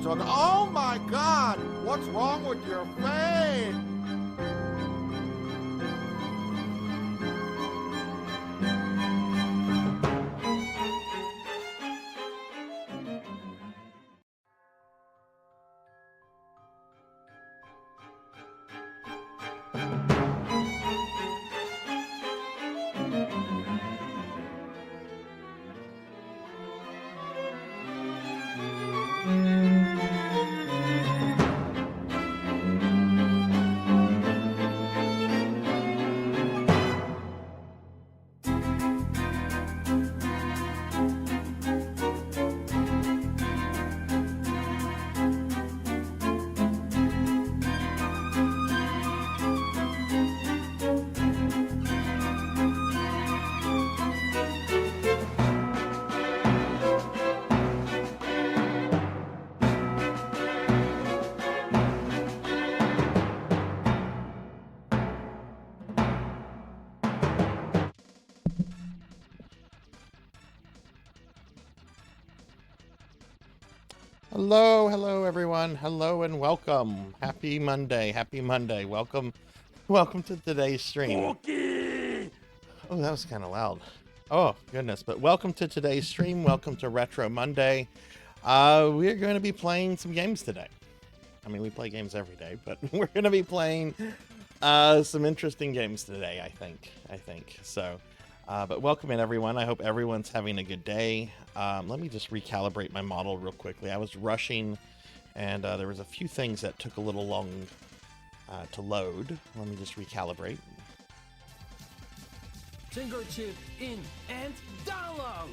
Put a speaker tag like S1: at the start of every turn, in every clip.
S1: Oh my God! What's wrong with your face?
S2: Hello everyone. Hello and welcome. Happy Monday. Happy Monday. Welcome to today's stream.
S1: Cookie!
S2: Oh, that was kind of loud. Oh, goodness. But welcome to today's stream. Welcome to Retro Monday. We're going to be playing some games today. I mean, we play games every day, but we're going to be playing some interesting games today, I think. So, but welcome in, everyone. I hope everyone's having a good day. Let me just recalibrate my model real quickly. I was rushing, and there was a few things that took a little long to load. Let me just recalibrate.
S3: Single chip in and download.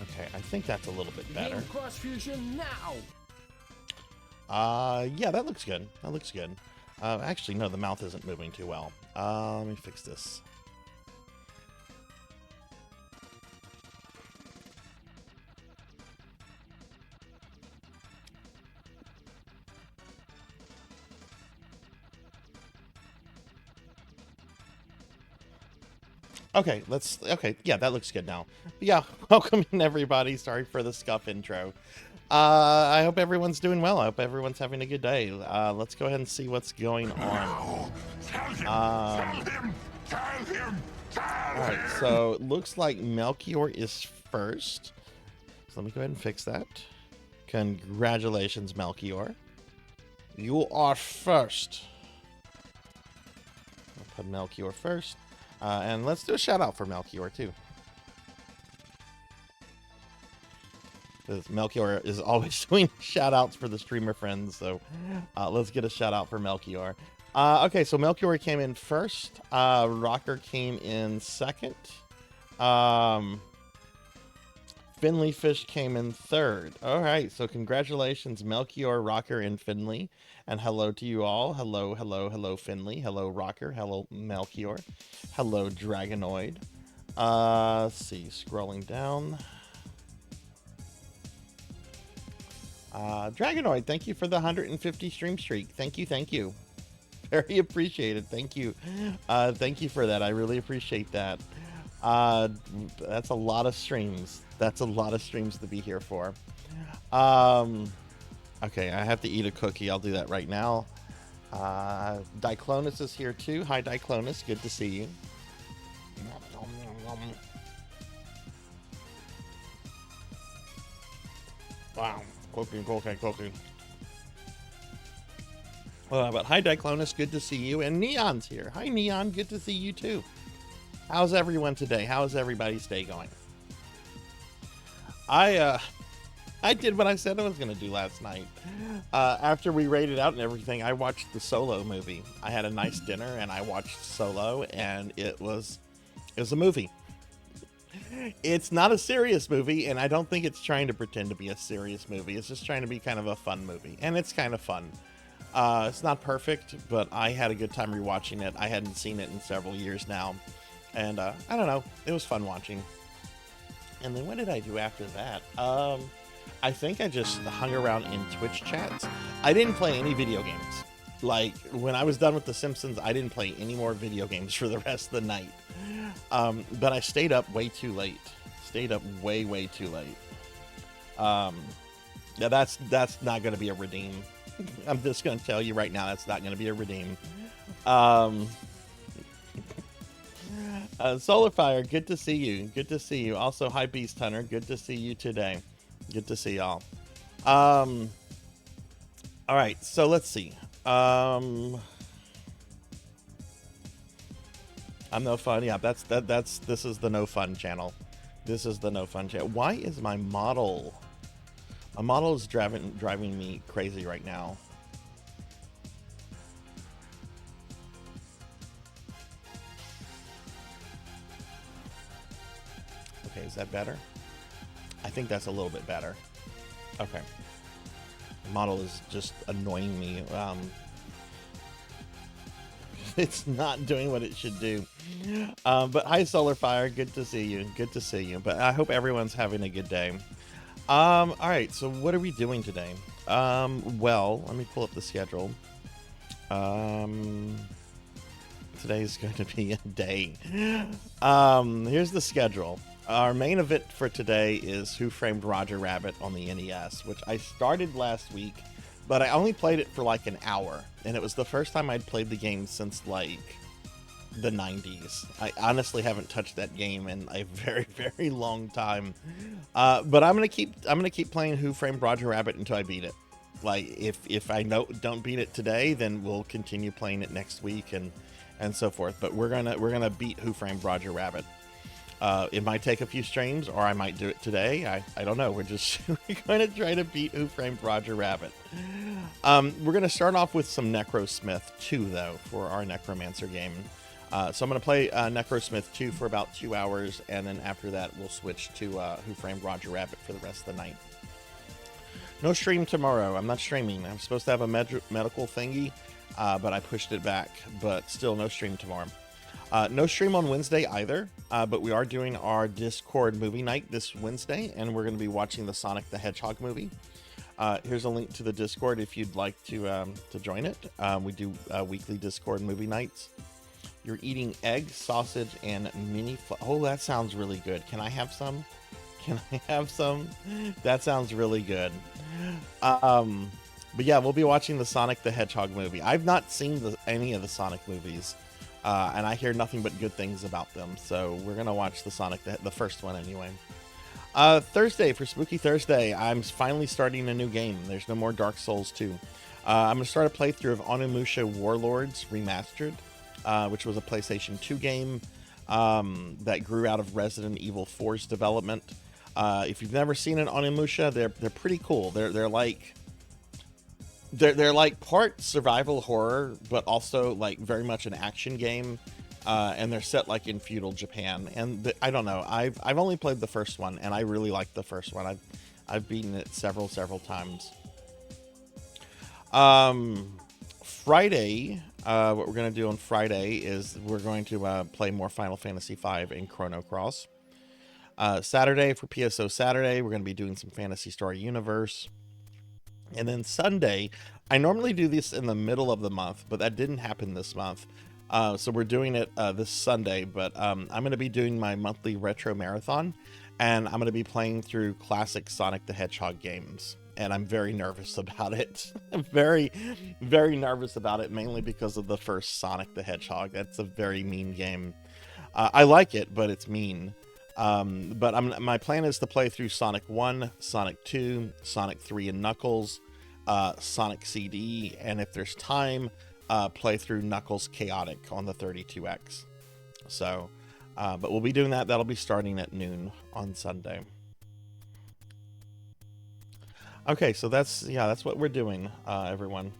S2: Okay, I think that's a little bit better.
S3: Game cross fusion now.
S2: Yeah, that looks good. That looks good. Actually, no, the mouth isn't moving too well. Let me fix this. Okay, yeah, that looks good now. But yeah, welcome in everybody. Sorry for the scuff intro. I hope everyone's doing well. I hope everyone's having a good day. Let's go ahead and see what's going on.
S1: Tell him!
S2: Alright, so it looks like Melchior is first. So let me go ahead and fix that. Congratulations, Melchior. You are first. I'll put Melchior first. And let's do a shout out for Melchior too. Because Melchior is always doing shout outs for the streamer friends, so let's get a shout out for Melchior. Okay, so Melchior came in first. Rocker came in second. Finley Fish came in third. All right, so congratulations, Melchior, Rocker, and Finley. And hello to you all. Hello, hello, hello, Finley. Hello, Rocker. Hello, Melchior. Hello, Dragonoid. Let's see, scrolling down. Dragonoid, thank you for the 150 stream streak. Thank you, thank you. Very appreciated. Thank you. Thank you for that. I really appreciate that. That's a lot of streams. That's a lot of streams to be here for. Okay, I have to eat a cookie. I'll do that right now. Diclonus is here too. Hi, Diclonus. Good to see you. Wow. Cookie. But hi, Diclonus. Good to see you. And Neon's here. Hi, Neon. Good to see you too. How's everyone today? How's everybody's day going? I did what I said I was going to do last night. After we raided out and everything, I watched the Solo movie. I had a nice dinner and I watched Solo, and it was a movie. It's not a serious movie, and I don't think it's trying to pretend to be a serious movie. It's just trying to be kind of a fun movie, and it's kind of fun. It's not perfect, but I had a good time rewatching it. I hadn't seen it in several years now, and I don't know. It was fun watching. And then what did I do after that? I think I just hung around in Twitch chats. I didn't play any video games. Like, when I was done with The Simpsons, I didn't play any more video games for the rest of the night. But I stayed up way too late. Stayed up way, way too late. Yeah, that's not going to be a redeem. I'm just going to tell you right now, that's not going to be a redeem. Solarfire, good to see you. Good to see you. Also, hi, Beast Hunter. Good to see you today. Good to see y'all. All right, so let's see. I'm no fun. Yeah, this is the no fun channel. This is the no fun channel. Why is my model? My model is driving me crazy right now. Okay, is that better? I think that's a little bit better. Okay. The model is just annoying me. It's not doing what it should do. But hi, Solarfire. Good to see you. Good to see you. But I hope everyone's having a good day. All right. So what are we doing today? Well, let me pull up the schedule. Today's going to be a day. Here's the schedule. Our main event for today is Who Framed Roger Rabbit on the NES, which I started last week, but I only played it for like an hour, and it was the first time I'd played the game since like the 90s. I honestly haven't touched that game in a very, very long time. But I'm gonna keep playing Who Framed Roger Rabbit until I beat it. Like if I don't beat it today, then we'll continue playing it next week and so forth. But we're gonna beat Who Framed Roger Rabbit. It might take a few streams, or I might do it today. I don't know. We're going to try to beat Who Framed Roger Rabbit. We're going to start off with some Necrosmith 2, though, for our Necromancer game. So I'm going to play Necrosmith 2 for about 2 hours, and then after that, we'll switch to Who Framed Roger Rabbit for the rest of the night. No stream tomorrow. I'm not streaming. I'm supposed to have a medical thingy, but I pushed it back. But still, no stream tomorrow. No stream on Wednesday either, but we are doing our Discord movie night this Wednesday, and we're going to be watching the Sonic the Hedgehog movie. Here's a link to the Discord if you'd like to join it. We do weekly Discord movie nights. You're eating egg, sausage, and oh, that sounds really good. Can I have some? Can I have some? That sounds really good. But yeah, we'll be watching the Sonic the Hedgehog movie. I've not seen any of the Sonic movies. And I hear nothing but good things about them. So we're going to watch the Sonic, the first one anyway. Thursday, for Spooky Thursday, I'm finally starting a new game. There's no more Dark Souls 2. I'm going to start a playthrough of Onimusha Warlords Remastered, which was a PlayStation 2 game that grew out of Resident Evil 4's development. If you've never seen an Onimusha, they're pretty cool. They're like part survival horror, but also like very much an action game. and they're set like in feudal Japan. And I don't know. I've only played the first one, and I really liked the first one. I've beaten it several times. Friday, what we're gonna do on Friday is we're going to play more Final Fantasy V in Chrono Cross. Saturday, for PSO Saturday, we're going to be doing some Fantasy Star Universe. And then Sunday, I normally do this in the middle of the month, but that didn't happen this month. So we're doing it this Sunday, but I'm going to be doing my monthly retro marathon, and I'm going to be playing through classic Sonic the Hedgehog games. And I'm very nervous about it. I'm very, very nervous about it, mainly because of the first Sonic the Hedgehog. That's a very mean game. I like it, but it's mean. But my plan is to play through Sonic 1, Sonic 2, Sonic 3 and Knuckles, Sonic CD, and if there's time, play through Knuckles Chaotic on the 32X. So, but we'll be doing that. That'll be starting at noon on Sunday. Okay, so that's what we're doing, everyone.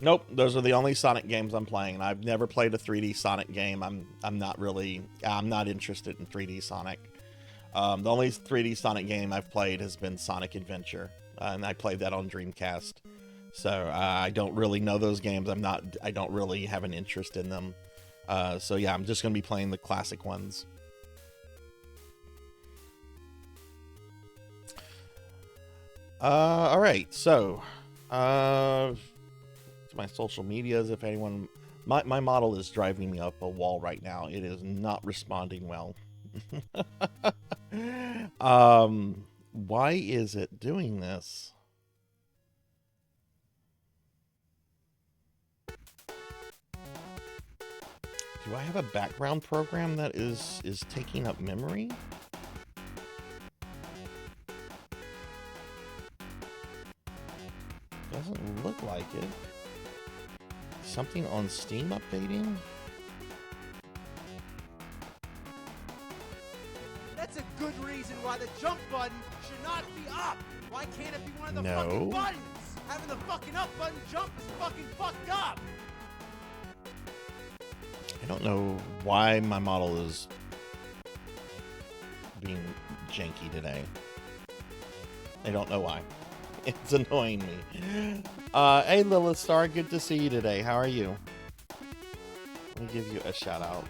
S2: Nope, those are the only Sonic games I'm playing. I've never played a 3D Sonic game. I'm not interested in 3D Sonic. The only 3D Sonic game I've played has been Sonic Adventure, and I played that on Dreamcast. So I don't really know those games. I don't really have an interest in them. So yeah, I'm just gonna be playing the classic ones. All right, so my social medias, if anyone, my model is driving me up a wall right now. It is not responding well. Why is it doing this? Do I have a background program that is taking up memory? Doesn't look like it. Something on Steam updating?
S4: That's a good reason why the jump button should not be up. Why can't it be one of the fucking buttons? Having the fucking up button jump is fucking fucked up.
S2: I don't know why my model is being janky today. I don't know why. It's annoying me. Hey Lilith Star, good to see you today. How are you? Let me give you a shout out.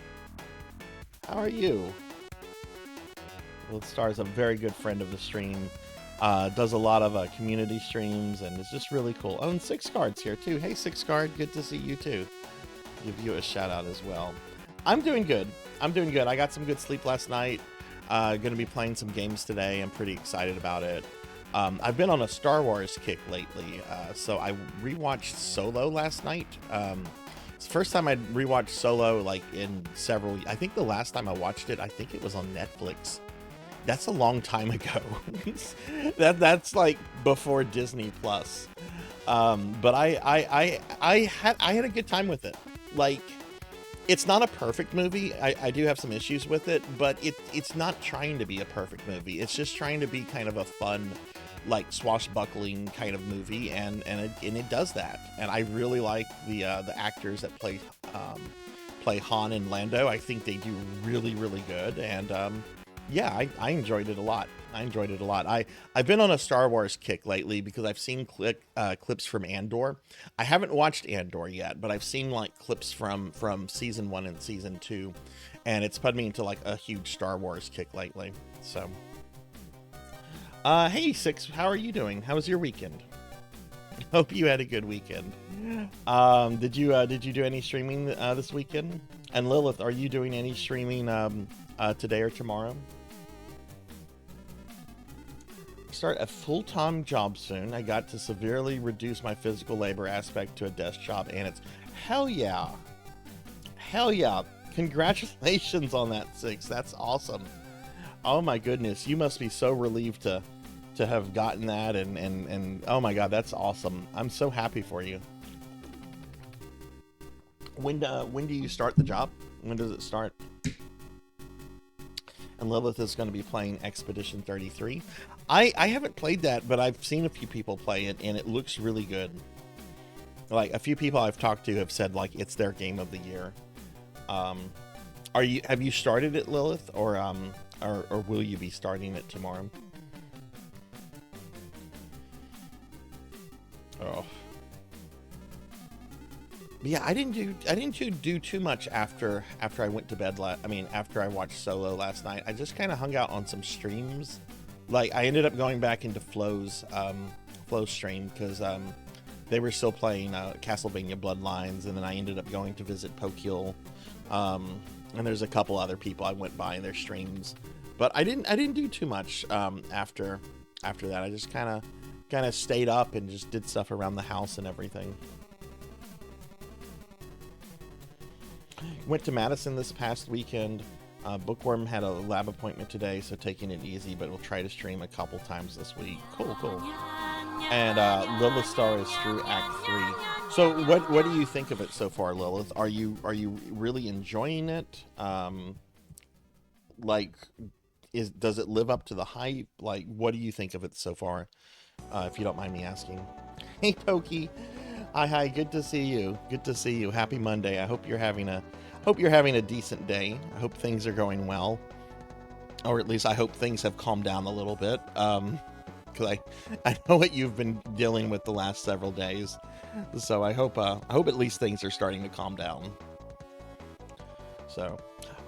S2: How are you? Lilith Star is a very good friend of the stream. Does a lot of community streams, and it's just really cool. Oh, and Six Guard's here too. Hey Six Guard, good to see you too. Give you a shout out as well. I'm doing good. I got some good sleep last night. Gonna be playing some games today. I'm pretty excited about it. I've been on a Star Wars kick lately, so I rewatched Solo last night. It's the first time I rewatched Solo like in several. I think the last time I watched it, I think it was on Netflix. That's a long time ago. that's like before Disney Plus. But I had a good time with it. Like, it's not a perfect movie. I do have some issues with it, but it's not trying to be a perfect movie. It's just trying to be kind of a fun, like, swashbuckling kind of movie, and it does that. And I really like the actors that play Han and Lando. I think they do really, really good, and yeah, I enjoyed it a lot. I've been on a Star Wars kick lately because I've seen clips from Andor. I haven't watched Andor yet, but I've seen like clips from season 1 and season 2, and it's put me into like a huge Star Wars kick lately. So, hey Six, how are you doing? How was your weekend? Hope you had a good weekend. Did you do any streaming this weekend? And Lilith, are you doing any streaming today or tomorrow? Start a full-time job soon. I got to severely reduce my physical labor aspect to a desk job, and it's hell yeah. Congratulations on that, Six. That's awesome. Oh my goodness, you must be so relieved to have gotten that, and oh my god, that's awesome. I'm so happy for you. When do you start the job? When does it start? And Lilith is going to be playing Expedition 33. I haven't played that, but I've seen a few people play it, and it looks really good. Like, a few people I've talked to have said, like, it's their game of the year. Have you started it, Lilith, or will you be starting it tomorrow? Oh. But yeah, I didn't do too much after I went to bed after I watched Solo last night. I just kind of hung out on some streams. Like, I ended up going back into Flo's stream because they were still playing Castlevania Bloodlines, and then I ended up going to visit Pokeel. And there's a couple other people I went by in their streams, but I didn't do too much after that. I just kind of stayed up and just did stuff around the house and everything. Went to Madison this past weekend. Bookworm had a lab appointment today, so taking it easy, but we'll try to stream a couple times this week. Cool. And Lilith Star is through Act 3. So what do you think of it so far, Lilith? Are you really enjoying it? Does it live up to the hype? Like, what do you think of it so far? If you don't mind me asking. Hey, Pokey. Hi. Good to see you. Happy Monday. I hope you're having a decent day. I hope things are going well, or at least I hope things have calmed down a little bit. Because I know what you've been dealing with the last several days, so I hope at least things are starting to calm down. So,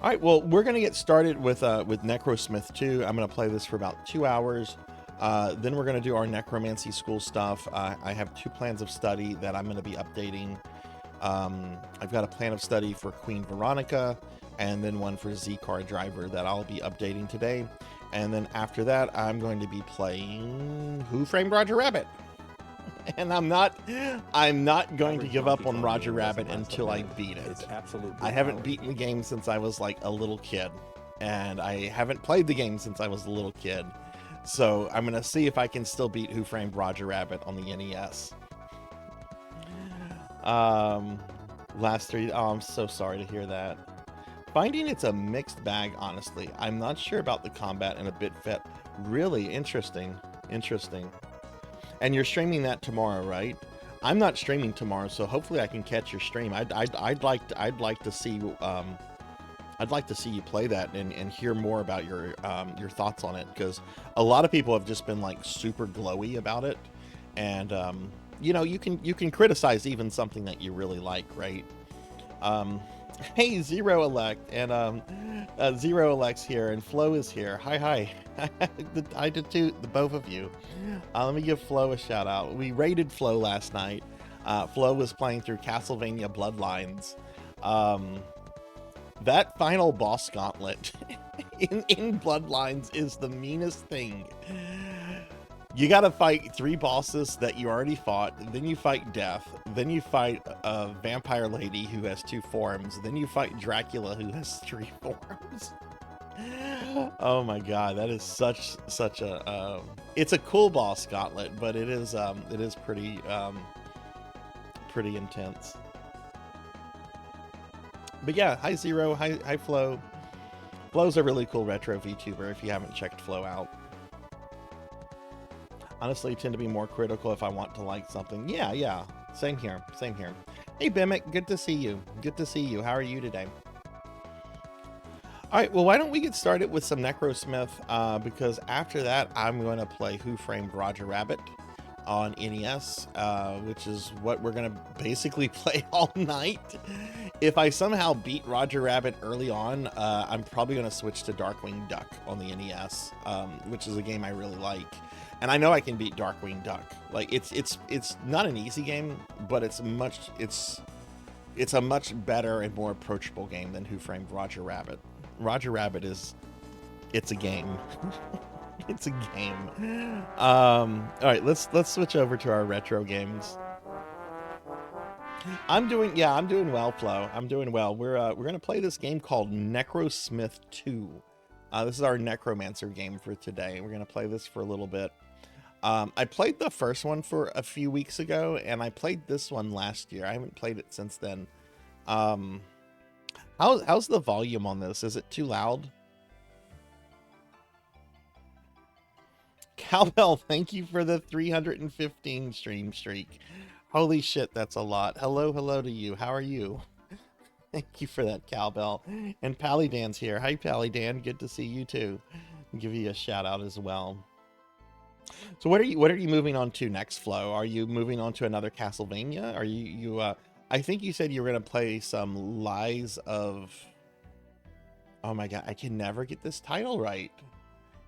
S2: all right. Well, we're gonna get started with Necrosmith 2. I'm gonna play this for about 2 hours. Then we're going to do our necromancy school stuff. I have 2 plans of study that I'm going to be updating. I've got a plan of study for Queen Veronica, and then one for Z-Car Driver that I'll be updating today. And then after that, I'm going to be playing Who Framed Roger Rabbit. And I'm not going to give up on Roger Rabbit until I beat it. I haven't beaten the game since I was like a little kid, and I haven't played the game since I was a little kid. So I'm going to see if I can still beat Who Framed Roger Rabbit on the NES. Last 3... Oh, I'm so sorry to hear that. Finding it's a mixed bag, honestly. I'm not sure about the combat in a bit fit. Really interesting. And you're streaming that tomorrow, right? I'm not streaming tomorrow, so hopefully I can catch your stream. I'd like to see... I'd like to see you play that and hear more about your thoughts on it, because a lot of people have just been like super glowy about it, and you know, you can criticize even something that you really like, right? Hey, Zero Elect, and Zero Elect's here, and Flo is here. Hi. I did too, the both of you. Let me give Flo a shout out. We raided Flo last night. Flo was playing through Castlevania Bloodlines. That final boss gauntlet in Bloodlines is the meanest thing. You gotta fight 3 bosses that you already fought, then you fight Death, then you fight a vampire lady who has 2 forms, then you fight Dracula who has 3 forms. Oh my god, that is such a it's a cool boss gauntlet, but it is pretty intense. But yeah, hi Zero, hi Flo. Flo's a really cool retro VTuber if you haven't checked Flo out. Honestly, I tend to be more critical if I want to like something. Yeah. Same here. Hey Bimic, good to see you. How are you today? All right, well, why don't we get started with some Necrosmith, because after that, I'm going to play Who Framed Roger Rabbit on NES, which is what we're going to basically play all night. If I somehow beat Roger Rabbit early on, I'm probably going to switch to Darkwing Duck on the NES, which is a game I really like. And I know I can beat Darkwing Duck. Like, it's not an easy game, but it's a much better and more approachable game than Who Framed Roger Rabbit. Roger Rabbit it's a game. It's a game. All right, let's switch over to our retro games. I'm doing well, Flo. I'm doing well. We're gonna play this game called Necrosmith 2. This is our Necromancer game for today. We're gonna play this for a little bit. I played the first one for a few weeks ago, and I played this one last year. I haven't played it since then. How's the volume on this? Is it too loud? Cowbell, thank you for the 315 stream streak. Holy shit, that's a lot. Hello to you. How are you? Thank you for that cowbell. And Pally Dan's here. Hi, Pally Dan. Good to see you too. I'll give you a shout out as well. So what are you moving on to next, Flo? Are you moving on to another Castlevania? Are you I think you said you were gonna play some Lies of, oh my god, I can never get this title right.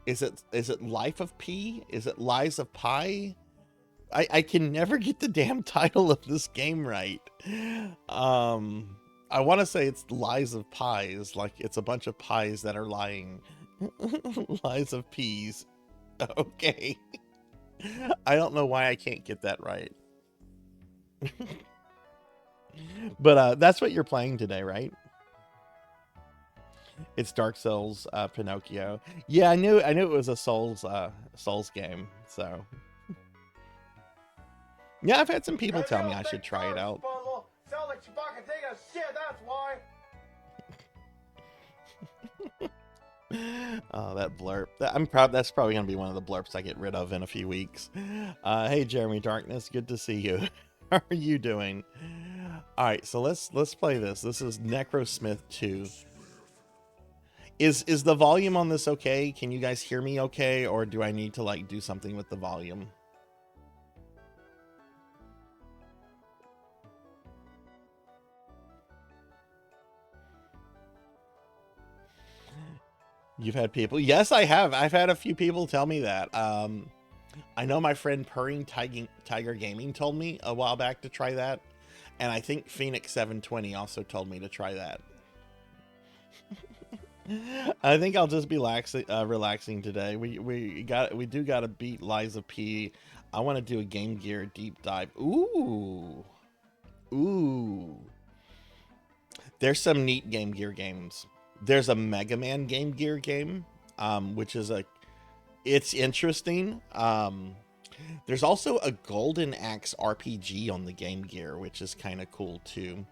S2: Is it Life of P? Is it Lies of Pi? I can never get the damn title of this game right. I want to say it's Lies of Pies, like it's a bunch of pies that are lying. Lies of Peas. Okay. I don't know why I can't get that right. But that's what you're playing today, right? It's Dark Souls Pinocchio. Yeah, I knew it was a Souls game, so yeah, I've had some people tell me I should try it out.
S1: Sound like you fucking take a shit, that's why.
S2: Oh, that blurb. I'm proud. That's probably gonna be one of the blurps I get rid of in a few weeks. Hey, Jeremy Darkness, good to see you. How are you doing? All right, so let's play this. This is Necrosmith 2. Is the volume on this okay? Can you guys hear me okay, or do I need to like do something with the volume? You've had people. Yes, I have. I've had a few people tell me that. I know my friend Purring Tiger Gaming told me a while back to try that. And I think Phoenix 720 also told me to try that. I think I'll just be relaxing today. We do got to beat Liza P. I want to do a Game Gear deep dive. Ooh. There's some neat Game Gear games. There's a Mega Man Game Gear game, which is it's interesting. There's also a Golden Axe RPG on the Game Gear, which is kind of cool too.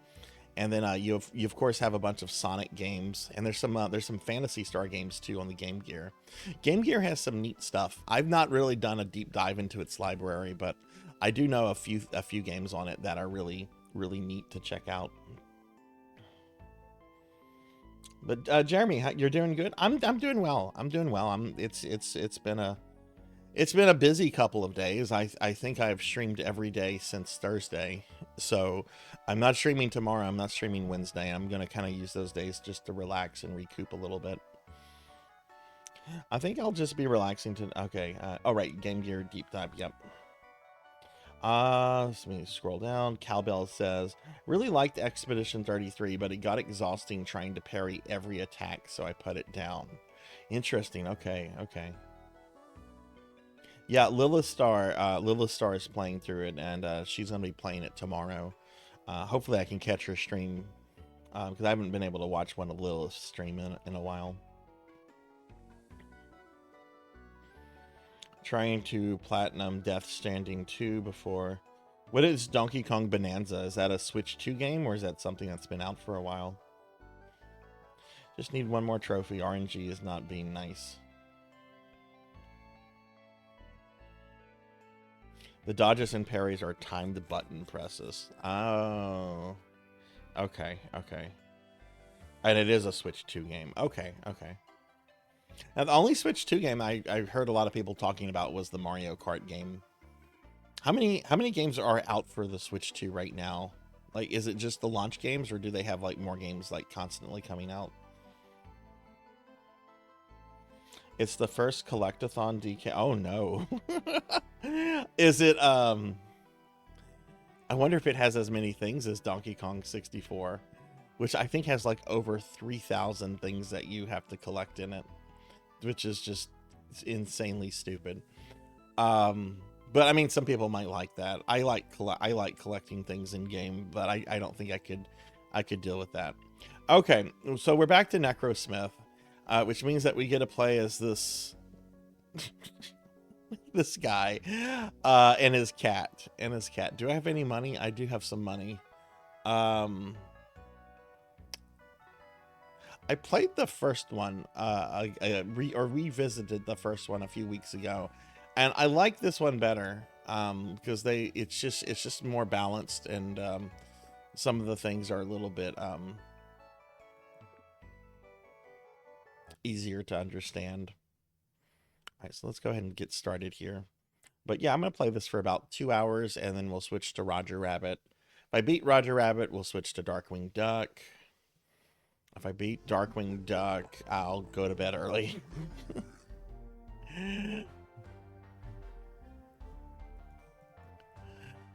S2: And then you of course have a bunch of Sonic games, and there's some Phantasy Star games too on the Game Gear. Game Gear has some neat stuff. I've not really done a deep dive into its library, but I do know a few games on it that are really neat to check out. But Jeremy, you're doing good. I'm doing well. It's been a busy couple of days. I think I've streamed every day since Thursday. So I'm not streaming tomorrow. I'm not streaming Wednesday. I'm gonna kind of use those days just to relax and recoup a little bit. I think I'll just be relaxing to. Okay. All right. Game Gear deep dive. Yep. Let me scroll down. Cowbell says, really liked Expedition 33, but it got exhausting trying to parry every attack, so I put it down. Interesting. Okay. Yeah, Lilith Star is playing through it, and she's gonna be playing it tomorrow. Hopefully I can catch her stream, because I haven't been able to watch one of Lilith's stream in a while. Trying to platinum Death Stranding 2 before. What is Donkey Kong Bonanza? Is that a Switch 2 game, or is that something that's been out for a while? Just need one more trophy. RNG is not being nice. The dodges and parries are timed button presses. Oh. Okay. And it is a Switch 2 game. Okay. Now, the only Switch 2 game I heard a lot of people talking about was the Mario Kart game. How many games are out for the Switch 2 right now? Like, is it just the launch games, or do they have like more games like constantly coming out? It's the first collectathon DK. Oh no. Is it I wonder if it has as many things as Donkey Kong 64, which I think has like over 3,000 things that you have to collect in it, which is just insanely stupid. But I mean, some people might like that. I like collecting things in game, but I don't think I could deal with that. Okay, so we're back to Necrosmith, which means that we get to play as this this guy and his cat. Do I have any money? I do have some money. I played the first one, revisited the first one a few weeks ago, and I like this one better because it's just more balanced, and some of the things are a little bit easier to understand. All right, so let's go ahead and get started here. But yeah, I'm going to play this for about 2 hours, and then we'll switch to Roger Rabbit. If I beat Roger Rabbit, we'll switch to Darkwing Duck. If I beat Darkwing Duck, I'll go to bed early.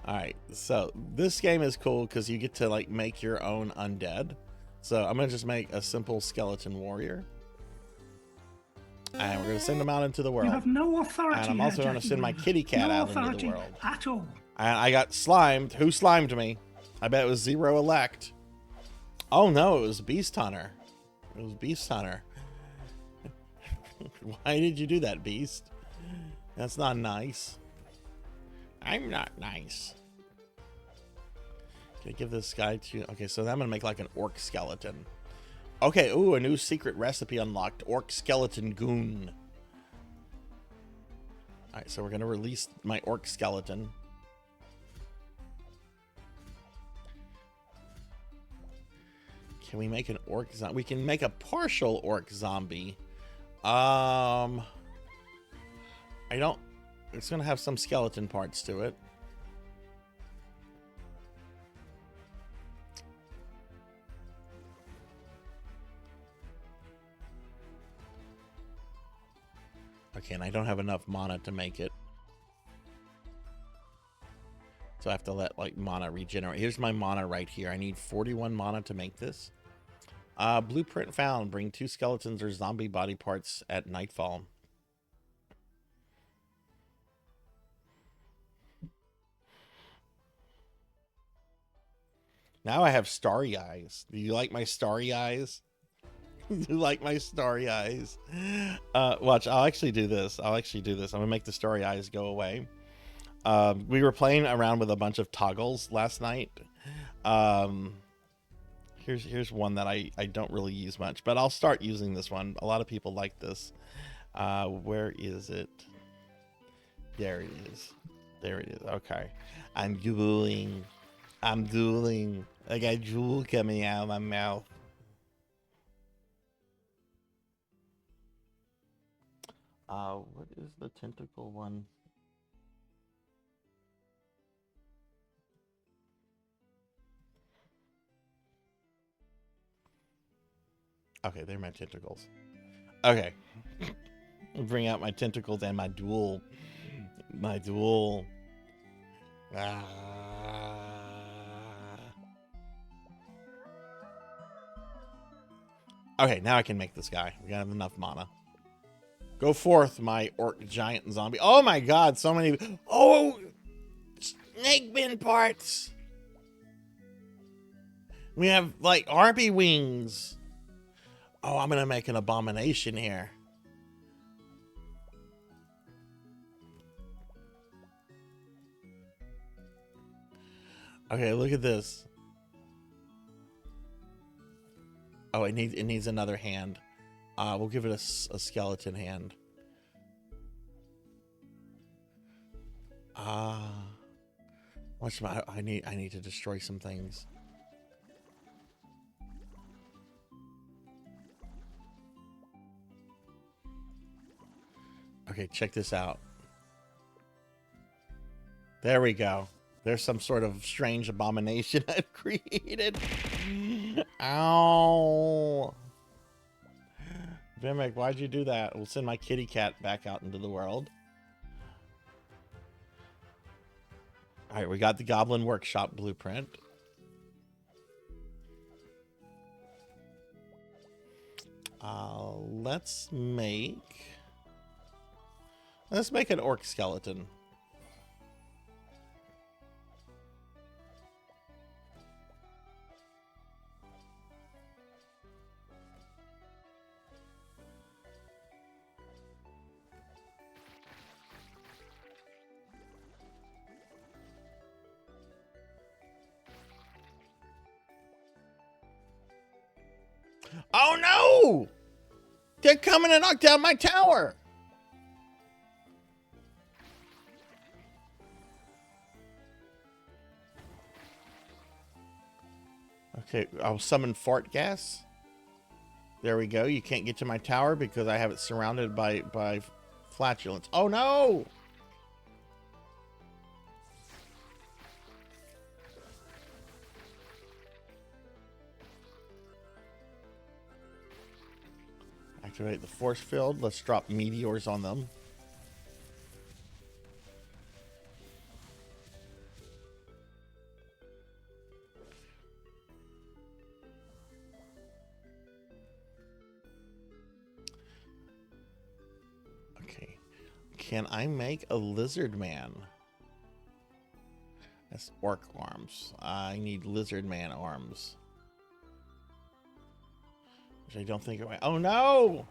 S2: Alright, so this game is cool because you get to like make your own undead. So I'm going to just make a simple skeleton warrior. And we're going to send them out into the world.
S5: You have no authority.
S2: And I'm also going to send my kitty cat out into the world.
S5: At all.
S2: And I got slimed. Who slimed me? I bet it was Zero Elect. Oh no, it was Beast Hunter. It was Beast Hunter. Why did you do that, Beast? That's not nice. I'm not nice. Can I give this guy to... Okay, so I'm going to make like an orc skeleton. Okay, ooh, a new secret recipe unlocked. Orc skeleton goon. Alright, so we're going to release my orc skeleton. Can we make an orc zombie? We can make a partial orc zombie. I don't... It's going to have some skeleton parts to it. Okay, and I don't have enough mana to make it. So I have to let, like, mana regenerate. Here's my mana right here. I need 41 mana to make this. Blueprint found. Bring 2 skeletons or zombie body parts at nightfall. Now I have starry eyes. Do you like my starry eyes? You like my starry eyes? Watch, I'll actually do this. I'm gonna make the starry eyes go away. We were playing around with a bunch of toggles last night. Here's one that I don't really use much, but I'll start using this one. A lot of people like this. Where is it? There it is. There it is. Okay. I'm dueling. I got drool coming out of my mouth. What is the tentacle one? Okay, they're my tentacles. Okay. Bring out my tentacles and my duel. My duel. Okay, now I can make this guy. We got enough mana. Go forth, my orc giant zombie. Oh my god, so many... Oh! Snake bin parts! We have, like, harpy wings. Oh, I'm gonna make an abomination here. Okay, look at this. Oh, it needs another hand. We'll give it a skeleton hand. What's my... I need to destroy some things. Okay, check this out. There we go. There's some sort of strange abomination I've created. Ow. Vimic, why'd you do that? We'll send my kitty cat back out into the world. Alright, we got the Goblin Workshop blueprint. Let's make an orc skeleton. Oh no! They're coming to knock down my tower! Okay, I'll summon fart gas. There we go. You can't get to my tower because I have it surrounded by flatulence. Oh no! Activate the force field. Let's drop meteors on them. Okay. Can I make a lizard man? That's orc arms. I need lizard man arms. Which I don't think it. Oh no!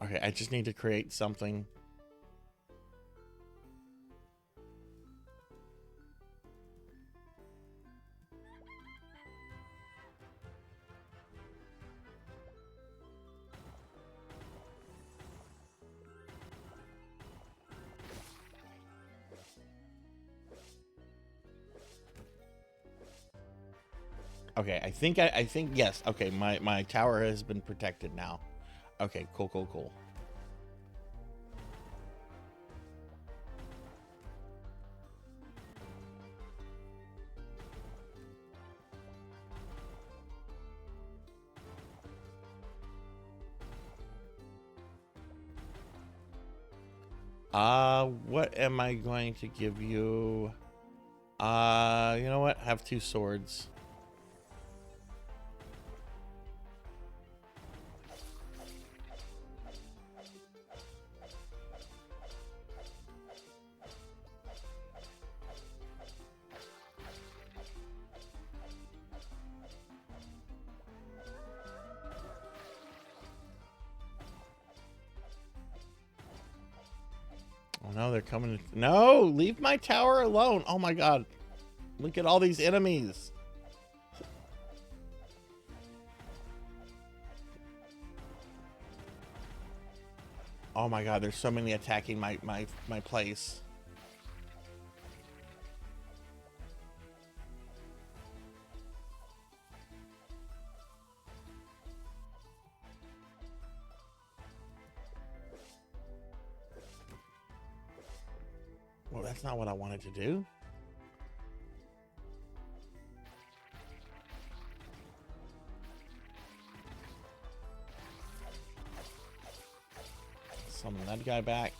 S2: Okay, I just need to create something. Okay, I think yes. Okay, my tower has been protected now. Okay, cool. What am I going to give you? You know what? Have 2 swords. Oh no, they're coming. No, leave my tower alone. Oh my god. Look at all these enemies. Oh my god, there's so many attacking my place. Well, that's not what I wanted to do. Summon that guy back.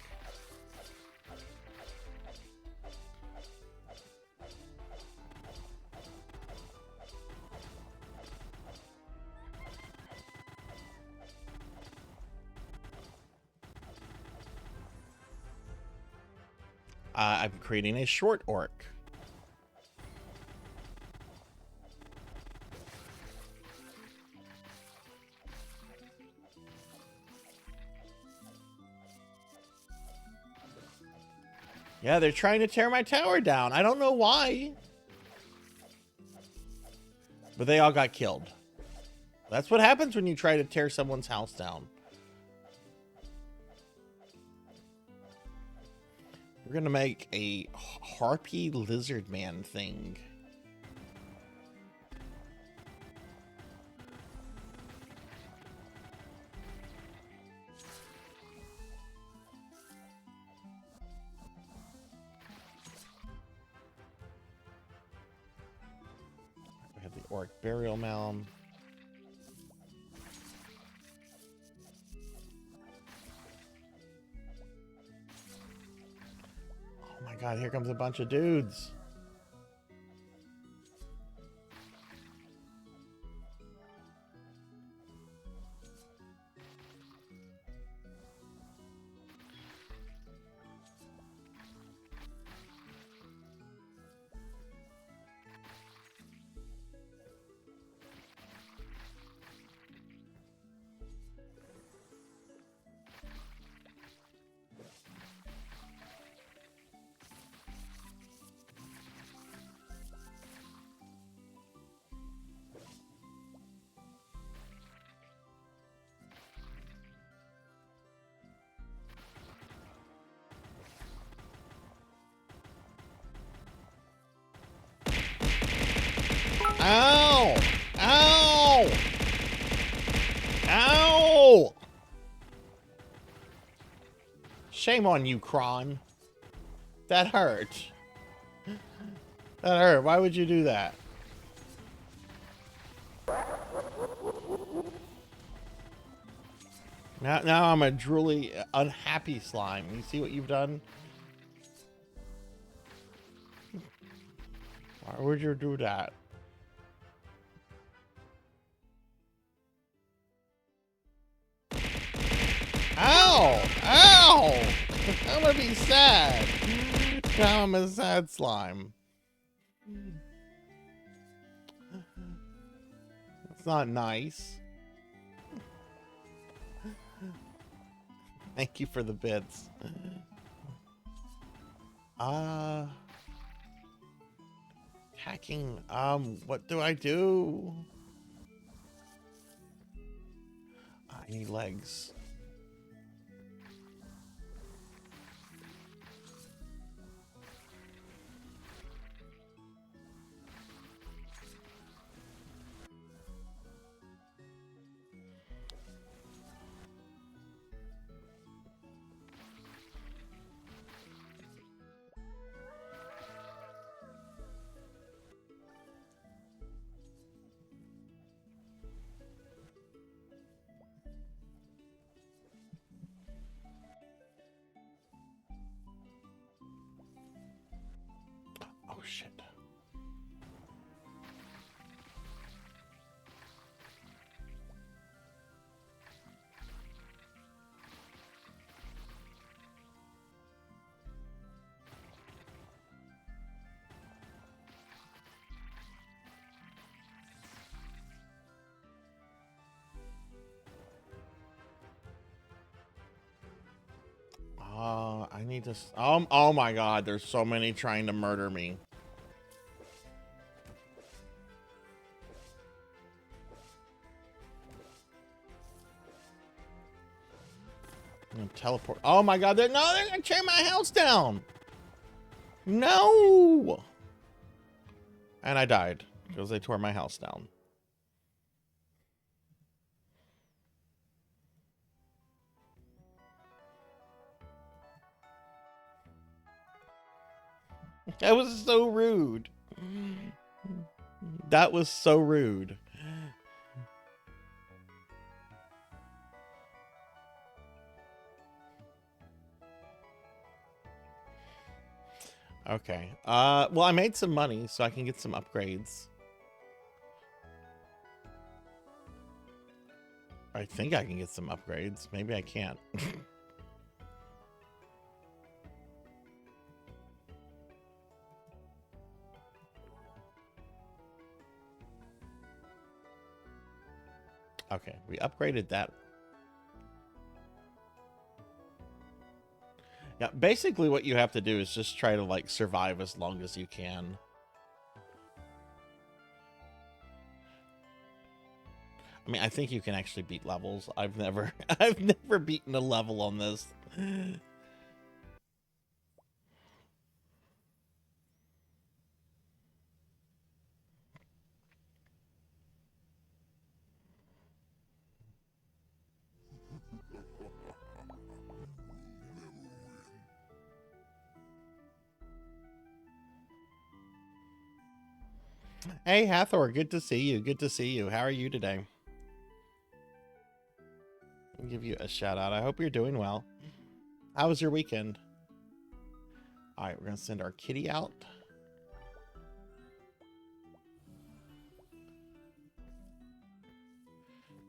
S2: I'm creating a short orc. Yeah, they're trying to tear my tower down. I don't know why. But they all got killed. That's what happens when you try to tear someone's house down. We're gonna make a harpy lizard man thing. We have the orc burial mound. Oh my god, here comes a bunch of dudes. Ow! Ow! Ow! Shame on you, Kron. That hurt. That hurt. Why would you do that? Now I'm a drooly, unhappy slime. You see what you've done? Why would you do that? Ow! Ow! I'm gonna be sad. Now I'm a sad slime. It's not nice. Thank you for the bits. Hacking. What do I do? I need legs. Oh shit. I need to. Oh my god, there's so many trying to murder me. I'm gonna teleport. Oh my god, they're gonna tear my house down. No. And I died because they tore my house down. That was so rude. That was so rude. Okay. Well, I made some money so I can get some upgrades. I think I can get some upgrades. Maybe I can't. Okay, we upgraded that. Yeah, basically what you have to do is just try to like survive as long as you can. I mean, I think you can actually beat levels. I've never beaten a level on this. Hey, Hathor, good to see you. Good to see you. How are you today? I'll give you a shout out. I hope you're doing well. How was your weekend? All right, we're going to send our kitty out.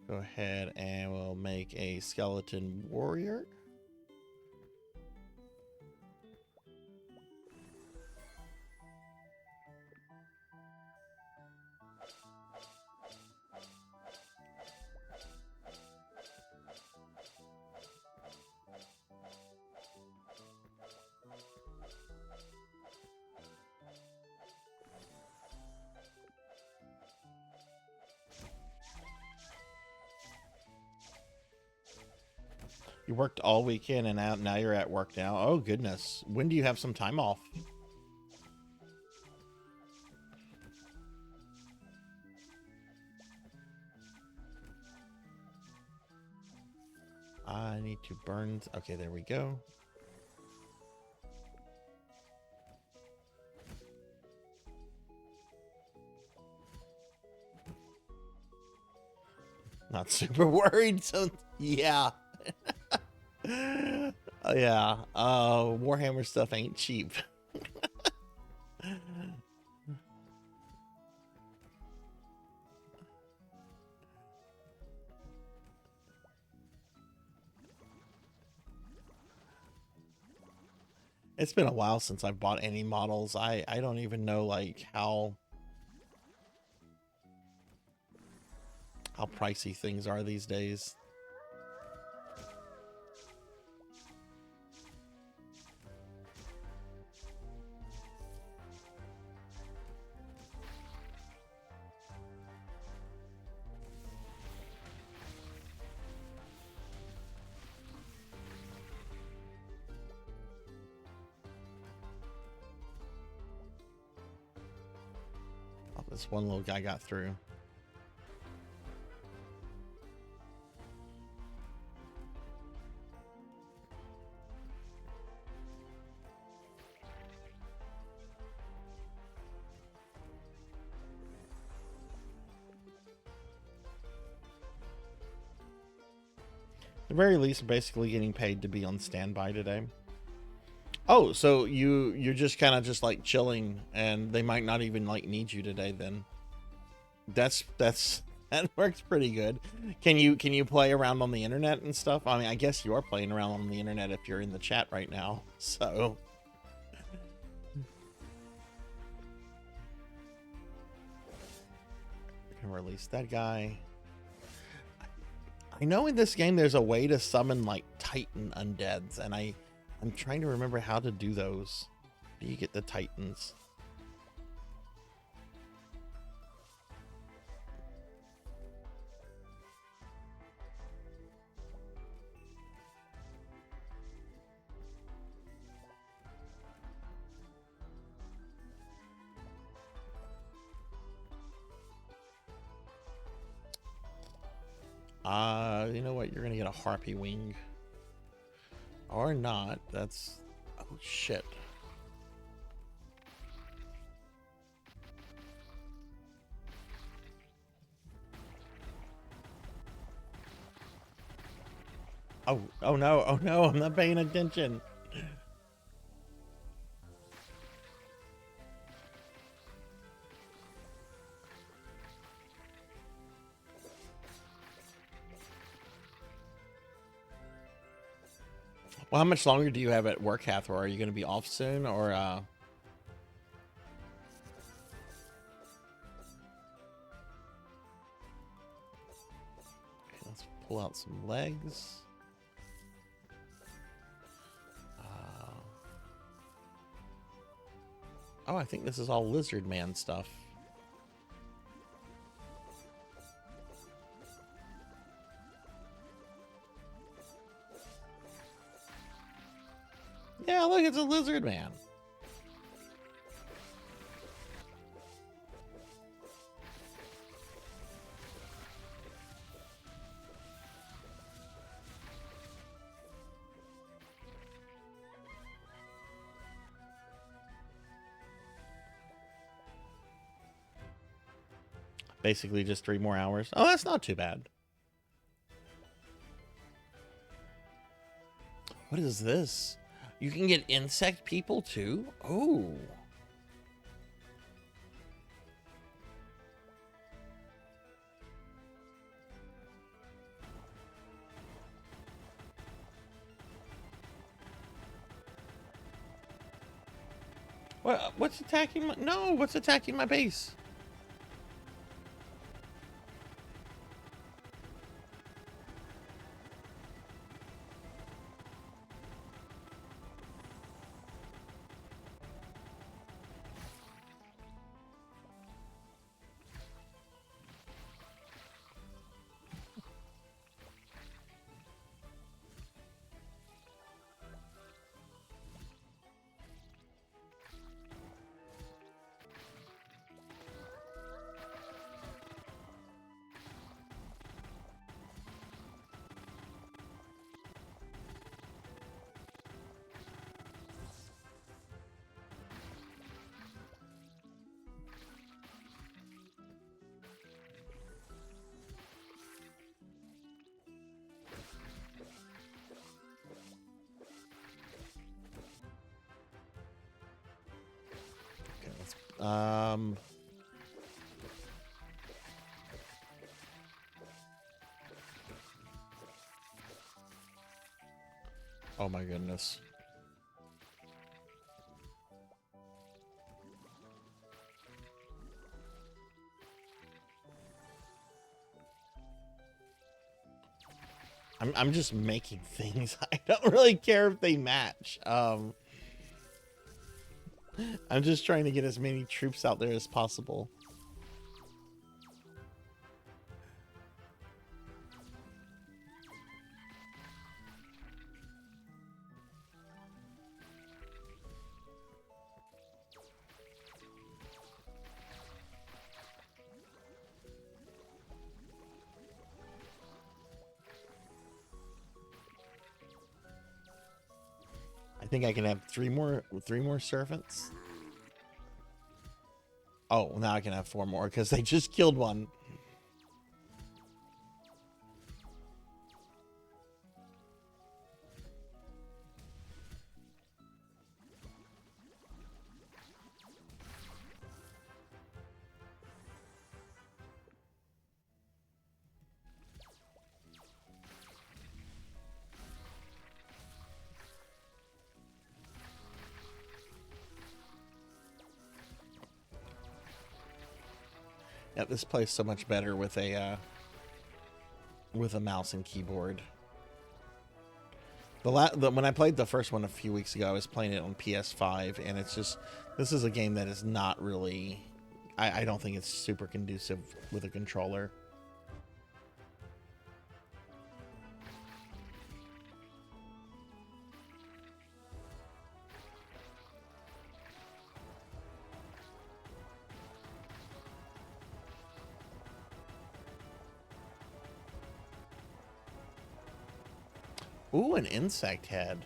S2: Go ahead and we'll make a skeleton warrior. You worked all weekend and now you're at work now. Oh, goodness. When do you have some time off? I need to burn. Okay, there we go. Not super worried, so yeah. Yeah, Warhammer stuff ain't cheap. It's been a while since I've bought any models. I don't even know like how pricey things are these days. Oh, this one little guy got through. At the very least, basically getting paid to be on standby today. Oh, so you're just kind of just like chilling, and they might not even like need you today. Then that's that works pretty good. Can you play around on the internet and stuff? I mean, I guess you are playing around on the internet if you're in the chat right now. So we can release that guy. I know in this game there's a way to summon like Titan undeads, and I'm trying to remember how to do those. How do you get the Titans? You know what? You're gonna get a harpy wing. Or not. That's... Oh, shit. Oh, oh no, oh no, I'm not paying attention. Well, how much longer do you have at work, Hathor? Are you going to be off soon, or Okay, let's pull out some legs. Oh, I think this is all lizard man stuff. Yeah, look, it's a lizard man. Basically just 3 more hours. Oh, that's not too bad. What is this? You can get insect people too? Oh. What's attacking my... No, what's attacking my base? Oh my goodness. I'm just making things. I don't really care if they match. I'm just trying to get as many troops out there as possible. I think I can have three more servants. Oh, now I can have 4 more because they just killed one. Yeah, this plays so much better with a mouse and keyboard. When I played the first one a few weeks ago, I was playing it on PS5, and it's just, this is a game that is not really, I don't think it's super conducive with a controller. Ooh, an insect head.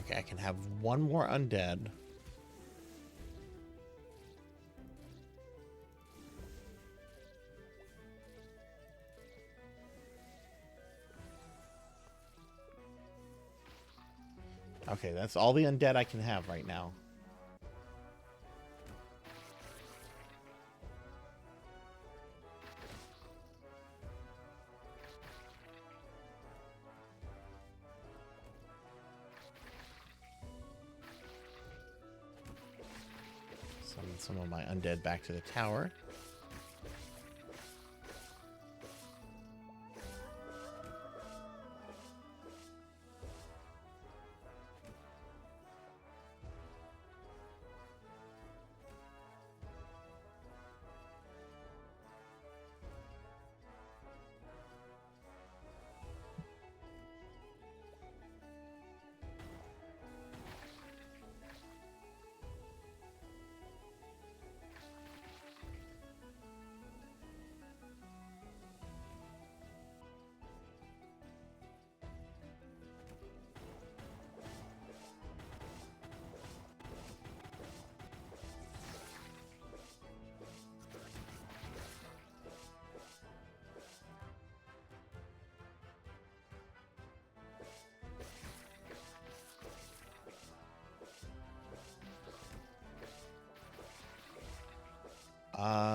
S2: Okay, I can have 1 more undead. Okay, that's all the undead I can have right now. Send some of my undead back to the tower.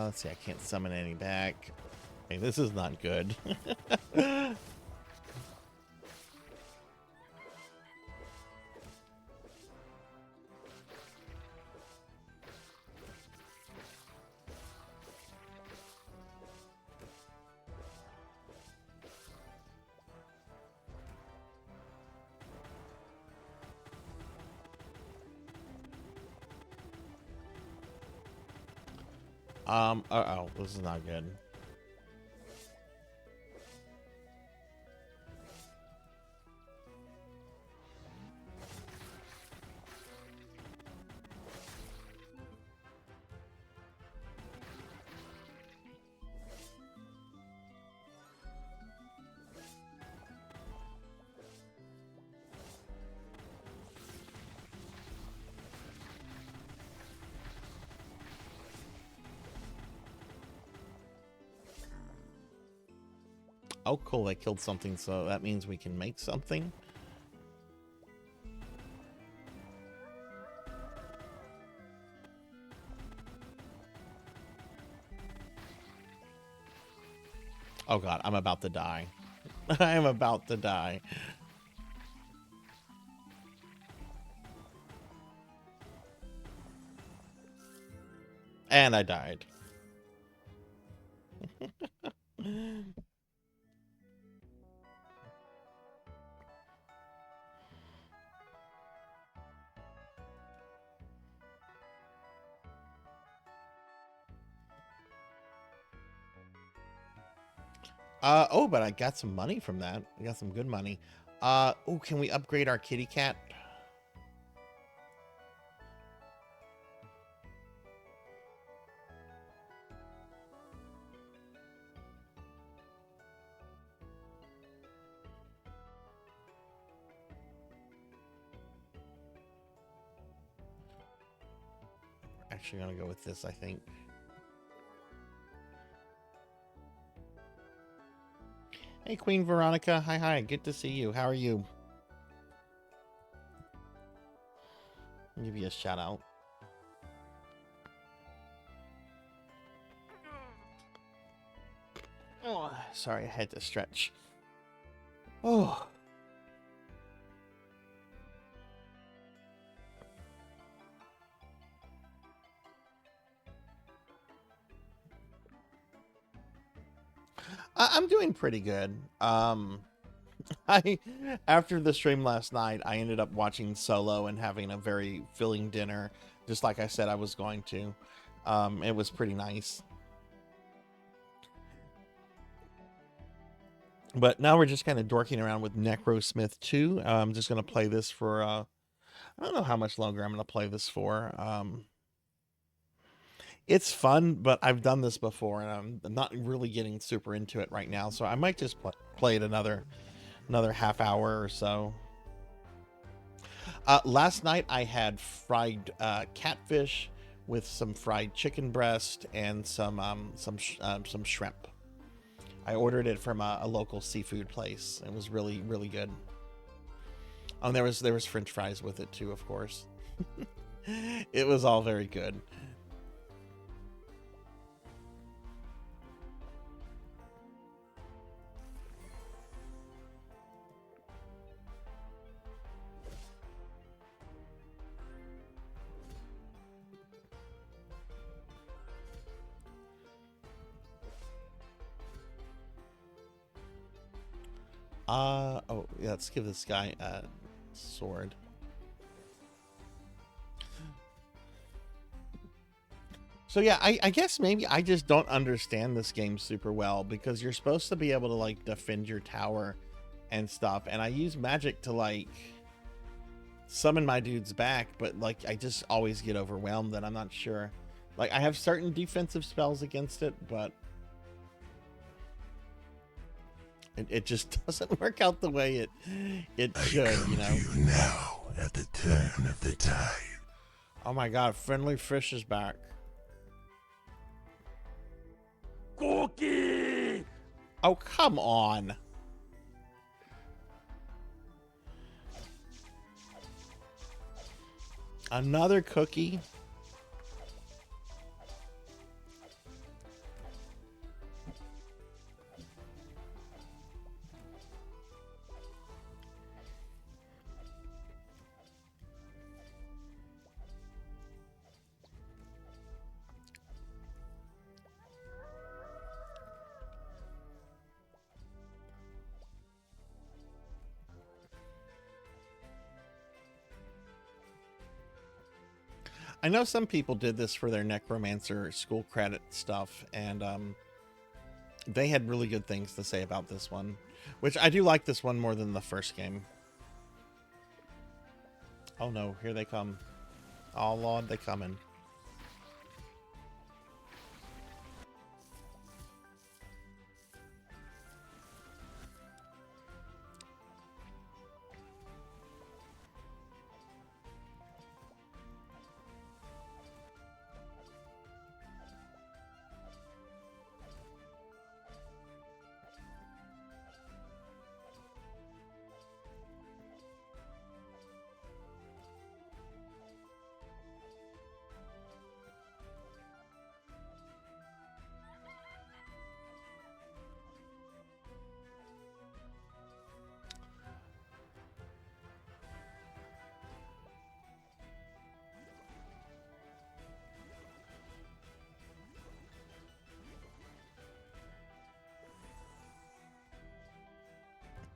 S2: Let's see, I can't summon any back. Hey, this is not good. Uh-oh, this is not good. Oh, cool, they killed something, so that means we can make something. Oh god, I'm about to die. I am about to die. And I died. Oh, but I got some money from that. I got some good money. Oh, can we upgrade our kitty cat? Actually gonna go with this, I think. Hey, Queen Veronica. Hi. Good to see you. How are you? I'll give you a shout out. Oh, sorry, I had to stretch. Oh. I'm doing pretty good. I after the stream last night, I ended up watching Solo and having a very filling dinner, just like I said I was going to. It was pretty nice. But now we're just kind of dorking around with Necrosmith 2. I'm just going to play this for, I don't know how much longer I'm going to play this for. It's fun, but I've done this before, and I'm not really getting super into it right now. So I might just play it another half hour or so. Last night I had fried catfish with some fried chicken breast and some shrimp. I ordered it from a local seafood place. It was really, really good. Oh, and there was French fries with it too, of course. It was all very good. Oh, yeah, let's give this guy a sword. So yeah, I guess maybe I just don't understand this game super well, because you're supposed to be able to like defend your tower and stuff, and I use magic to like summon my dudes back, but like I just always get overwhelmed, and I'm not sure. Like I have certain defensive spells against it, but it just doesn't work out the way it should, you know.
S5: You now at the turn of the tide.
S2: Oh my god, friendly fish is back.
S3: Cookie!
S2: Oh, come on. Another cookie. I know some people did this for their Necromancer school credit stuff, and they had really good things to say about this one, which I do like this one more than the first game. Oh no, here they come. Oh Lord, they coming.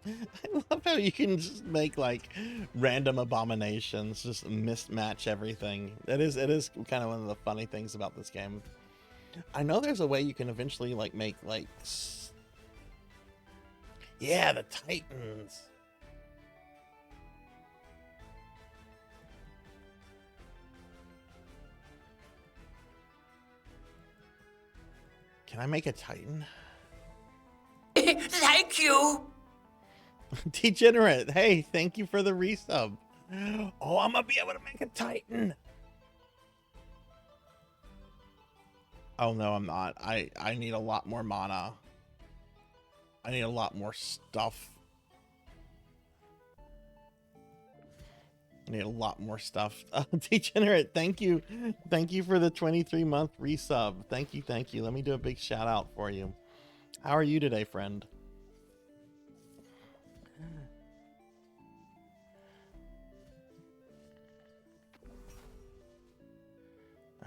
S2: I love how you can just make like random abominations, just mismatch everything. It is kind of one of the funny things about this game. I know there's a way you can eventually like make like, yeah, the Titans. Can I make a Titan?
S6: Thank you.
S2: Degenerate, hey, thank you for the resub. Oh, I'm gonna be able to make a Titan. Oh no, I'm not. I need a lot more mana. I need a lot more stuff. I need a lot more stuff. Degenerate, thank you. Thank you for the 23-month resub. Thank you, thank you. Let me do a big shout out for you. How are you today, friend?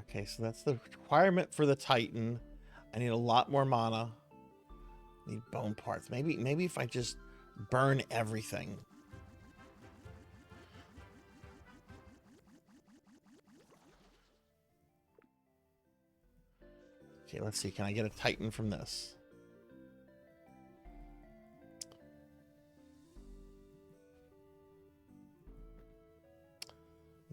S2: Okay, so that's the requirement for the Titan. I need a lot more mana. I need bone parts. Maybe if I just burn everything. Okay, let's see. Can I get a Titan from this?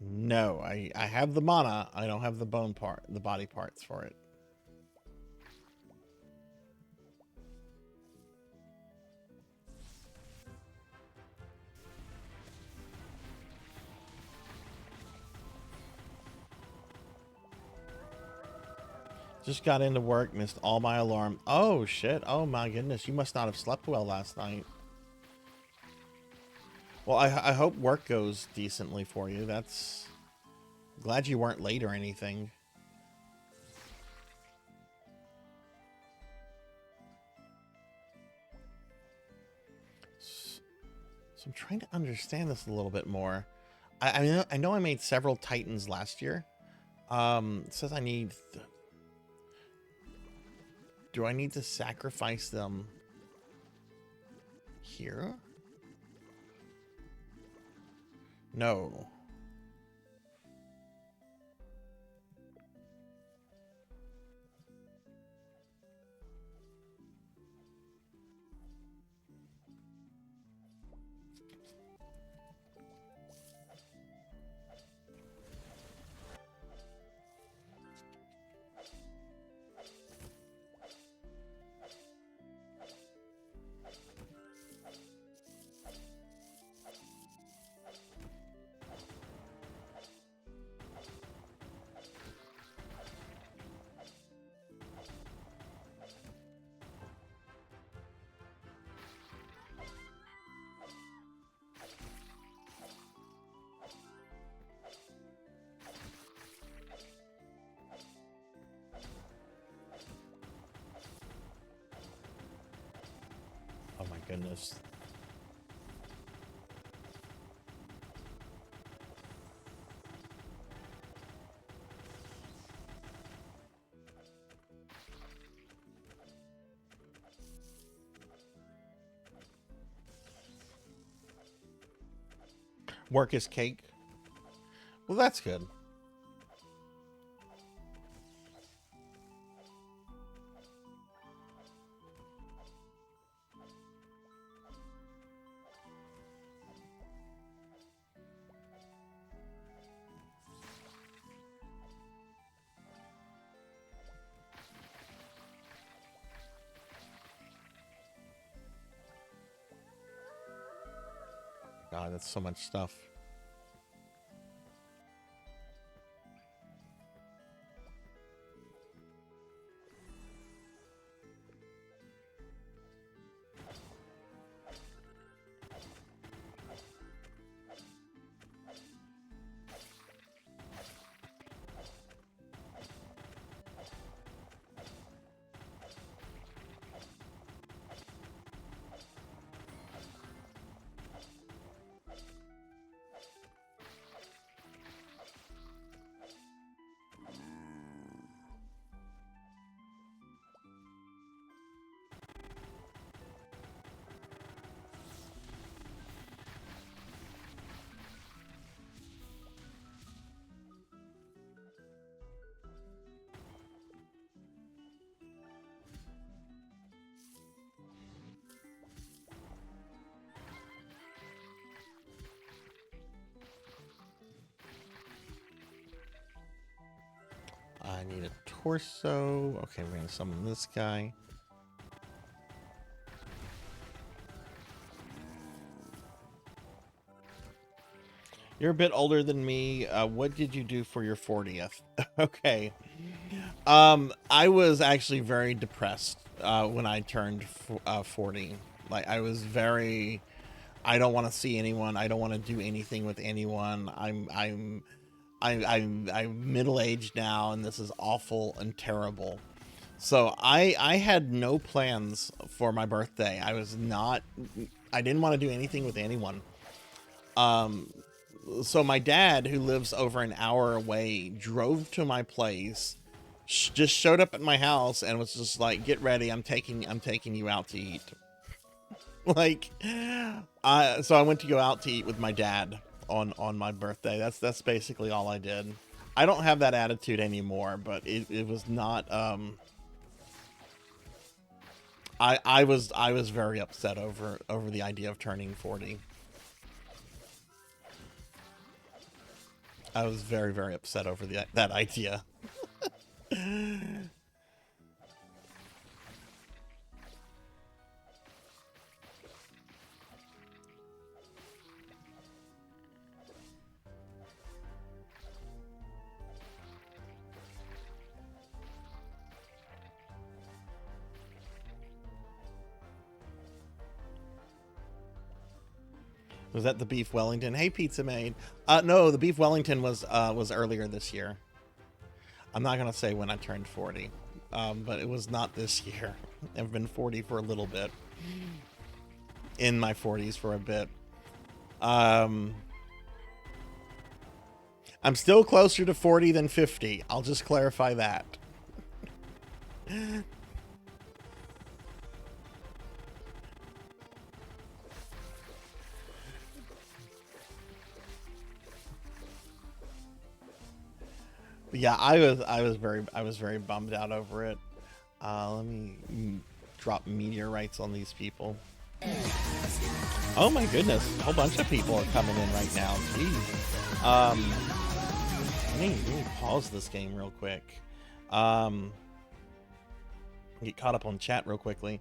S2: No, I have the mana. I don't have the bone part, the body parts for it. Just got into work, missed all my alarm. Oh shit. Oh my goodness. You must not have slept well last night. Well, I hope work goes decently for you. That's... Glad you weren't late or anything. So I'm trying to understand this a little bit more. I know I made several Titans last year. It says I need... Do I need to sacrifice them here? No. Oh my goodness. Work is cake. Well, that's good. God, that's so much stuff. I need a torso. Okay, we're gonna summon this guy. You're a bit older than me. What did you do for your 40th? Okay. I was actually very depressed when I turned 40. Like, I was very... I don't want to see anyone. I don't want to do anything with anyone. I'm middle-aged now, and this is awful and terrible. So I had no plans for my birthday. I didn't want to do anything with anyone. So my dad, who lives over an hour away, drove to my place, just showed up at my house and was just like, "Get ready, I'm taking you out to eat." Like, so I went to go out to eat with my dad on my birthday. That's basically all I did. I don't have that attitude anymore, but it was not. I was very upset over the idea of turning 40. I was very, very upset over that idea. Was that the beef Wellington? Hey, Pizza Maid. No, the beef Wellington was earlier this year. I'm not gonna say when I turned 40, but it was not this year. I've been 40 for a little bit. In my 40s for a bit. I'm still closer to 40 than 50. I'll just clarify that. Yeah, I was very bummed out over it. Let me drop meteorites on these people. Oh my goodness, a whole bunch of people are coming in right now. Jeez. Let me pause this game real quick. Get caught up on chat real quickly.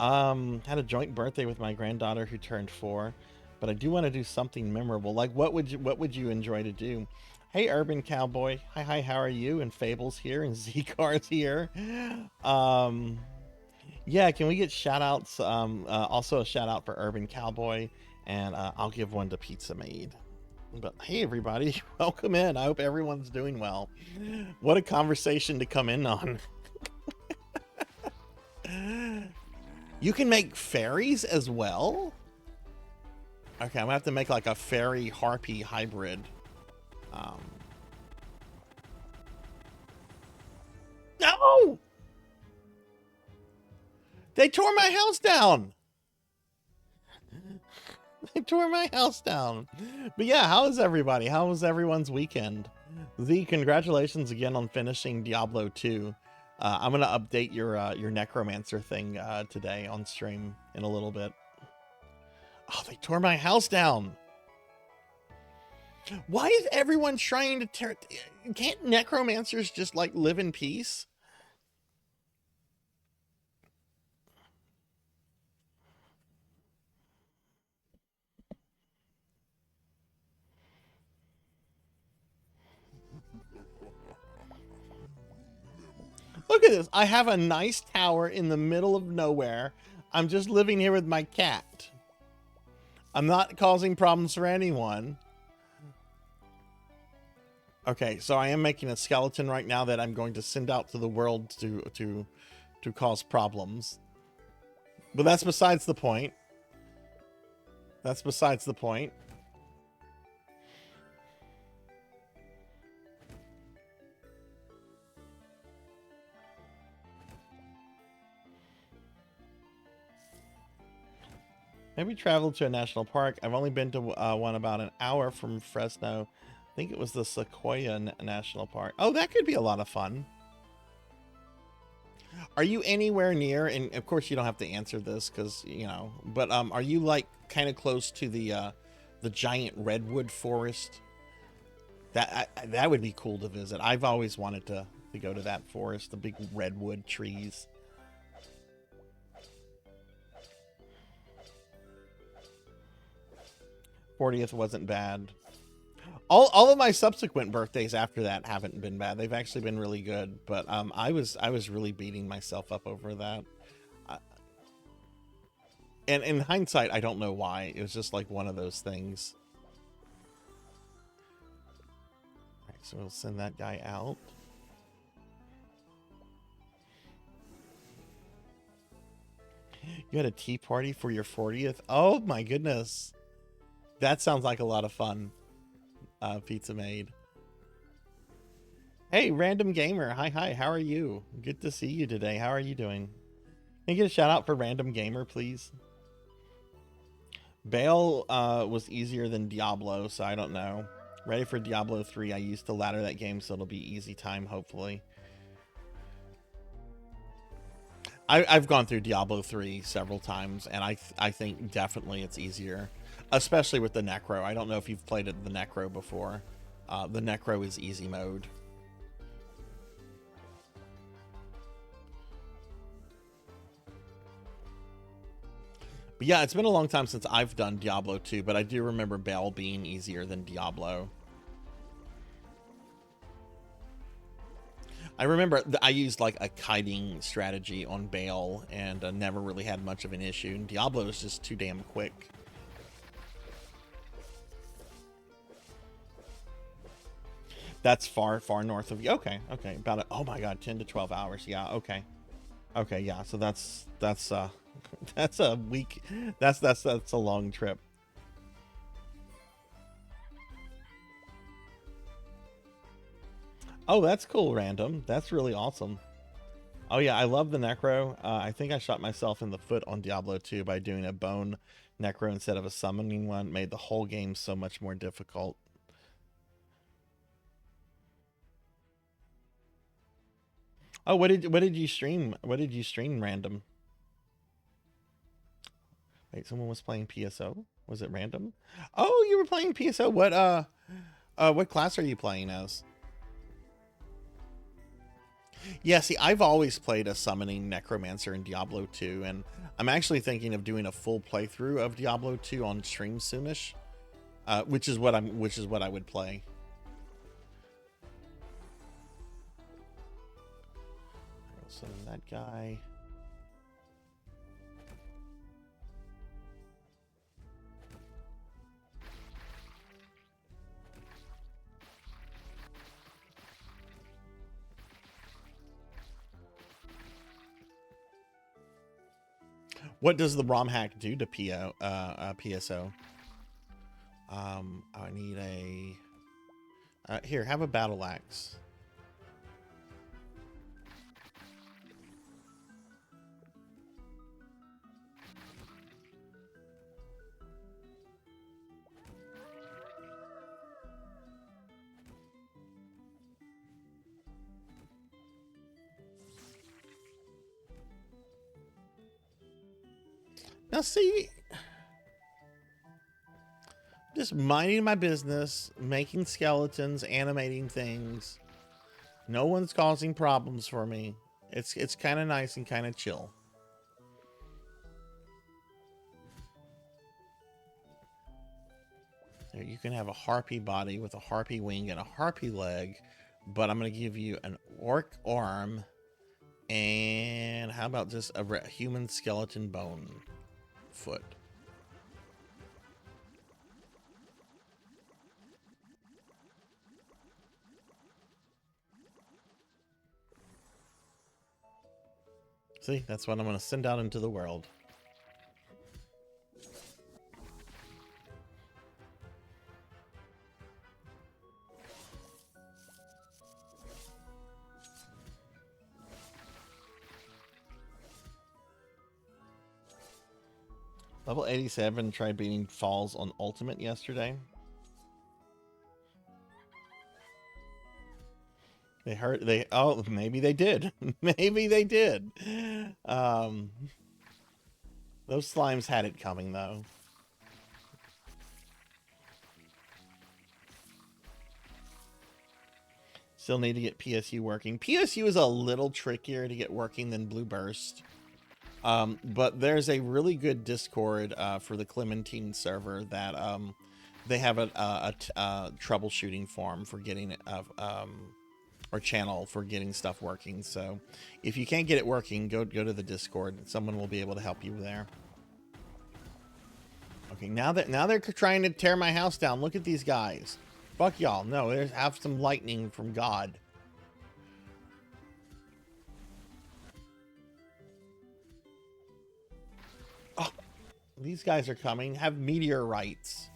S2: Had a joint birthday with my granddaughter who turned 4, but I do want to do something memorable. Like, what would you enjoy to do? Hey, Urban Cowboy. Hi, how are you? And Fable's here, and Z-Car's here. Yeah, can we get shout-outs? Also a shout-out for Urban Cowboy, and I'll give one to Pizza Maid. But hey, everybody, welcome in. I hope everyone's doing well. What a conversation to come in on. You can make fairies as well? Okay, I'm gonna have to make like a fairy harpy hybrid. No! They tore my house down! They tore my house down. But yeah, how is everybody? How was everyone's weekend? Z, congratulations again on finishing Diablo 2. I'm gonna update your necromancer thing today on stream in a little bit. Oh, they tore my house down. Why is everyone trying to tear? Can't necromancers just like live in peace? Look at this. I have a nice tower in the middle of nowhere. I'm just living here with my cat. I'm not causing problems for anyone. Okay, so I am making a skeleton right now that I'm going to send out to the world to cause problems. But that's besides the point. That's besides the point. Maybe travel to a national park. I've only been to one about an hour from Fresno. I think it was the Sequoia National Park. Oh, that could be a lot of fun. Are you anywhere near, and of course you don't have to answer this because, you know, but are you like kind of close to the giant redwood forest? That would be cool to visit. I've always wanted to go to that forest, the big redwood trees. '40th wasn't bad. All of my subsequent birthdays after that haven't been bad. They've actually been really good. But I was really beating myself up over that. And in hindsight, I don't know why. It was just like one of those things. All right, so we'll send that guy out. You had a tea party for your 40th? Oh my goodness. That sounds like a lot of fun. Pizza Maid. Hey, Random Gamer. Hi. How are you? Good to see you today. How are you doing? Can you get a shout out for Random Gamer, please? Bale was easier than Diablo, so I don't know. Ready for Diablo 3. I used to ladder that game, so it'll be easy time, hopefully. I've gone through Diablo 3 several times, and I think definitely it's easier. Especially with the Necro. I don't know if you've played the Necro before. The Necro is easy mode. But yeah, it's been a long time since I've done Diablo 2, but I do remember Bale being easier than Diablo. I remember I used like a kiting strategy on Bale and never really had much of an issue. And Diablo is just too damn quick. That's far north of you. Okay. About it. Oh my God, 10 to 12 hours. Yeah. Okay. Yeah. So that's that's a week. That's a long trip. Oh, that's cool, Random. That's really awesome. Oh yeah, I love the Necro. I think I shot myself in the foot on Diablo 2 by doing a bone Necro instead of a summoning one. Made the whole game so much more difficult. Oh, what did you stream? What did you stream, Random? Wait, someone was playing PSO? Was it Random? Oh, you were playing PSO. What class are you playing as? Yeah, see, I've always played a summoning necromancer in Diablo 2, and I'm actually thinking of doing a full playthrough of Diablo 2 on stream soonish, which is what I would play. So that guy. What does the ROM hack do to PSO? I need a... here, have a battle axe. Now see, just minding my business, making skeletons, animating things. No one's causing problems for me. It's kind of nice and kind of chill. There, you can have a harpy body with a harpy wing and a harpy leg, but I'm going to give you an orc arm And how about just a human skeleton bone foot? See, that's what I'm going to send out into the world. Level 87 tried beating Falls on Ultimate yesterday. Oh, maybe they did. Maybe they did. Those slimes had it coming though. Still need to get PSU working. PSU is a little trickier to get working than Blue Burst. But there's a really good Discord for the Clementine server that they have a troubleshooting forum for getting or channel for getting stuff working. So if you can't get it working, go to the Discord. Someone will be able to help you there. Okay, now they're trying to tear my house down. Look at these guys. Fuck y'all. No, have some lightning from God. Oh, these guys are coming. Have meteorites.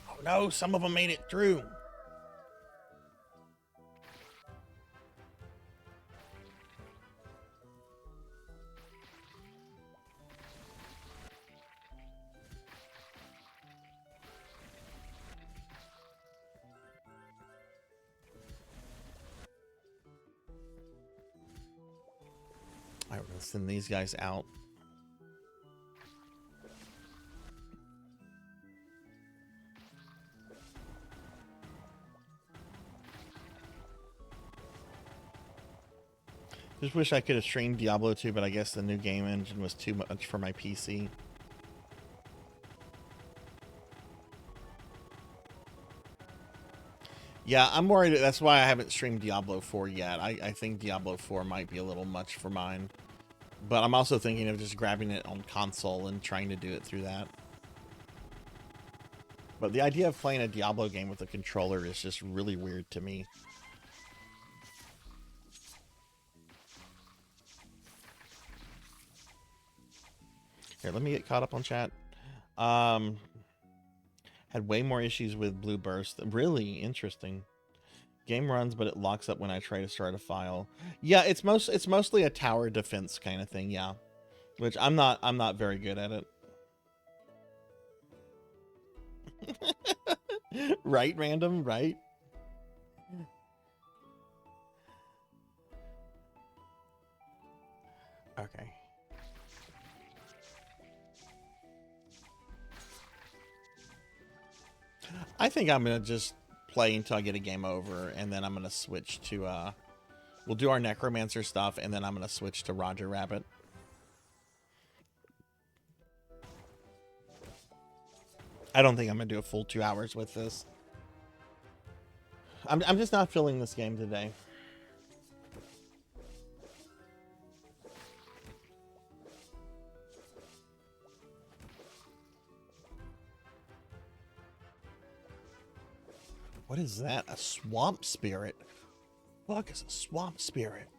S2: Oh no, some of them made it through. All right, let's send these guys out. Just wish I could have streamed Diablo 2, but I guess the new game engine was too much for my PC. Yeah, I'm worried. That's why I haven't streamed Diablo 4 yet. I think Diablo 4 might be a little much for mine. But I'm also thinking of just grabbing it on console and trying to do it through that. But the idea of playing a Diablo game with a controller is just really weird to me. Here, let me get caught up on chat. Had way more issues with Blue Burst. Really interesting. Game runs, but it locks up when I try to start a file. Yeah, it's mostly a tower defense kind of thing, yeah. Which I'm not very good at it. Right, random, right? Okay. I think I'm gonna just play until I get a game over, and then I'm gonna switch to we'll do our necromancer stuff, and then I'm gonna switch to Roger Rabbit. I don't think I'm gonna do a full 2 hours with this. I'm just not feeling this game today. What is that? A swamp spirit? Fuck is a swamp spirit?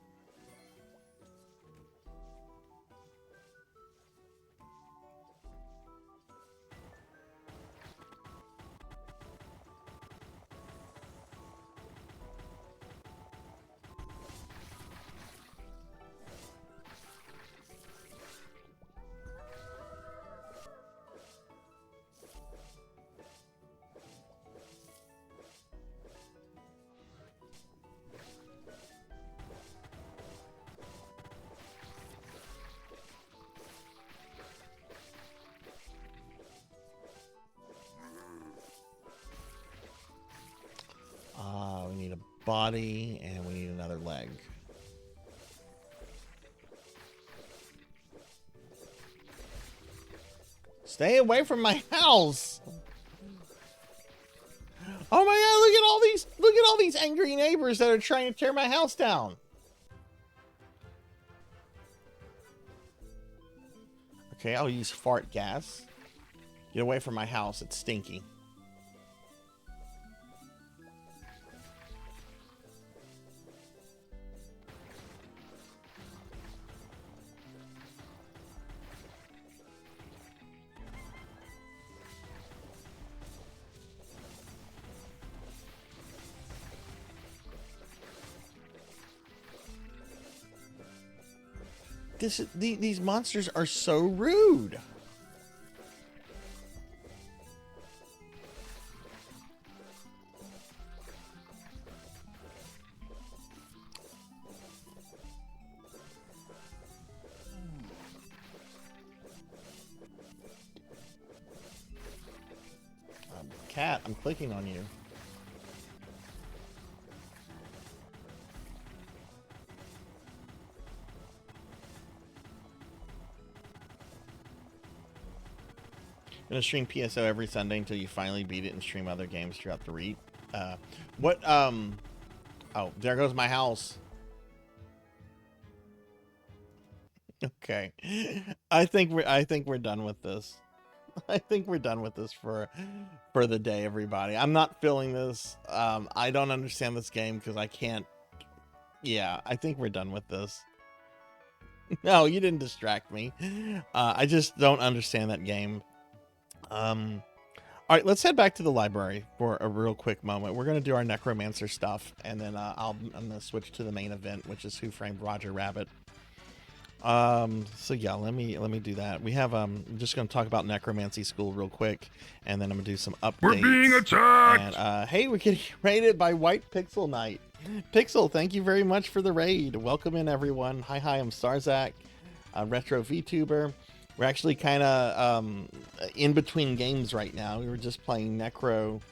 S2: We need a body, and we need another leg. Stay away from my house! Oh my god, look at all these angry neighbors that are trying to tear my house down. Okay, I'll use fart gas. Get away from my house, it's stinky. These monsters are so rude. Cat, I'm clicking on you. I'm gonna stream PSO every Sunday until you finally beat it and stream other games throughout the week. Oh, there goes my house. Okay. I think we're done with this. I think we're done with this for the day, everybody. I'm not feeling this. I don't understand this game because I can't. Yeah, I think we're done with this. No, you didn't distract me. I just don't understand that game. All right, let's head back to the library for a real quick moment. We're gonna do our necromancer stuff, and then I'm gonna switch to the main event, which is Who Framed Roger Rabbit. So yeah, let me do that. We have I'm just gonna talk about necromancy school real quick, and then I'm gonna do some updates.
S5: We're being attacked!
S2: And hey, we're getting raided by White Pixel Knight. Pixel, thank you very much for the raid. Welcome in, everyone. Hi, I'm Sarzac, retro VTuber. We're actually kind of in between games right now. We were just playing Necrosmith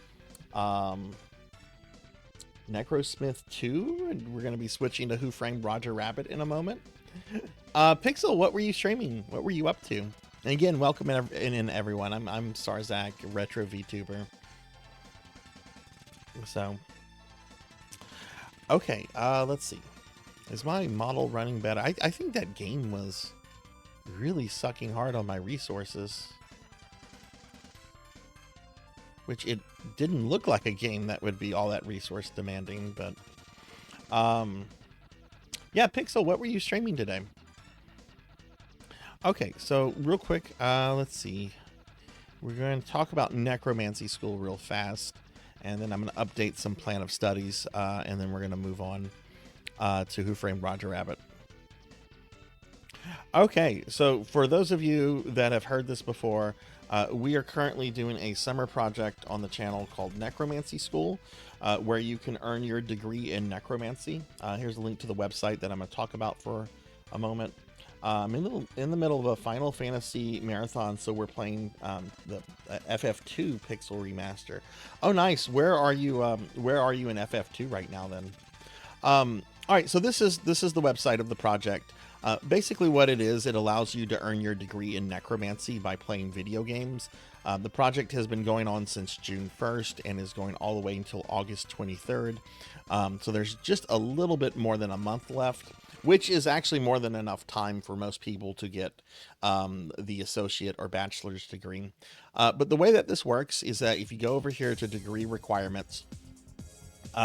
S2: 2, and we're going to be switching to Who Framed Roger Rabbit in a moment. Pixel, what were you streaming? What were you up to? And again, welcome in everyone. I'm Sarzac, retro VTuber. So, okay, let's see. Is my model running better? I think that game was really sucking hard on my resources, which it didn't look like a game that would be all that resource demanding, but yeah. Pixel, what were you streaming today? Okay, so real quick, let's see, we're going to talk about necromancy school real fast, and then I'm going to update some plan of studies, and then we're going to move on to Who Framed Roger Rabbit. Okay, so for those of you that have heard this before, we are currently doing a summer project on the channel called Necromancy School, where you can earn your degree in necromancy. Here's a link to the website that I'm going to talk about for a moment. I'm in the middle of a Final Fantasy marathon, so we're playing the FF2 Pixel Remaster. Oh, nice. Where are you in FF2 right now, then? All right, so this is the website of the project. Basically what it is, it allows you to earn your degree in necromancy by playing video games. The project has been going on since June 1st and is going all the way until August 23rd. So there's just a little bit more than a month left, which is actually more than enough time for most people to get the associate or bachelor's degree. But the way that this works is that if you go over here to degree requirements,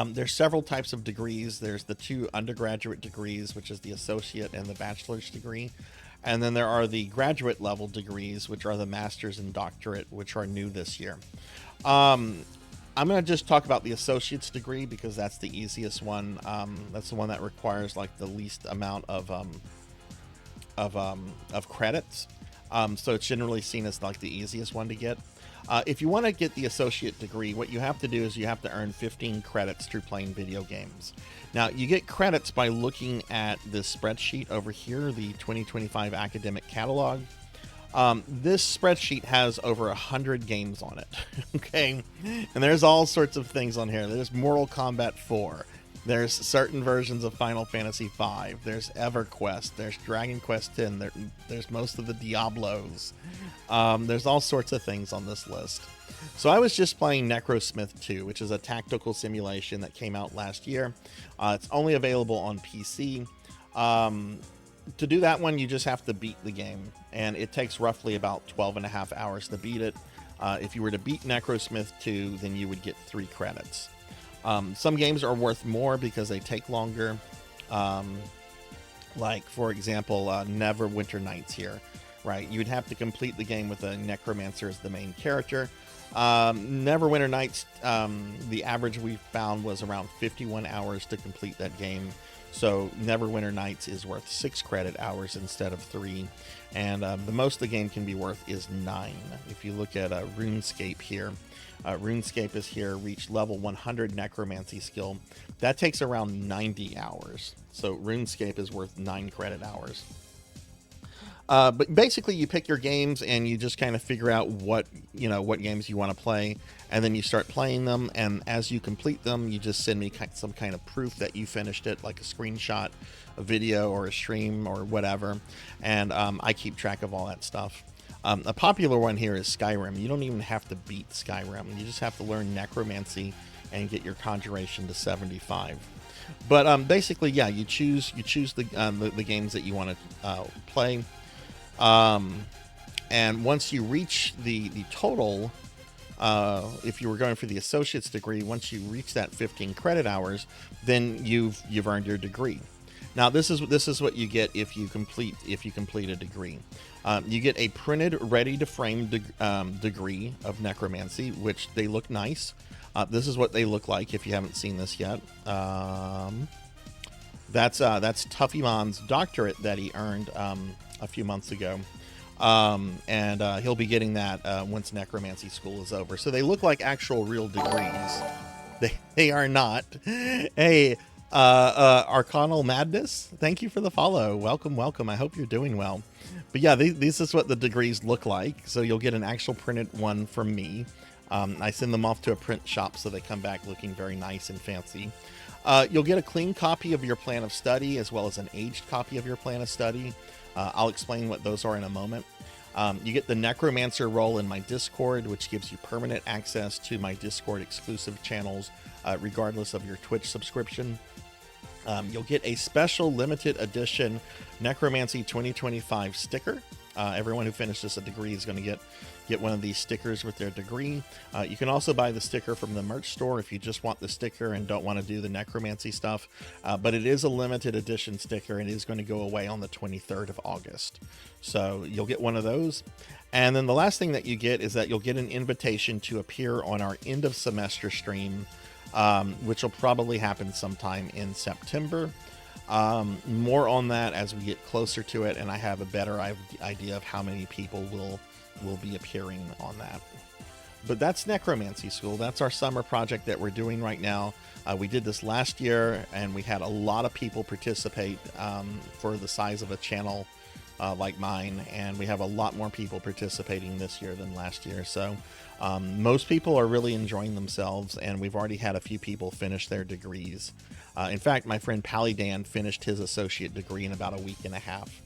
S2: there's several types of degrees. There's the 2 undergraduate degrees, which is the associate and the bachelor's degree. And then there are the graduate level degrees, which are the master's and doctorate, which are new this year. I'm going to just talk about the associate's degree because that's the easiest one. That's the one that requires like the least amount of credits. So it's generally seen as like the easiest one to get. If you want to get the associate degree, what you have to do is you have to earn 15 credits through playing video games. Now, you get credits by looking at this spreadsheet over here, the 2025 academic catalog. This spreadsheet has over 100 games on it, okay? And there's all sorts of things on here. There's Mortal Kombat 4. There's certain versions of Final Fantasy V. There's EverQuest. There's Dragon Quest X. There's most of the Diablos. There's all sorts of things on this list. So I was just playing Necrosmith 2, which is a tactical simulation that came out last year. It's only available on PC. To do that one, you just have to beat the game, and it takes roughly about 12.5 hours to beat it. If you were to beat Necrosmith 2, then you would get 3 credits. Some games are worth more because they take longer. Like, for example, Neverwinter Nights here, right? You'd have to complete the game with a necromancer as the main character. Neverwinter Nights, the average we found was around 51 hours to complete that game. So Neverwinter Nights is worth 6 credit hours instead of 3. And the most the game can be worth is 9. If you look at RuneScape here, RuneScape is here, reach level 100 necromancy skill. That takes around 90 hours. So RuneScape is worth 9 credit hours. But basically you pick your games and you just kind of figure out what games you want to play, and then you start playing them, and as you complete them, you just send me some kind of proof that you finished it, like a screenshot, a video, or a stream, or whatever, and I keep track of all that stuff. A popular one here is Skyrim. You don't even have to beat Skyrim. You just have to learn necromancy and get your conjuration to 75. But basically, yeah, you choose the games that you want to play. And once you reach the total, if you were going for the associate's degree, once you reach that 15 credit hours, then you've earned your degree. Now this is what you get if you complete a degree. You get a printed, ready to frame degree of necromancy, which they look nice. This is what they look like if you haven't seen this yet. That's Tuffymon's doctorate that he earned a few months ago, and he'll be getting that once necromancy school is over. So they look like actual real degrees. They are not. Hey, Arcanal Madness, thank you for the follow. Welcome. I hope you're doing well. But yeah, this is what the degrees look like. So you'll get an actual printed one from me. I send them off to a print shop so they come back looking very nice and fancy. You'll get a clean copy of your plan of study, as well as an aged copy of your plan of study. I'll explain what those are in a moment. You get the Necromancer role in my Discord, which gives you permanent access to my Discord exclusive channels, regardless of your Twitch subscription. You'll get a special limited edition Necromancy 2025 sticker. Everyone who finishes a degree is going to get one of these stickers with their degree. You can also buy the sticker from the merch store if you just want the sticker and don't want to do the necromancy stuff. But it is a limited edition sticker, and it is going to go away on the 23rd of August. So you'll get one of those. And then the last thing that you get is that you'll get an invitation to appear on our end of semester stream, which will probably happen sometime in September. More on that as we get closer to it, and I have a better idea of how many people will be appearing on that. But that's Necromancy School. That's our summer project that we're doing right now. We did this last year, and we had a lot of people participate for the size of a channel like mine, and we have a lot more people participating this year than last year. So most people are really enjoying themselves, and we've already had a few people finish their degrees. In fact, my friend Pallydan finished his associate degree in about a week and a half.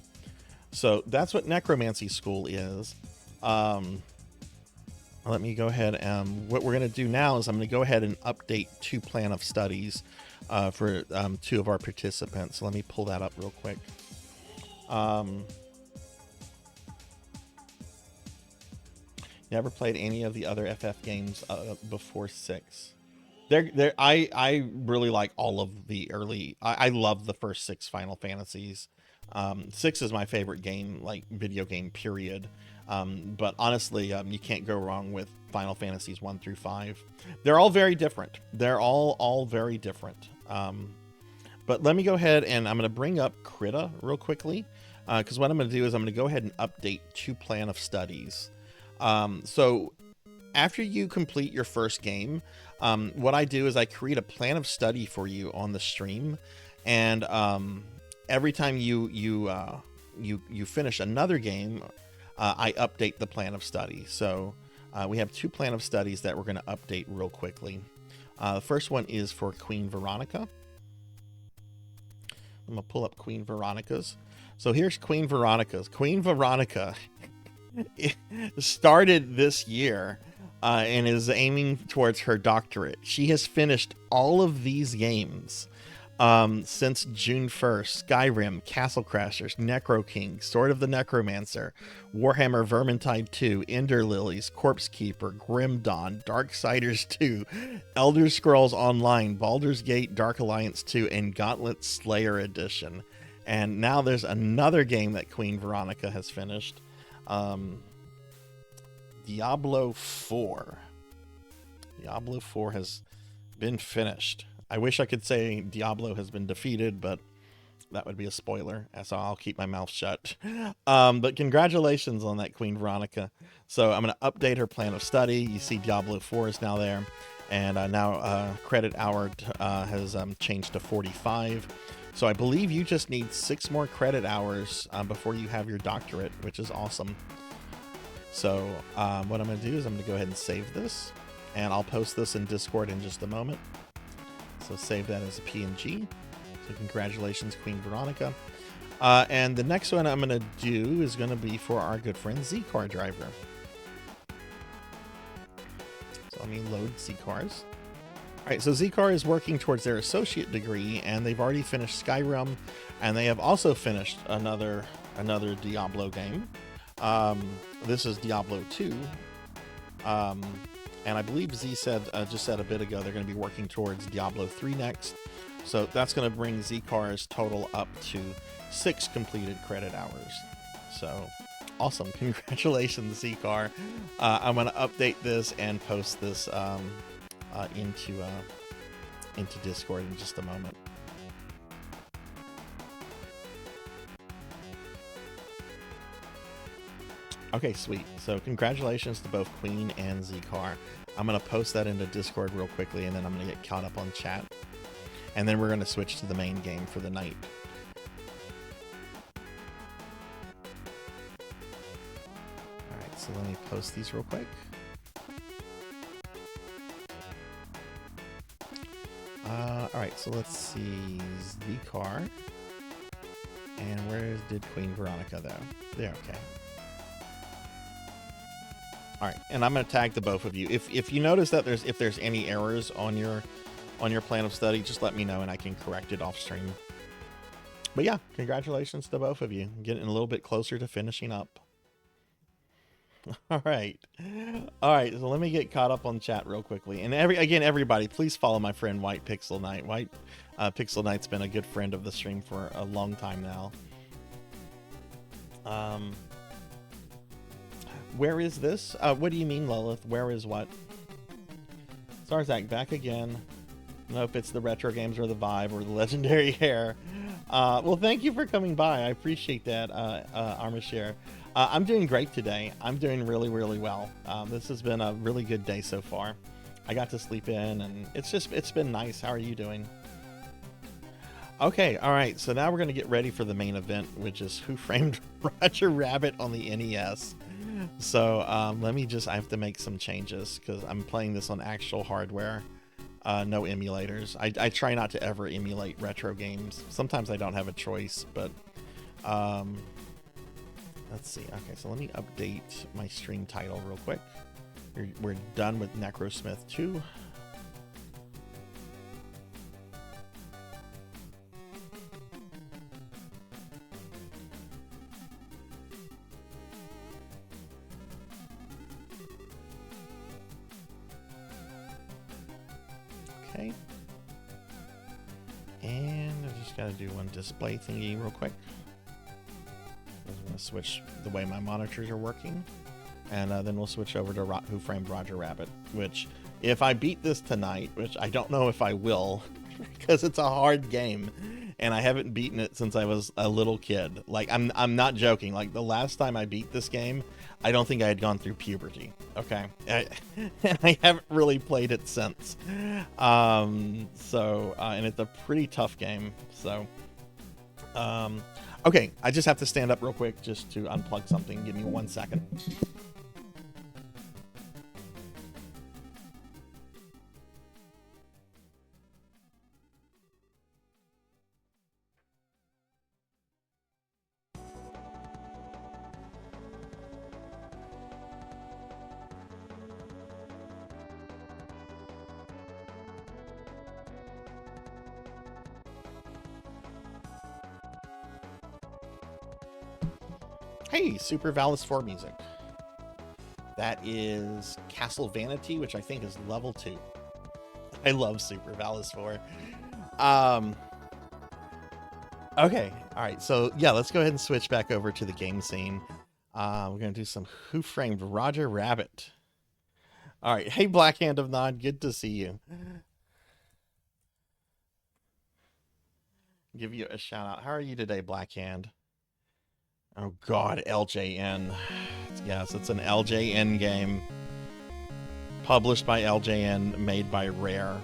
S2: So that's what Necromancy School is. Let me go ahead and what we're going to do now is I'm going to go ahead and update 2 plan of studies for 2 of our participants. So let me pull that up real quick. Never played any of the other FF games before 6. I really like all of the early. I love the first 6 Final Fantasies. 6 is my favorite game, like video game, period. But honestly, you can't go wrong with Final Fantasies 1 through 5. They're all very different. They're all very different. But let me go ahead and I'm going to bring up Krita real quickly, because what I'm going to do is I'm going to go ahead and update 2 plan of studies. So after you complete your first game, what I do is I create a plan of study for you on the stream, and every time you finish another game, I update the plan of study. So we have 2 plan of studies that we're going to update real quickly. The first one is for Queen Veronica. I'm gonna pull up Queen Veronica's. So here's Queen Veronica's. Queen Veronica started this year and is aiming towards her doctorate. She has finished all of these games since June 1st. Skyrim, Castle Crashers, Necro King, Sword of the Necromancer, Warhammer Vermintide 2, Ender Lilies, Corpse Keeper, Grim Dawn, Darksiders 2, Elder Scrolls Online, Baldur's Gate, Dark Alliance 2, and Gauntlet Slayer Edition. And now there's another game that Queen Veronica has finished. Diablo 4. Diablo 4 has been finished. I wish I could say Diablo has been defeated, but that would be a spoiler, so I'll keep my mouth shut. But congratulations on that, Queen Veronica. So I'm going to update her plan of study. You see Diablo 4 is now there, and now credit hour has changed to 45. So I believe you just need 6 more credit hours before you have your doctorate, which is awesome. So what I'm going to do is I'm going to go ahead and save this, and I'll post this in Discord in just a moment. So save that as a PNG. So congratulations, Queen Veronica. And the next one I'm going to do is going to be for our good friend Z-Car Driver. So let me load Z-Cars. All right, so Z-Car is working towards their associate degree, and they've already finished Skyrim, and they have also finished another Diablo game. This is Diablo 2. And I believe Z said just said a bit ago they're going to be working towards Diablo 3 next. So that's going to bring Z-Car's total up to 6 completed credit hours. So awesome. Congratulations, Z-Car. I'm going to update this and post this into Discord in just a moment. Okay, sweet. So congratulations to both Queen and Z-Car. I'm going to post that into Discord real quickly, and then I'm going to get caught up on chat. And then we're going to switch to the main game for the night. Alright, so let me post these real quick. Alright, so let's see. Z-Car. And where did Queen Veronica, though? There, okay. All right, and I'm going to tag the both of you. If you notice that if there's any errors on your plan of study, just let me know and I can correct it off stream. But yeah, congratulations to both of you. Getting a little bit closer to finishing up. All right, so let me get caught up on chat real quickly. And everybody, please follow my friend White Pixel Knight. White Pixel Knight's been a good friend of the stream for a long time now. Where is this? What do you mean, Lilith? Where is what? Sarzac back again. Nope, it's the retro games or the vibe or the legendary hair. Well, thank you for coming by. I appreciate that, Armashare. I'm doing great today. I'm doing really, really well. This has been a really good day so far. I got to sleep in, and it's been nice. How are you doing? Okay, all right. So now we're gonna get ready for the main event, which is Who Framed Roger Rabbit on the NES. So I have to make some changes because I'm playing this on actual hardware, no emulators. I try not to ever emulate retro games. Sometimes I don't have a choice, but let's see. Okay, so let me update my stream title real quick. We're done with Necrosmith 2. Okay. And I just got to do one display thingy real quick. I'm going to switch the way my monitors are working. And then we'll switch over to Who Framed Roger Rabbit, which if I beat this tonight, which I don't know if I will, because it's a hard game and I haven't beaten it since I was a little kid. Like, I'm not joking. Like, the last time I beat this game, I don't think I had gone through puberty. Okay. And I haven't really played it since. And it's a pretty tough game. So, okay. I just have to stand up real quick just to unplug something. Give me 1 second. Hey, Super Valis 4 music. That is Castle Vanity, which I think is level 2. I love Super Valis 4. Okay, all right, so yeah, let's go ahead and switch back over to the game scene. We're gonna do some Who Framed Roger Rabbit. All right, hey Black Hand of Nod, good to see you. Give you a shout out. How are you today, Black Hand? Oh God, LJN. Yes, it's an LJN game. Published by LJN, made by Rare.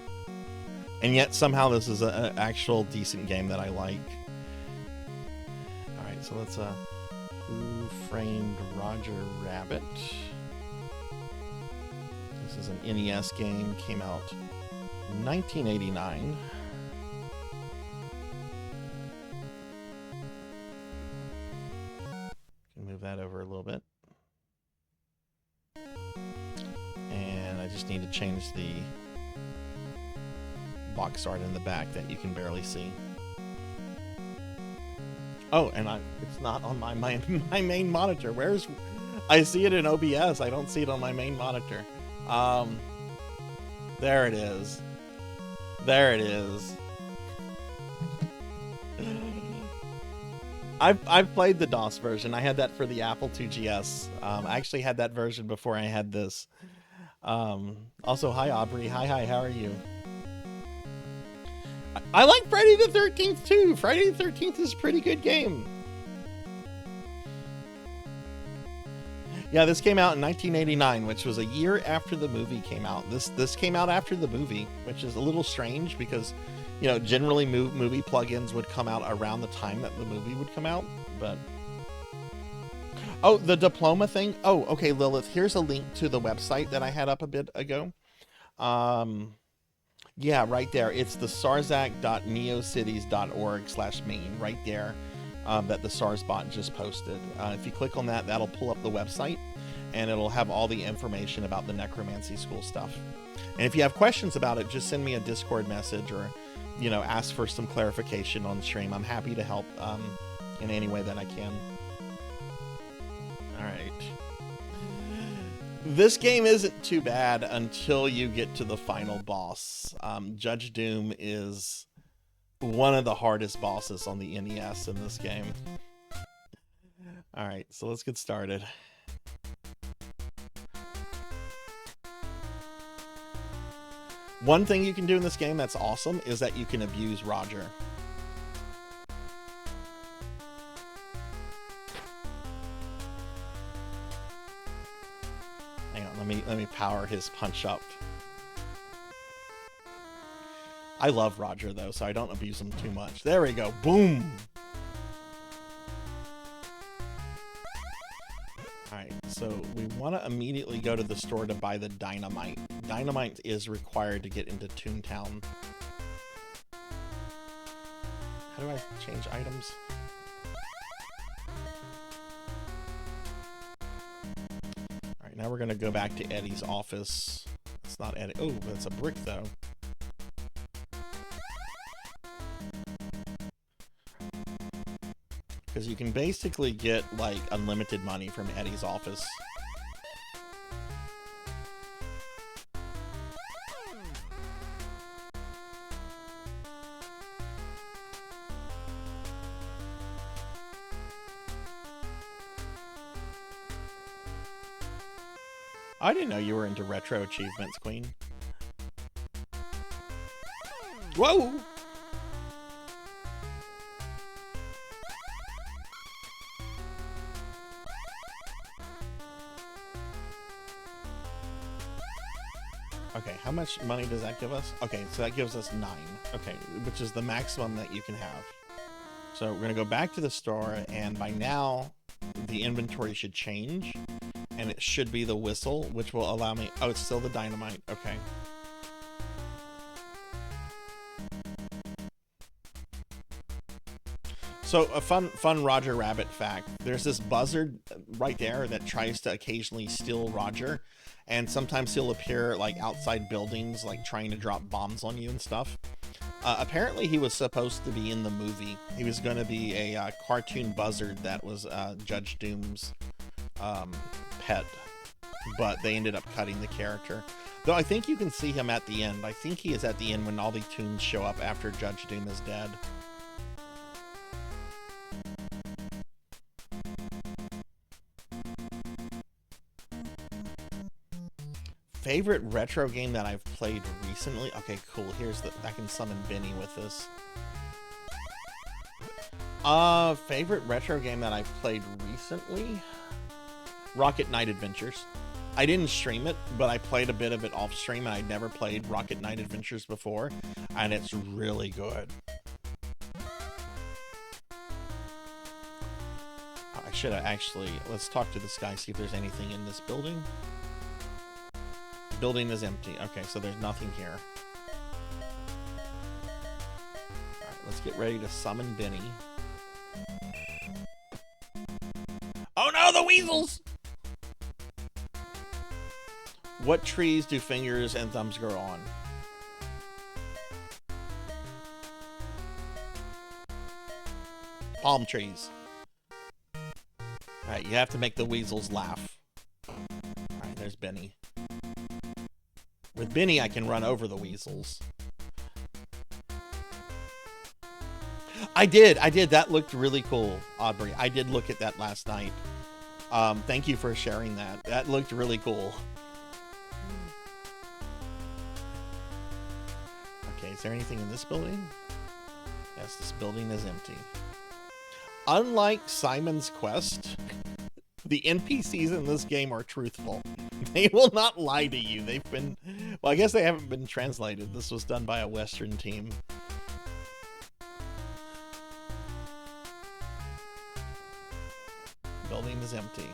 S2: And yet somehow this is an actual decent game that I like. Alright, so let's Who Framed Roger Rabbit? This is an NES game, came out in 1989. Move that over a little bit. And I just need to change the box art in the back that you can barely see. Oh, and it's not on my main monitor. I see it in OBS. I don't see it on my main monitor. There it is. There it is. I've played the DOS version. I had that for the Apple IIgs. I actually had that version before I had this. Also, hi Aubrey. Hi, how are you? I like Friday the 13th too. Friday the 13th is a pretty good game. Yeah, this came out in 1989, which was a year after the movie came out. This came out after the movie, which is a little strange because, you know, generally movie plugins would come out around the time that the movie would come out, but... Oh, the diploma thing? Oh, okay, Lilith, here's a link to the website that I had up a bit ago. Yeah, right there. It's the sarzac.neocities.org/main, right there, that the SarsBot just posted. If you click on that, that'll pull up the website, and it'll have all the information about the Necromancy School stuff. And if you have questions about it, just send me a Discord message or, you know, ask for some clarification on stream. I'm happy to help in any way that I can. All right. This game isn't too bad until you get to the final boss. Judge Doom is one of the hardest bosses on the NES in this game. All right, so let's get started. One thing you can do in this game that's awesome is that you can abuse Roger. Hang on, let me power his punch up. I love Roger though, so I don't abuse him too much. There we go. Boom. Alright, so we want to immediately go to the store to buy the dynamite. Dynamite is required to get into Toontown. How do I change items? Alright, now we're going to go back to Eddie's office. It's not Eddie. Oh, but it's a brick though. Because you can basically get, like, unlimited money from Eddie's office. I didn't know you were into retro achievements, Queen. Whoa! Okay, how much money does that give us? Okay, so that gives us 9. Okay, which is the maximum that you can have. So we're gonna go back to the store, and by now, the inventory should change, and it should be the whistle, which will allow me... Oh, it's still the dynamite. Okay. So a fun Roger Rabbit fact. There's this buzzard right there that tries to occasionally steal Roger. And sometimes he'll appear like outside buildings, like trying to drop bombs on you and stuff. Apparently, he was supposed to be in the movie. He was going to be a cartoon buzzard that was Judge Doom's pet, but they ended up cutting the character. Though I think you can see him at the end. I think he is at the end when all the toons show up after Judge Doom is dead. Favorite retro game that I've played recently? Okay, cool. Here's the... I can summon Benny with this. Favorite retro game that I've played recently? Rocket Knight Adventures. I didn't stream it, but I played a bit of it off stream, and I'd never played Rocket Knight Adventures before, and it's really good. I should have actually... Let's talk to this guy, see if there's anything in this building. Building is empty. Okay, so there's nothing here. Alright, let's get ready to summon Benny. Oh no, the weasels! What trees do fingers and thumbs grow on? Palm trees. Alright, you have to make the weasels laugh. Alright, there's Benny. With Benny, I can run over the weasels. I did. That looked really cool, Aubrey. I did look at that last night. Thank you for sharing that. That looked really cool. Okay, is there anything in this building? Yes, this building is empty. Unlike Simon's Quest, the NPCs in this game are truthful. They will not lie to you. They've been... Well, I guess they haven't been translated. This was done by a Western team. Building is empty.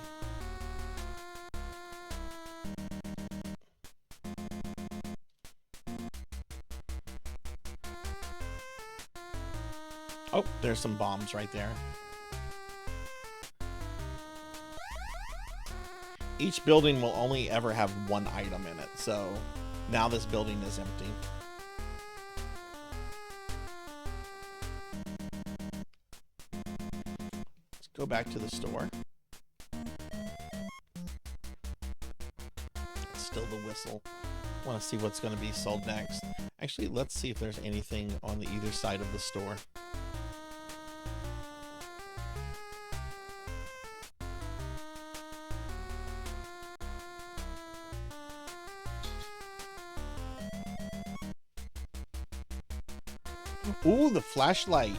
S2: Oh, there's some bombs right there. Each building will only ever have one item in it, so now this building is empty. Let's go back to the store. It's still the whistle. I want to see what's going to be sold next. Actually, let's see if there's anything on the either side of the store. Ooh, the flashlight.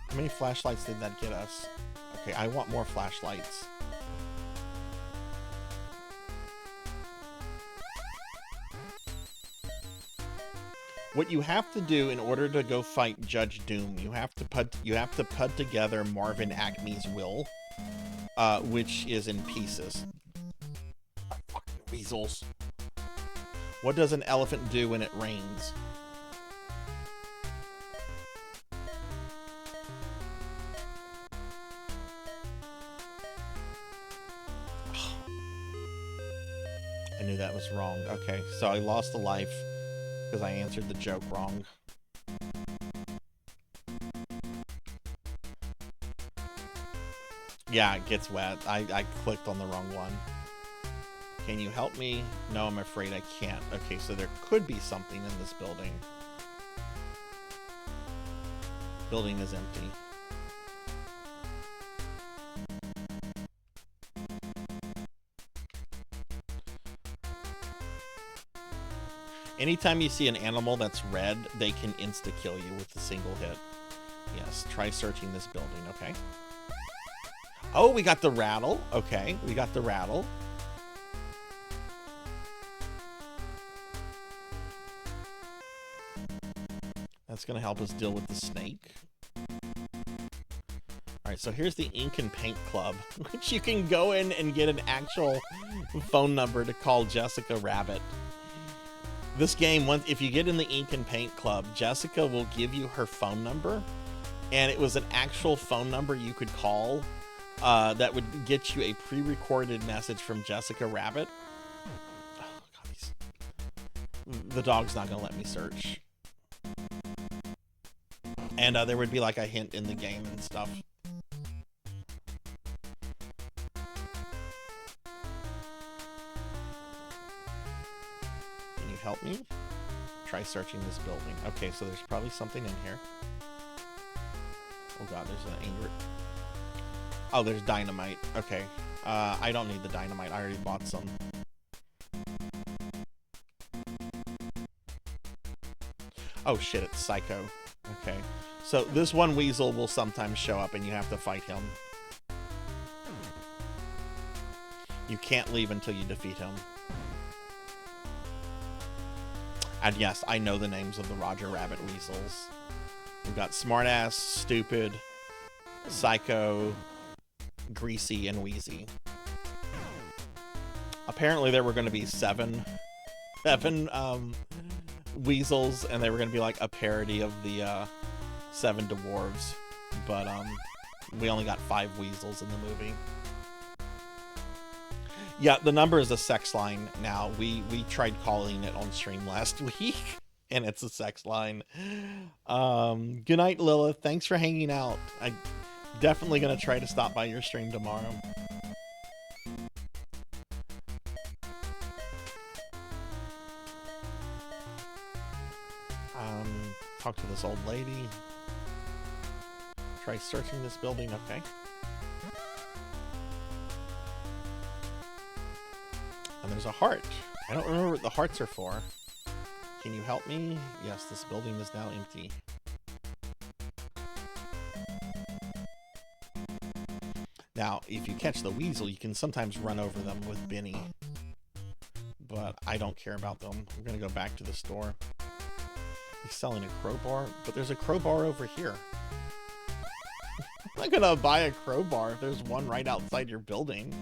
S2: How many flashlights did that get us? Okay, I want more flashlights. What you have to do in order to go fight Judge Doom, you have to put together Marvin Acme's will, which is in pieces. Fucking weasels. What does an elephant do when it rains? I knew that was wrong. Okay, so I lost a life because I answered the joke wrong. Yeah, it gets wet. I clicked on the wrong one. Can you help me? No, I'm afraid I can't. Okay, so there could be something in this building. Building is empty. Anytime you see an animal that's red, they can insta-kill you with a single hit. Yes, try searching this building, okay? Oh, we got the rattle. Okay, we got the rattle. That's going to help us deal with the snake. Alright, so here's the Ink and Paint Club, which you can go in and get an actual phone number to call Jessica Rabbit. This game, if you get in the Ink and Paint Club, Jessica will give you her phone number, and it was an actual phone number you could call that would get you a pre-recorded message from Jessica Rabbit. the dog's not gonna let me search. And there would be like a hint in the game and stuff. Can you help me? Try searching this building. Okay, so there's probably something in here. Oh god, there's an angry... Oh, there's dynamite. Okay. I don't need the dynamite. I already bought some. Oh shit, it's Psycho. Okay. So this one weasel will sometimes show up and you have to fight him. You can't leave until you defeat him. And yes, I know the names of the Roger Rabbit weasels. We've got Smartass, Stupid, Psycho, Greasy, and Wheezy. Apparently there were going to be seven weasels, and they were going to be like a parody of the Seven Dwarves, but we only got 5 weasels in the movie. Yeah, the number is a sex line now. We tried calling it on stream last week, and it's a sex line. Good night, Lilith. Thanks for hanging out. I'm definitely going to try to stop by your stream tomorrow. Talk to this old lady. Try searching this building. Okay. And there's a heart. I don't remember what the hearts are for. Can you help me? Yes, this building is now empty. Now, if you catch the weasel, you can sometimes run over them with Benny. But I don't care about them. I'm going to go back to the store. He's selling a crowbar, but there's a crowbar over here. I'm not going to buy a crowbar if there's one right outside your building.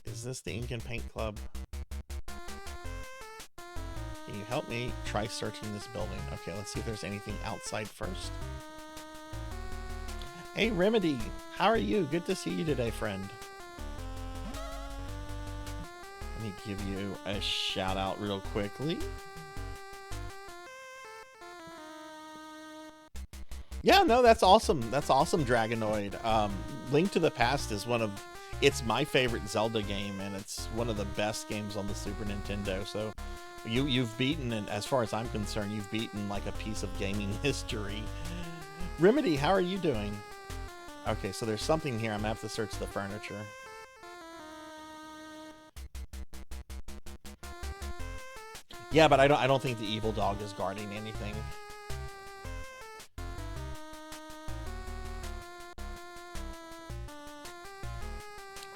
S2: Is this the Ink and Paint Club? Can you help me? Try searching this building. Okay, let's see if there's anything outside first. Hey, Remedy. How are you? Good to see you today, friend. Let me give you a shout out real quickly. Yeah, no, that's awesome. That's awesome, Dragonoid. Link to the Past is it's my favorite Zelda game, and it's one of the best games on the Super Nintendo. So you've beaten, and as far as I'm concerned, you've beaten like a piece of gaming history. Remedy, how are you doing? Okay, so there's something here. I'm gonna have to search the furniture. Yeah, but I don't think the evil dog is guarding anything.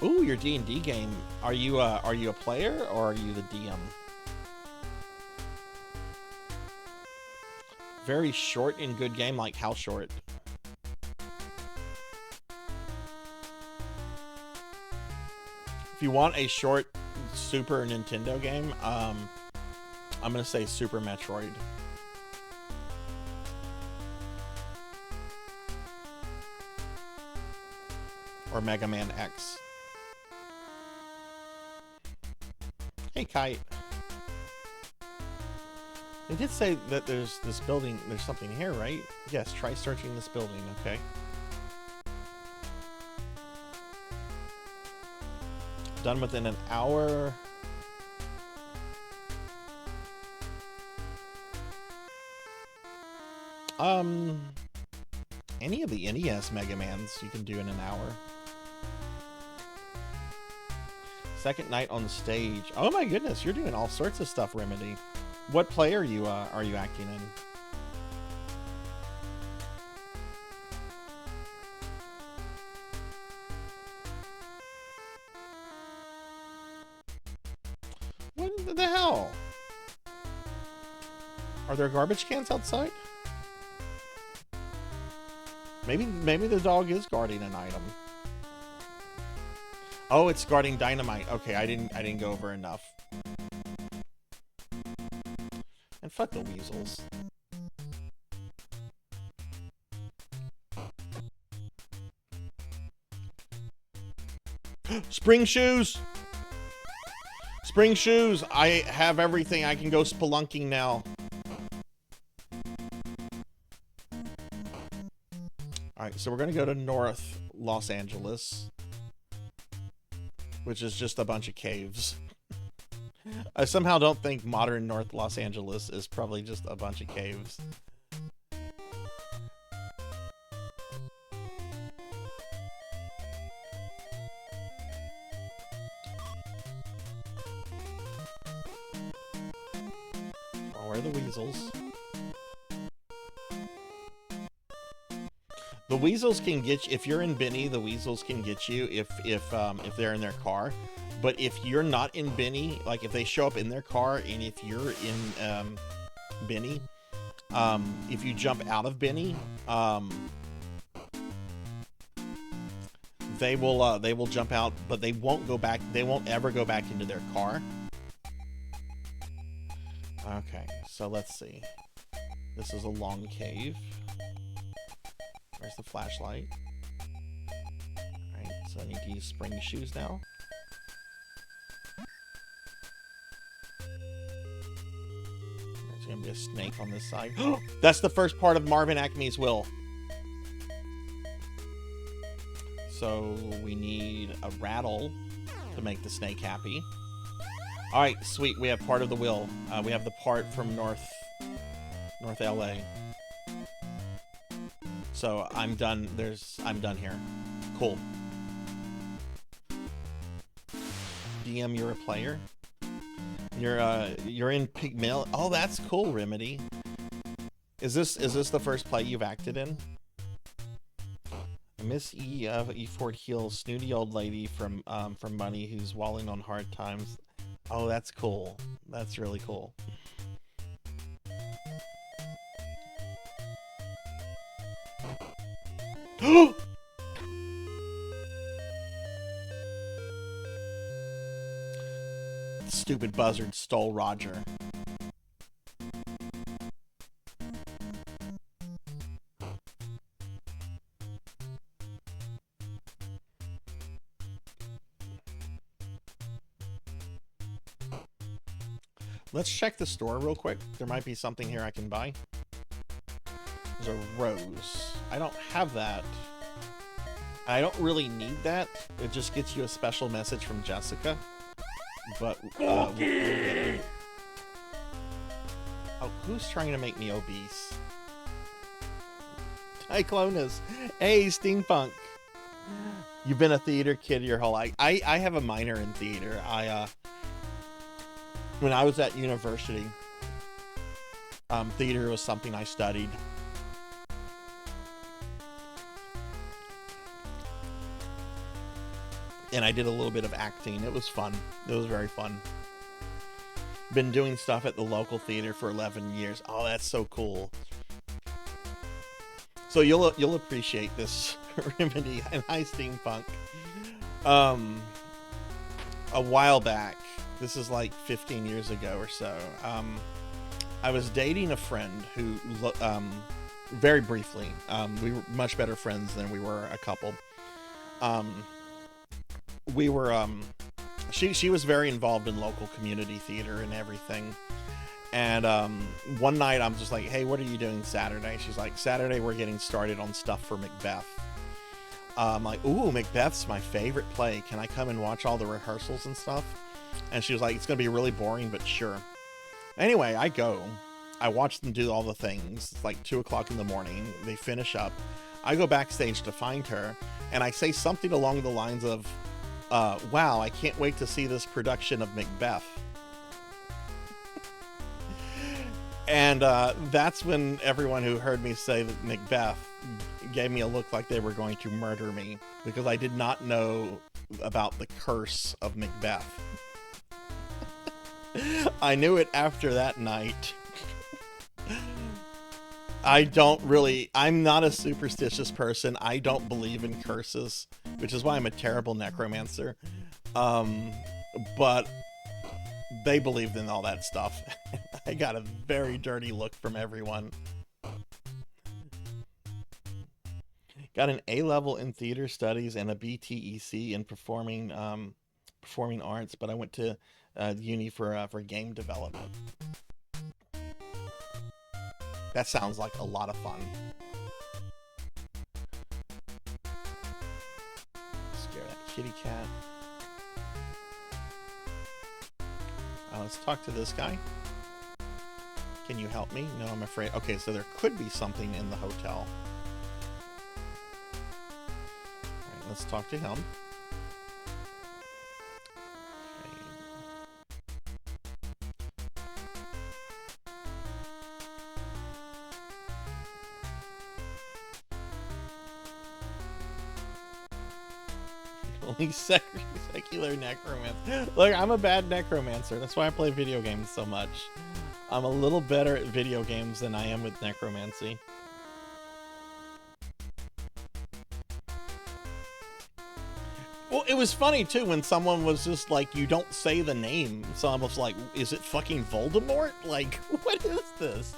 S2: Ooh, your D&D game. Are you a player or are you the DM? Very short and good game. Like how short? If you want a short Super Nintendo game, I'm gonna say Super Metroid. Or Mega Man X. Hey, Kite. They did say that there's this building, there's something here, right? Yes, try searching this building, okay. Done within an hour. Any of the NES Mega Mans you can do in an hour. Second night on the stage. Oh my goodness, you're doing all sorts of stuff, Remedy. What play are you acting in? What the hell? Are there garbage cans outside? Maybe the dog is guarding an item. Oh, it's guarding dynamite. Okay, I didn't go over enough. And fuck the weasels. Spring shoes! Spring shoes! I have everything. I can go spelunking now. Alright, so we're gonna go to North Los Angeles, which is just a bunch of caves. I somehow don't think modern North Los Angeles is probably just a bunch of caves. Oh, where are the weasels? The weasels can get you, if you're in Benny, the weasels can get you if they're in their car. But if you're not in Benny, like if they show up in their car, and if you're in Benny, if you jump out of Benny, they will jump out, but they won't go back. They won't ever go back into their car. Okay, so let's see. This is a long cave. Where's the flashlight? Alright, so I need to use spring shoes now. There's gonna be a snake on this side. That's the first part of Marvin Acme's will. So we need a rattle to make the snake happy. Alright, sweet, we have part of the will. We have the part from North LA. So I'm done. I'm done here. Cool. DM, you're a player. You're in Pygmalion. Oh, that's cool, Remedy. Is this the first play you've acted in? Miss E of E Fort Hill, snooty old lady from Money who's walling on hard times. Oh, that's cool. That's really cool. Stupid buzzard stole Roger. Let's check the store real quick. There might be something here I can buy. There's a rose. I don't have that. I don't really need that. It just gets you a special message from Jessica. But, we'll get it. Oh, who's trying to make me obese? Cyclonus. Hey, Steampunk. You've been a theater kid your whole life. I have a minor in theater. When I was at university, theater was something I studied. And I did a little bit of acting. It was fun. It was very fun. Been doing stuff at the local theater for 11 years. Oh, that's so cool. So you'll appreciate this, Remedy. And hi, Steampunk. A while back, this is like 15 years ago or so, I was dating a friend who, very briefly, we were much better friends than we were a couple. We were, she was very involved in local community theater and everything. And one night I'm just like, hey, what are you doing Saturday? She's like, Saturday we're getting started on stuff for Macbeth. I'm like, ooh, Macbeth's my favorite play. Can I come and watch all the rehearsals and stuff? And she was like, it's going to be really boring, but sure. Anyway, I go. I watch them do all the things. It's like 2 o'clock in the morning. They finish up. I go backstage to find her, and I say something along the lines of, wow, I can't wait to see this production of Macbeth. And that's when everyone who heard me say that Macbeth gave me a look like they were going to murder me, because I did not know about the curse of Macbeth. I knew it after that night. I'm not a superstitious person. I don't believe in curses, which is why I'm a terrible necromancer. But they believed in all that stuff. I got a very dirty look from everyone. Got an A level in theater studies and a BTEC in performing arts, but I went to uni for game development. That sounds like a lot of fun. Scare that kitty cat. Let's talk to this guy. Can you help me? No, I'm afraid. Okay, so there could be something in the hotel. All right, let's talk to him. Only secular necromancer. Look, I'm a bad necromancer. That's why I play video games so much. I'm a little better at video games than I am with necromancy. Well, it was funny too when someone was just like, you don't say the name. So I was like, is it fucking Voldemort? Like, what is this?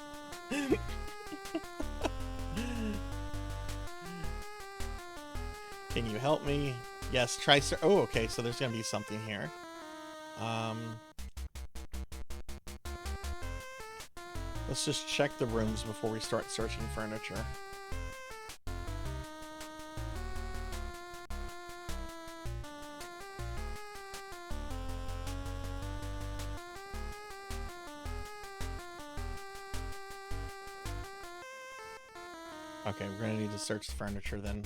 S2: Can you help me? Yes, try. Oh, okay. So there's gonna be something here. Let's just check the rooms before we start searching furniture. Okay, we're gonna need to search the furniture then.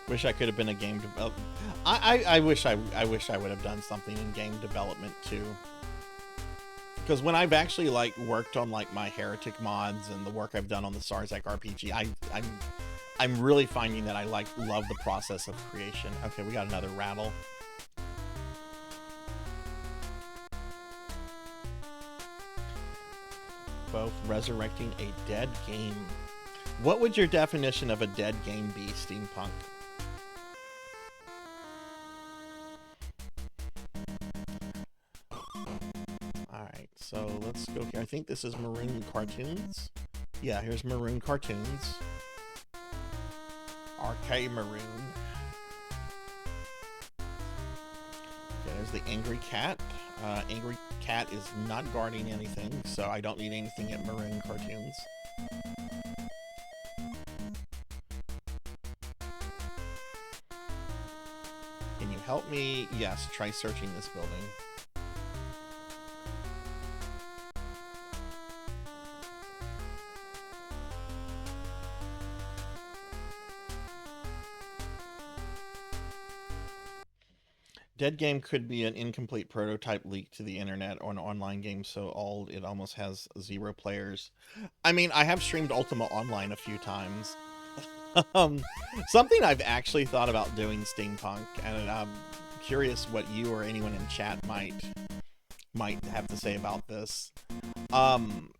S2: Wish I could have been a game developer. I wish I would have done something in game development too. Because when I've actually like worked on like my Heretic mods and the work I've done on the Sarzac RPG, I'm really finding that I love the process of creation. Okay, we got another rattle. Both resurrecting a dead game. What would your definition of a dead game be, Steampunk? Alright, so let's go here. I think this is Maroon Cartoons. Yeah, here's Maroon Cartoons. Arcade Maroon. Okay, there's the Angry Cat. Angry Cat is not guarding anything, so I don't need anything at Maroon Cartoons. Can you help me? Yes, try searching this building. Dead Game could be an incomplete prototype leaked to the internet or an online game so old it almost has 0 players. I mean, I have streamed Ultima Online a few times. Something I've actually thought about doing, Steampunk, and I'm curious what you or anyone in chat might have to say about this. I'm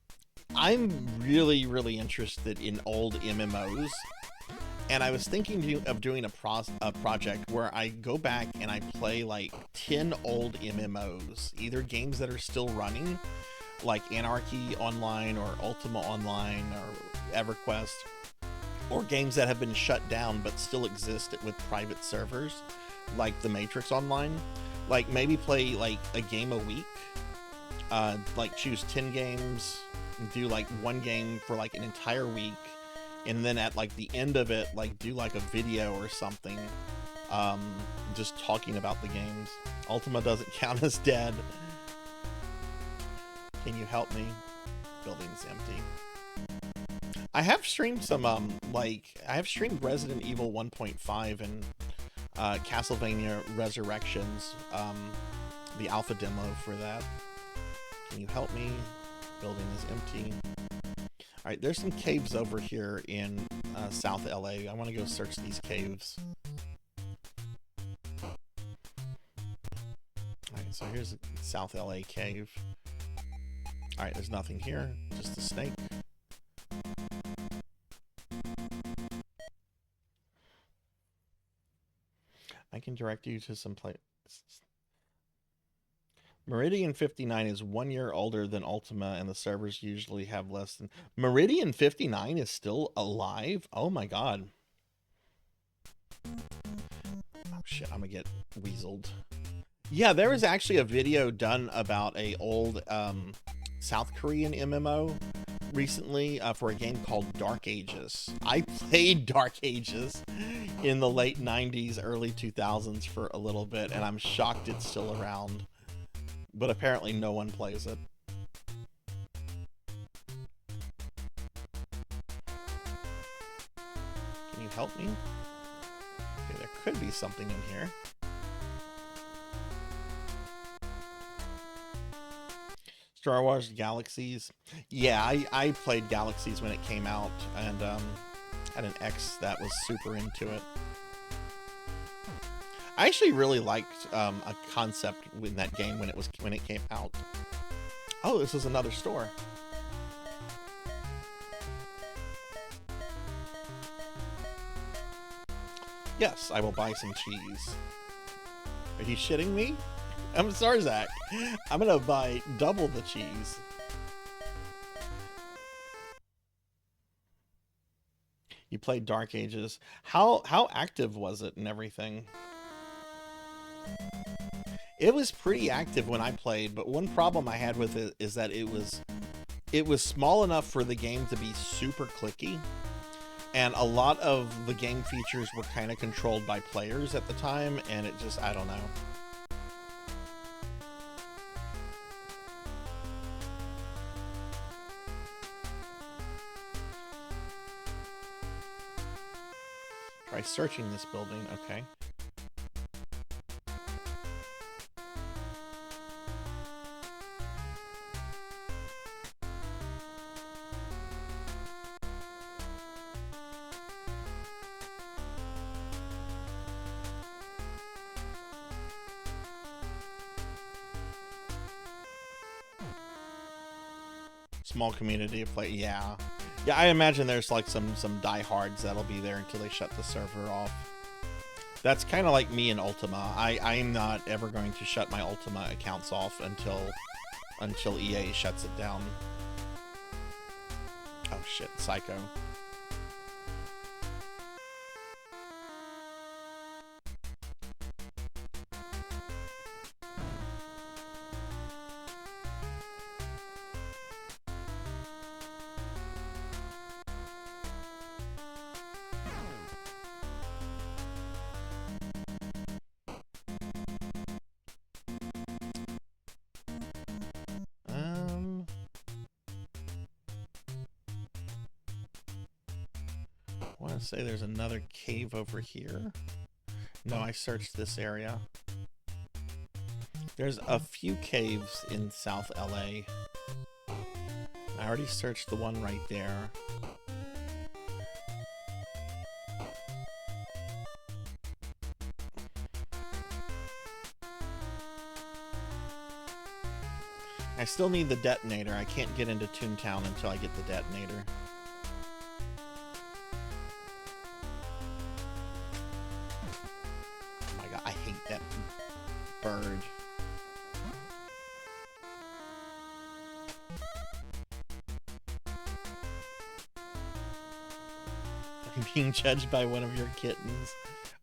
S2: really interested in old MMOs. And I was thinking of doing a project where I go back and I play like 10 old MMOs, either games that are still running, like Anarchy Online or Ultima Online or EverQuest, or games that have been shut down but still exist with private servers, like The Matrix Online. Like maybe play like a game a week, like choose 10 games, and do like one game for like an entire week. And then at like the end of it, like do like a video or something, just talking about the games. Ultima doesn't count as dead. Can you help me? Building's empty. I have streamed some, I have streamed Resident Evil 1.5 and Castlevania Resurrections, the alpha demo for that. Can you help me? Building is empty. All right, there's some caves over here in South LA. I want to go search these caves. All right, so here's a South LA cave. All right, there's nothing here, just a snake. I can direct you to some place. Meridian 59 is 1 year older than Ultima, and the servers usually have less than... Meridian 59 is still alive? Oh my god. Oh shit, I'm gonna get weaseled. Yeah, there was actually a video done about a old South Korean MMO recently for a game called Dark Ages. I played Dark Ages in the late 90s, early 2000s for a little bit, and I'm shocked it's still around. But apparently no one plays it. Can you help me? Okay, there could be something in here. Star Wars Galaxies. Yeah, I played Galaxies when it came out, and had an ex that was super into it. I actually really liked a concept in that game when it came out. Oh, this is another store. Yes, I will buy some cheese. Are you shitting me? I'm Sarzac. I'm gonna buy double the cheese. You played Dark Ages. How active was it and everything? It was pretty active when I played, but one problem I had with it is that it was small enough for the game to be super clicky, and a lot of the game features were kind of controlled by players at the time, and it just, I don't know. Try searching this building, okay. Small community of play, yeah. Yeah, I imagine there's like some diehards that'll be there until they shut the server off. That's kind of like me in Ultima. I'm not ever going to shut my Ultima accounts off until EA shuts it down. Oh shit, Psycho. I want to say there's another cave over here. No, I searched this area. There's a few caves in South LA. I already searched the one right there. I still need the detonator. I can't get into Toontown until I get the detonator. Oh my god, I hate that bird. I'm being judged by one of your kittens.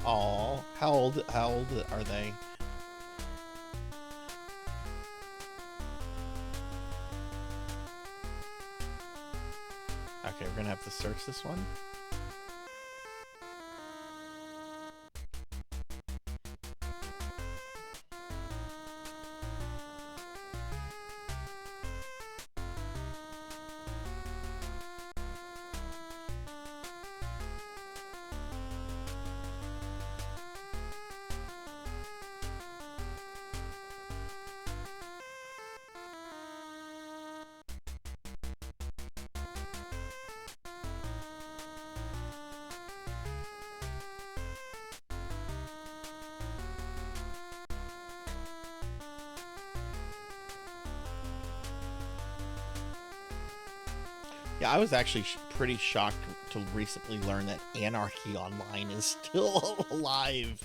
S2: Aw, how old are they? Okay, we're gonna have to search this one. Yeah, I was actually pretty shocked to recently learn that Anarchy Online is still alive.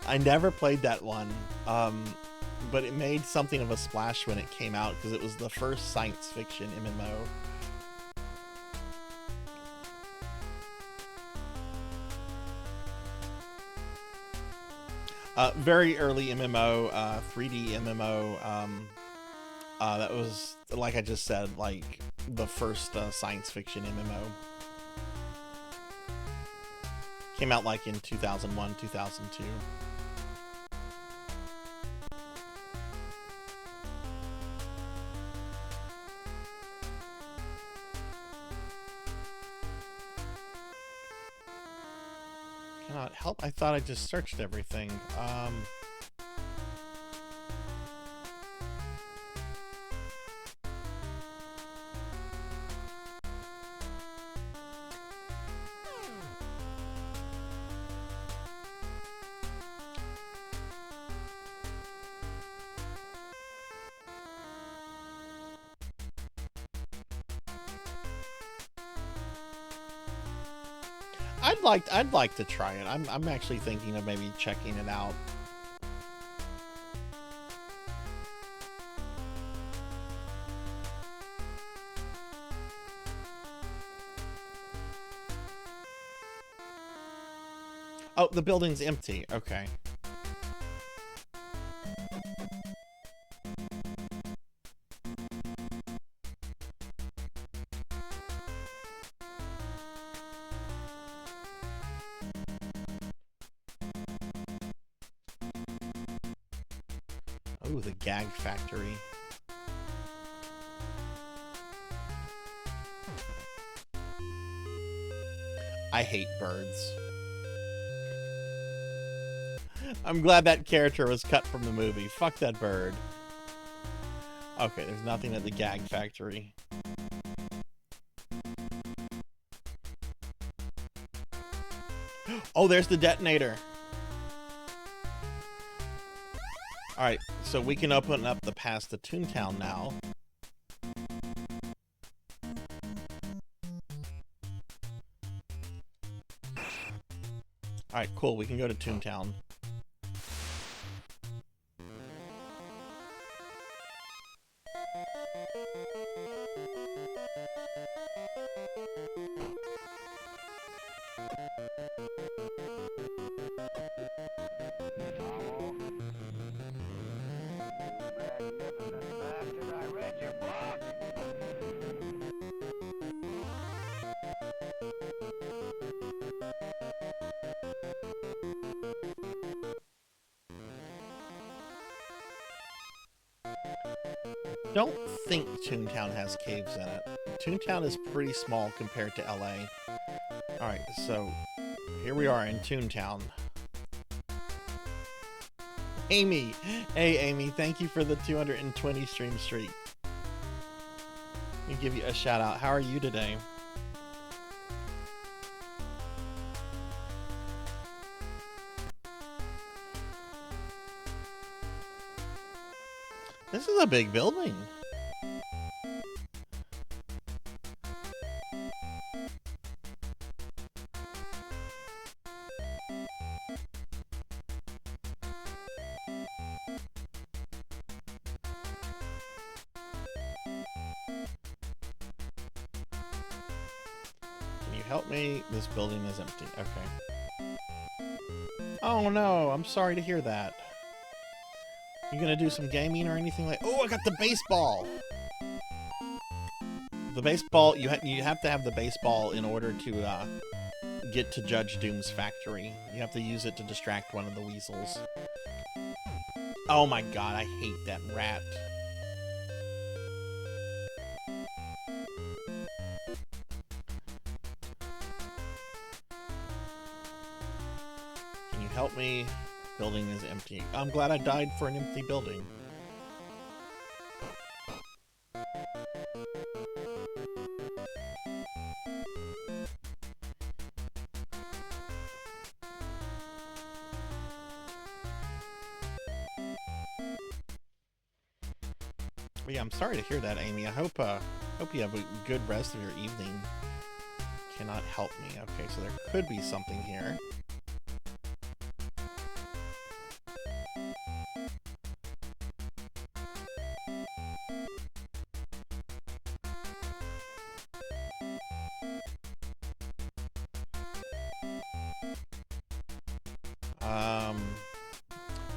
S2: I never played that one. but it made something of a splash when it came out because it was the first science fiction MMO. Very early MMO, 3D MMO. That was, like I just said, like the first science fiction MMO. Came out like in 2001, 2002. Cannot help. I thought I just searched everything. I'd like to try it. I'm actually thinking of maybe checking it out. Oh, the building's empty. Okay. Ooh, the gag factory. I hate birds. I'm glad that character was cut from the movie. Fuck that bird. Okay, there's nothing at the gag factory. Oh, there's the detonator. Alright, so we can open up the path to Toontown now. Alright, cool, we can go to Toontown. Don't think Toontown has caves in it. Toontown is pretty small compared to LA. Alright, so here we are in Toontown. Amy! Hey Amy, thank you for the 220 stream streak. Let me give you a shout out. How are you today? This is a big building. Can you help me? This building is empty. Okay. Oh no, I'm sorry to hear that. You gonna do some gaming or anything like? Oh, I got the baseball. The baseball. You have to have the baseball in order to get to Judge Doom's factory. You have to use it to distract one of the weasels. Oh my god, I hate that rat. Can you help me? Building is empty. I'm glad I died for an empty building. But yeah, I'm sorry to hear that, Amy. I hope you have a good rest of your evening. Cannot help me. Okay, so there could be something here.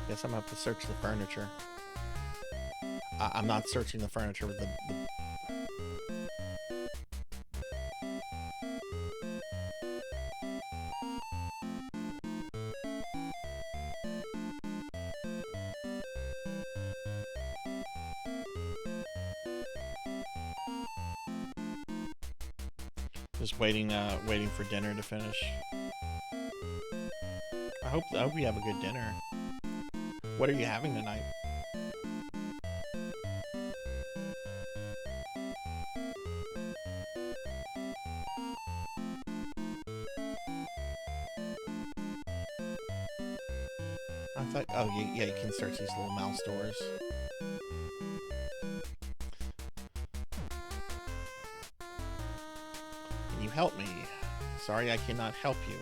S2: Guess I'm gonna have to search the furniture. I'm not searching the furniture with the... Just waiting for dinner to finish. I hope you have a good dinner. What are you having tonight? I thought, oh yeah, you can search these little mouse doors. Can you help me? Sorry, I cannot help you.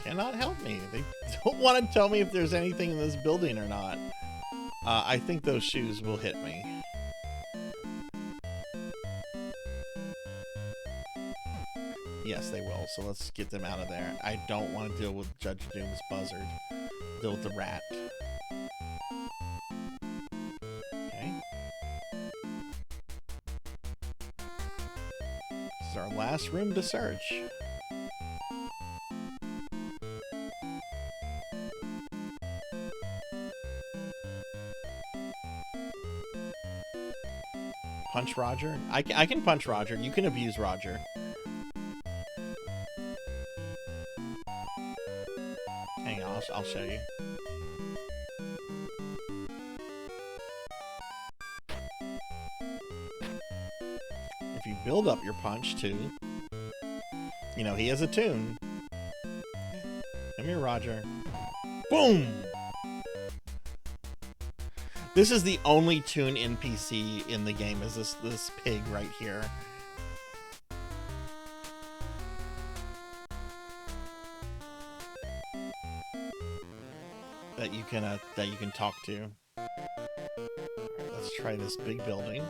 S2: Cannot help me. They don't want to tell me if there's anything in this building or not. I think those shoes will hit me. Yes, they will. So let's get them out of there. I don't want to deal with Judge Doom's buzzard. Deal with the rat. Okay. This is our last room to search. Punch Roger? I can punch Roger. You can abuse Roger. Hang on, I'll show you. If you build up your punch too, you know, he has a tune. Come here, Roger. Boom! This is the only tune NPC in the game, is this pig right here. That you can talk to. All right, let's try this big building.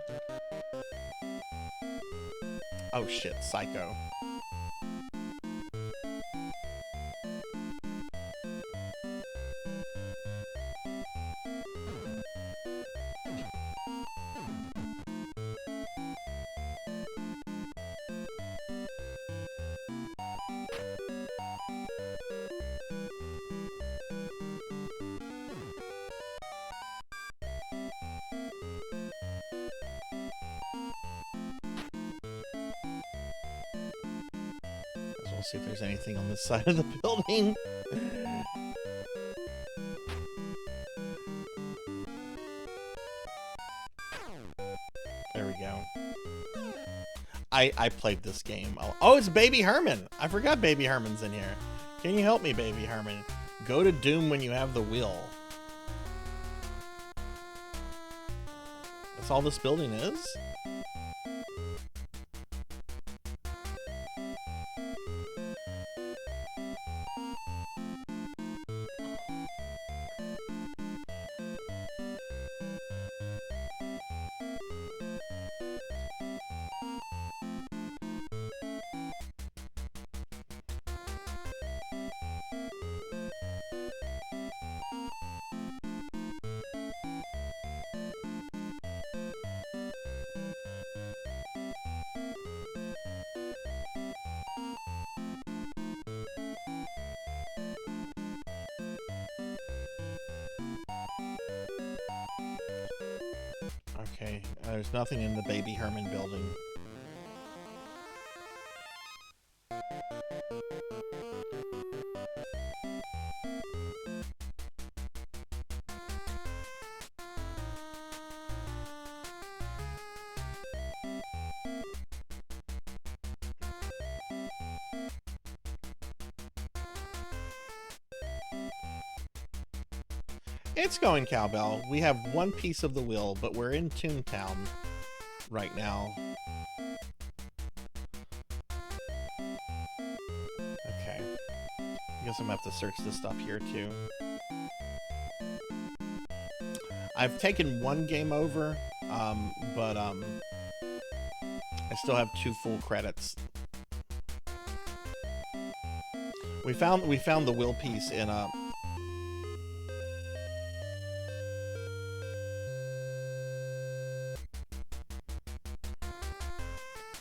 S2: Oh shit, Psycho. See if there's anything on this side of the building. There we go. I played this game. Oh, it's Baby Herman. I forgot Baby Herman's in here. Can you help me, Baby Herman? Go to Doom when you have the will. That's all this building is? Okay, there's nothing in the Baby Herman building. It's going, Cowbell. We have one piece of the wheel, but we're in Toontown right now. Okay. I guess I'm gonna have to search this stuff here too. I've taken one game over, but I still have 2 full credits. We found the wheel piece in a.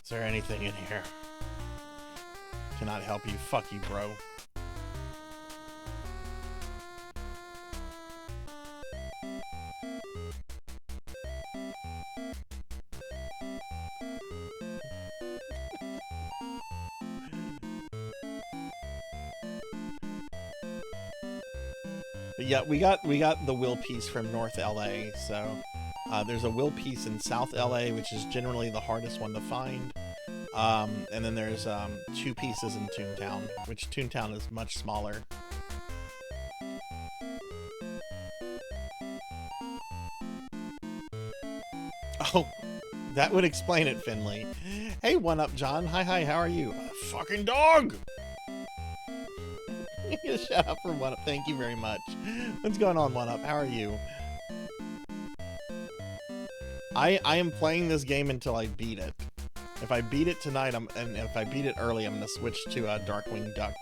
S2: Is there anything in here? Cannot help you. Fuck you, bro. But yeah, we got the wheel piece from North LA, so there's a wheel piece in South LA, which is generally the hardest one to find. And then there's 2 pieces in Toontown, which Toontown is much smaller. Oh, that would explain it, Finley. Hey, One Up John. Hi, how are you? Fucking dog! Shut up for One Up. Thank you very much. What's going on, One Up? How are you? I am playing this game until I beat it. If I beat it tonight, and if I beat it early, I'm gonna switch to Darkwing Duck.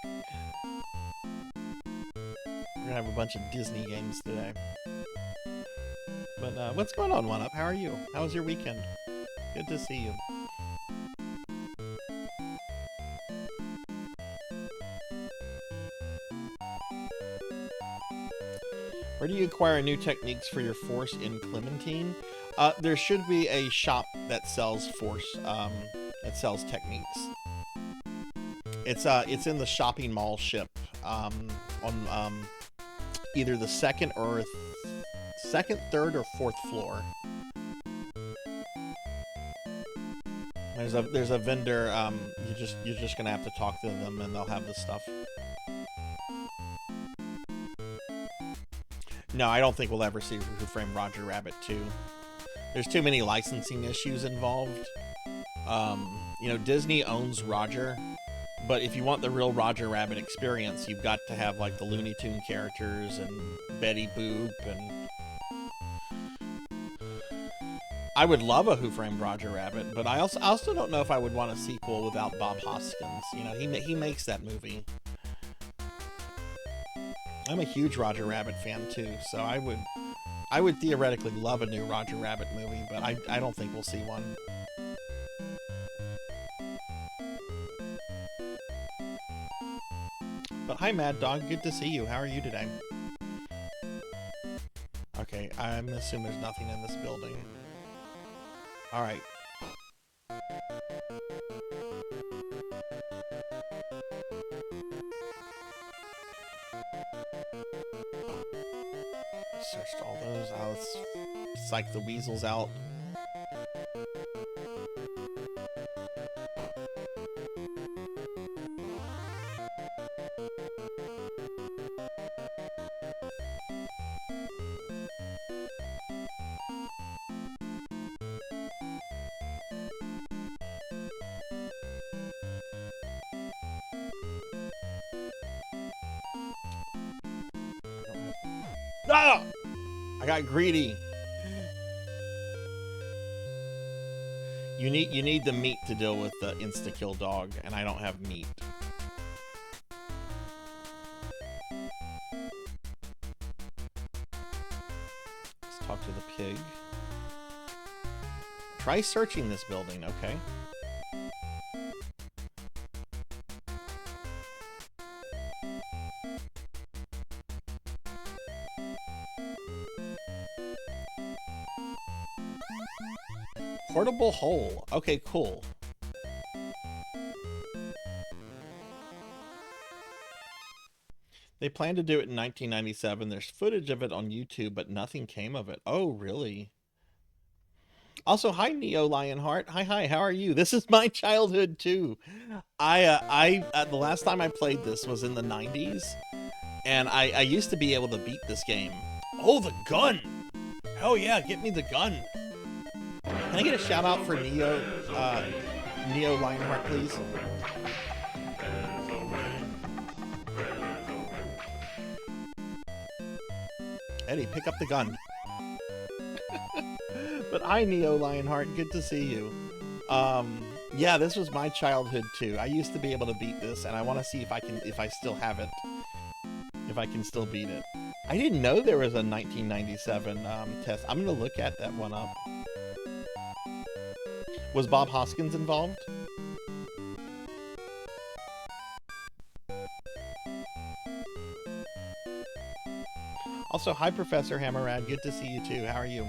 S2: We're gonna have a bunch of Disney games today. But what's going on, One Up? How are you? How was your weekend? Good to see you. Where do you acquire new techniques for your force in Clementine? There should be a shop that sells force, that sells techniques. It's in the shopping mall ship, on either the second, third, or fourth floor. There's a vendor. You're just gonna have to talk to them, and they'll have the stuff. No, I don't think we'll ever see Who Framed Roger Rabbit 2. There's too many licensing issues involved. You know, Disney owns Roger, but if you want the real Roger Rabbit experience, you've got to have like the Looney Tune characters and Betty Boop, and I would love a Who Framed Roger Rabbit, but I also don't know if I would want a sequel without Bob Hoskins. You know, he makes that movie. I'm a huge Roger Rabbit fan too, so I would theoretically love a new Roger Rabbit movie, but I don't think we'll see one. But hi, Mad Dog, good to see you. How are you today? Okay, I'm assuming there's nothing in this building. All right. Searched all those. Let's psych the weasels out. Ah! I got greedy. You need the meat to deal with the insta-kill dog, and I don't have meat. Let's talk to the pig. Try searching this building, okay? Portable hole. Okay, cool. They planned to do it in 1997. There's footage of it on YouTube, but nothing came of it. Oh, really? Also, hi, Neo Lionheart. Hi, how are you? This is my childhood, too. The last time I played this was in the 90s, and I used to be able to beat this game Oh, the gun! Hell yeah, get me the gun. Can I get a shout out for Neo Lionheart, please? Eddie, pick up the gun. But hi, Neo Lionheart, good to see you. Yeah, this was my childhood too. I used to be able to beat this, and I want to see if I still have it. If I can still beat it. I didn't know there was a 1997 test. I'm gonna look at that one up. Was Bob Hoskins involved? Also, hi, Professor Hammerad. Good to see you too. How are you?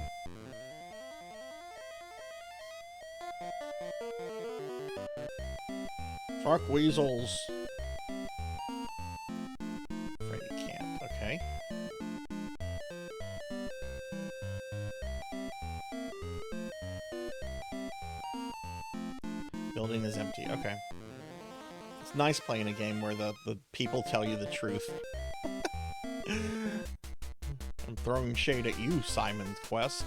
S2: Shark weasels. Freddy Camp. Okay. Building is empty. Okay. It's nice playing a game where the people tell you the truth. I'm throwing shade at you, Simon's Quest.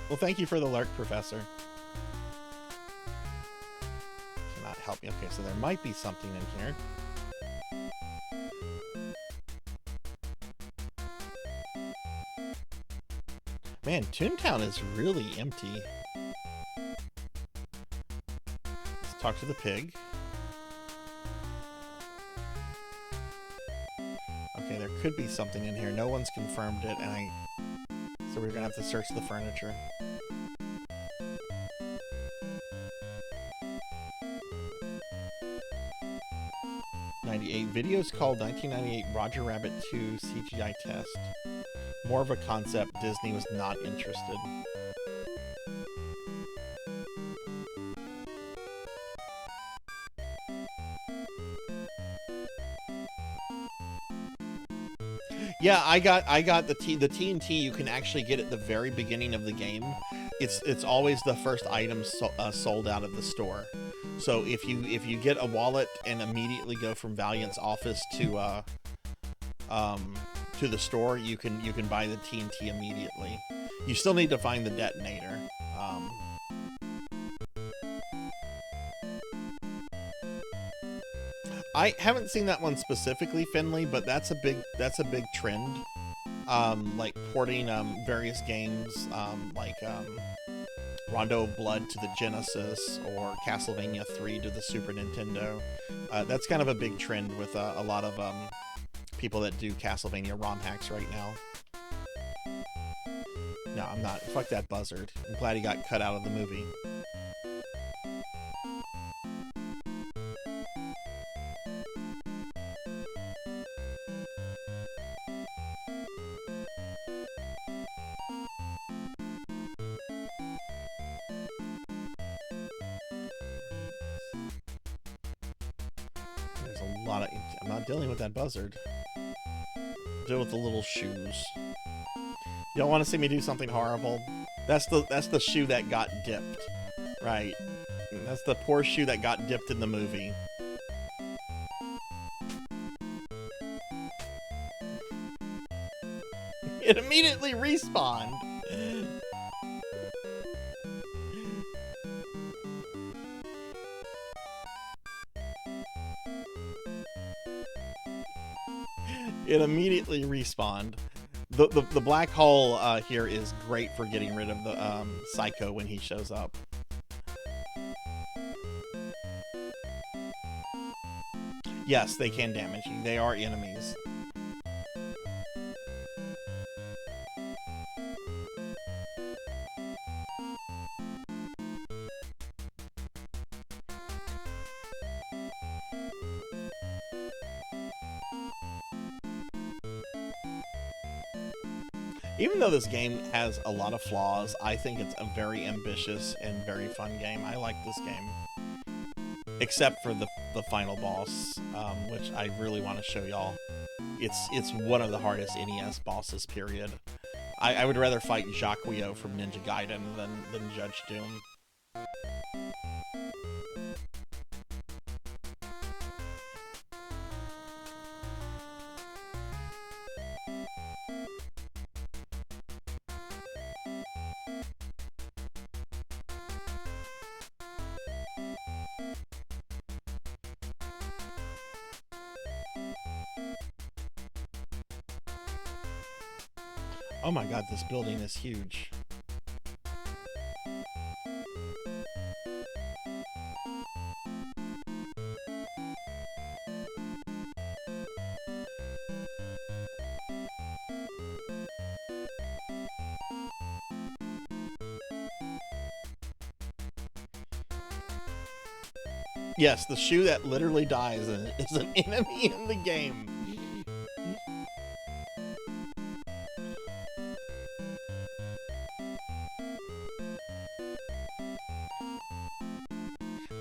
S2: Well, thank you for the lurk, Professor. Cannot help me. Okay, so there might be something in here. Man, Toontown is really empty. Let's talk to the pig. Okay, there could be something in here. No one's confirmed it, and so we're gonna have to search the furniture. Videos called 1998 Roger Rabbit 2 CGI test. More of a concept. Disney was not interested. Yeah, I got the TNT. You can actually get at the very beginning of the game. It's always the first item sold out of the store. So if you get a wallet and immediately go from Valiant's office to the store, you can buy the TNT immediately. You still need to find the detonator. I haven't seen that one specifically, Finley, but that's a big trend. Like porting various games, like Rondo of Blood to the Genesis or Castlevania 3 to the Super Nintendo. That's kind of a big trend with a lot of people that do Castlevania ROM hacks right now. No, I'm not. Fuck that buzzard. I'm glad he got cut out of the movie. I'm not dealing with that buzzard. Deal with the little shoes. You don't want to see me do something horrible. That's the shoe that got dipped, right? That's the poor shoe that got dipped in the movie. It immediately respawned. It immediately respawned. The black hole here is great for getting rid of the Psycho when he shows up. Yes, they can damage you. They are enemies. Even though this game has a lot of flaws, I think it's a very ambitious and very fun game. I like this game. Except for the final boss, which I really want to show y'all. It's one of the hardest NES bosses, period. I would rather fight Jacquio from Ninja Gaiden than Judge Doom. Oh my god, this building is huge. Yes, the shoe that literally dies is an enemy in the game.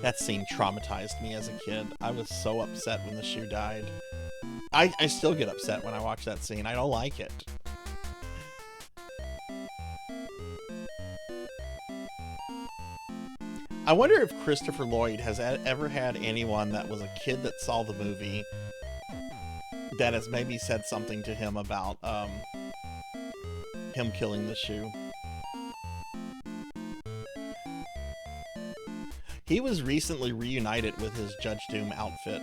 S2: That scene traumatized me as a kid. I was so upset when the shoe died. I still get upset when I watch that scene. I don't like it. I wonder if Christopher Lloyd has ever had anyone that was a kid that saw the movie that has maybe said something to him about him killing the shoe. He was recently reunited with his Judge Doom outfit.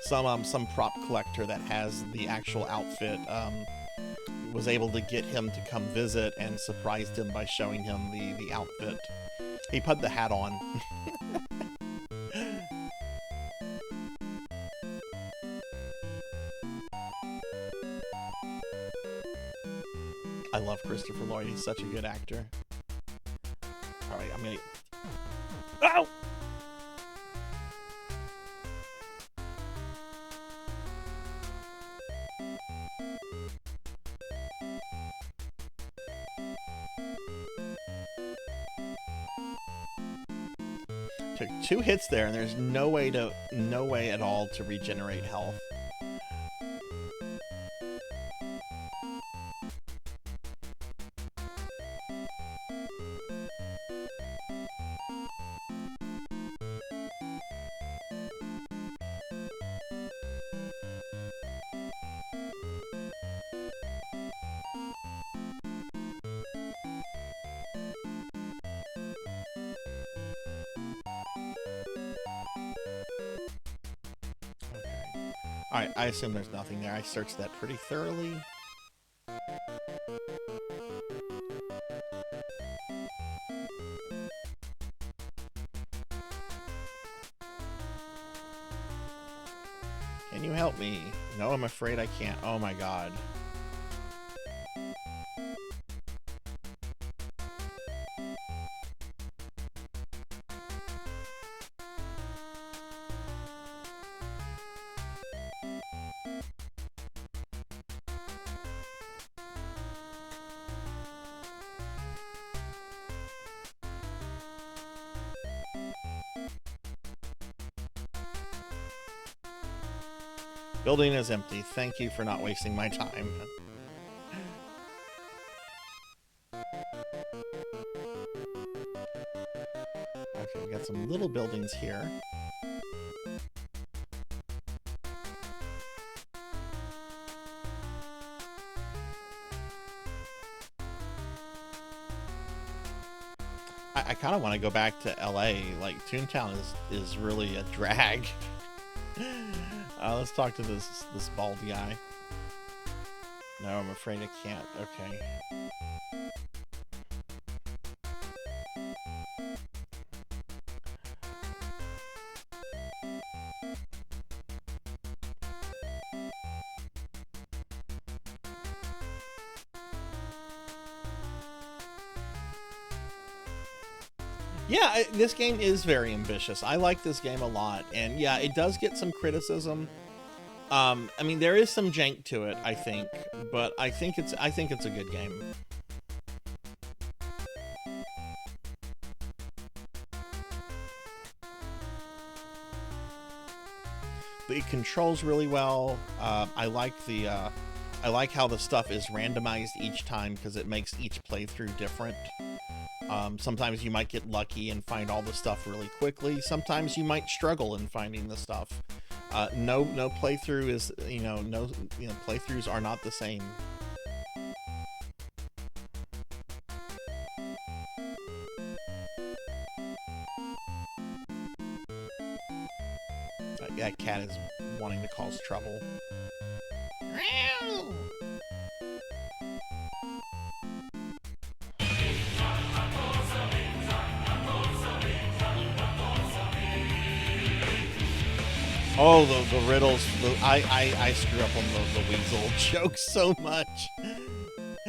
S2: Some prop collector that has the actual outfit was able to get him to come visit and surprised him by showing him the outfit. He put the hat on. I love Christopher Lloyd. He's such a good actor. All right, I'm gonna... Ow! Took 2 hits there, and there's no way at all to regenerate health. Alright, I assume there's nothing there. I searched that pretty thoroughly. Can you help me? No, I'm afraid I can't. Oh my god. Building is empty. Thank you for not wasting my time. Okay, we got some little buildings here. I kind of want to go back to LA. Like, Toontown is really a drag. Let's talk to this bald guy. No, I'm afraid I can't. Okay. Yeah, this game is very ambitious. I like this game a lot, and yeah, it does get some criticism. I mean, there is some jank to it, I think, but I think it's a good game. It controls really well. I like how the stuff is randomized each time because it makes each playthrough different. Sometimes you might get lucky and find all the stuff really quickly. Sometimes you might struggle in finding the stuff. No playthrough is, playthroughs are not the same. That cat is wanting to cause trouble. Oh, the riddles. I screw up on the weasel joke so much.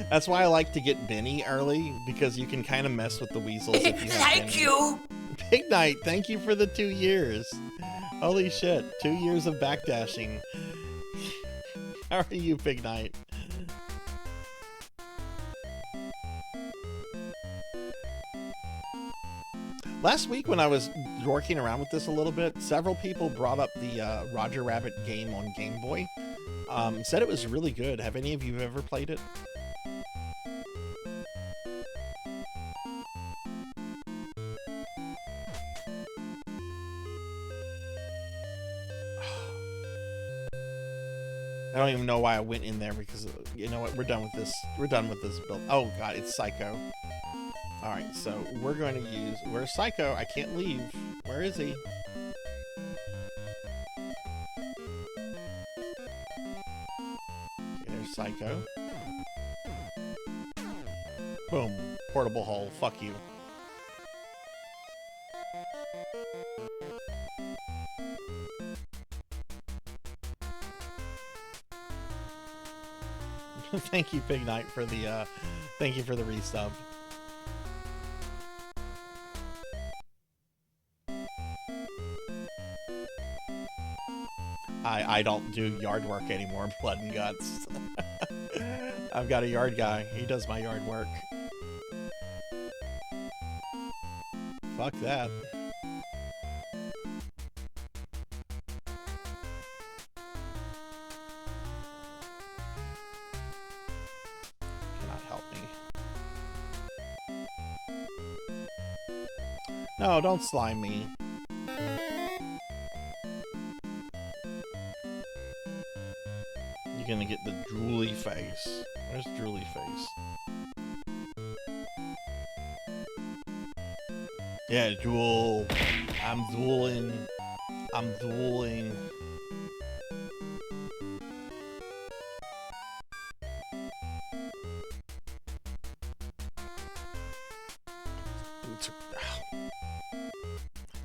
S2: That's why I like to get Benny early, because you can kind of mess with the weasels if you have
S6: Thank
S2: Benny.
S6: you.
S2: Big Night, thank you for the 2 years. Holy shit, 2 years of backdashing. How are you, Big Night? Last week when I was working around with this a little bit, several people brought up the Roger Rabbit game on Game Boy. Said it was really good. Have any of you ever played it? I don't even know why I went in there, because you know what? We're done with this. We're done with this build. Oh god, it's Psycho. All right, so we're going to use. Where's Psycho? I can't leave. Where is he? Okay, there's Psycho. Boom. Portable hole. Fuck you. Thank you, Big Night, for the thank you for the resub. I don't do yard work anymore, blood and guts. I've got a yard guy. He does my yard work. Fuck that. Cannot help me. No, don't slime me. You're gonna get the drooly face. Where's drooly face? Yeah, drool. I'm drooling. I'm drooling.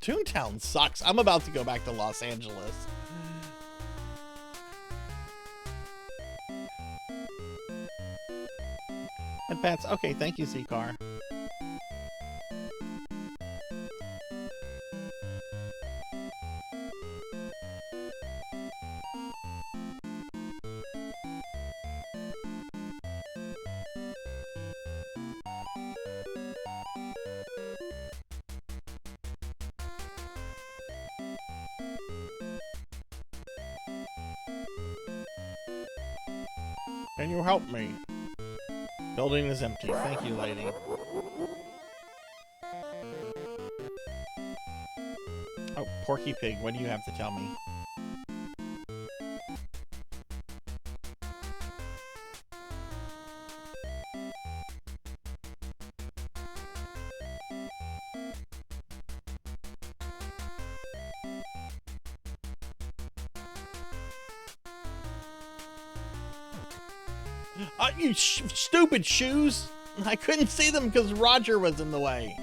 S2: Toontown sucks. I'm about to go back to Los Angeles. And pets. Okay, thank you, Z-Car. Can you help me? Building is empty. Thank you, lady. Oh, Porky Pig, what do you have to tell me? You stupid shoes! I couldn't see them because Roger was in the way.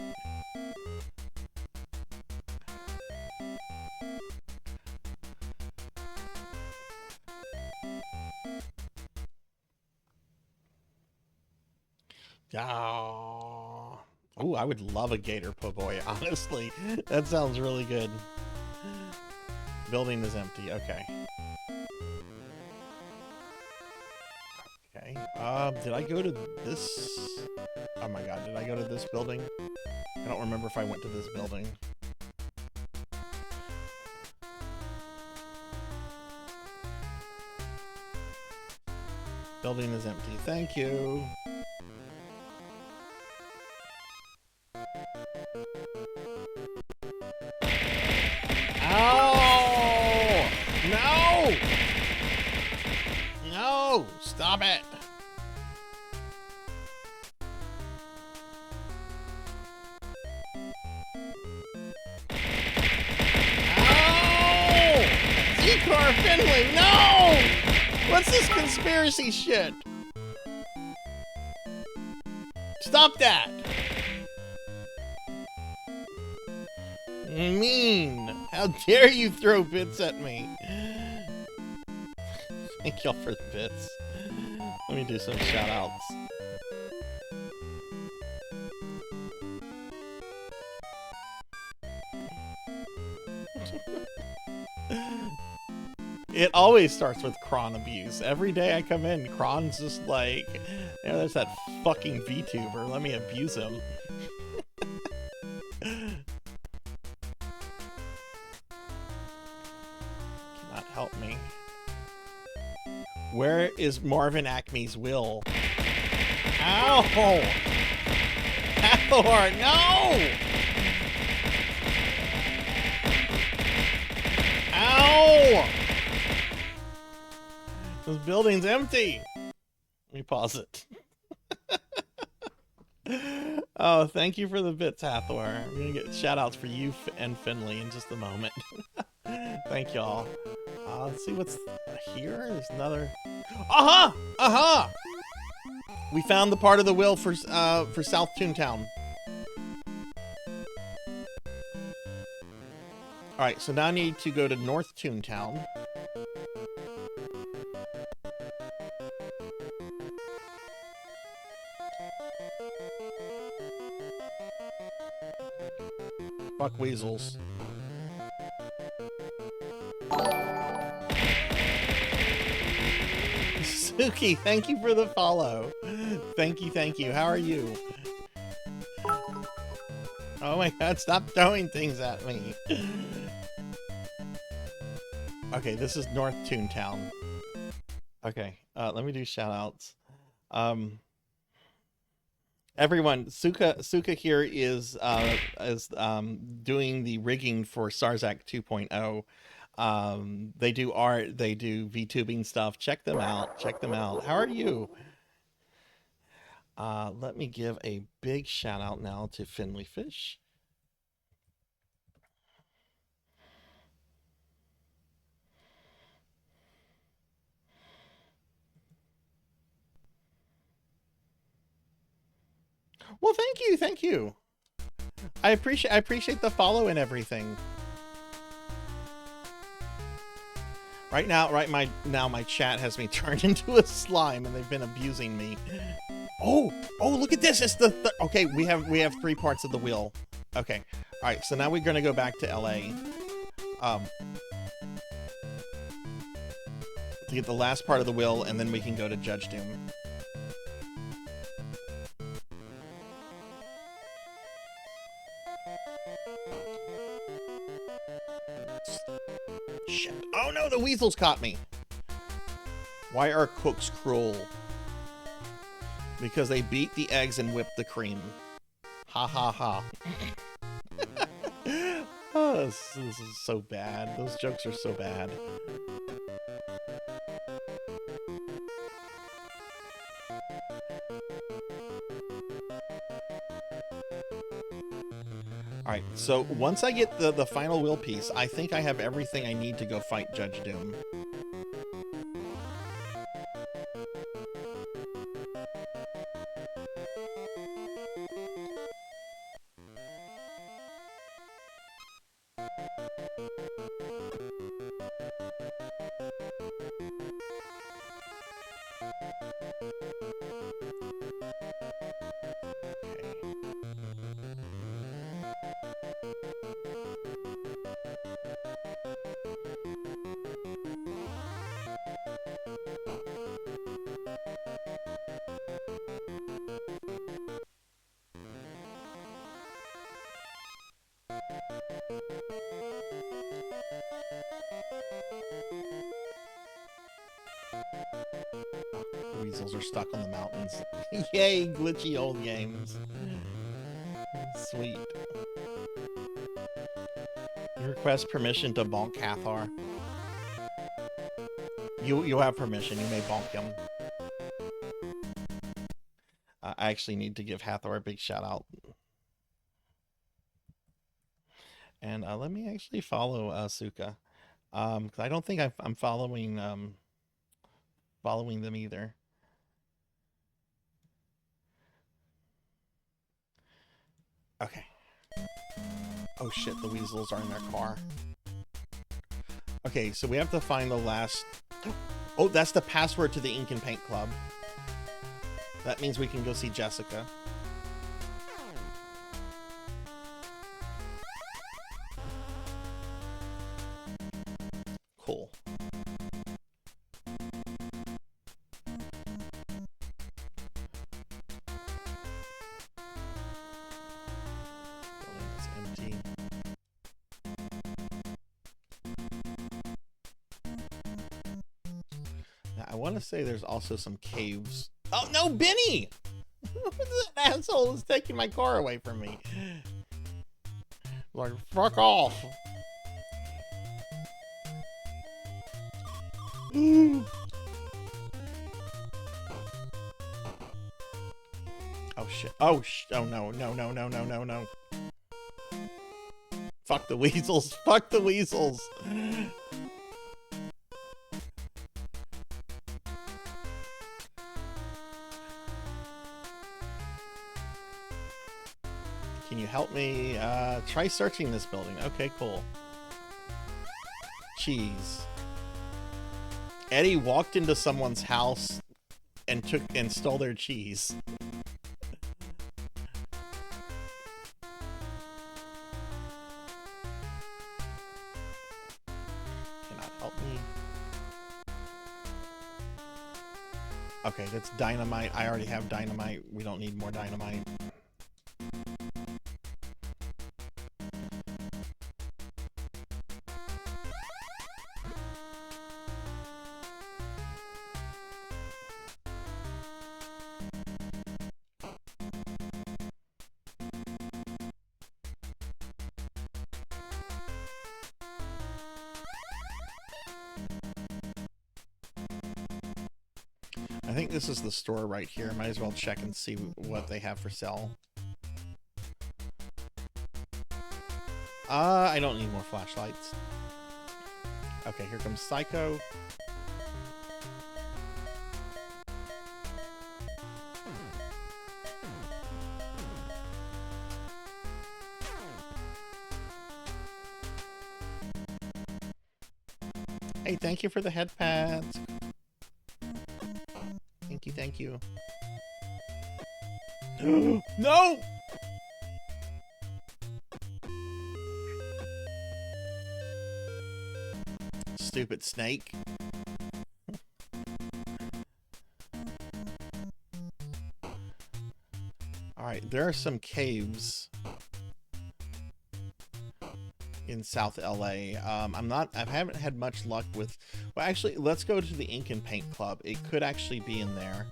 S2: Oh, I would love a gator po' boy, honestly. That sounds really good. Building is empty. Okay. Okay. Did I go to this? Oh my god, did I go to this building? I don't remember if I went to this building. Building is empty. Thank you. Oh! No! No! Stop it! Oh! Z-Car Finley, no! What's this conspiracy shit? Stop that! Mean! How dare you throw bits at me? Thank y'all for the bits. Let me do some shout-outs. It always starts with Kron abuse. Every day I come in, Kron's just like, yeah, there's that fucking VTuber. Let me abuse him. Cannot help me. Where is Marvin Acme's will? Ow! Hathor, no! Ow! This building's empty. Let me pause it. Oh, thank you for the bits, Hathor. I'm gonna get shout-outs for you and Finley in just a moment. Thank y'all. Let's see what's here. There's another. Aha! Aha! We found the part of the will for South Toontown. All right, so now I need to go to North Toontown. Fuck weasels. Suki, thank you for the follow. Thank you, thank you. How are you? Oh my god, stop throwing things at me. Okay, this is North Toontown. Okay, let me do shout-outs. Everyone, Suka here is doing the rigging for Sarzac 2.0. They do art, they do VTubing stuff. Check them out. Check them out. How are you? Let me give a big shout out now to Finley Fish. Well, thank you. I appreciate the follow and everything. Right now my chat has me turned into a slime and they've been abusing me. Oh, look at this. It's the okay, we have 3 parts of the wheel. Okay. All right, so now we're going to go back to LA. To get the last part of the wheel, and then we can go to Judge Doom. Shit. Oh no, the weasels caught me. Why are cooks cruel? Because they beat the eggs and whip the cream. Ha ha ha. Oh, this is so bad. Those jokes are so bad. Alright, so once I get the final wheel piece, I think I have everything I need to go fight Judge Doom. Weasels are stuck on the mountains. Yay, glitchy old games. Sweet. You request permission to bonk Hathor. You have permission. You may bonk him. I actually need to give Hathor a big shout out. And let me actually follow Suka. 'Cause I don't think I'm following following them either. Okay. Oh shit, the weasels are in their car. Okay, so we have to find the last... Oh, that's the password to the Ink and Paint Club. That means we can go see Jessica. Cool. Building is empty. Now, I want to say there's also some caves. Oh no, Benny! That asshole is taking my car away from me. Like, fuck off. Oh shit. Oh oh no, no, no, no, no, no, no. Fuck the weasels. Fuck the weasels. Can you help me? Try searching this building. Okay, cool. Cheese. Eddie walked into someone's house and stole their cheese. Cannot help me. Okay, that's dynamite. I already have dynamite. We don't need more dynamite. I think this is the store right here. Might as well check and see what they have for sale. I don't need more flashlights. Okay, here comes Psycho. Hey, thank you for the head pads. Thank you. No! Stupid snake. Alright, there are some caves in South LA. I haven't had much luck with... Well, actually, let's go to the Ink and Paint Club. It could actually be in there.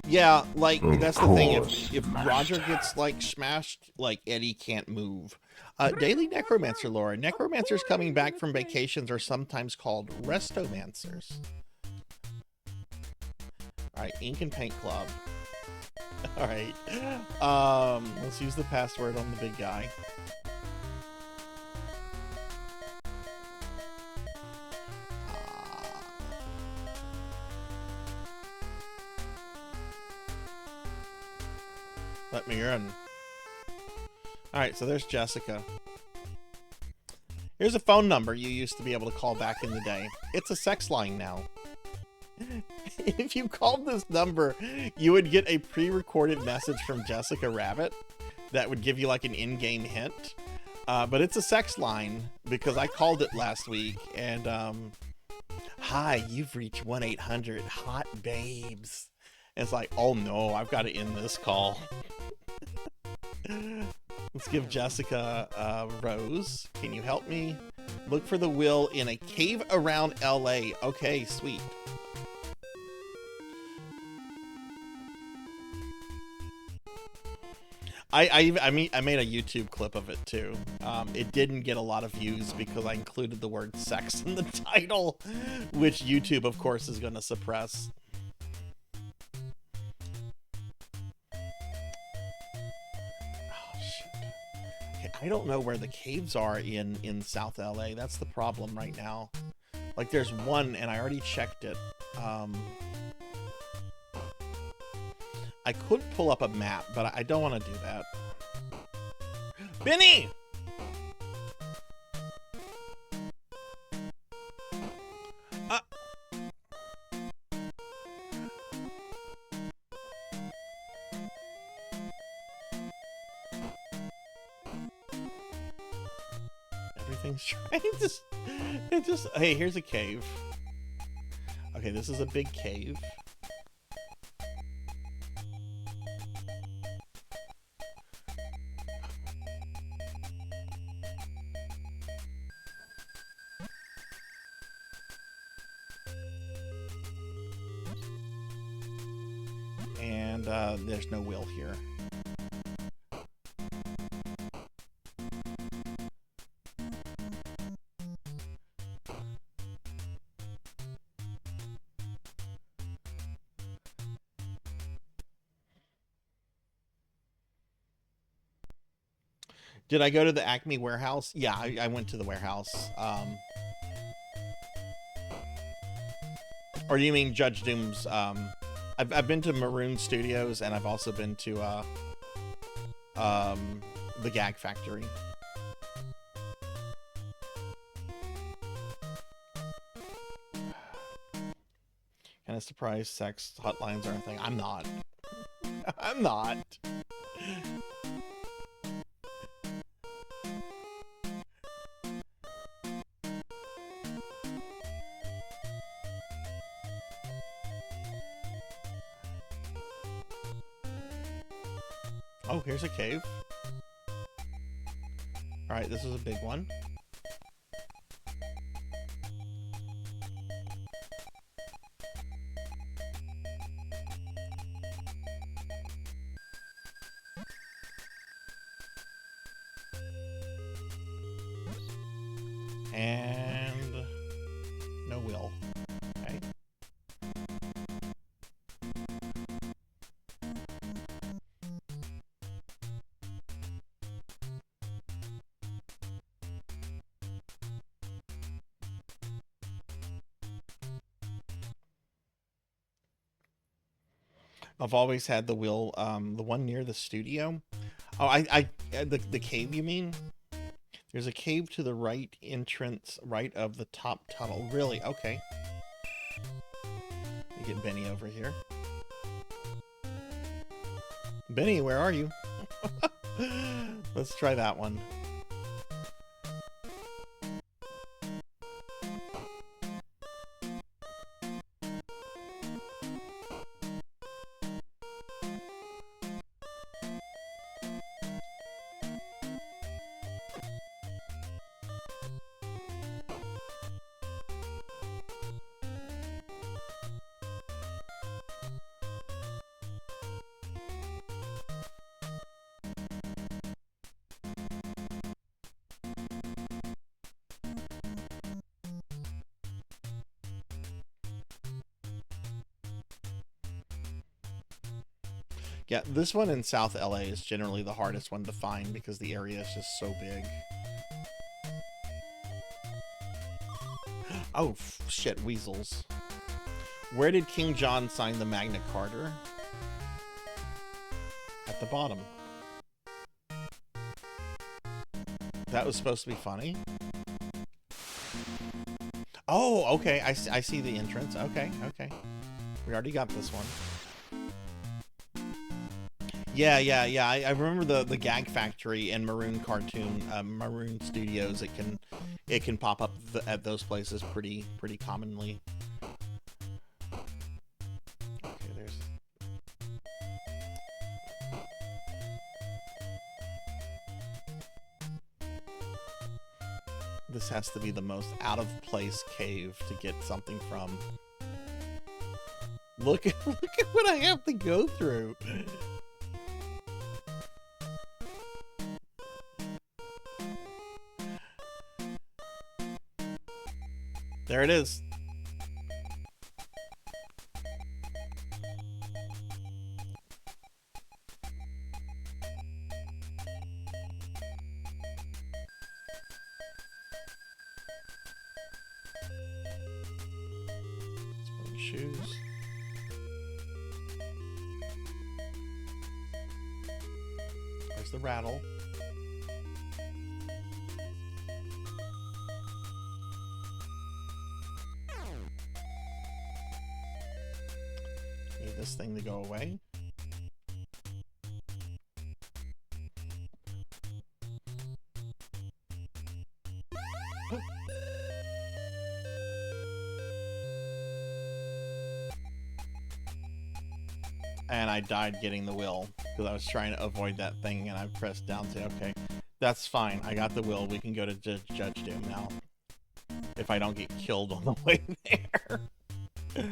S2: Yeah, like, that's the thing. If Roger gets, like, smashed, like, Eddie can't move. Daily Necromancer lore. Necromancers coming back from vacations are sometimes called restomancers. Alright, Ink and Paint Club. Alright. Let's use the password on the big guy. Let me in. Alright, so there's Jessica. Here's a phone number you used to be able to call back in the day. It's a sex line now. If you called this number, you would get a pre-recorded message from Jessica Rabbit that would give you like an in-game hint. But it's a sex line because I called it last week and hi, you've reached 1-800-HOT-BABES. And it's like, oh no, I've got to end this call. Let's give Jessica a rose. Can you help me? Look for the will in a cave around LA. Okay, sweet. I made a YouTube clip of it too. It didn't get a lot of views because I included the word sex in the title, which YouTube, of course, is going to suppress. Oh, shit. Okay, I don't know where the caves are in South LA. That's the problem right now. Like, there's one, and I already checked it. I could pull up a map, but I don't want to do that. Benny! Everything's trying to... Hey, here's a cave. Okay, this is a big cave. And there's no will here. Did I go to the Acme warehouse? Yeah, I went to the warehouse. Or you mean Judge Doom's? I've been to Maroon Studios, and I've also been to the Gag Factory. Kind of surprised sex hotlines are a thing. I'm not. I'm not. Oh, here's a cave. All right, this is a big one. And no will. Okay. I've always had the will, the one near the studio. Oh, the cave, you mean? There's a cave to the right entrance, right of the top tunnel. Really? Okay. Let me get Benny over here. Benny, where are you? Let's try that one. Yeah, this one in South LA is generally the hardest one to find because the area is just so big. Oh, shit, weasels. Where did King John sign the Magna Carta? At the bottom. That was supposed to be funny? Oh, okay, I see the entrance. Okay, okay. We already got this one. Yeah. I remember the Gag Factory and Maroon Studios. It can pop up at those places pretty commonly. Okay, there's. This has to be the most out-of-place cave to get something from. Look at what I have to go through. There it is. Shoes. There's the rattle. Need this thing to go away. And I died getting the will because I was trying to avoid that thing, and I pressed down to okay, that's fine. I got the will. We can go to Judge Doom now. If I don't get killed on the way there. I'm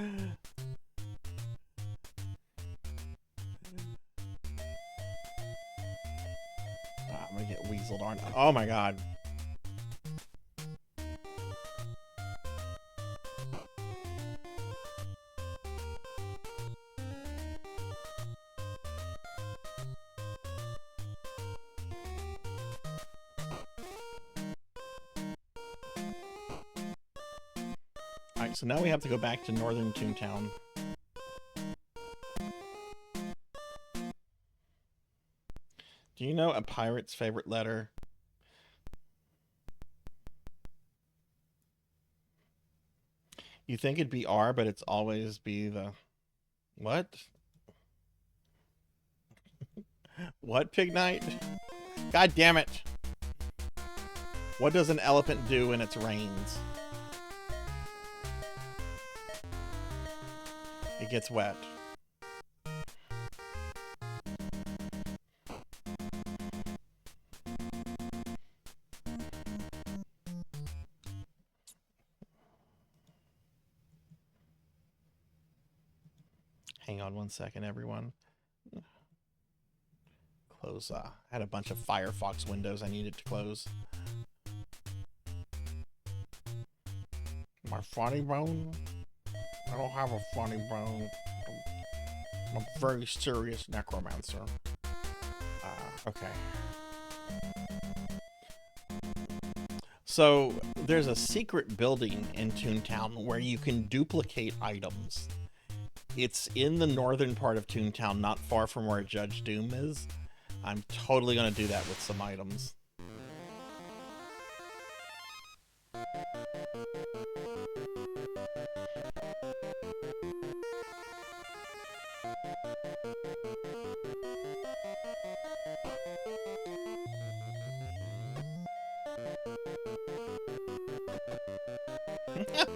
S2: gonna get weaseled, aren't I? Oh my god. Alright, so now we have to go back to Northern Toontown. Do you know a pirate's favorite letter? You think it'd be R, but it's always be the... What? What, Pig Knight? God damn it! What does an elephant do when it rains? It gets wet. Hang on one second, everyone. Close. I had a bunch of Firefox windows I needed to close. My funny bone? I don't have a funny bone. I'm a very serious necromancer. Okay. So, there's a secret building in Toontown where you can duplicate items. It's in the northern part of Toontown, not far from where Judge Doom is. I'm totally going to do that with some items.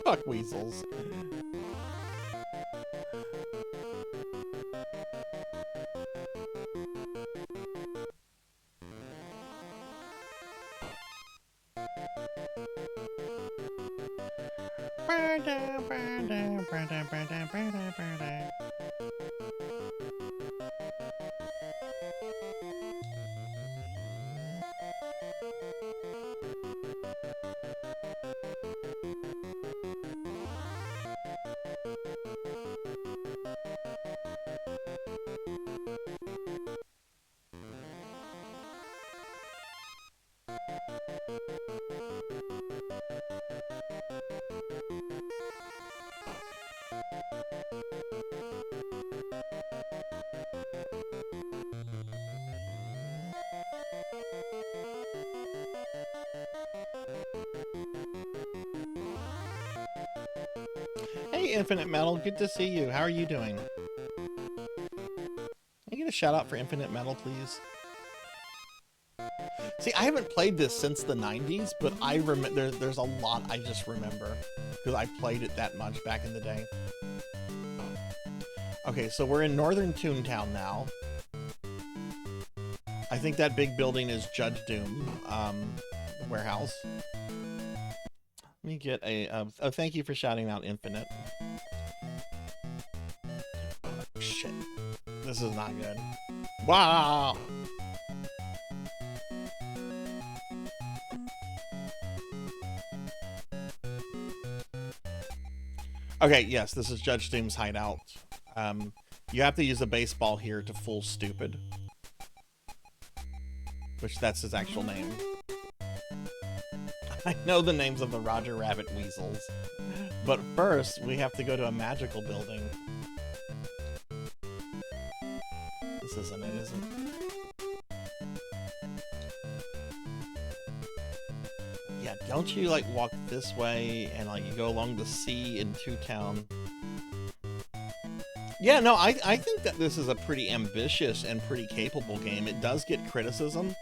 S2: Fuck weasels. Hey, Infinite Metal, good to see you. How are you doing? Can I get a shout out for Infinite Metal, please? See, I haven't played this since the 90s, but I remember there's a lot I just remember because I played it that much back in the day. Okay, so we're in Northern Toontown now. I think that big building is Judge Doom. warehouse. Let me get a... oh, thank you for shouting out Infinite. Oh, shit. This is not good. Wow! Okay, yes, this is Judge Doom's hideout. You have to use a baseball here to fool stupid. Which, that's his actual name. I know the names of the Roger Rabbit weasels. But first, we have to go to a magical building. This isn't it, is it? Yeah, don't you, like, walk this way and, like, you go along the sea in Two Town? Yeah, no, I think that this is a pretty ambitious and pretty capable game. It does get criticism,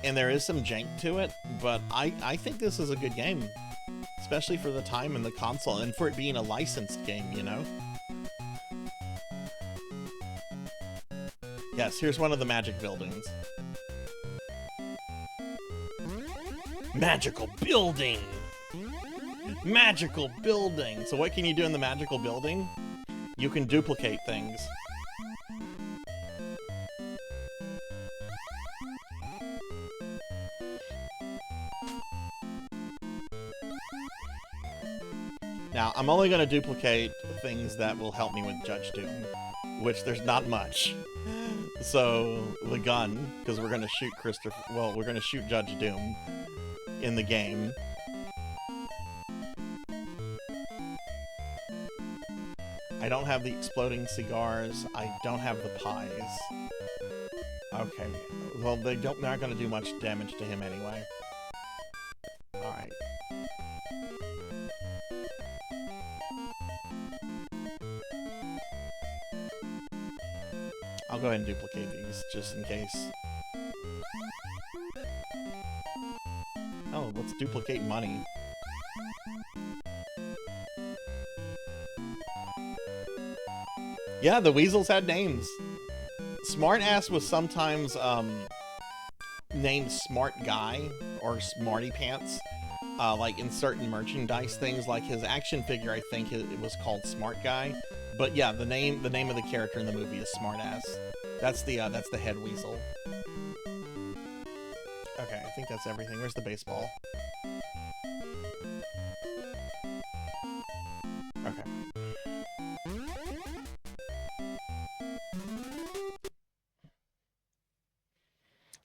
S2: and there is some jank to it, but I think this is a good game. Especially for the time and the console, and for it being a licensed game, you know? Yes, here's one of the magic buildings. Magical building! Magical building! So what can you do in the magical building? You can duplicate things. Now, I'm only going to duplicate things that will help me with Judge Doom, which there's not much. So, the gun, because we're going to shoot we're going to shoot Judge Doom in the game. I don't have the exploding cigars. I don't have the pies. Okay. Well, they're not going to do much damage to him anyway. Alright. I'll go ahead and duplicate these, just in case. Oh, let's duplicate money. Yeah, the weasels had names. Smartass was sometimes named Smart Guy or Smarty Pants, like in certain merchandise things. Like his action figure, I think it was called Smart Guy. But yeah, the name of the character in the movie is Smartass. That's the head weasel. Okay, I think that's everything. Where's the baseball? Okay.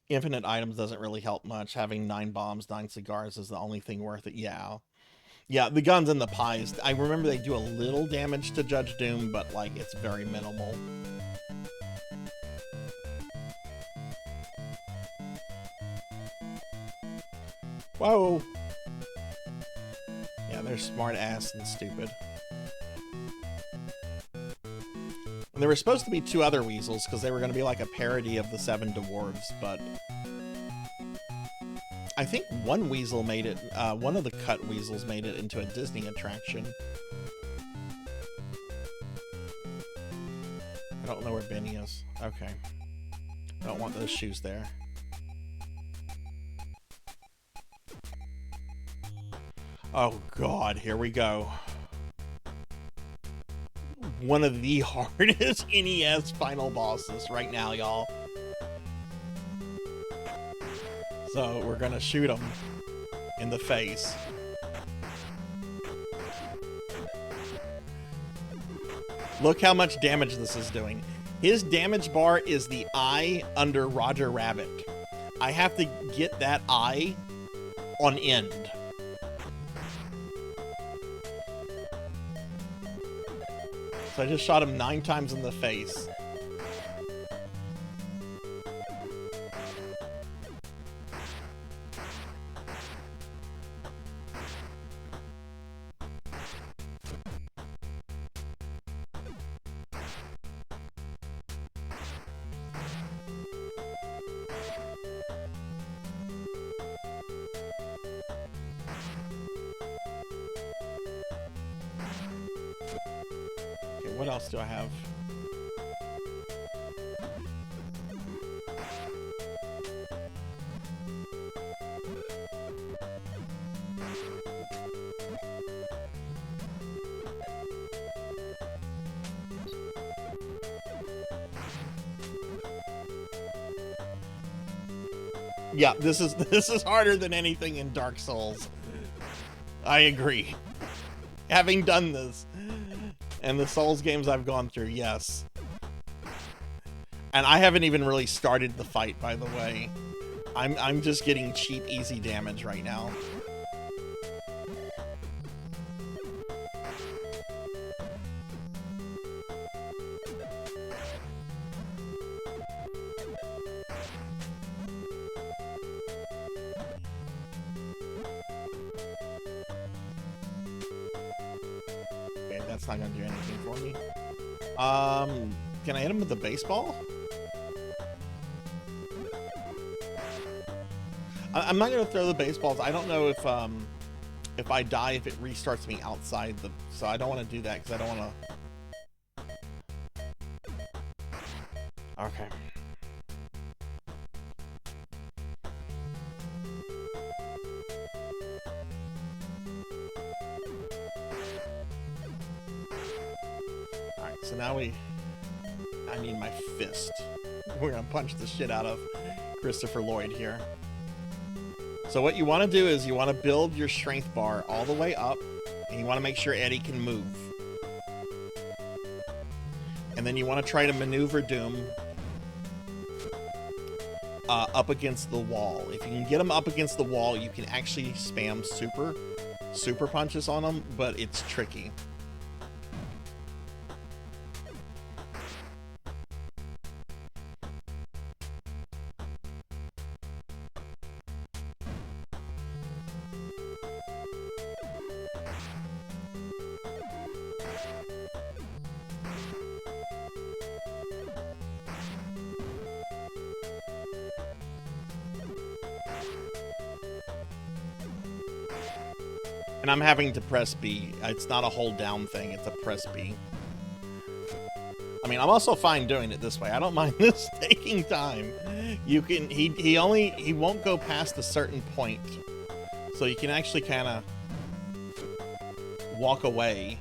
S2: Infinite items doesn't really help much. Having 9 bombs, 9 cigars is the only thing worth it. Yeah. Yeah, the guns and the pies. I remember they do a little damage to Judge Doom, but, like, it's very minimal. Whoa! Yeah, they're smart ass and stupid. And there were supposed to be 2 other weasels, because they were going to be like a parody of the 7 Dwarves, but I think one weasel made it, one of the cut weasels made it into a Disney attraction. I don't know where Benny is. Okay. I don't want those shoes there. Oh god, here we go. One of the hardest NES final bosses right now, y'all. So we're gonna shoot him in the face. Look how much damage this is doing. His damage bar is the eye under Roger Rabbit. I have to get that eye on end. So I just shot him 9 times in the face. What else do I have? Yeah, this is harder than anything in Dark Souls. I agree. Having done this, and the Souls games I've gone through, yes. And I haven't even really started the fight, by the way. I'm just getting cheap, easy damage right now. Okay, that's not gonna do anything for me. Can I hit him with the baseball? I'm not gonna throw the baseballs. I don't know if I die, if it restarts me outside the. So I don't want to do that because I don't want to. Okay. All right. So now I need my fist. We're gonna punch the shit out of Christopher Lloyd here. So what you want to do is you want to build your strength bar all the way up, and you want to make sure Eddie can move. And then you want to try to maneuver Doom up against the wall. If you can get him up against the wall, you can actually spam super punches on him, but it's tricky. And I'm having to press B. It's not a hold down thing, it's a press B. I mean, I'm also fine doing it this way. I don't mind this taking time. You can, he won't go past a certain point. So you can actually kind of walk away.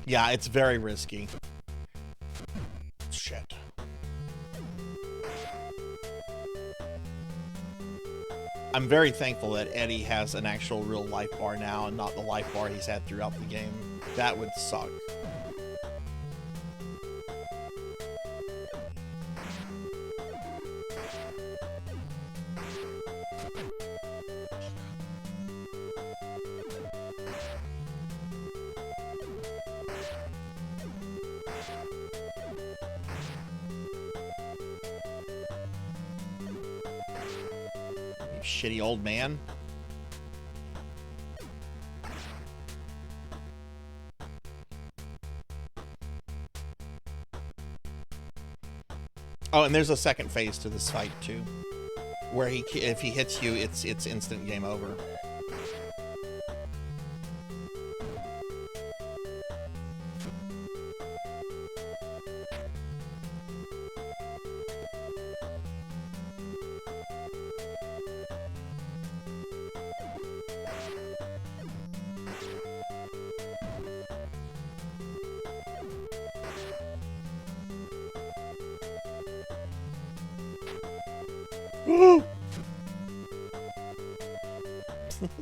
S2: Yeah, it's very risky. Shit. I'm very thankful that Eddie has an actual real life bar now and not the life bar he's had throughout the game. That would suck. Shitty old man. Oh, and there's a second phase to this fight too, where if he hits you, it's instant game over.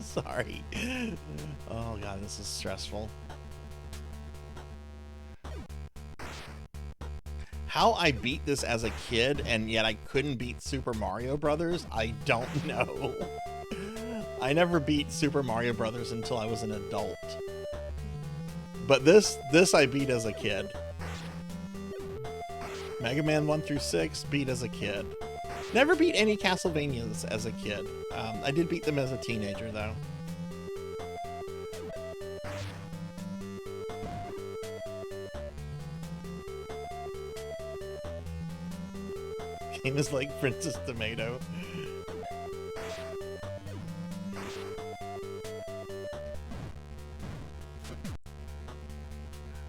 S2: Sorry. Oh god, this is stressful. How I beat this as a kid and yet I couldn't beat Super Mario Brothers, I don't know. I never beat Super Mario Brothers until I was an adult. But this I beat as a kid. Mega Man 1 through 6, beat as a kid. Never beat any Castlevanias as a kid. I did beat them as a teenager, though. Game is like Princess Tomato.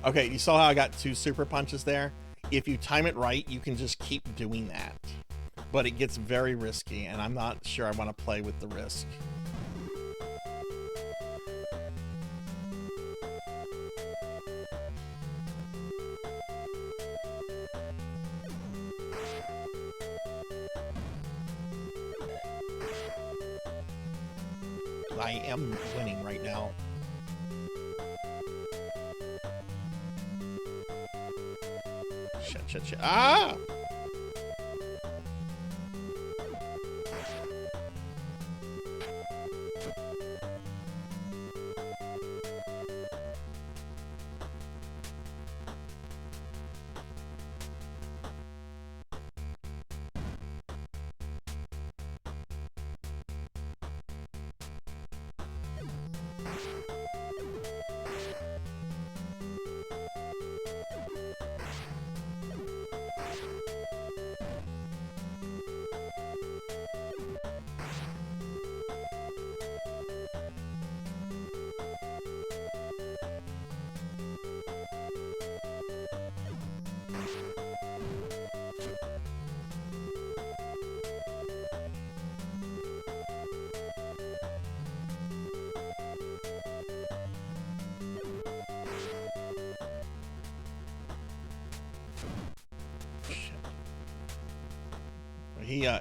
S2: Okay, you saw how I got 2 super punches there? If you time it right, you can just keep doing that. But it gets very risky, and I'm not sure I want to play with the risk. I am winning right now. Shit. Ah!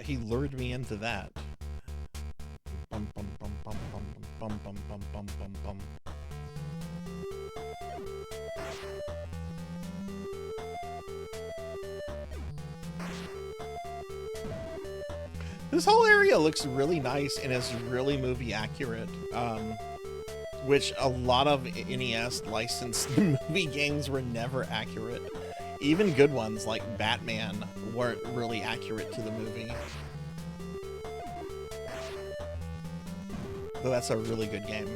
S2: He lured me into that. Bum, bum, bum, bum, bum, bum, bum, bum, bum, bum, bum. This whole area looks really nice and is really movie accurate, which a lot of NES licensed movie games were never accurate. Even good ones like Batman weren't really accurate to the movie. Though that's a really good game.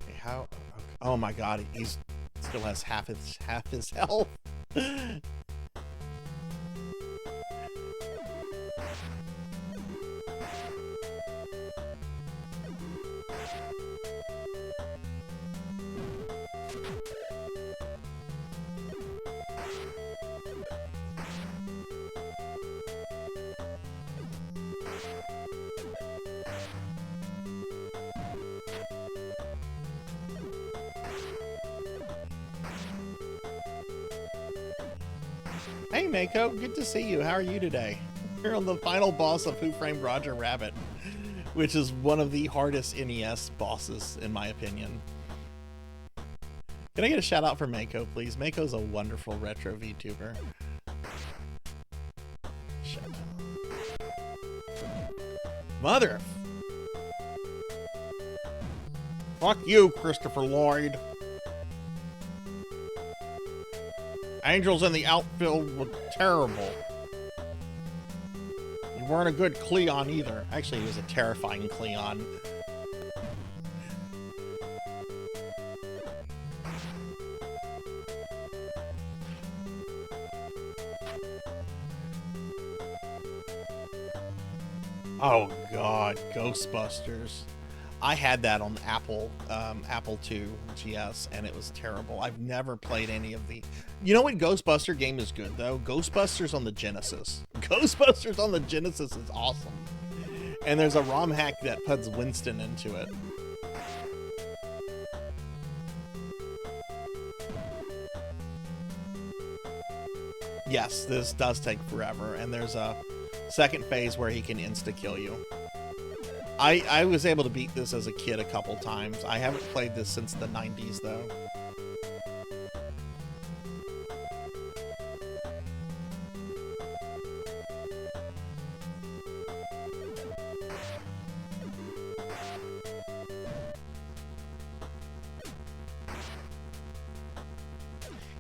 S2: Okay, how? Okay. Oh my God, he's still has half his health. Hey Mako, good to see you. How are you today? You're on the final boss of Who Framed Roger Rabbit, which is one of the hardest NES bosses in my opinion. Can I get a shout out for Mako, please? Mako's a wonderful retro VTuber. Shit. Mother! Fuck you, Christopher Lloyd. Angels in the outfield were terrible. You weren't a good Cleon either. Actually, he was a terrifying Cleon. Oh God, Ghostbusters. I had that on Apple II GS, and it was terrible. I've never played any of the... You know what Ghostbuster game is good, though? Ghostbusters on the Genesis. Ghostbusters on the Genesis is awesome. And there's a ROM hack that puts Winston into it. Yes, this does take forever, and there's a second phase where he can insta-kill you. I was able to beat this as a kid a couple times. I haven't played this since the 90s, though.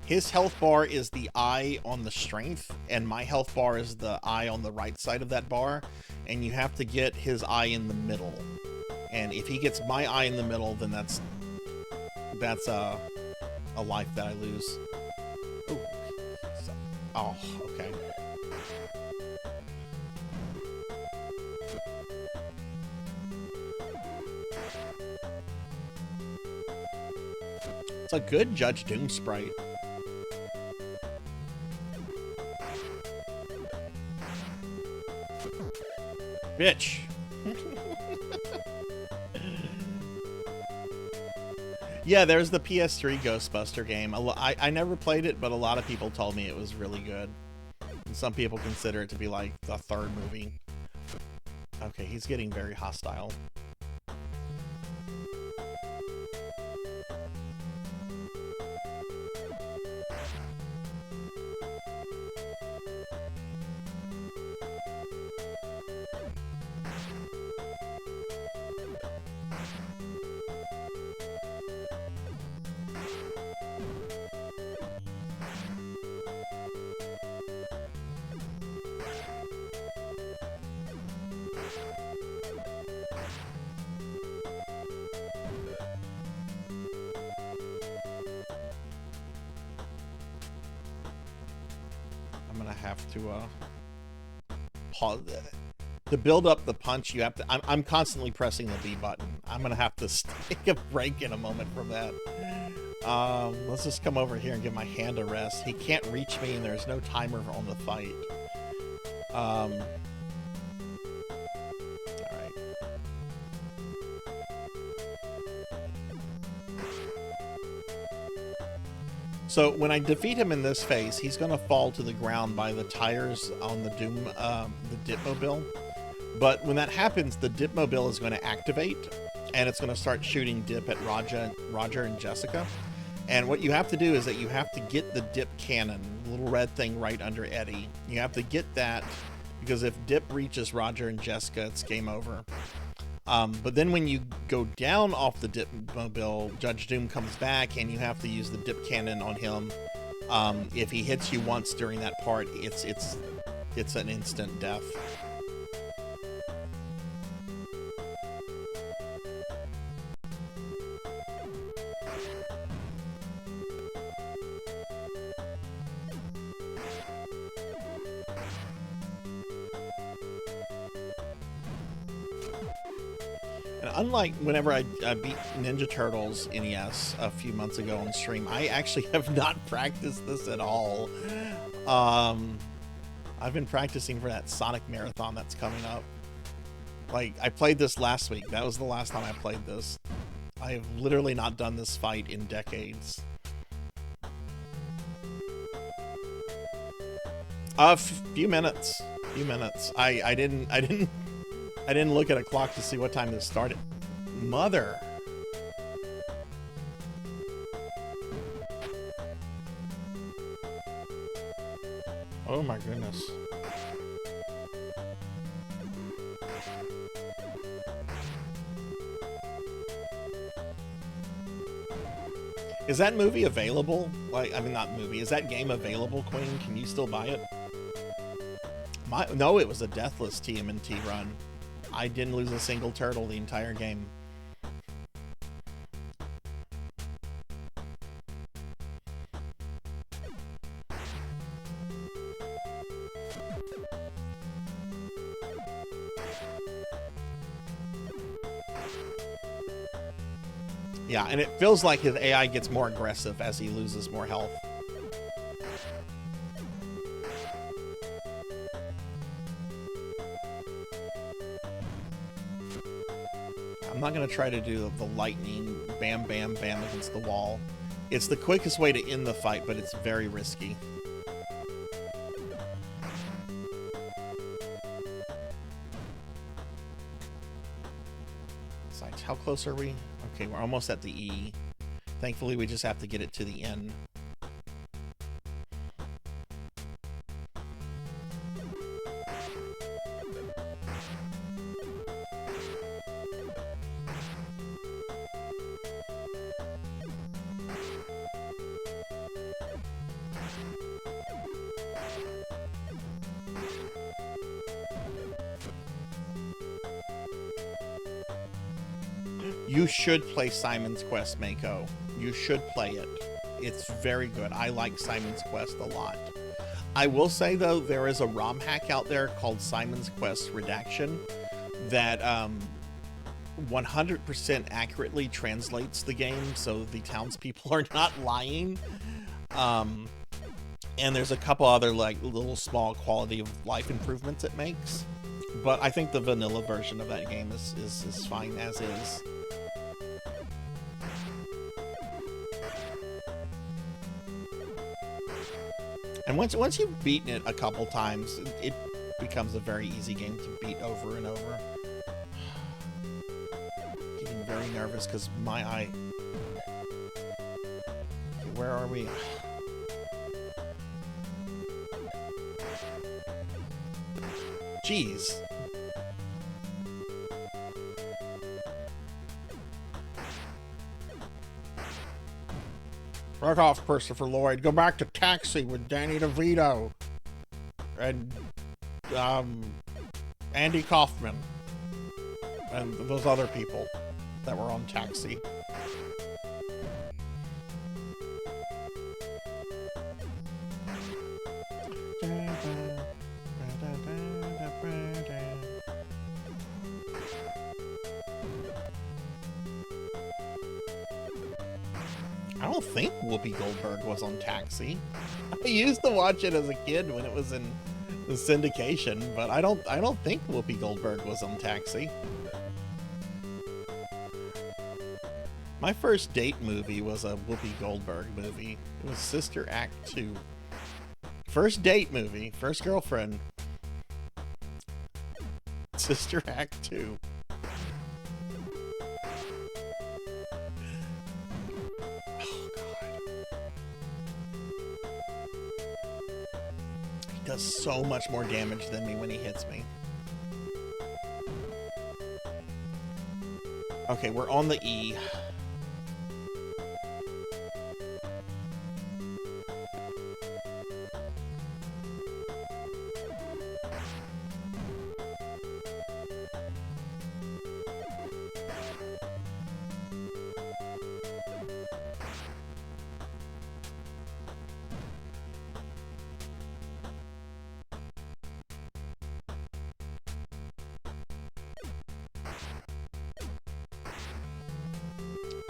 S2: His health bar is the eye on the strength, and my health bar is the eye on the right side of that bar, and you have to get his eye in the middle. And if he gets my eye in the middle, then that's a life that I lose. Ooh. Oh, okay. It's a good Judge Doom sprite. Yeah, there's the PS3 Ghostbuster game. I never played it, but a lot of people told me it was really good. And some people consider it to be like the third movie. Okay, he's getting very hostile. Have to pause to build up the punch. You have to. I'm constantly pressing the B button. I'm gonna have to take a break in a moment from that. Let's just come over here and give my hand a rest. He can't reach me, and there's no timer on the fight. All right. So when I defeat him in this phase, he's going to fall to the ground by the tires on the Doom, the Dipmobile. But when that happens, the Dipmobile is going to activate, and it's going to start shooting dip at Roger and Jessica. And what you have to do is that you have to get the dip cannon, the little red thing right under Eddie. You have to get that, because if dip reaches Roger and Jessica, it's game over. But then when you go down off the Dipmobile, Judge Doom comes back, and you have to use the dip cannon on him. If he hits you once during that part, it's an instant death. Unlike whenever I beat Ninja Turtles NES a few months ago on stream, I actually have not practiced this at all. I've been practicing for that Sonic Marathon that's coming up. Like, I played this last week. That was the last time I played this. I have literally not done this fight in decades. Few minutes. I didn't look at a clock to see what time this started. Mother. Oh my goodness. Is that movie available? Like, I mean, not movie. Is that game available, Queen? Can you still buy it? No, it was a deathless TMNT run. I didn't lose a single turtle the entire game. Yeah, and it feels like his AI gets more aggressive as he loses more health. I'm not going to try to do the lightning bam, bam, bam against the wall. It's the quickest way to end the fight, but it's very risky. Besides, how close are we? Okay, we're almost at the E. Thankfully, we just have to get it to the N. You should play Simon's Quest, Mako. You should play it. It's very good. I like Simon's Quest a lot. I will say, though, there is a ROM hack out there called Simon's Quest Redaction that 100% accurately translates the game, so the townspeople are not lying. And there's a couple other like little small quality of life improvements it makes. But I think the vanilla version of that game is fine as is. And once you've beaten it a couple times, it becomes a very easy game to beat over and over. Getting very nervous because my eye... Okay, where are we? Jeez. Fuck off, Christopher Lloyd. Go back to Taxi with Danny DeVito. And, Andy Kaufman. And those other people that were on Taxi. I don't think Whoopi Goldberg was on Taxi. I used to watch it as a kid when it was in the syndication, but I don't think Whoopi Goldberg was on Taxi. My first date movie was a Whoopi Goldberg movie. It was Sister Act 2. First date movie, first girlfriend. Sister Act 2. Does so much more damage than me when he hits me. Okay, we're on the E.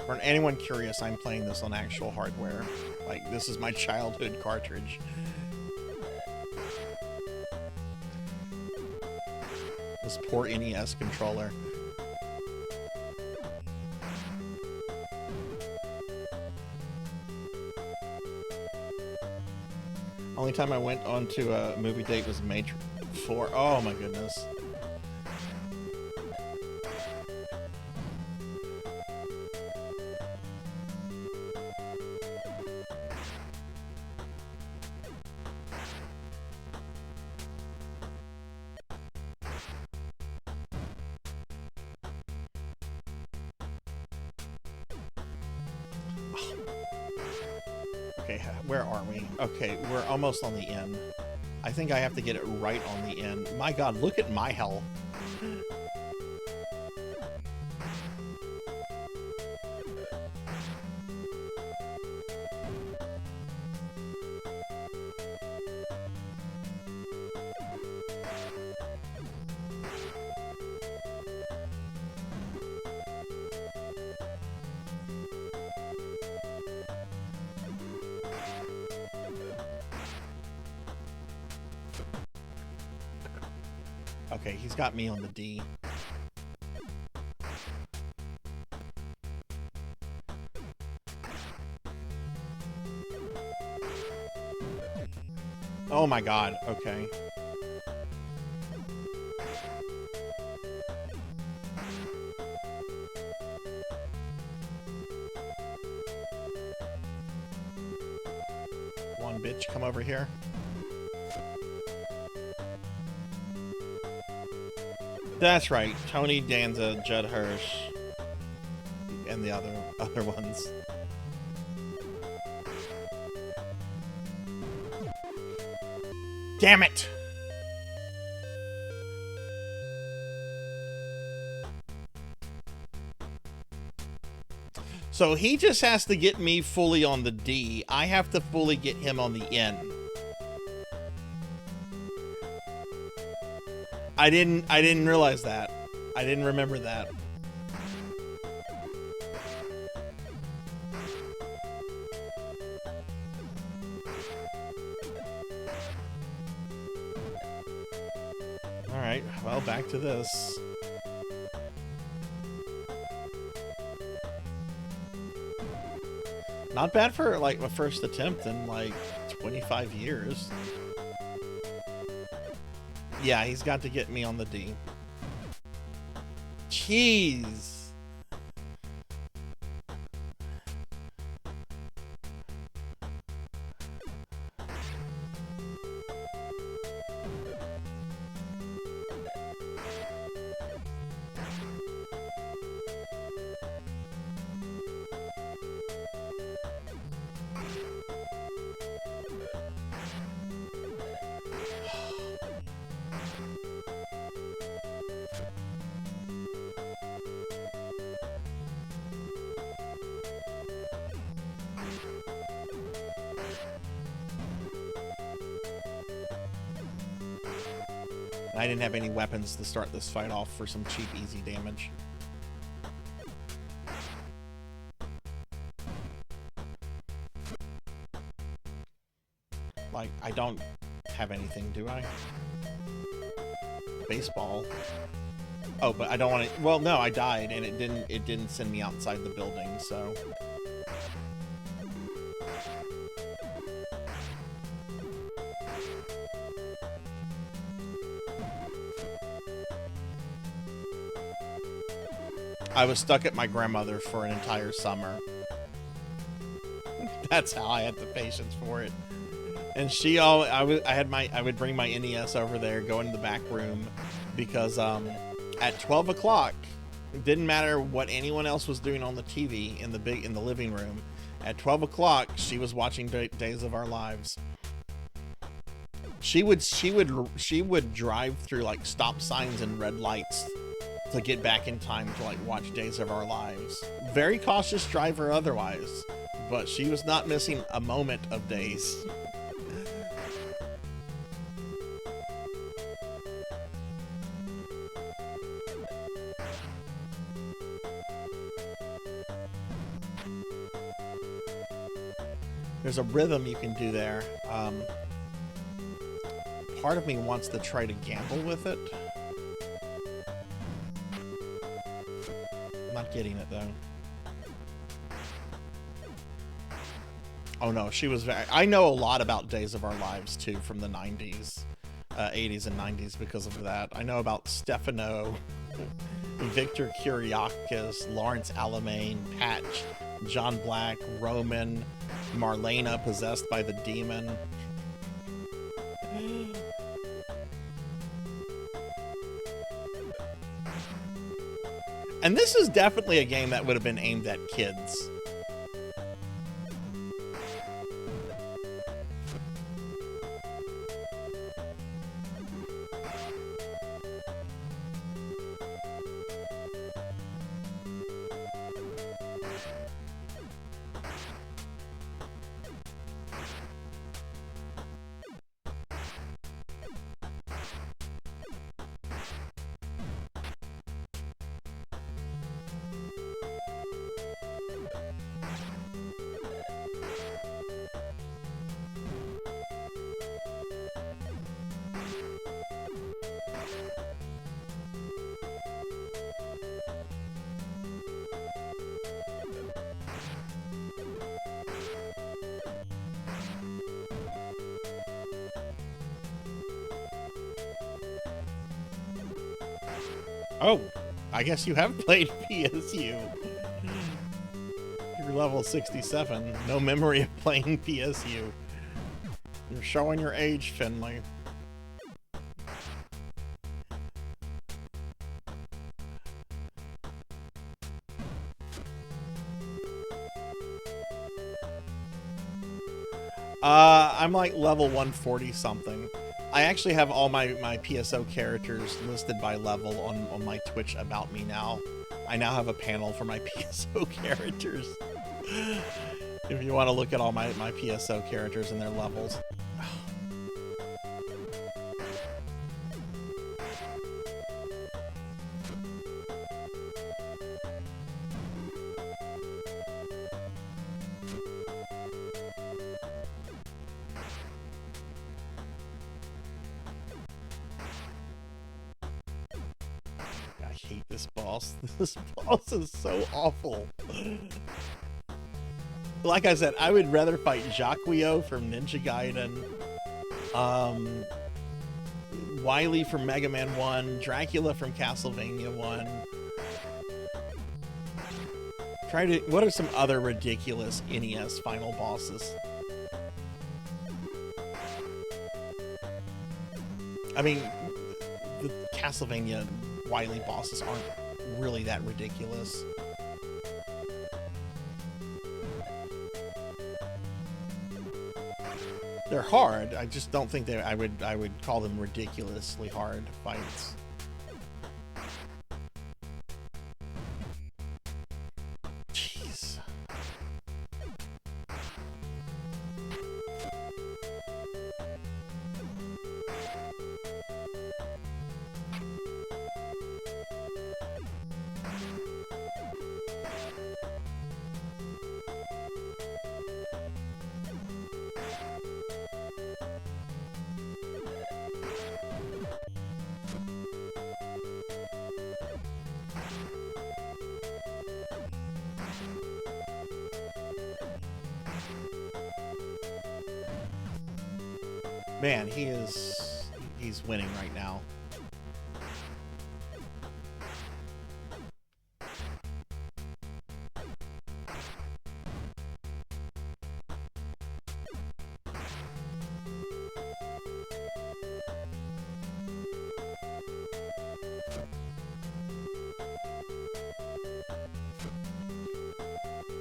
S2: For anyone curious, I'm playing this on actual hardware. Like, this is my childhood cartridge. This poor NES controller. Only time I went on to a movie date was Matrix 4. Oh my goodness. Okay, where are we? Okay, we're almost on the end. I think I have to get it right on the end. My god, look at my health. Okay, he's got me on the D. Oh my god, okay. One bitch, come over here. That's right, Tony Danza, Judd Hirsch, and the other ones. Damn it! So he just has to get me fully on the D. I have to fully get him on the N. I didn't realize that. I didn't remember that. All right, well, back to this. Not bad for like my first attempt in like 25 years. Yeah, he's got to get me on the D. Jeez. I didn't have any weapons to start this fight off for some cheap, easy damage. Like, I don't have anything, do I? Baseball. Oh, but I don't want to... Well, no, I died, and it didn't send me outside the building, so... I was stuck at my grandmother's for an entire summer. That's how I had the patience for it. And I would bring my NES over there, go into the back room, because at 12 o'clock, it didn't matter what anyone else was doing on the TV in the living room. At 12 o'clock, she was watching Days of Our Lives. She would drive through like stop signs and red lights to get back in time to like watch Days of Our Lives. Very cautious driver otherwise, but she was not missing a moment of Days. There's a rhythm you can do there. Part of me wants to try to gamble with it. Not getting it though. Oh no, she was very... I know a lot about Days of Our Lives too from the 90s, 80s and 90s because of that. I know about Stefano, Victor Kiriakis, Lawrence Alamain, Patch, John Black, Roman, Marlena possessed by the demon. And this is definitely a game that would have been aimed at kids. Oh, I guess you have played PSU. You're level 67. No memory of playing PSU. You're showing your age, Finley. I'm like level 140 something. I actually have all my PSO characters listed by level on my Twitch About Me now. I now have a panel for my PSO characters. If you want to look at all my PSO characters and their levels. This boss is so awful. like I said, I would rather fight Jacquio from Ninja Gaiden, Wily from Mega Man 1, Dracula from Castlevania 1. What are some other ridiculous NES final bosses? I mean, the Castlevania Wily bosses aren't really that ridiculous. They're hard. I just don't think I would call them ridiculously hard fights. Jeez. Man, he's winning right now.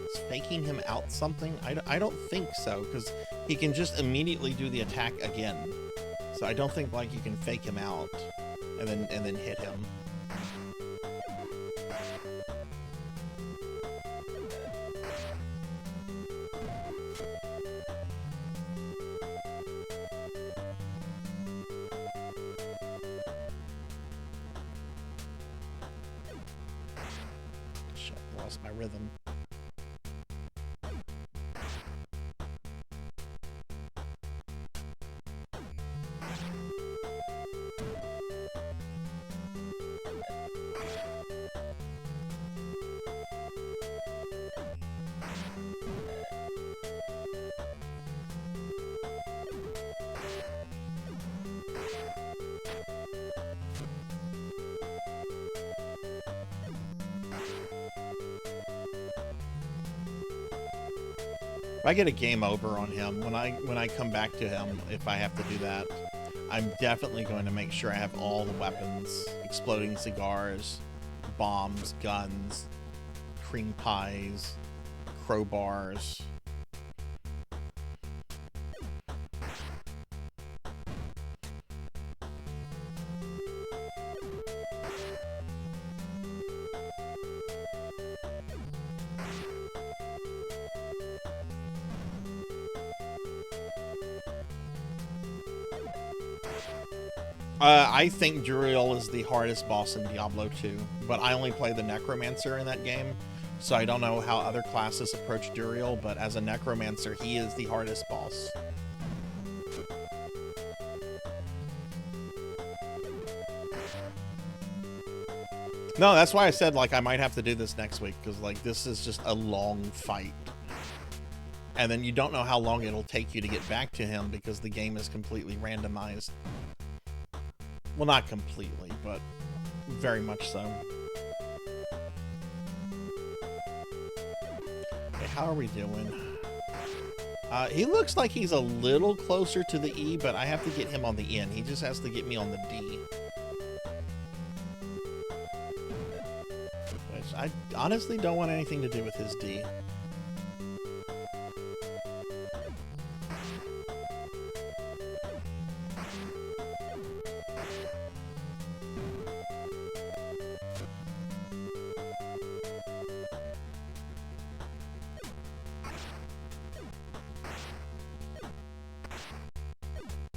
S2: Is faking him out something? I don't think so, because he can just immediately do the attack again. So I don't think like you can fake him out and then hit him. Shit, lost my rhythm. If I get a game over on him, when I come back to him, if I have to do that, I'm definitely going to make sure I have all the weapons, exploding cigars, bombs, guns, cream pies, crowbars. I think Duriel is the hardest boss in Diablo 2, but I only play the Necromancer in that game, so I don't know how other classes approach Duriel, but as a Necromancer, he is the hardest boss. No, that's why I said, like, I might have to do this next week, because, like, this is just a long fight. And then you don't know how long it'll take you to get back to him, because the game is completely randomized. Well, not completely, but very much so. Okay, how are we doing? He looks like he's a little closer to the E, but I have to get him on the N. He just has to get me on the D. Which I honestly don't want anything to do with his D.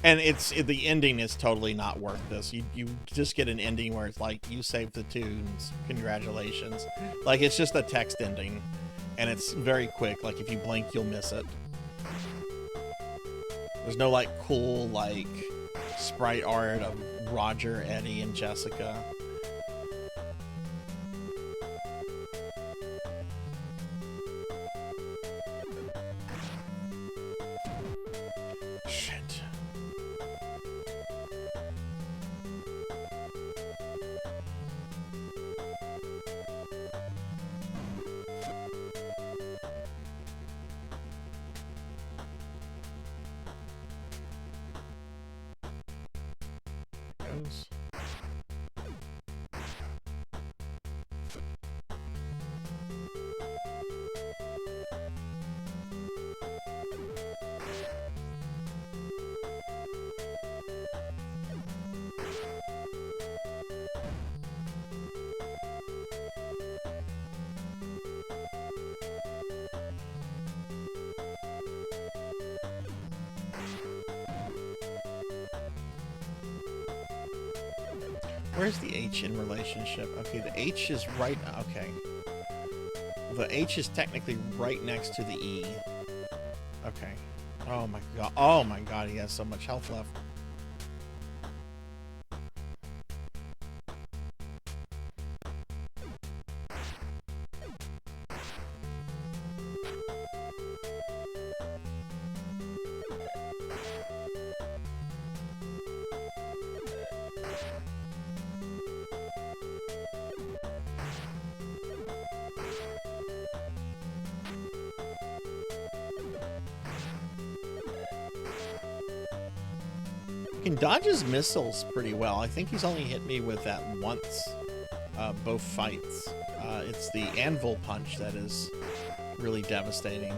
S2: And the ending is totally not worth this. You just get an ending where it's like, you saved the tunes, congratulations. Like, it's just a text ending, and it's very quick. Like, if you blink, you'll miss it. There's no, like, cool, like, sprite art of Roger, Eddie, and Jessica. goes. Where's the H in relationship? Okay, the H is right. Okay. The H is technically right next to the E. Okay. Oh my god. Oh my god, he has so much health left. He can dodge his missiles pretty well. I think he's only hit me with that once, both fights. It's the anvil punch that is really devastating.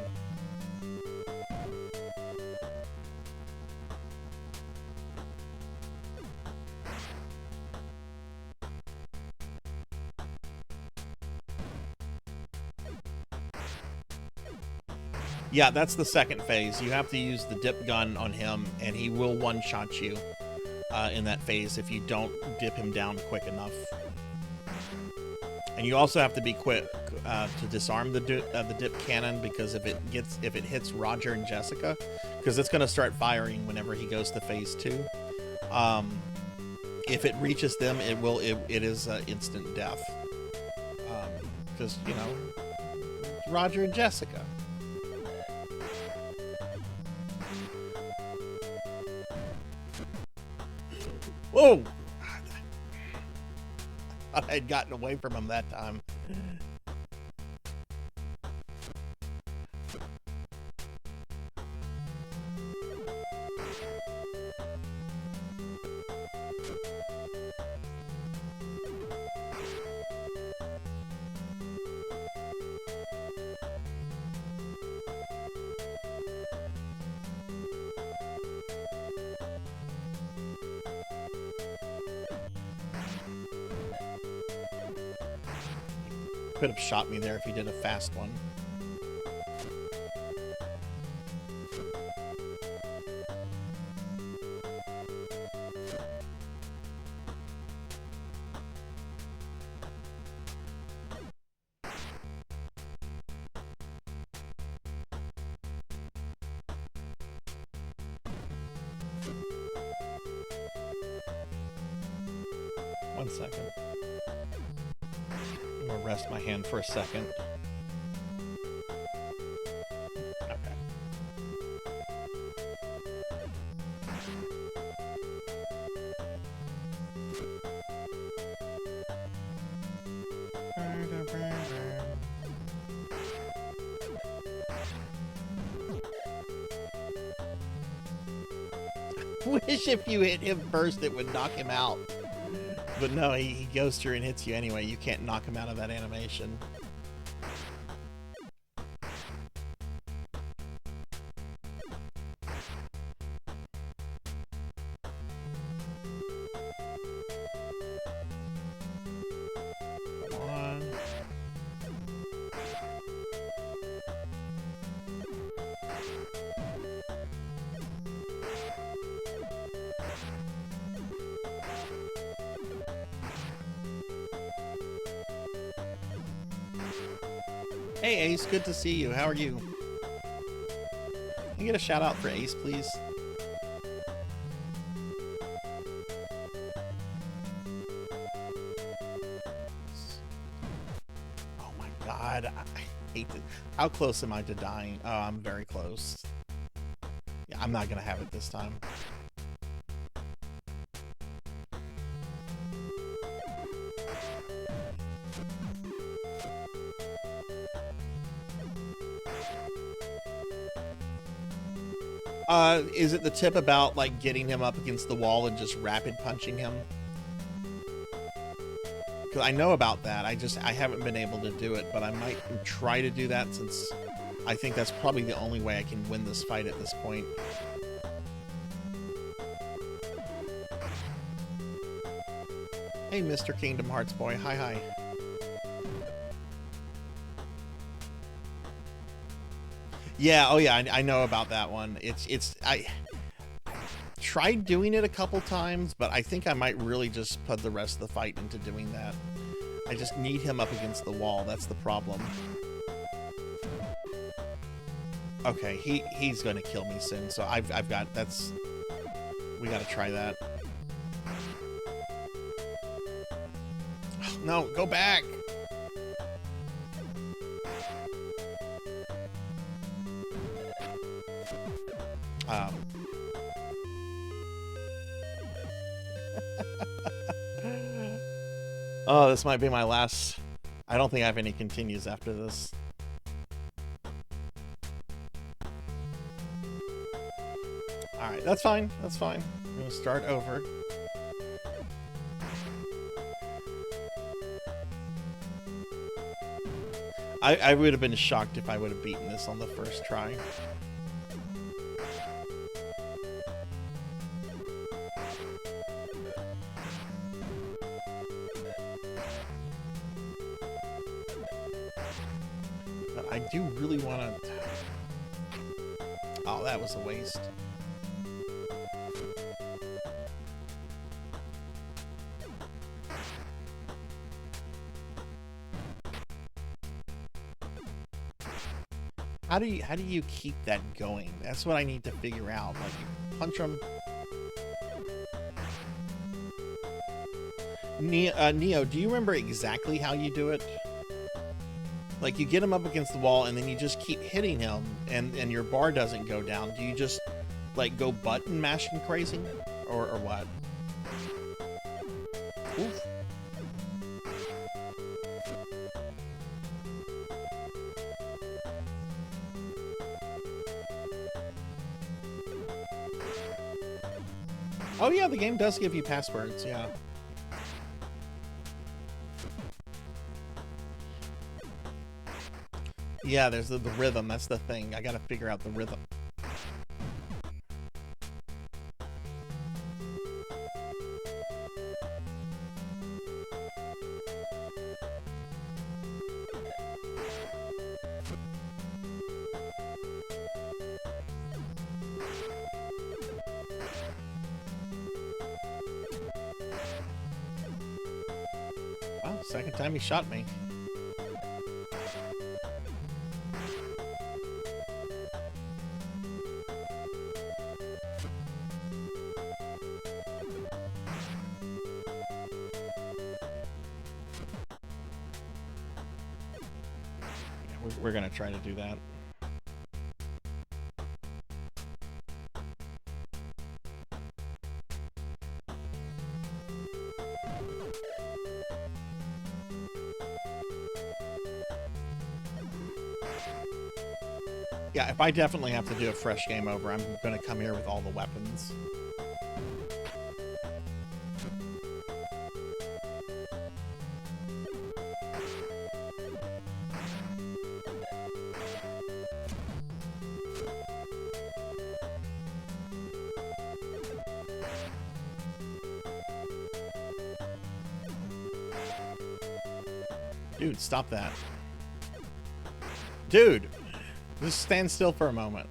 S2: Yeah, that's the second phase. You have to use the dip gun on him, and he will one-shot you in that phase if you don't dip him down quick enough. And you also have to be quick to disarm the dip cannon, because if it hits Roger and Jessica, because it's going to start firing whenever he goes to phase 2. If it reaches them, it is instant death. Because you know, Roger and Jessica. Whoa! I thought I'd gotten away from him that time. 'Could have shot me there if he did a fast one. One second. I'm gonna rest my hand for a second. Okay. Wish if you hit him first it would knock him out. But no, he goes through and hits you anyway. You can't knock him out of that animation. Come on. Hey Ace, good to see you. How are you? Can you get a shout out for Ace, please? Oh my god, I hate this. How close am I to dying? Oh, I'm very close. Yeah, I'm not gonna have it this time. Is it the tip about like getting him up against the wall and just rapid punching him? Because I know about that. I haven't been able to do it, but I might try to do that since I think that's probably the only way I can win this fight at this point. Hey, Mr. Kingdom Hearts boy. Hi, hi. Yeah, oh yeah, I know about that one. I tried doing it a couple times, but I think I might really just put the rest of the fight into doing that. I just need him up against the wall. That's the problem. Okay, he's going to kill me soon, so I've got, we got to try that. No, go back. Oh, this might be my last. I don't think I have any continues after this. Alright, that's fine. That's fine. I'm going to start over. I would have been shocked if I would have beaten this on the first try. But I do really want to... Oh, that was a waste. How do you keep that going? That's what I need to figure out. Like, you punch them. Neo, do you remember exactly how you do it? Like, you get him up against the wall, and then you just keep hitting him, and your bar doesn't go down. Do you just, like, go button mashing crazy? Or what? Oof. Oh yeah, the game does give you passwords, yeah. Yeah, there's the rhythm, that's the thing. I gotta figure out the rhythm. Well, second time he shot me. We're gonna try to do that. Yeah, if I definitely have to do a fresh game over, I'm gonna come here with all the weapons. Dude, stop that. Dude! Just stand still for a moment.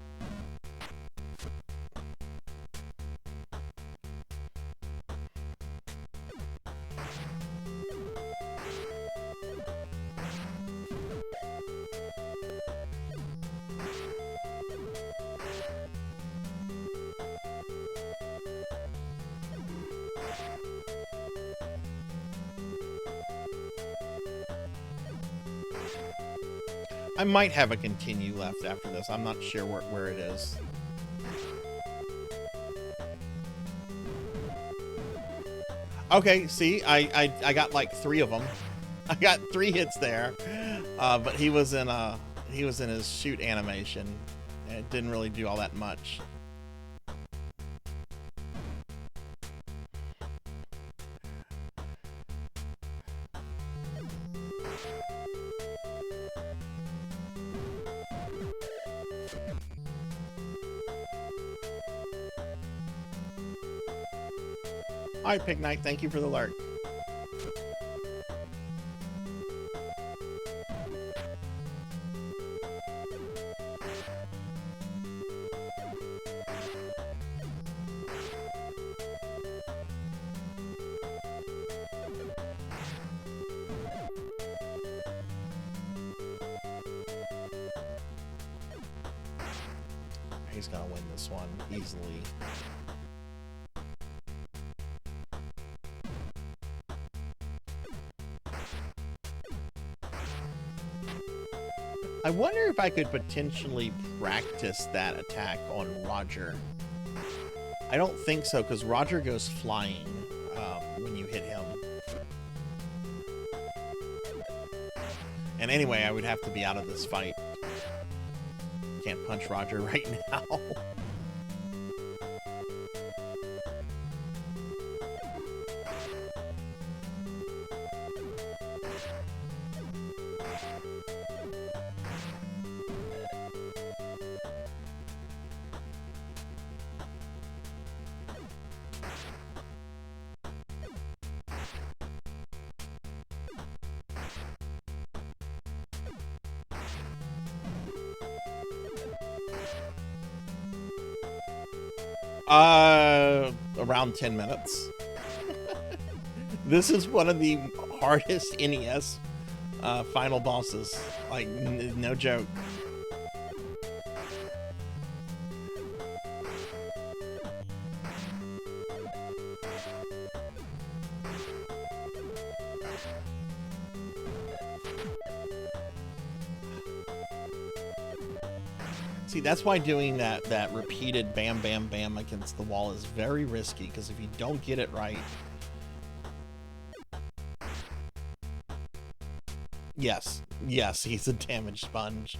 S2: I might have a continue left after this. I'm not sure where it is. Okay, see, I got like 3 of them. I got 3 hits there, but he was in his shoot animation, and it didn't really do all that much. All right, Pig Knight, thank you for the alert. He's gonna win this one easily. I wonder if I could potentially practice that attack on Roger. I don't think so, because Roger goes flying when you hit him. And anyway, I would have to be out of this fight. Can't punch Roger right now. Around 10 minutes. This is one of the hardest NES final bosses. Like, no joke. See, that's why doing that repeated bam, bam, bam against the wall is very risky, because if you don't get it right... Yes, he's a damage sponge.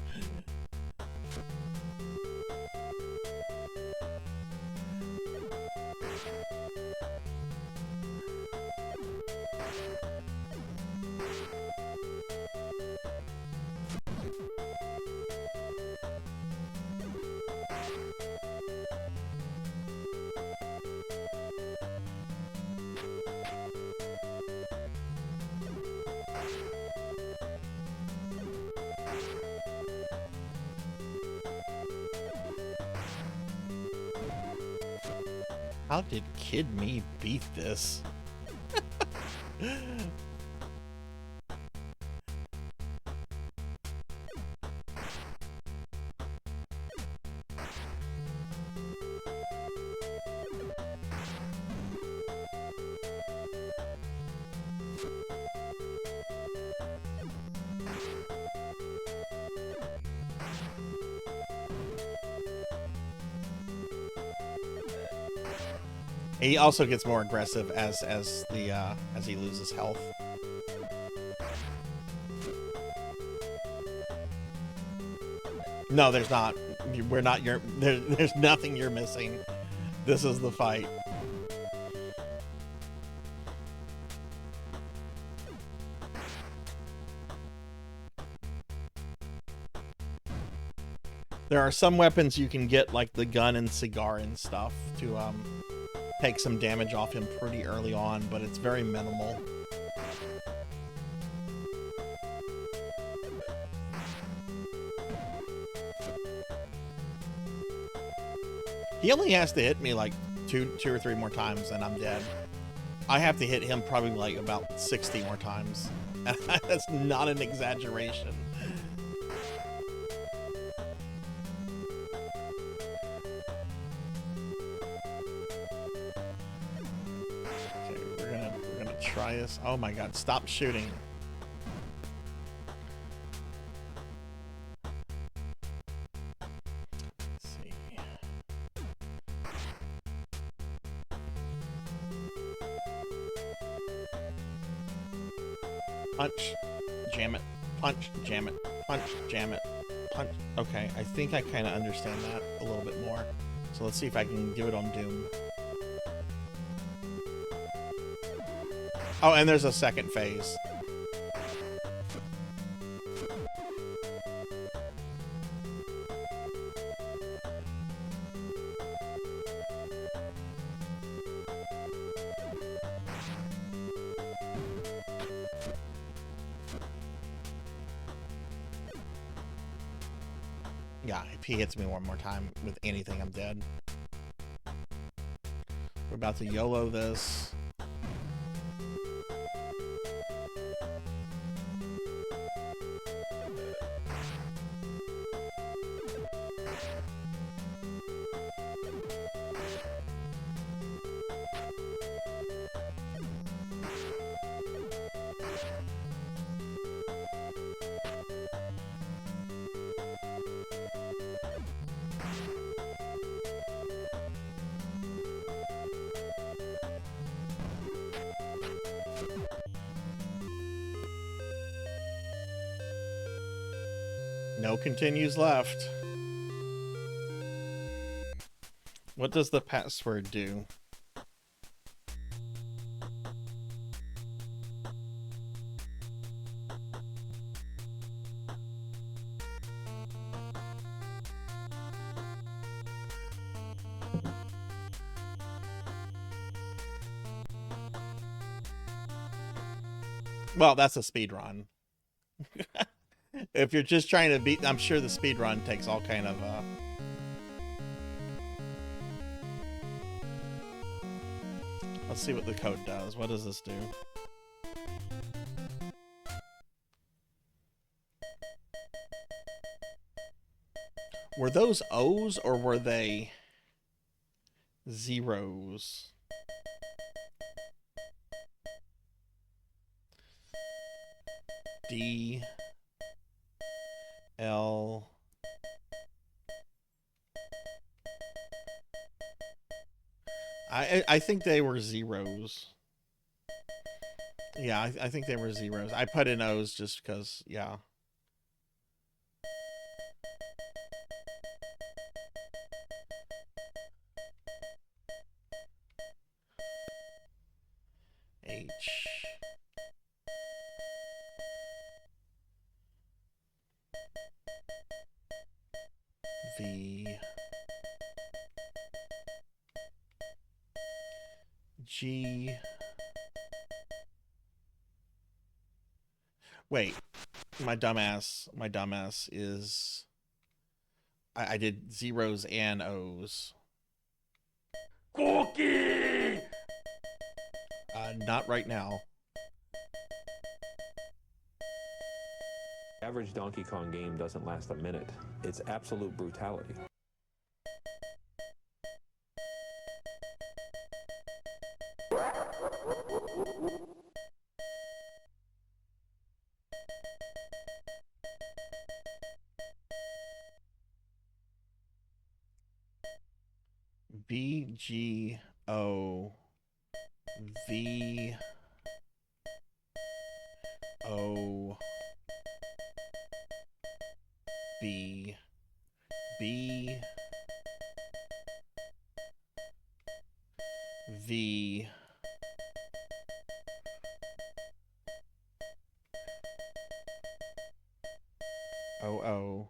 S2: How did Kid Me beat this? He also gets more aggressive as he loses health. No, there's not. We're not. There's nothing you're missing. This is the fight. There are some weapons you can get, like the gun and cigar and stuff, to take some damage off him pretty early on, but it's very minimal. He only has to hit me like two or three more times and I'm dead. I have to hit him probably like about 60 more times. That's not an exaggeration. Try this. Oh my god, stop shooting. Let's see. Punch, jam it, punch, jam it, punch, jam it, punch. Okay, I think I kind of understand that a little bit more. So let's see if I can do it on Doom. Oh, and there's a second phase. Yeah, if he hits me one more time with anything, I'm dead. We're about to YOLO this. No continues left. What does the password do? Well, that's a speed run. If you're just trying to beat, I'm sure the speed run takes all kind of let's see what the code does. What does this do? Were those O's or were they zeros? D L I think they were zeros. Yeah, I think they were zeros. I put in O's just because, yeah. H V G. Wait, my dumbass is I did zeros and O's.
S3: Cookie!
S2: Not right now.
S6: Average Donkey Kong game doesn't last a minute. It's absolute brutality.
S2: B G O V O B B V O O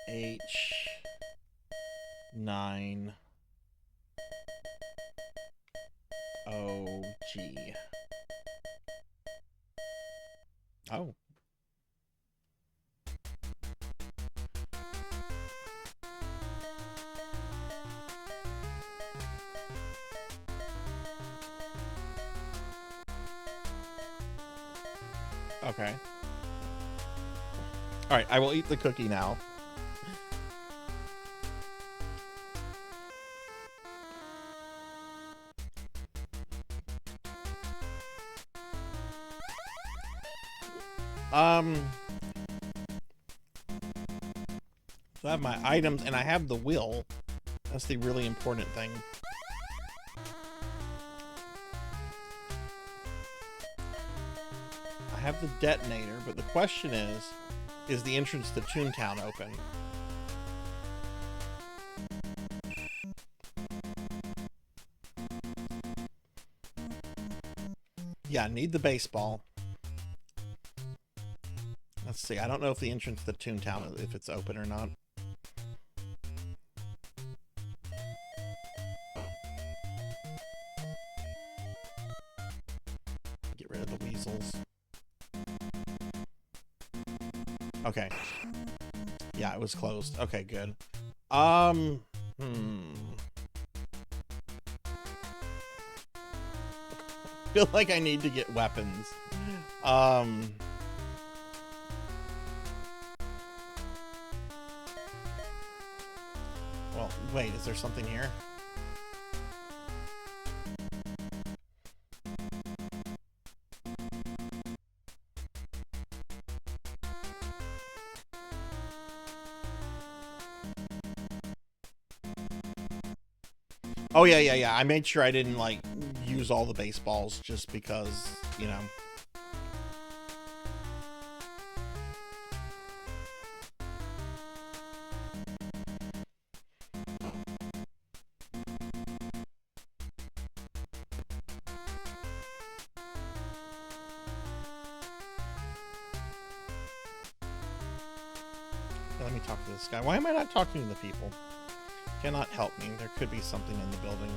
S2: H 9 O G. Oh. Okay. All right, I will eat the cookie now. So I have my items and I have the will. That's the really important thing. I have the detonator, but the question is the entrance to Toontown open? Yeah, need the baseball. Let's see. I don't know if the entrance to Toontown, if it's open or not. Get rid of the weasels. Okay. Yeah, it was closed. Okay, good. Feel like I need to get weapons. Well, wait, is there something here? Oh, yeah. I made sure I didn't, like, use all the baseballs just because, you know. Let me talk to this guy. Why am I not talking to the people? Cannot help me. There could be something in the building.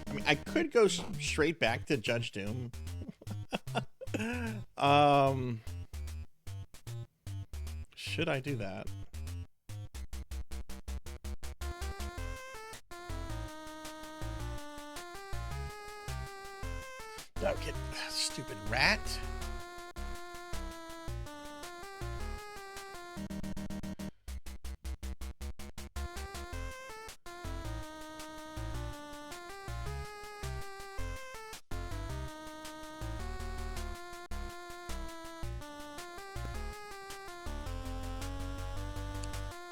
S2: I mean, I could go straight back to Judge Doom. Should I do that? Don't get stupid rat.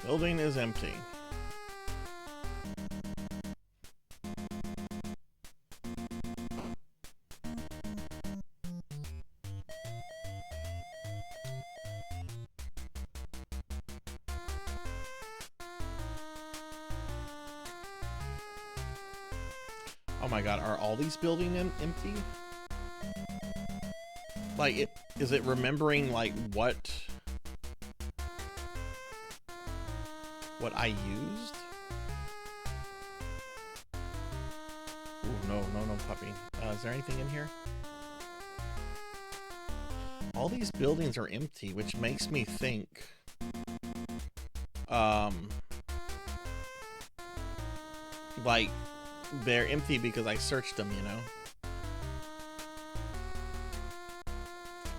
S2: Building is empty. Oh my god, are all these buildings empty? Like, is it remembering, like, what I used? Ooh, no, puppy. Is there anything in here? All these buildings are empty, which makes me think, like, they're empty because I searched them, you know?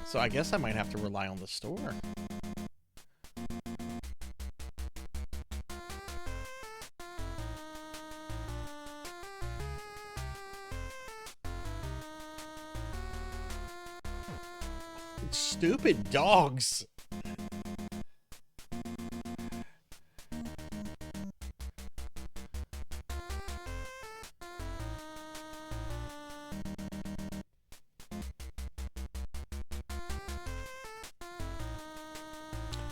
S2: So I guess I might have to rely on the store. Stupid dogs.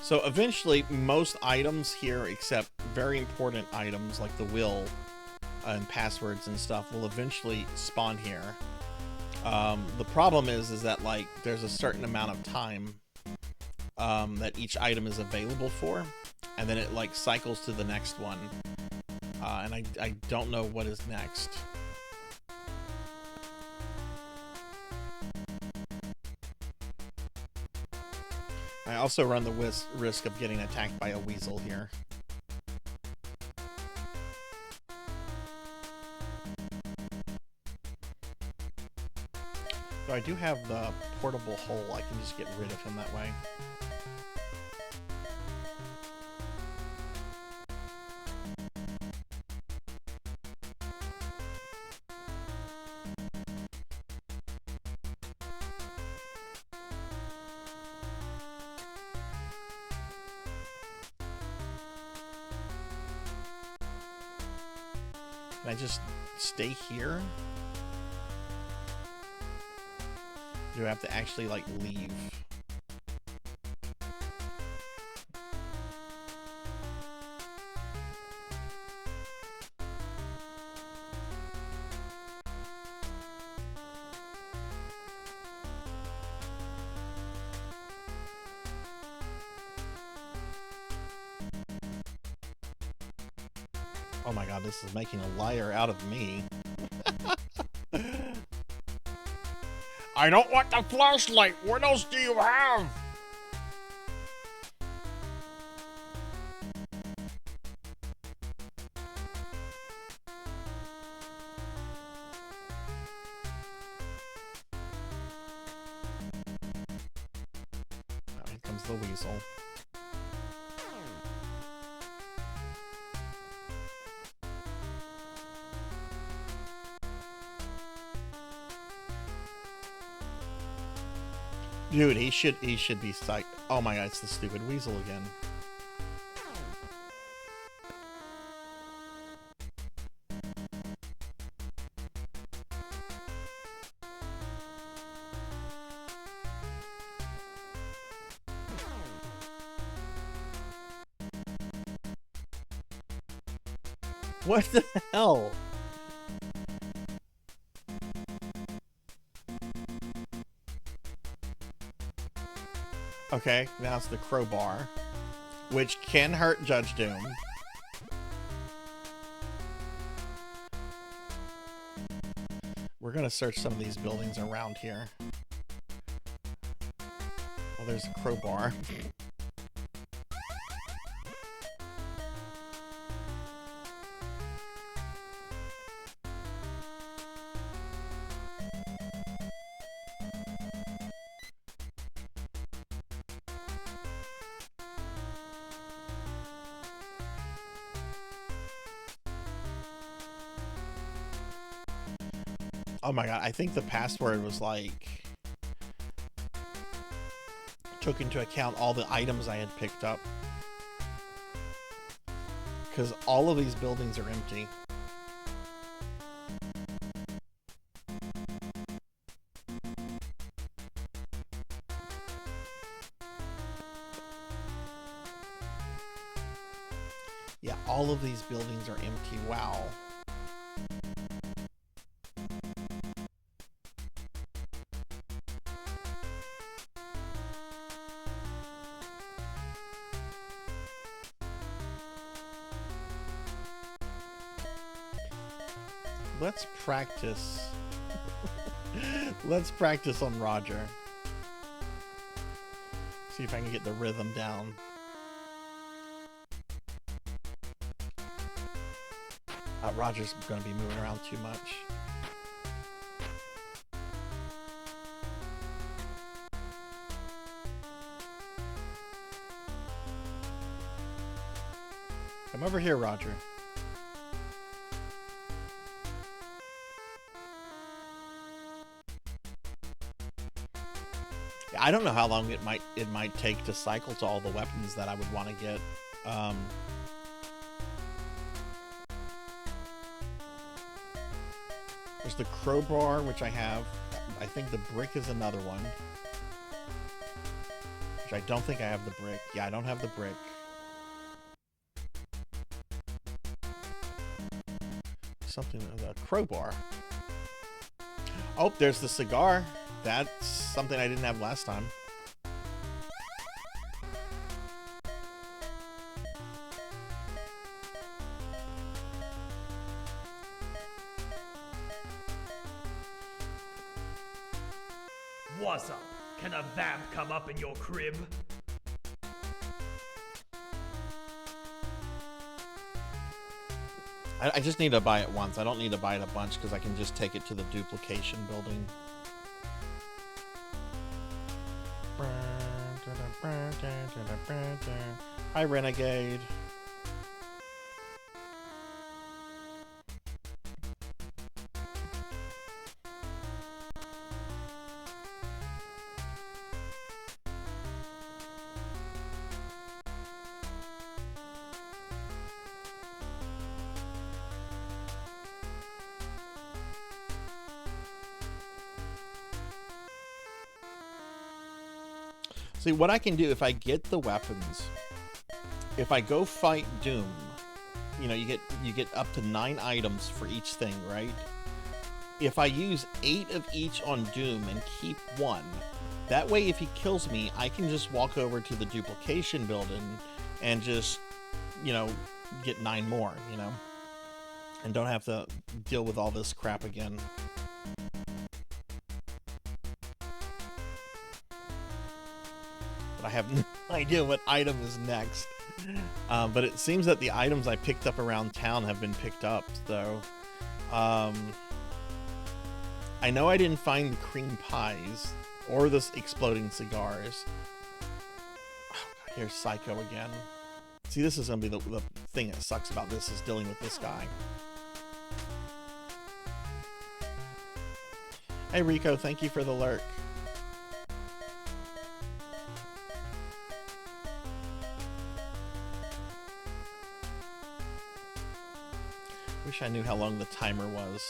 S2: So eventually, most items here, except very important items like the will and passwords and stuff, will eventually spawn here. The problem is that, like, there's a certain amount of time that each item is available for, and then it, like, cycles to the next one. And I don't know what is next. I also run the risk of getting attacked by a weasel here. So I do have the portable hole. I can just get rid of him that way. Can I just stay here? Do I have to actually, like, leave? Oh my god, this is making a liar out of me. I don't want the flashlight! What else do you have? Oh, here comes the weasel. Dude, he should be psyched. Oh my god, it's the stupid weasel again. What the hell? Okay, now it's the crowbar, which can hurt Judge Doom. We're gonna search some of these buildings around here. Well, there's a crowbar. Oh my god, I think the password was like took into account all the items I had picked up. Because all of these buildings are empty. Yeah, all of these buildings are empty. Wow. Let's practice. Let's practice on Roger. See if I can get the rhythm down. Roger's going to be moving around too much. Come over here, Roger. I don't know how long it might take to cycle to all the weapons that I would want to get. There's the crowbar, which I have. I think the brick is another one. Which I don't think I have the brick. Yeah, I don't have the brick. Something with a crowbar. Oh, there's the cigar. That's something I didn't have last time.
S7: What's up? Can a vamp come up in your crib?
S2: I just need to buy it once. I don't need to buy it a bunch because I can just take it to the duplication building. Hi, Renegade. See, what I can do if I get the weapons, if I go fight Doom, you know, you get up to 9 items for each thing, right? If I use 8 of each on Doom and keep 1, that way if he kills me, I can just walk over to the duplication building and just, you know, get 9 more, you know? And don't have to deal with all this crap again. But I have no idea what item is next. But it seems that the items I picked up around town have been picked up, so... I know I didn't find the cream pies or the exploding cigars. Oh, God, here's Psycho again. See, this is going to be the thing that sucks about this, is dealing with this guy. Hey, Rico, thank you for the lurk. Wish I knew how long the timer was.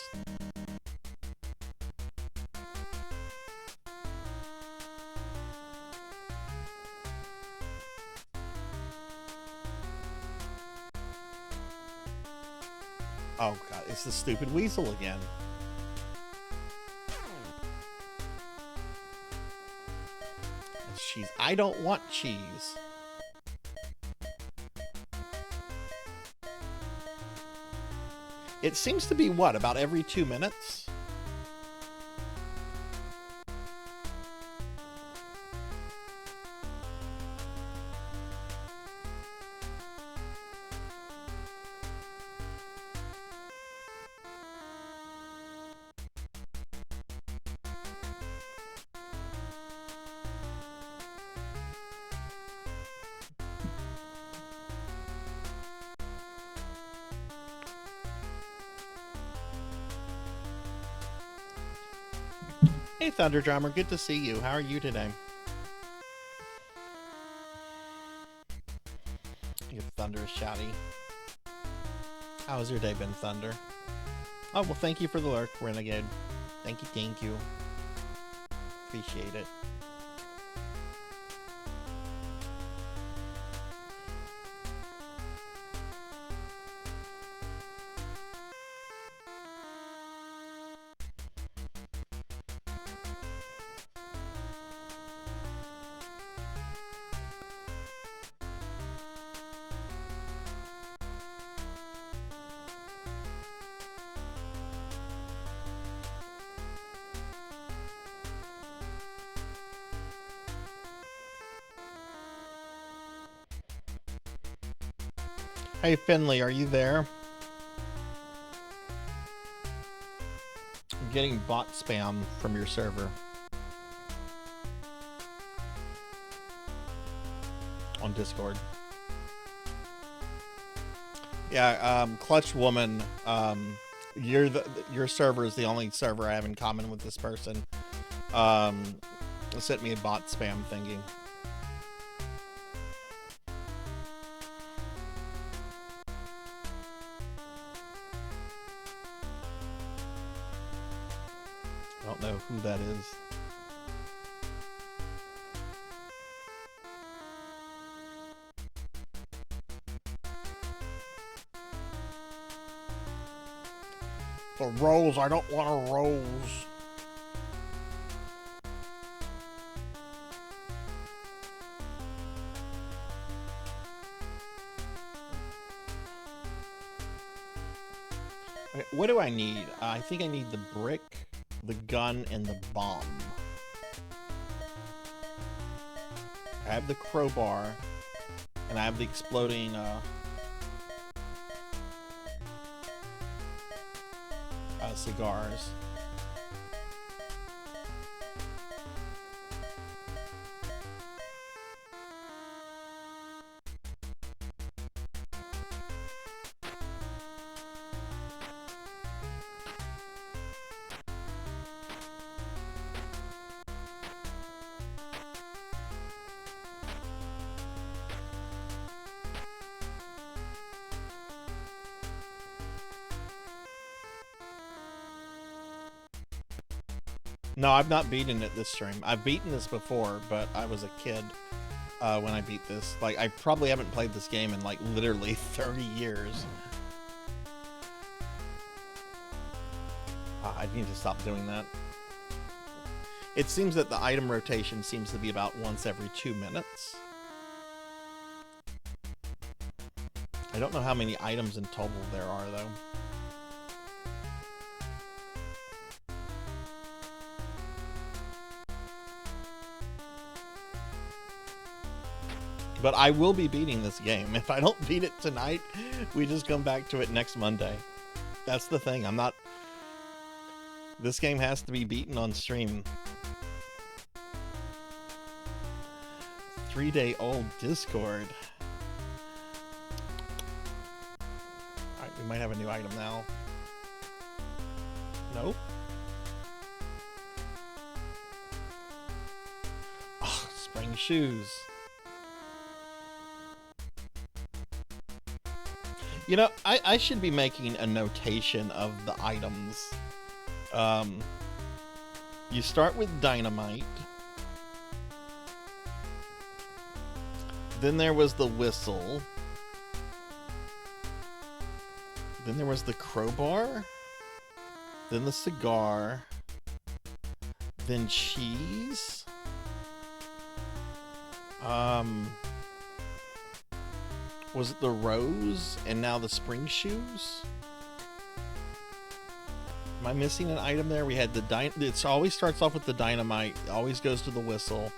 S2: Oh God, it's the stupid weasel again. And cheese. I don't want cheese. It seems to be, what, about every 2 minutes? Hey, Thunder Drummer, good to see you. How are you today? Your Thunder is shouty. How has your day been, Thunder? Oh, well, thank you for the lurk, Renegade. Thank you, thank you. Appreciate it. Hey, Finley, are you there? I'm getting bot spam from your server. On Discord. Yeah, Clutch Woman, your server is the only server I have in common with this person. Sent me a bot spam thingy. I don't know who that is. The rose, I don't want a rose. Okay, what do I need? I think I need the brick, the gun, and the bomb. I have the crowbar, and I have the exploding cigars. No, I've not beaten it this stream. I've beaten this before, but I was a kid when I beat this. Like, I probably haven't played this game in, like, literally 30 years. I need to stop doing that. It seems that the item rotation seems to be about once every 2 minutes. I don't know how many items in total there are, though. But I will be beating this game. If I don't beat it tonight, we just come back to it next Monday. That's the thing. I'm not... This game has to be beaten on stream. 3-day-old Discord. Alright, we might have a new item now. Nope. Oh, spring shoes. You know, I should be making a notation of the items. You start with dynamite. Then there was the whistle. Then there was the crowbar. Then the cigar. Then cheese. Was it the rose and now the spring shoes? Am I missing an item there? We had the it always starts off with the dynamite, always goes to the whistle,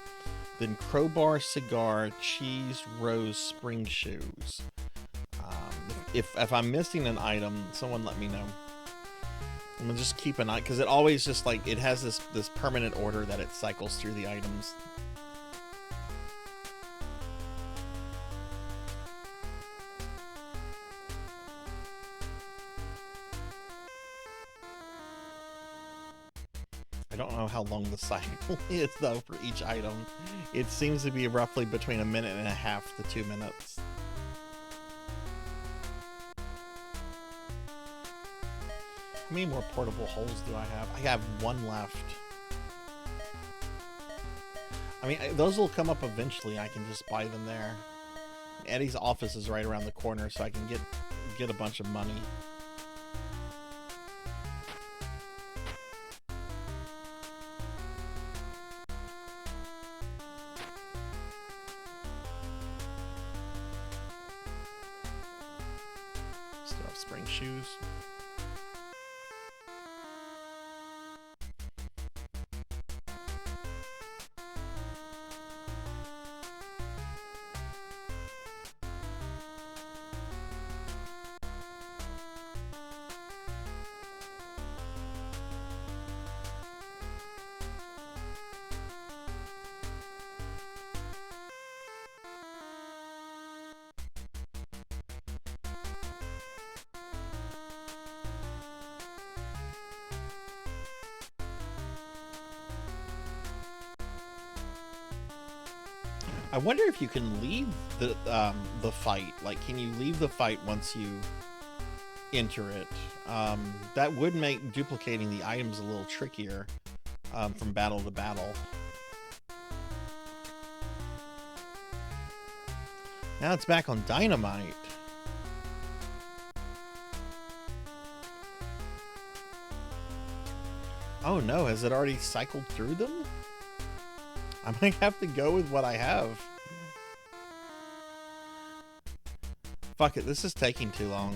S2: then crowbar, cigar, cheese, rose, spring shoes. If I'm missing an item, someone let me know. I'm gonna just keep an eye, because it always just like it has this permanent order that it cycles through the items. I don't know how long the cycle is, though, for each item. It seems to be roughly between 1.5 minutes to 2 minutes. How many more portable holes do I have? I have 1 left. I mean, those will come up eventually. I can just buy them there. Eddie's office is right around the corner, so I can get a bunch of money. Spring shoes. I wonder if you can leave the fight. Like, can you leave the fight once you enter it? That would make duplicating the items a little trickier from battle to battle. Now it's back on dynamite. Oh no, has it already cycled through them? I might have to go with what I have. Fuck it, this is taking too long.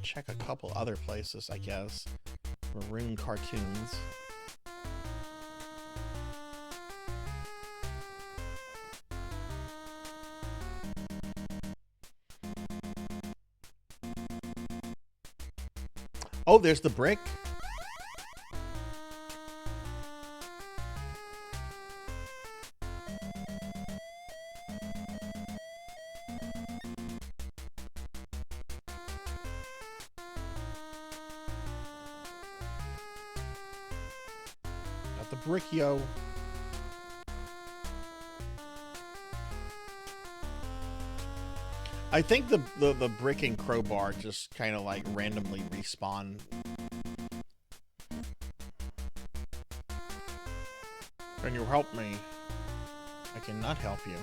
S2: Check a couple other places, I guess. Maroon cartoons. Oh, there's the brick. Got the brick, yo. I think the brick and crowbar just kind of like randomly respawn. Can you help me? I cannot help you.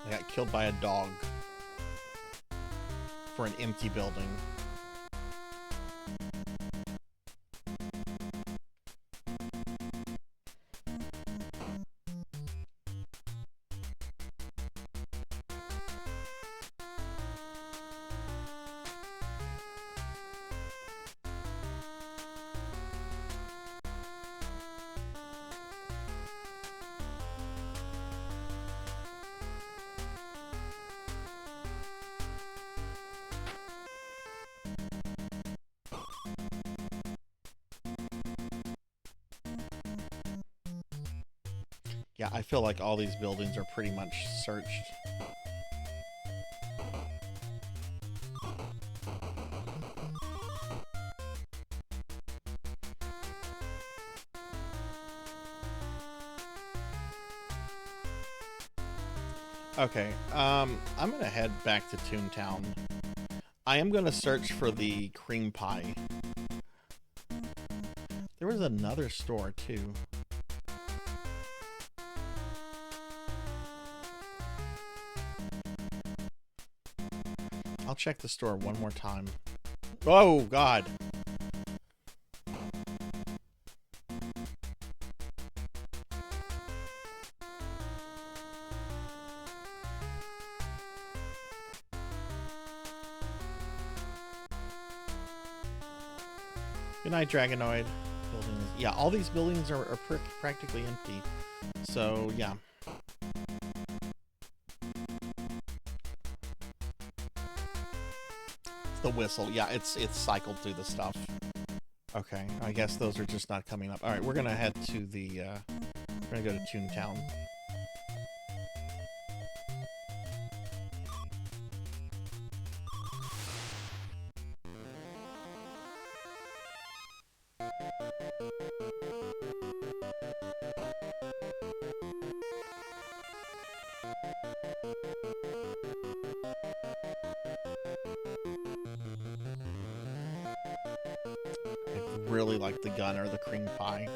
S2: I got killed by a dog for an empty building. Yeah, I feel like all these buildings are pretty much searched. Okay, I'm gonna head back to Toontown. I am gonna search for the cream pie. There was another store too. I'll check the store one more time. Oh, God. Good night, Dragonoid. Buildings. Yeah, all these buildings are practically empty. So, yeah. The whistle, yeah, it's cycled through the stuff. Okay, I guess those are just not coming up. All right, we're gonna head to the we're gonna go to Toontown. I really like the gun or the cream pie.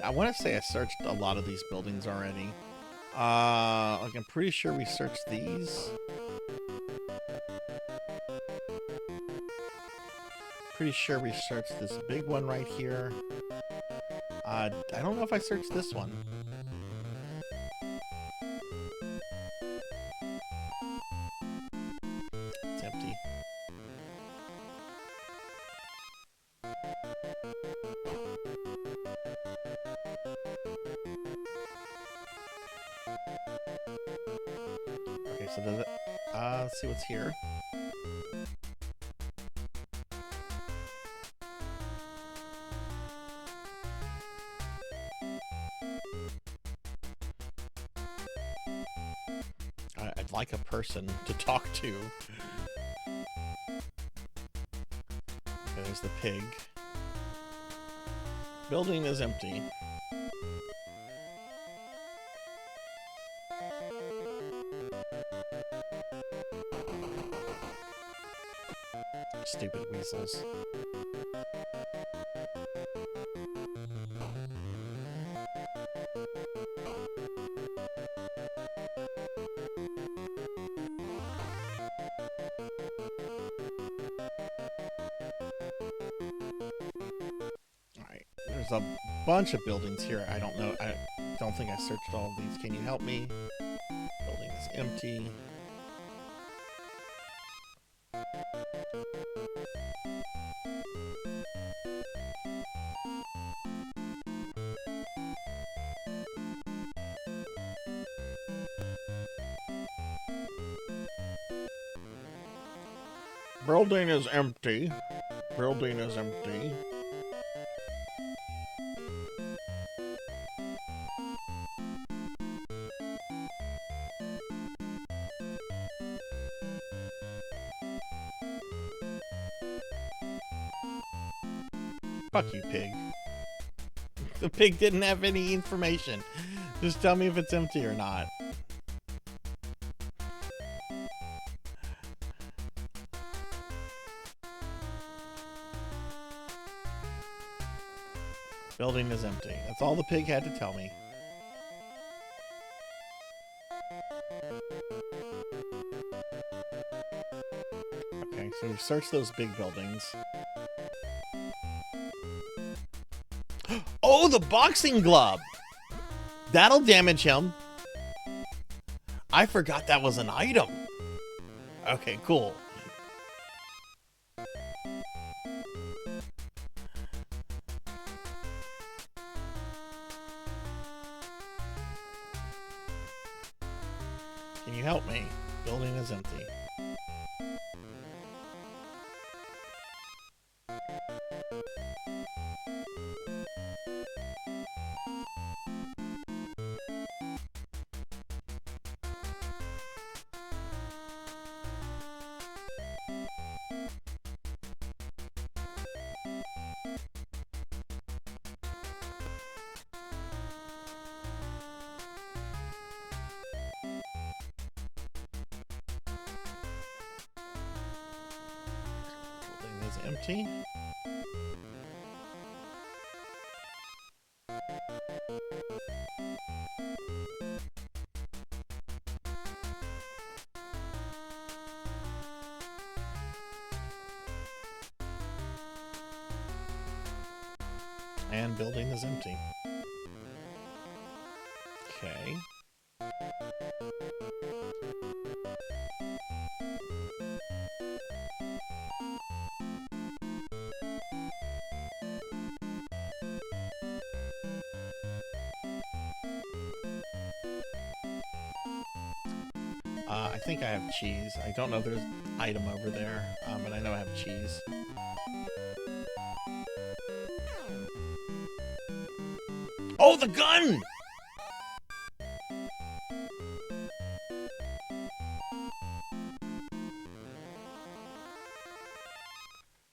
S2: I want to say I searched a lot of these buildings already. Like I'm pretty sure we searched these. Pretty sure we searched this big one right here. I don't know if I searched this one. It's empty. Okay, so does it, let's see what's here. I'd like a person to talk to. Okay, there's the pig. Building is empty. Stupid weasels. There's a bunch of buildings here. I don't know. I don't think I searched all of these. Can you help me? Building is empty. Building is empty. Building is empty. Fuck you, pig. The pig didn't have any information. Just tell me if it's empty or not. Building is empty. That's all the pig had to tell me. Okay, so we've searched those big buildings. Oh, the boxing glove! That'll damage him. I forgot that was an item. Okay, cool. Can you help me? Building is empty. Empty. And building is empty. Okay. I think I have cheese. I don't know if there's an item over there, but I know I have cheese. Oh, the gun!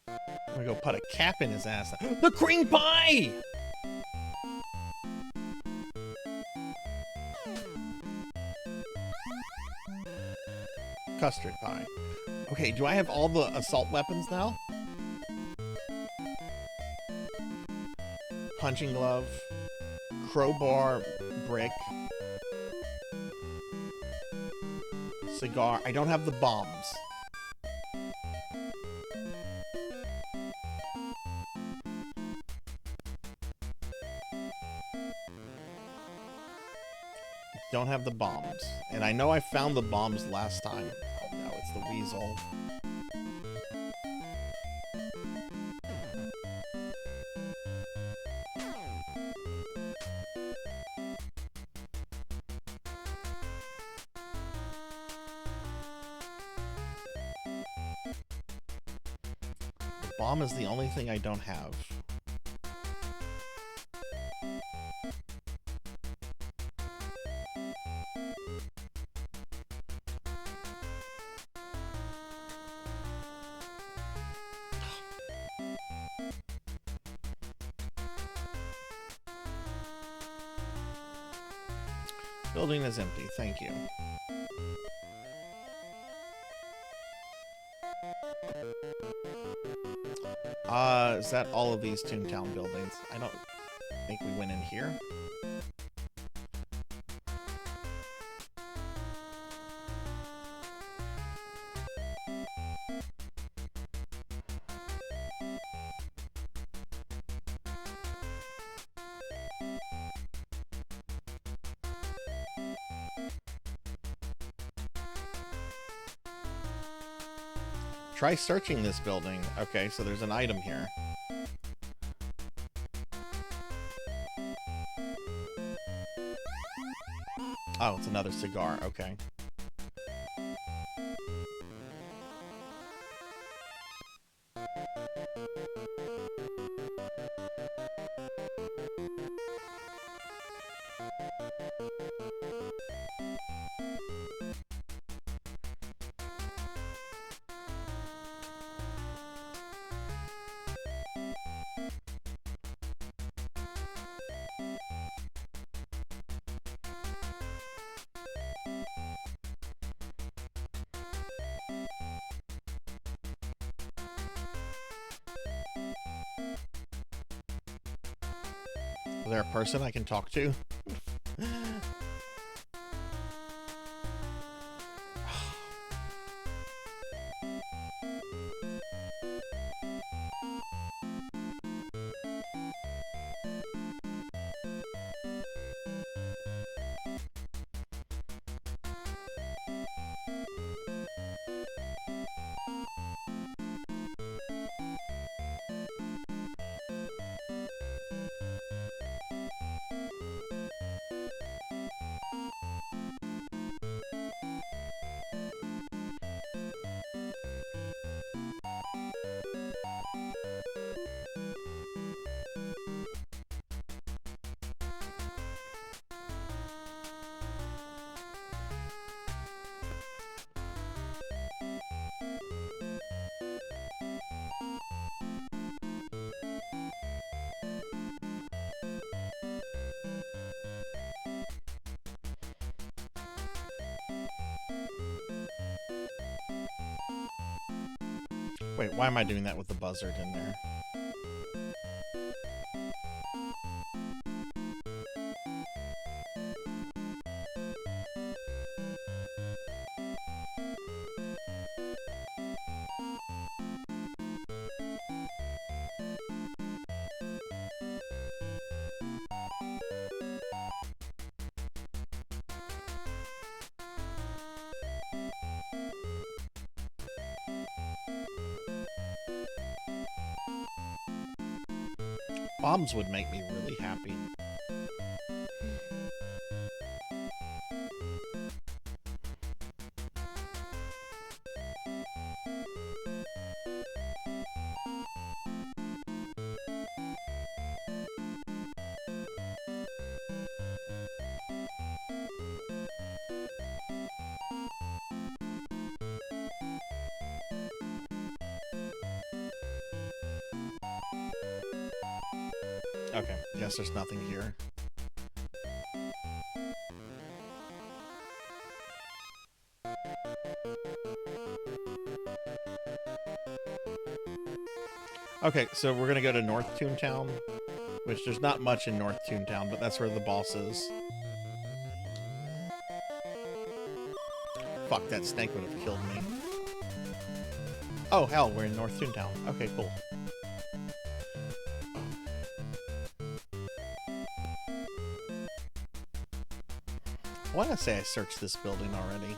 S2: I'm gonna go put a cap in his ass. The cream pie! Custard pie. Okay, do I have all the assault weapons now? Punching glove, crowbar, brick, cigar. I don't have the bombs. Don't have the bombs. And I know I found the bombs last time. Oh no, it's the weasel. The bomb is the only thing I don't have. Building is empty, thank you. Is that all of these Toontown buildings? I don't think we went in here. Try searching this building. Okay, so there's an item here. Oh, it's another cigar. Okay. Is there a person I can talk to? Wait, why am I doing that with the buzzard in there? Bombs would make me really happy. Okay, guess there's nothing here. Okay, so we're gonna go to North Toontown, which there's not much in North Toontown, but that's where the boss is. Fuck, that snake would have killed me. Oh, hell, we're in North Toontown. Okay, cool. I want to say I searched this building already.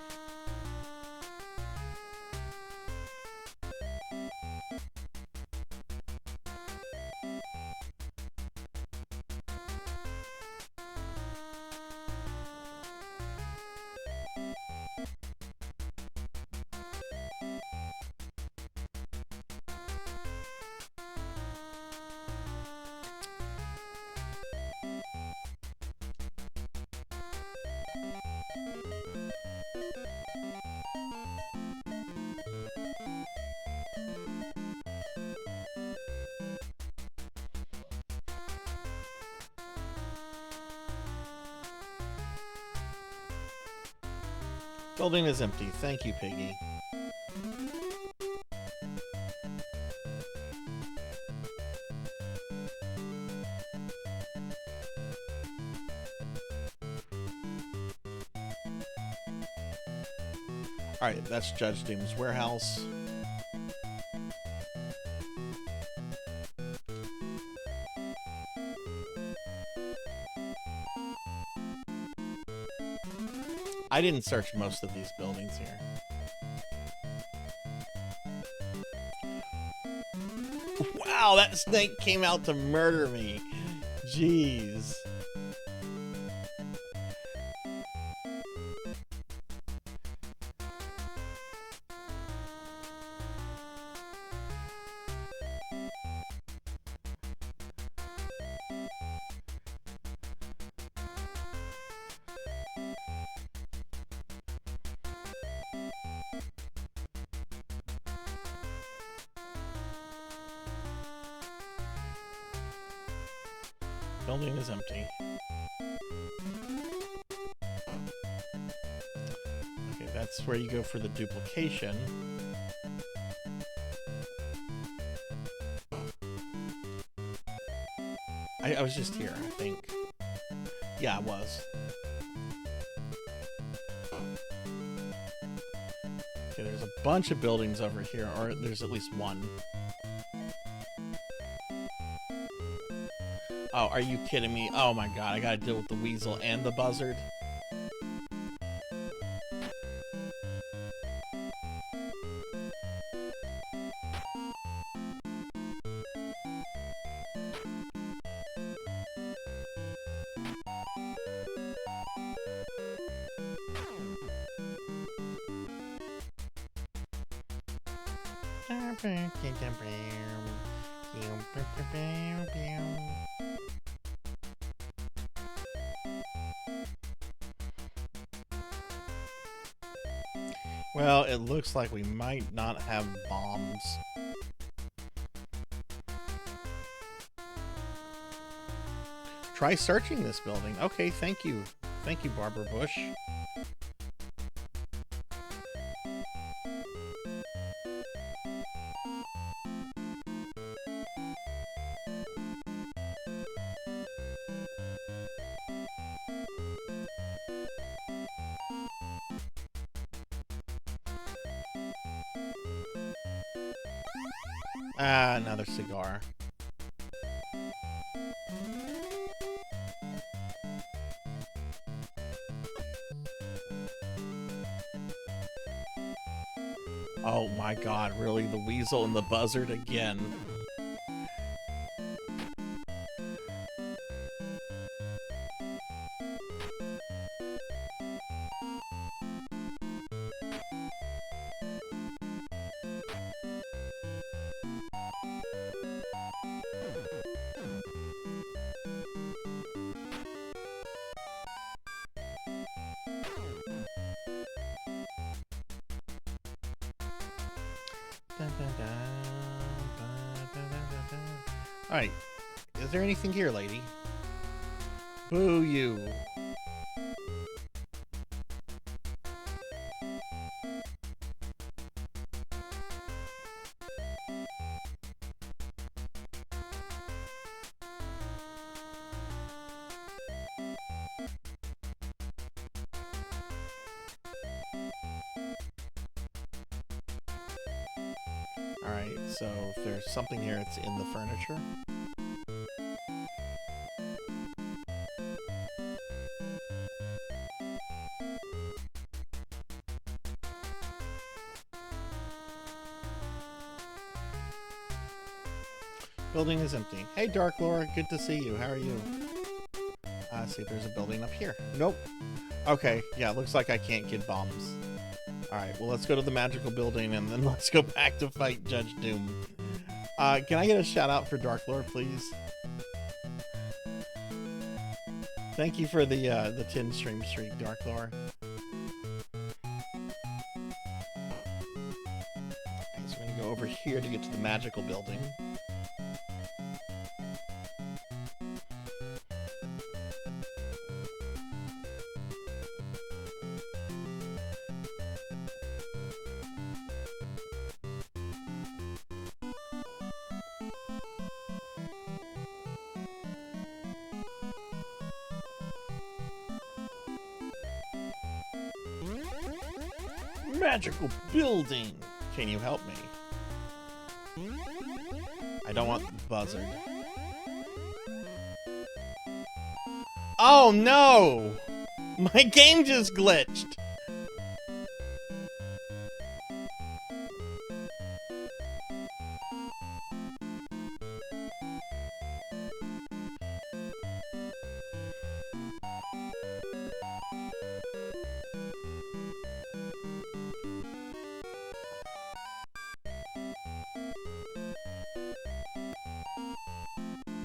S2: Building is empty. Thank you, Piggy. Alright, that's Judge Doom's warehouse. I didn't search most of these buildings here. Wow, that snake came out to murder me. Jeez. Building is empty. Okay, that's where you go for the duplication. I was just here, I think. Yeah, I was. Okay, there's a bunch of buildings over here, or there's at least one. Oh, are you kidding me? Oh my god, I gotta deal with the weasel and the buzzard. Well, it looks like we might not have bombs. Try searching this building. Okay, thank you. Thank you, Barbara Bush. Ah, another cigar. Oh my god, really? The weasel and the buzzard again. Alright, is there anything here, lady? Boo you. Alright, so if there's something here, it's in the furniture. Building is empty. Hey, Dark Laura, good to see you. How are you? See if there's a building up here. Nope. Okay, yeah, looks like I can't get bombs. Alright, well, let's go to the magical building, and then let's go back to fight Judge Doom. Can I get a shout-out for Dark Lord, please? Thank you for the 10 stream streak, Dark Lord. So we're gonna go over here to get to the magical building. Magical building! Can you help me? I don't want the buzzard. Oh no! My game just glitched! Oh,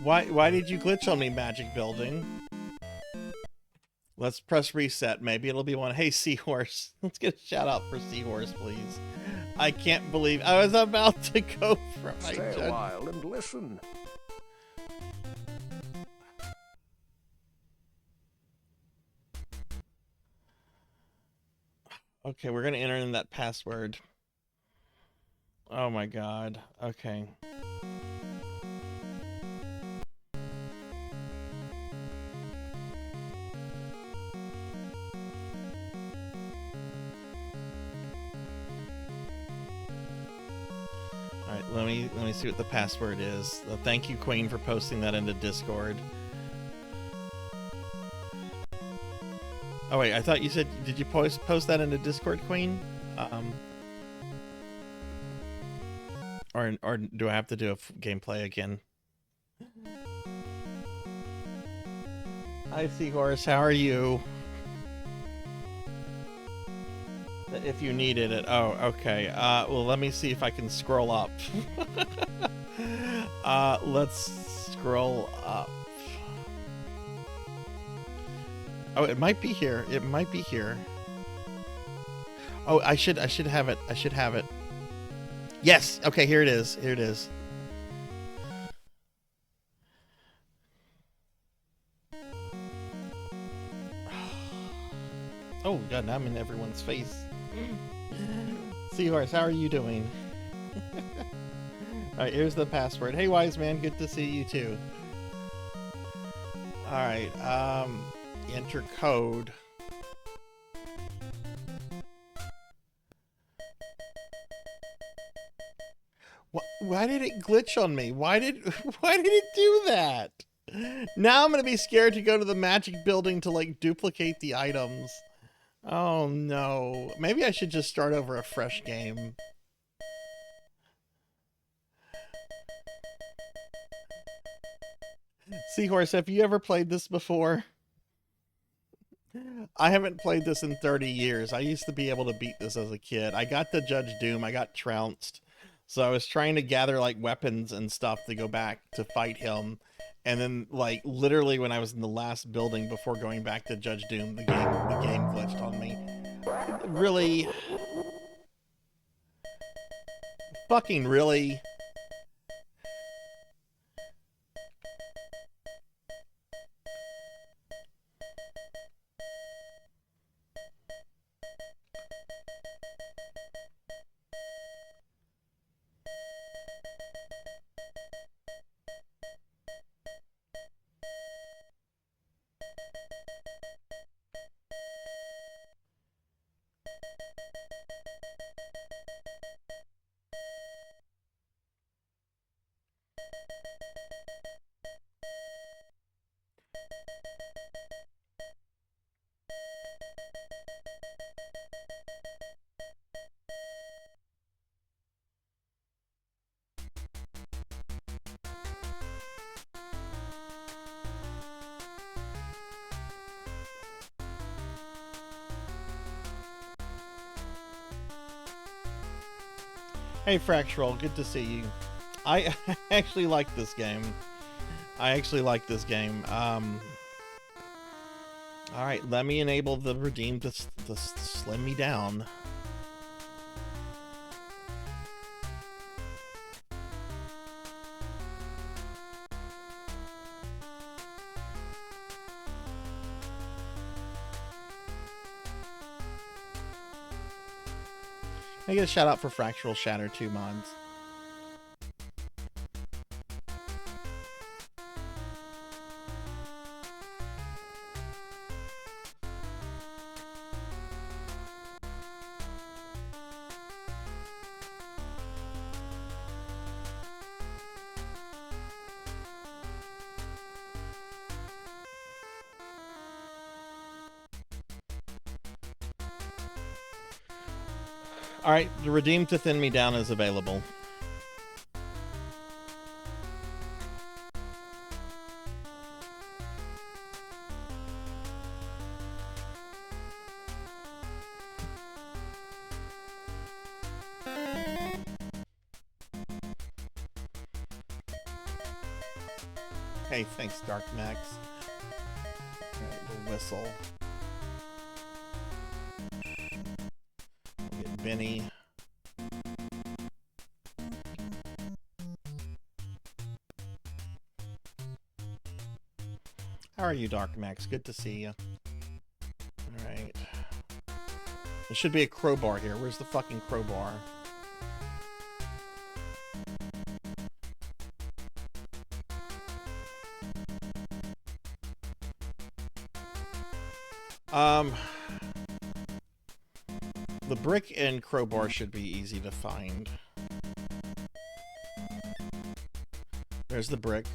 S2: Why did you glitch on me, Magic Building? Let's press reset. Maybe it'll be one. Hey, Seahorse. Let's get a shout out for Seahorse, please. I can't believe I was about to go for my
S8: Stay
S2: judge.
S8: a while and listen.
S2: Okay, we're gonna enter in that password. Oh my god. Okay. Alright, let me see what the password is. Thank you, Queen, for posting that into Discord. Oh wait, I thought you said, did you post that into Discord, Queen? Or do I have to do a gameplay again? Hi, Seahorse. How are you? If you needed it. Oh, okay. Well, let me see if I can scroll up. Let's scroll up. Oh, it might be here. It might be here. Oh, I should have it. I should have it. Yes. Okay, here it is. Here it is. Oh god, now I'm in everyone's face. Seahorse, how are you doing? Alright, here's the password. Hey Wise Man, good to see you too. Alright, enter code. Why did it glitch on me? Why did it do that? Now I'm gonna be scared to go to the magic building to like duplicate the items. Oh no. Maybe I should just start over a fresh game. Seahorse, have you ever played this before? I haven't played this in 30 years. I used to be able to beat this as a kid. I got to Judge Doom. I got trounced. So I was trying to gather like weapons and stuff to go back to fight him. And then like literally when I was in the last building before going back to Judge Doom, the game glitched on me. Really? Fucking really? Hey Fractural, good to see you. I actually like this game. Alright, let me enable the redeem to slim me down. I get a shout out for Fractural Shatter 2 mods. Alright, the redeem to thin me down is available. Hey, thanks, Dark Max. Alright, we'll whistle. We'll get Benny. How are you, Dark Max? Good to see you. Alright. There should be a crowbar here. Where's the fucking crowbar? The brick and crowbar should be easy to find. There's the brick.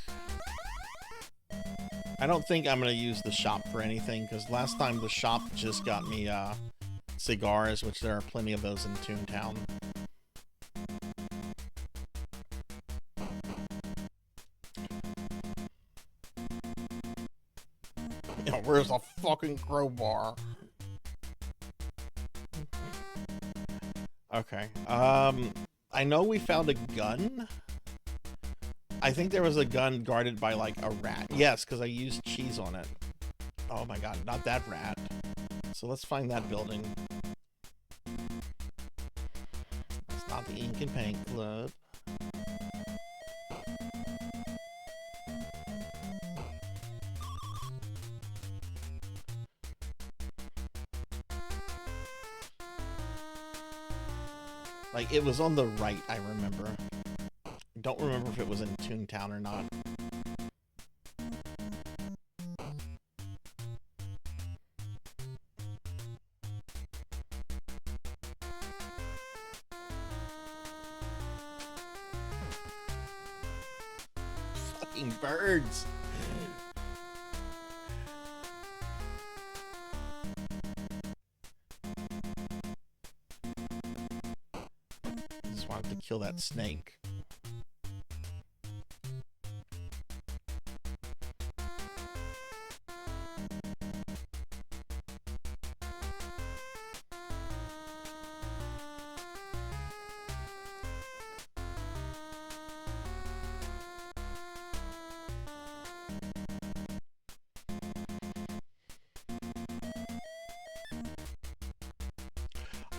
S2: I don't think I'm going to use the shop for anything, because last time the shop just got me cigars, which there are plenty of those in Toontown. You know, where's the fucking crowbar? Okay. I know we found a gun. I think there was a gun guarded by, like, a rat. Yes, because I used cheese on it. Oh my god, not that rat. So let's find that building. It's not the Ink and Paint Club. Like, it was on the right, I remember. Don't remember if it was in Toontown or not. Fucking birds! Just wanted to kill that snake.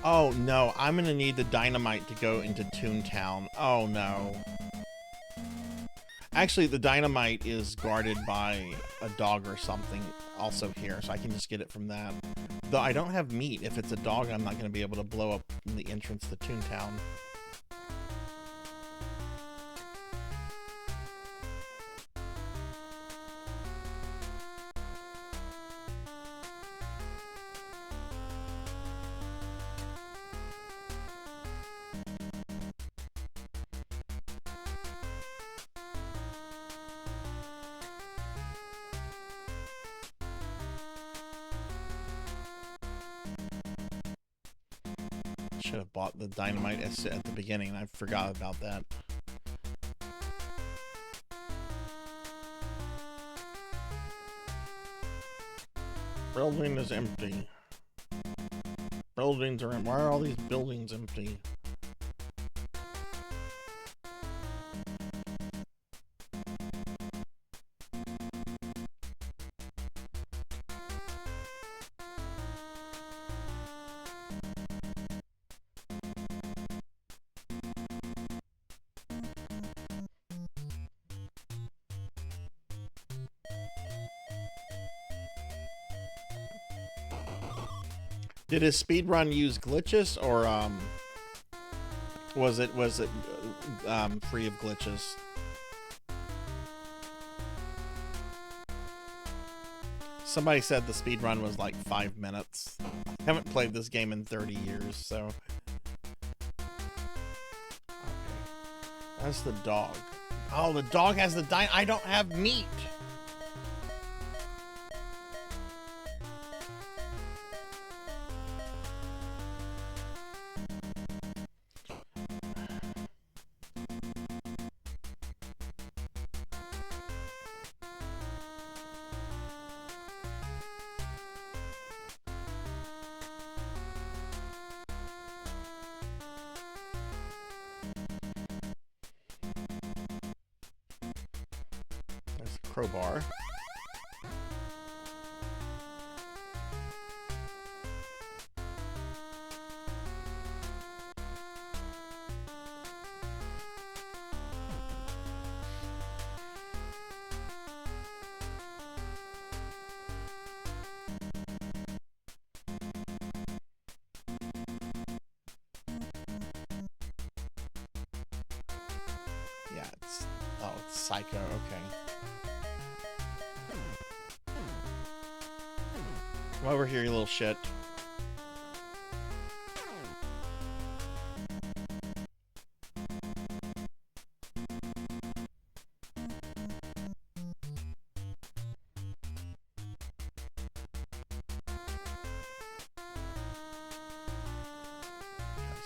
S2: Oh no, I'm gonna need the dynamite to go into Toontown. Oh no. Actually, the dynamite is guarded by a dog or something also here, so I can just get it from that. Though I don't have meat. If it's a dog, I'm not gonna be able to blow up the entrance to Toontown. Should have bought the dynamite at the beginning, and I forgot about that. Building is empty. Buildings are empty. Why are all these buildings empty? Did his speedrun use glitches, or was it free of glitches? Somebody said the speedrun was like 5 minutes. I haven't played this game in 30 years, so. Okay. That's the dog. Oh, the dog has the I don't have meat. crowbar. Yeah, it's Psycho, okay. Come over here, you little shit.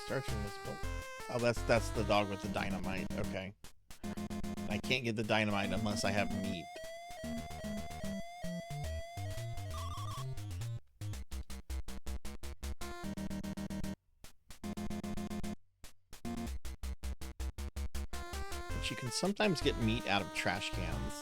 S2: Searching this book. Oh, that's the dog with the dynamite. Okay. I can't get the dynamite unless I have meat. But you can sometimes get meat out of trash cans.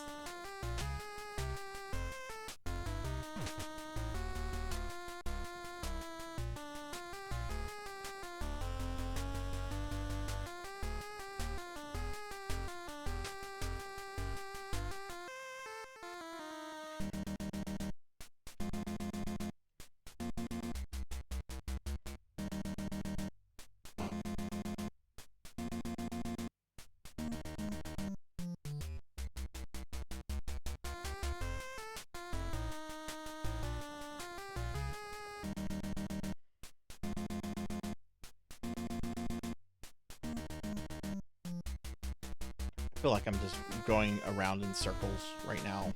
S2: I feel like I'm just going around in circles right now.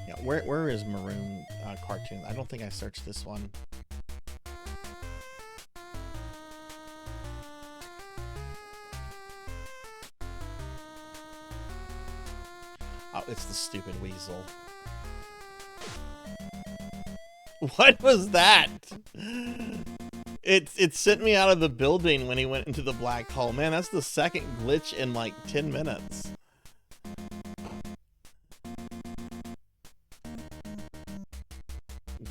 S2: Yeah, where is Maroon Cartoon? I don't think I searched this one. Oh, it's the stupid weasel. What was that? It sent me out of the building when he went into the black hole. Man, that's the second glitch in like 10 minutes.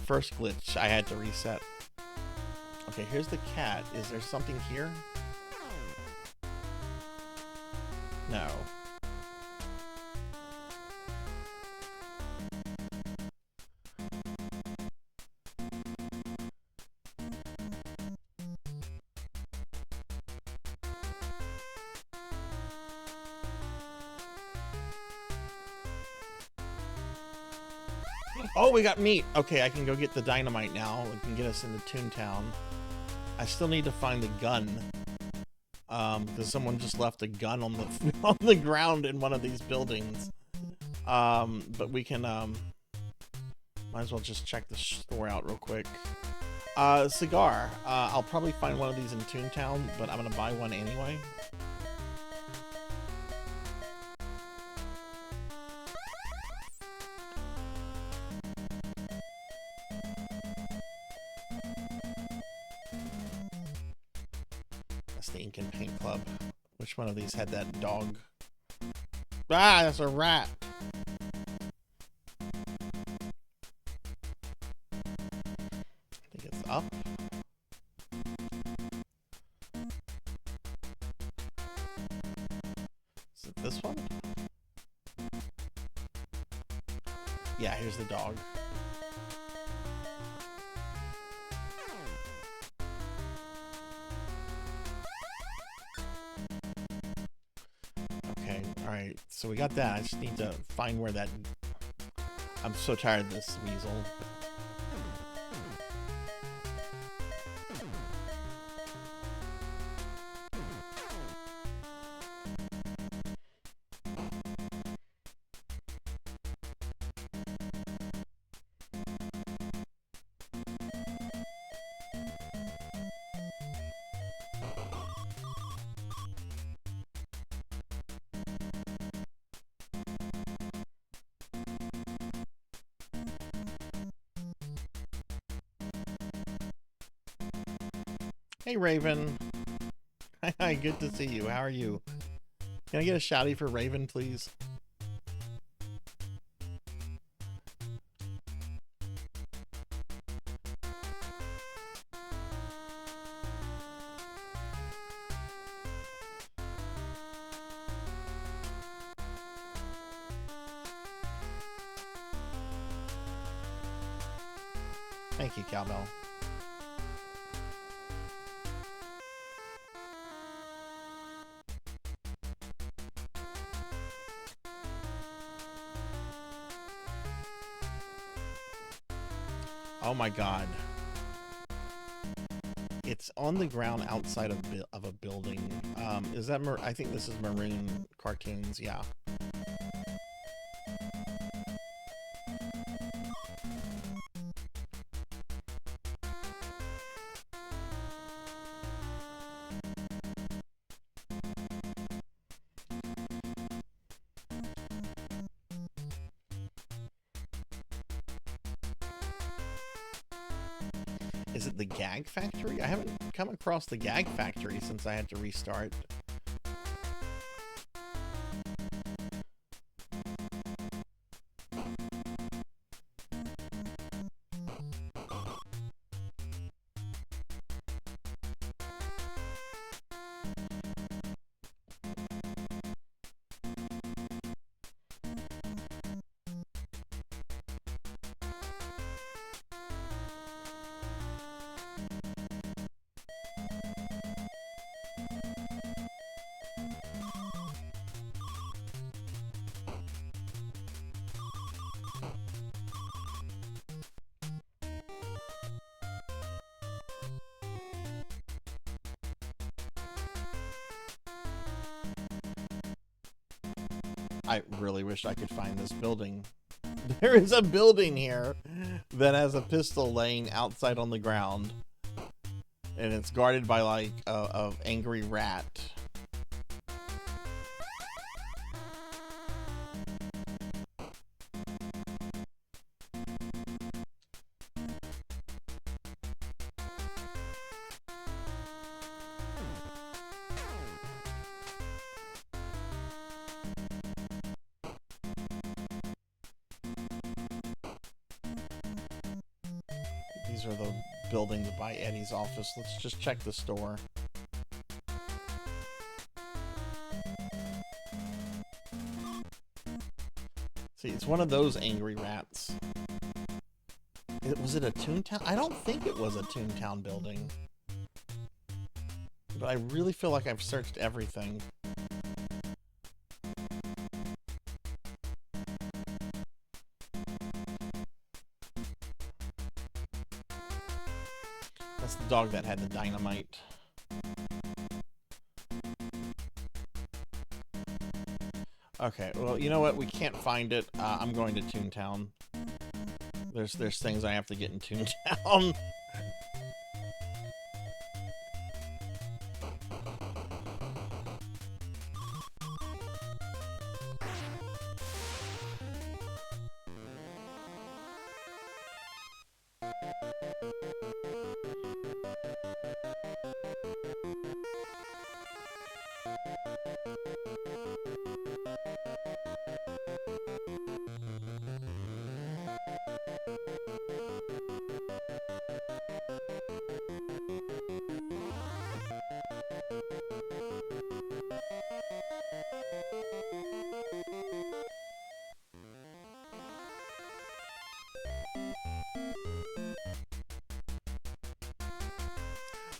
S2: First glitch, I had to reset. Okay, here's the cat. Is there something here? No. Oh, we got meat. Okay, I can go get the dynamite now. It can get us into Toontown. I still need to find the gun. Because someone just left a gun on the on the ground in one of these buildings. But we can might as well just check the store out real quick. Cigar. I'll probably find one of these in Toontown, but I'm gonna buy one anyway. That's the Ink and Paint Club. Which one of these had that dog? Ah, that's a rat. I think it's up. Is it this one? Yeah, here's the dog. Alright, so we got that. I just need to find where that... I'm so tired of this weasel. Hey, Raven. Hi, good to see you. How are you? Can I get a shouty for Raven, please? Thank you, Cowbell. Oh my god. It's on the ground outside of a building. Is that I think this is Maroon Cartoons, yeah. Is it the Gag Factory? I haven't come across the Gag Factory since I had to restart. I really wish I could find this building. There is a building here that has a pistol laying outside on the ground. And it's guarded by, like, a angry rat. These are the buildings by Eddie's office. Let's just check the store. See, it's one of those angry rats. Was it a Toontown? I don't think it was a Toontown building. But I really feel like I've searched everything. That's the dog that had the dynamite. Okay, well, you know what? We can't find it. I'm going to Toontown. There's things I have to get in Toontown.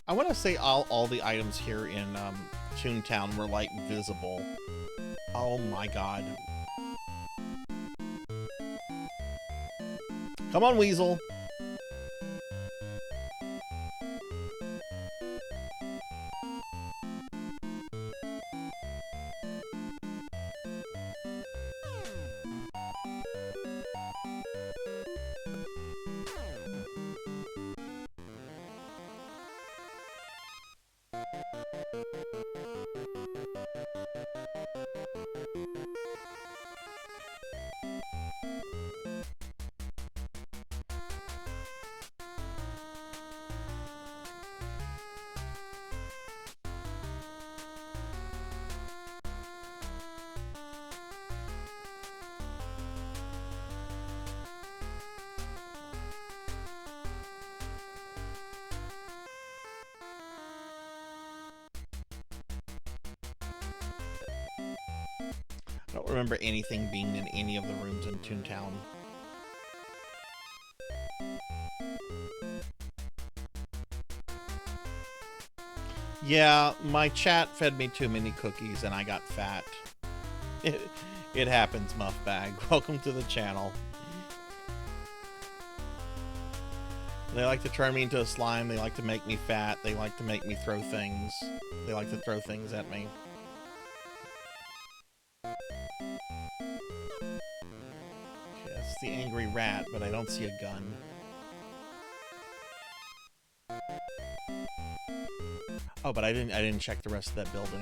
S2: I want to say all the items here in Toontown were, like, visible. Oh my god. Come on, Weasel. I don't remember anything being in any of the rooms in Toontown. Yeah, my chat fed me too many cookies and I got fat. It happens, Muffbag. Welcome to the channel. They like to turn me into a slime. They like to make me fat. They like to make me throw things. They like to throw things at me. Okay, that's the angry rat, but I don't see a gun. Oh, but I didn't check the rest of that building.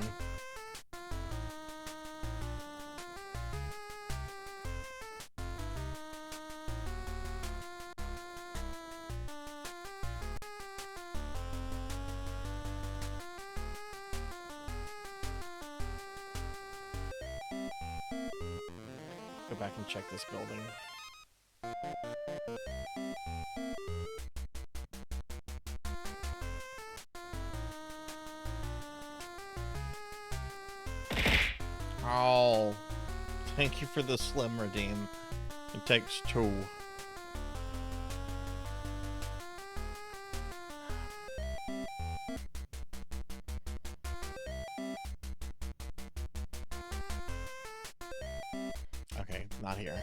S2: Go back and check this building. Oh, thank you for the slim redeem. It takes 2. Okay, not here.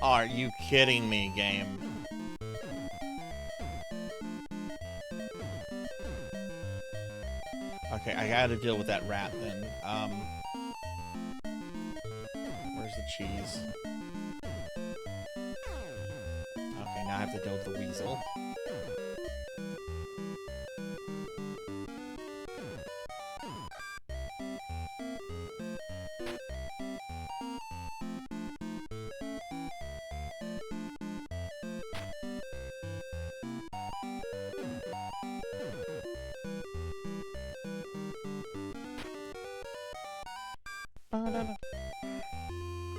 S2: Are you kidding me, game? Okay, I gotta deal with that rat then. Where's the cheese? Okay, now I have to deal with the weasel.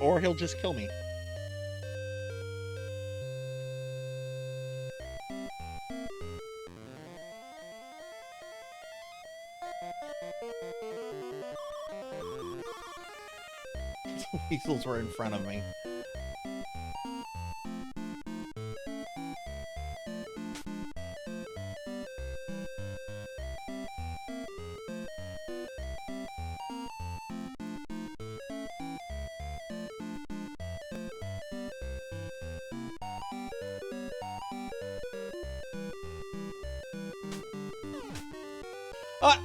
S2: Or he'll just kill me. The weasels were in front of me. Ah!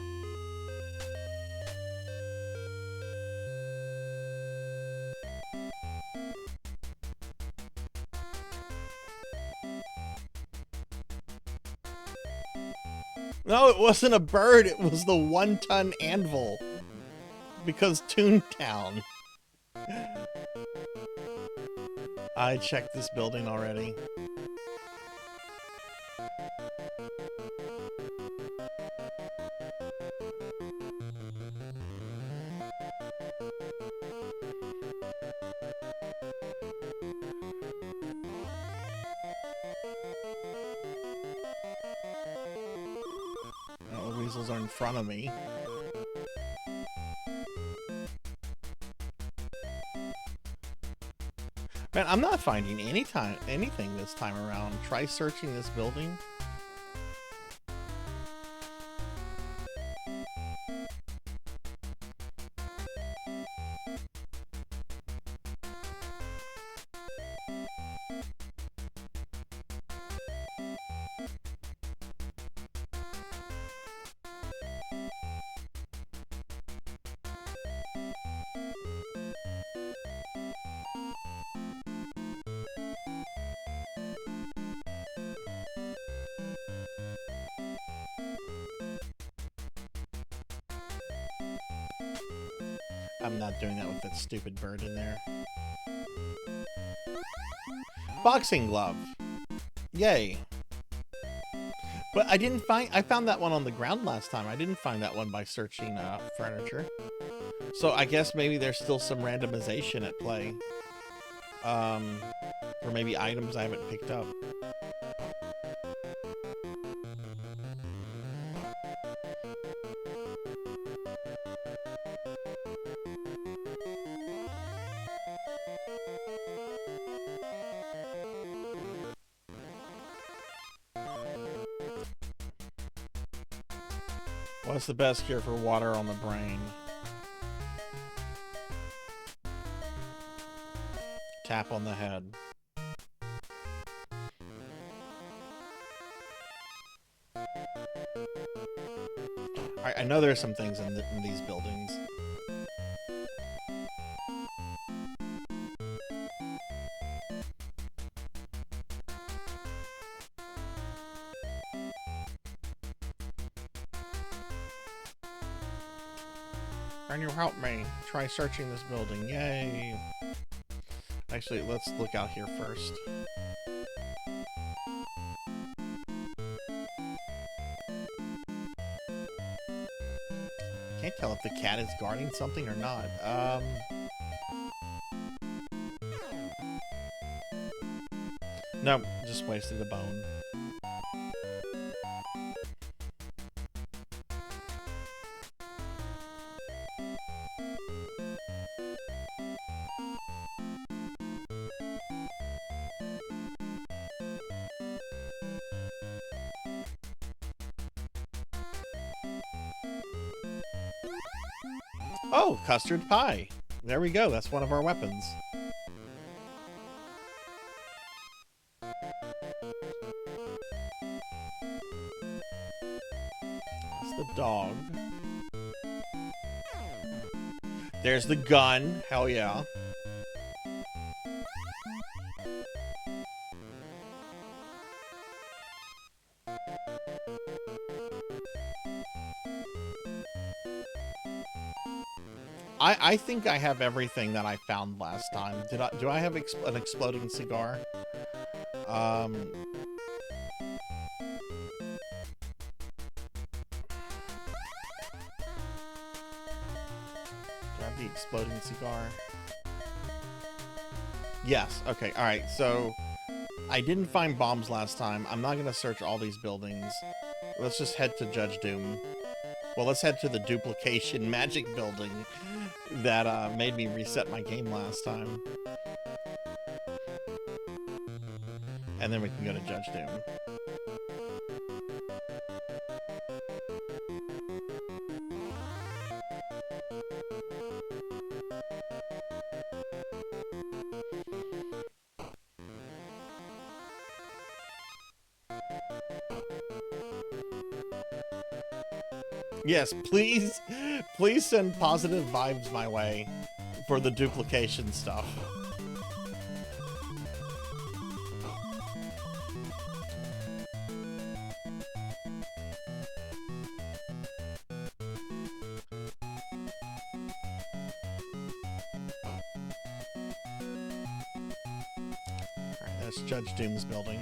S2: No, it wasn't a bird, it was the 1-ton anvil. Because Toontown. I checked this building already. Oh, the weasels are in front of me. Man, I'm not finding anything this time around. Try searching this building. I'm not doing that with that stupid bird in there. Boxing glove. Yay. But I didn't find... I found that one on the ground last time. I didn't find that one by searching furniture. So I guess maybe there's still some randomization at play. Or maybe items I haven't picked up. What's the best cure for water on the brain? Tap on the head. I know there's some things in these buildings. Can you help me? Try searching this building. Yay! Actually, let's look out here first. Can't tell if the cat is guarding something or not. No, just wasted a bone. Oh, custard pie. There we go. That's one of our weapons. That's the dog. There's the gun. Hell yeah. I think I have everything that I found last time. Do I have an exploding cigar? Do I have the exploding cigar? Yes. Okay. All right. So I didn't find bombs last time. I'm not gonna search all these buildings. Let's just head to Judge Doom. Well, let's head to the duplication magic building that made me reset my game last time. And then we can go to Judge Doom. Yes, please send positive vibes my way for the duplication stuff. Alright, that's Judge Doom's building.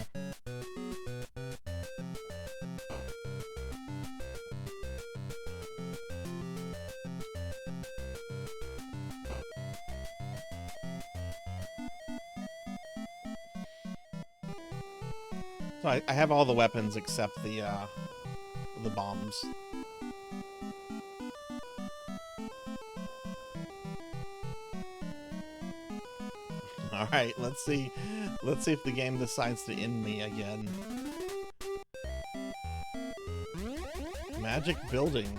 S2: So I have all the weapons except the bombs. All right, let's see if the game decides to end me again. Magic building.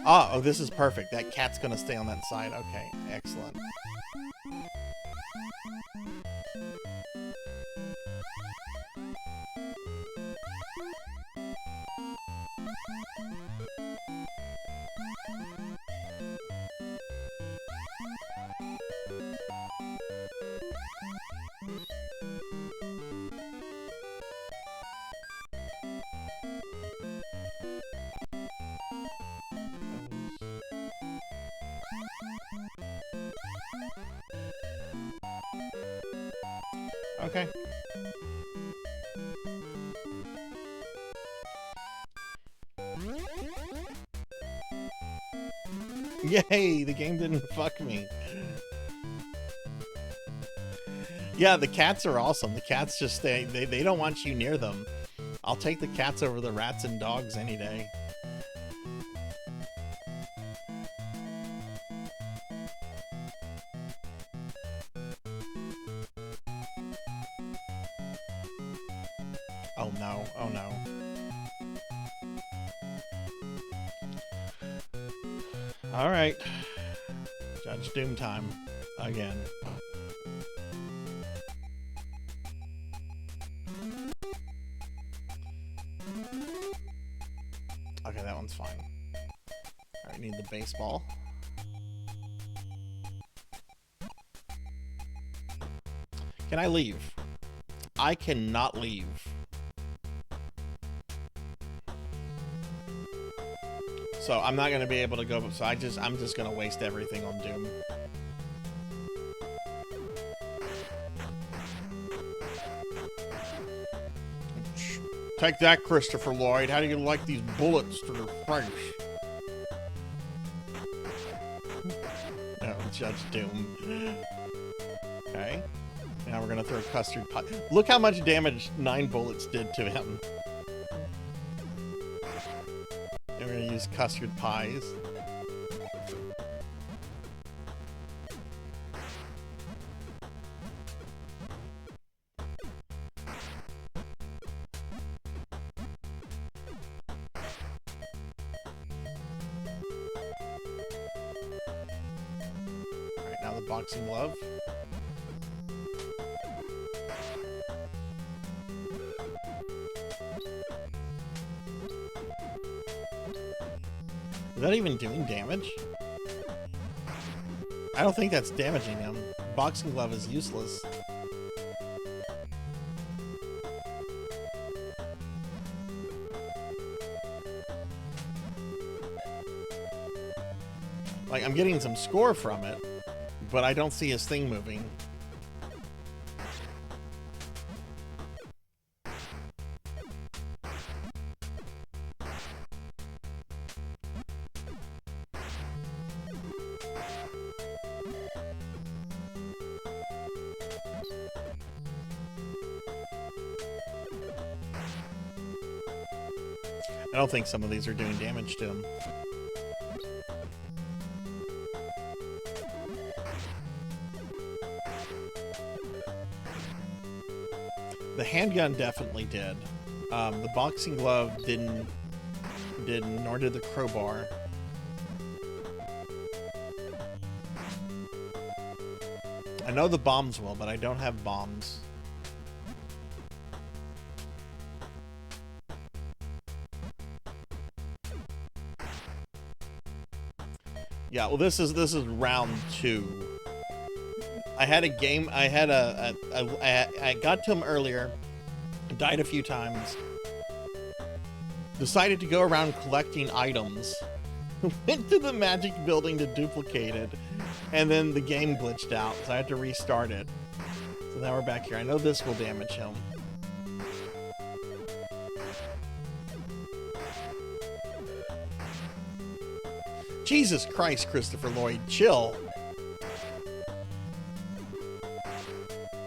S2: Oh, this is perfect. That cat's gonna stay on that side. Okay, excellent. Okay. Yay, the game didn't fuck me. Yeah, the cats are awesome. The cats just they don't want you near them. I'll take the cats over the rats and dogs any day. Oh no, oh no. Alright. Judge Doom time. Again. Okay, that one's fine. Alright, need the baseball. Can I leave? I cannot leave. So I'm not gonna be able to go, so I'm just gonna waste everything on Doom. Take that, Christopher Lloyd. How do you like these bullets to the face? No, Judge Doom. Okay. Now we're gonna throw custard pie. Look how much damage 9 bullets did to him. And we're gonna use custard pies. Alright, now the boxing glove. Is that even doing damage? I don't think that's damaging him. Boxing glove is useless. Like, I'm getting some score from it, but I don't see his thing moving. I don't think some of these are doing damage to him. The handgun definitely did. The boxing glove didn't, nor did the crowbar. I know the bombs will, but I don't have bombs. Yeah, well, this is round 2. I had a game. I had I got to him earlier, died a few times, decided to go around collecting items, went to the magic building to duplicate it, and then the game glitched out, so I had to restart it. So now we're back here. I know this will damage him. Jesus Christ, Christopher Lloyd, chill.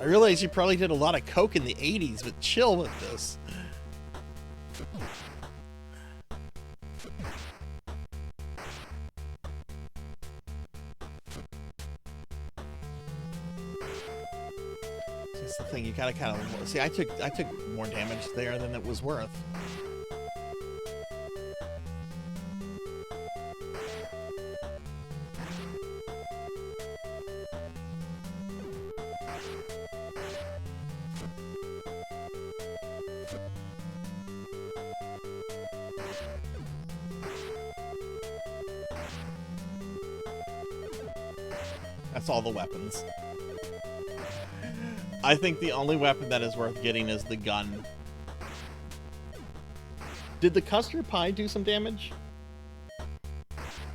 S2: I realize you probably did a lot of coke in the 80s, but chill with this. That's the thing, you gotta kind of see. I took more damage there than it was worth. That's all the weapons. I think the only weapon that is worth getting is the gun. Did the custard pie do some damage?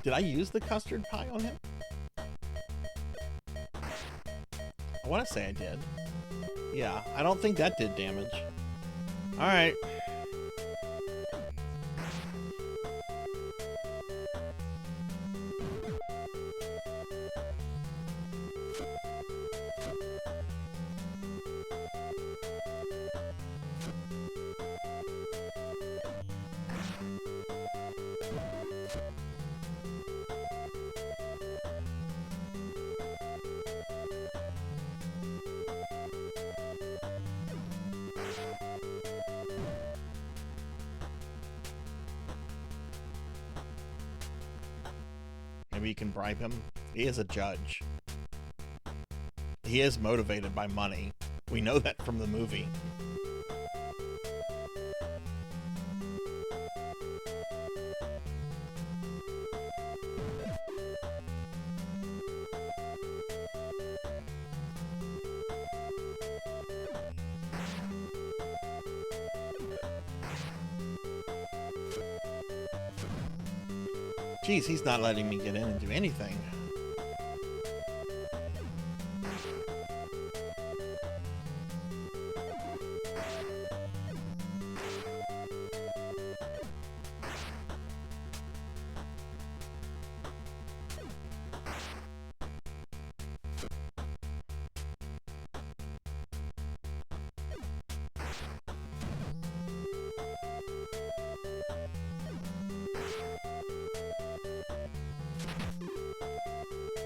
S2: Did I use the custard pie on him? I want to say I did. Yeah, I don't think that did damage. Alright. Maybe you can bribe him. He is a judge. He is motivated by money. We know that from the movie. Jeez, he's not letting me get in and do anything.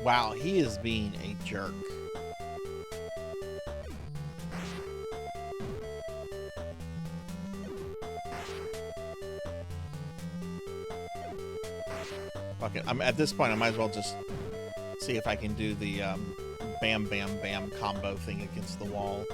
S2: Wow, he is being a jerk. Fuck it. I'm at this point. I might as well just see if I can do the bam, bam, bam combo thing against the wall.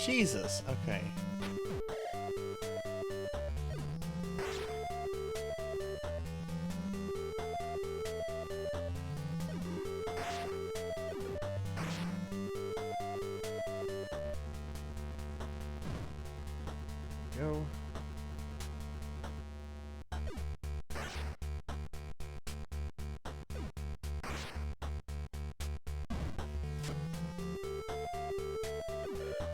S2: Jesus, okay. Go.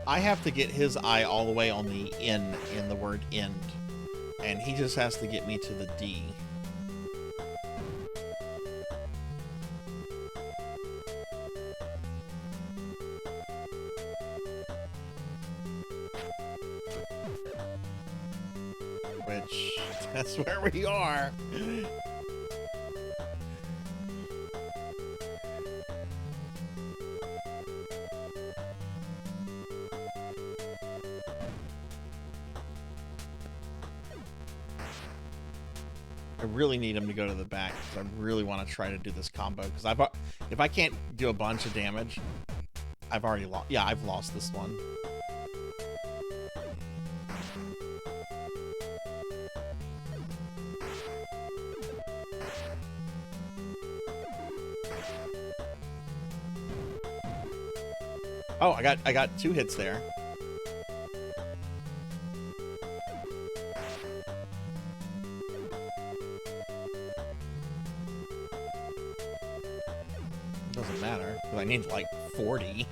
S2: I have to get his eye all the way on the N in the word end, and he just has to get me to the D. Which, that's where we are. I really need him to go to the back because I really want to try to do this combo because if I can't do a bunch of damage, I've already lost. Yeah, I've lost this one. Oh, I got 2 hits there. Doesn't matter, because I need like 40.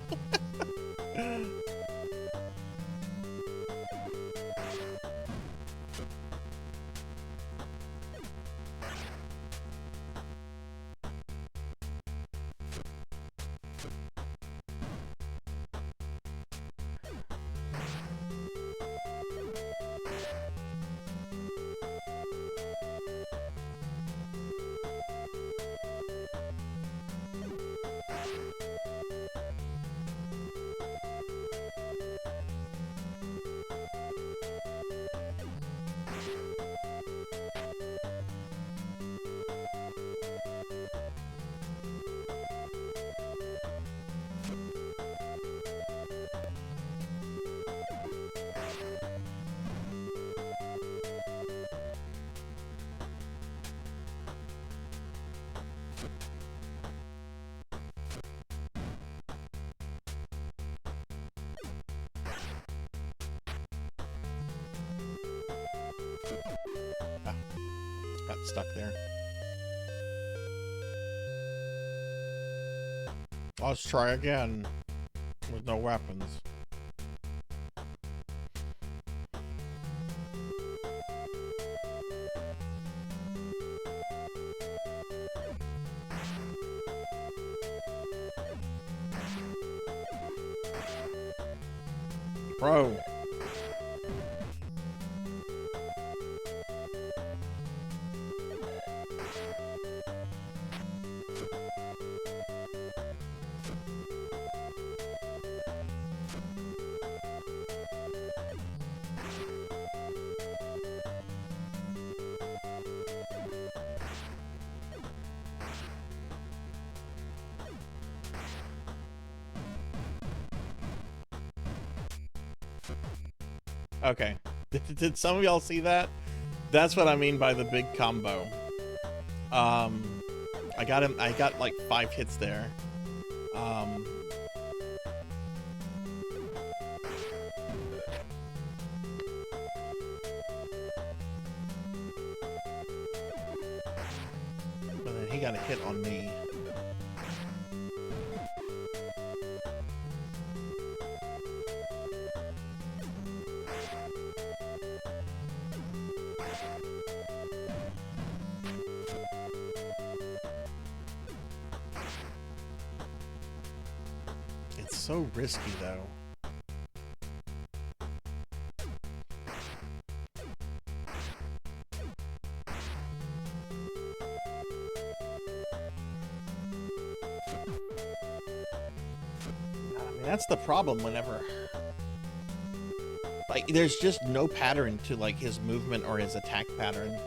S2: Got stuck there. Let's try again with no weapons. pro. Okay. Did some of y'all see that? That's what I mean by the big combo. I got like 5 hits there. But then he got a hit on me. It's so risky, though. I mean, that's the problem whenever... Like, there's just no pattern to, like, his movement or his attack pattern.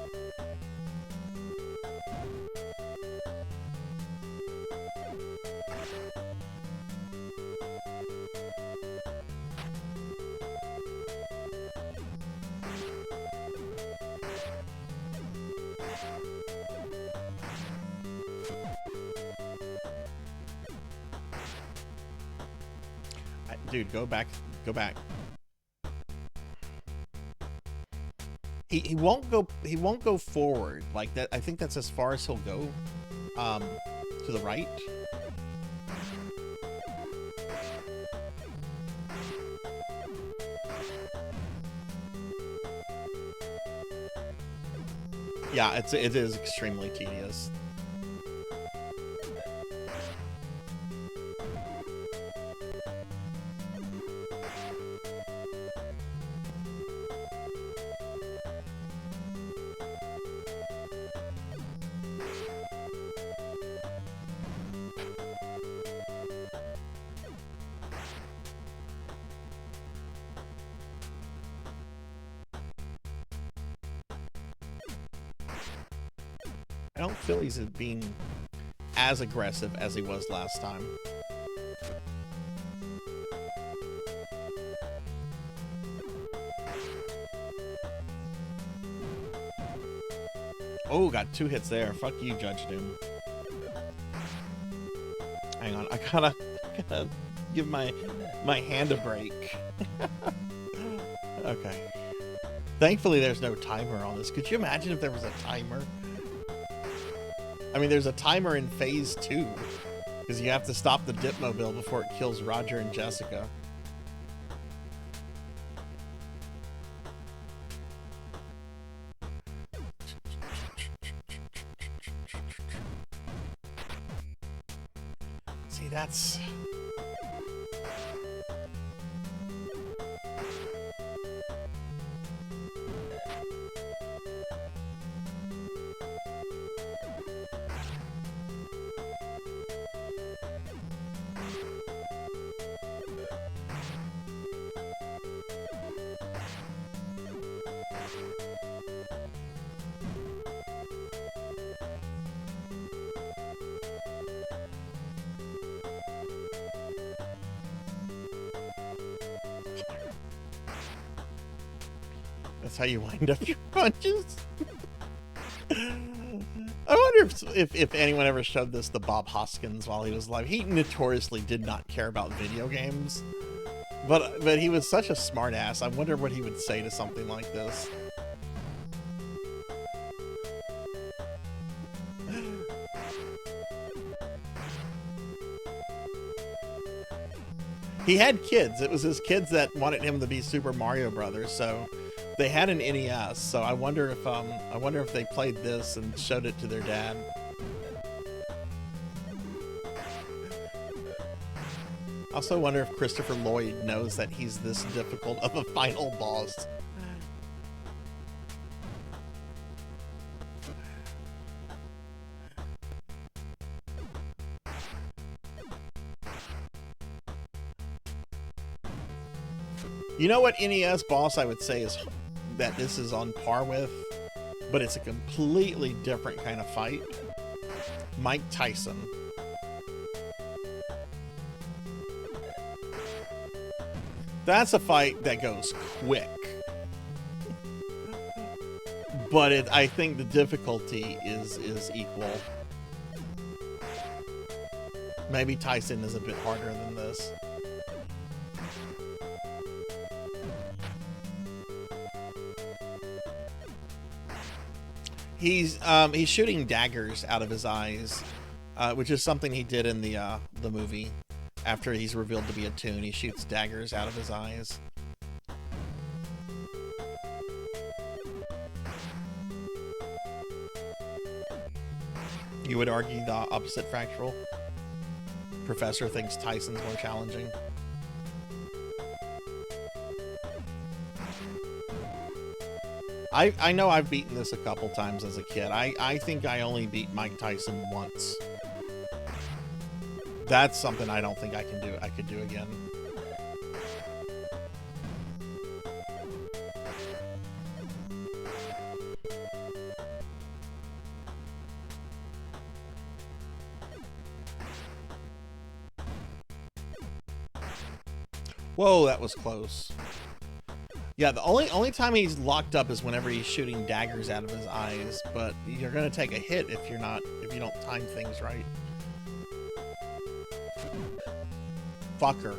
S2: Dude, go back. Go back. He won't go forward like that. I think that's as far as he'll go. To the right. Yeah, it is extremely tedious. I don't feel he's being as aggressive as he was last time. Oh, got 2 hits there. Fuck you, Judge Doom. Hang on, I gotta give my hand a break. Okay. Thankfully, there's no timer on this. Could you imagine if there was a timer? I mean, there's a timer in phase 2 because you have to stop the Dipmobile before it kills Roger and Jessica. See, that's... That's how you wind up your punches. I wonder if anyone ever showed this to Bob Hoskins while he was alive. He notoriously did not care about video games, but he was such a smart ass. I wonder what he would say to something like this. He had kids. It was his kids that wanted him to be Super Mario Brothers, so they had an NES. So I wonder if they played this and showed it to their dad. also wonder if Christopher Lloyd knows that he's this difficult of a final boss. You know what NES boss I would say is that this is on par with, but it's a completely different kind of fight? Mike Tyson. That's a fight that goes quick. But I think the difficulty is equal. Maybe Tyson is a bit harder than this. He's shooting daggers out of his eyes, which is something he did in the movie. After he's revealed to be a toon, he shoots daggers out of his eyes. You would argue the opposite, Fractal? Professor thinks Tyson's more challenging. I know I've beaten this a couple times as a kid. I think I only beat Mike Tyson once. That's something I don't think I could do again. Whoa, that was close. Yeah, the only time he's locked up is whenever he's shooting daggers out of his eyes, but you're gonna take a hit if you don't time things right. Fucker.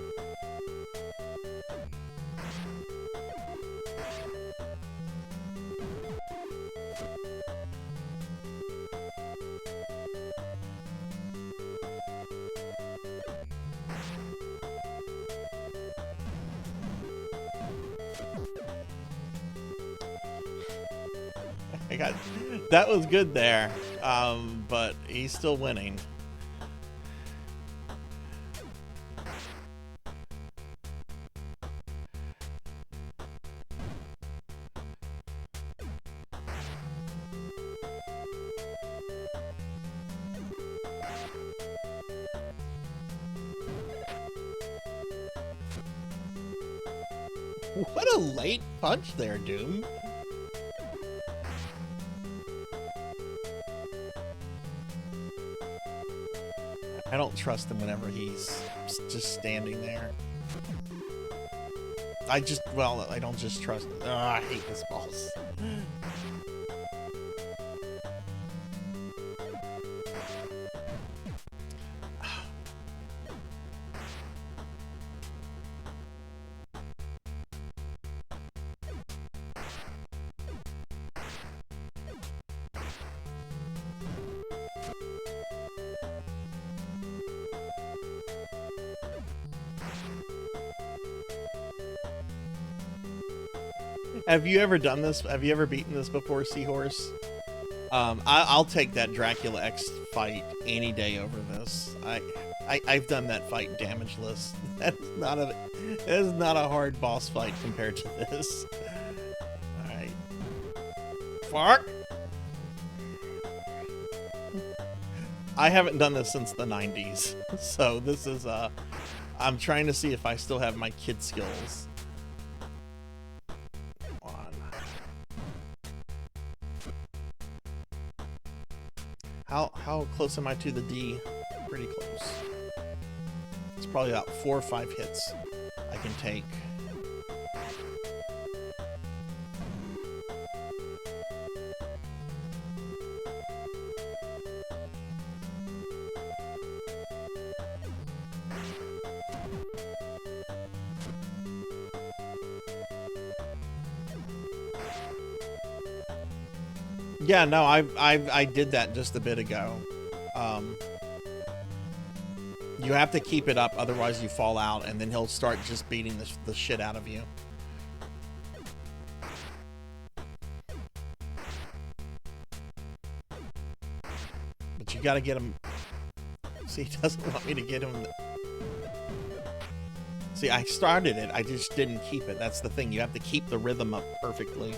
S2: That was good there, but he's still winning. What a late punch there, Doom. I don't trust him whenever he's just standing there. I don't just trust him. Oh, I hate this boss. Have you ever done this? Have you ever beaten this before, Seahorse? I'll take that Dracula X fight any day over this. I've done that fight damageless. That is not a hard boss fight compared to this. All right. Fuck. I haven't done this since the 90s, so this is I'm trying to see if I still have my kid skills. How close am I to the D? Pretty close. It's probably about 4 or 5 hits I can take. Yeah, no, I did that just a bit ago. You have to keep it up, otherwise you fall out, and then he'll start just beating the shit out of you. But you gotta get him. See, he doesn't want me to get him. See, I started it, I just didn't keep it. That's the thing. You have to keep the rhythm up perfectly.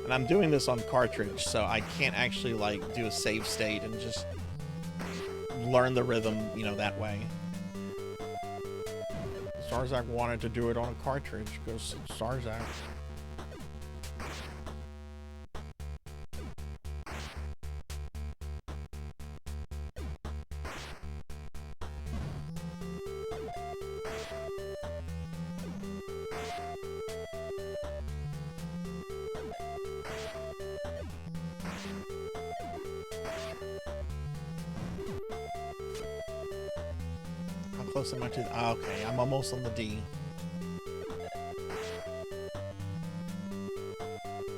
S2: And I'm doing this on cartridge, so I can't actually, like, do a save state and just learn the rhythm, you know, that way. Sarzac wanted to do it on a cartridge. Goes Sarzac. Close am I to? Oh, okay, I'm almost on the D.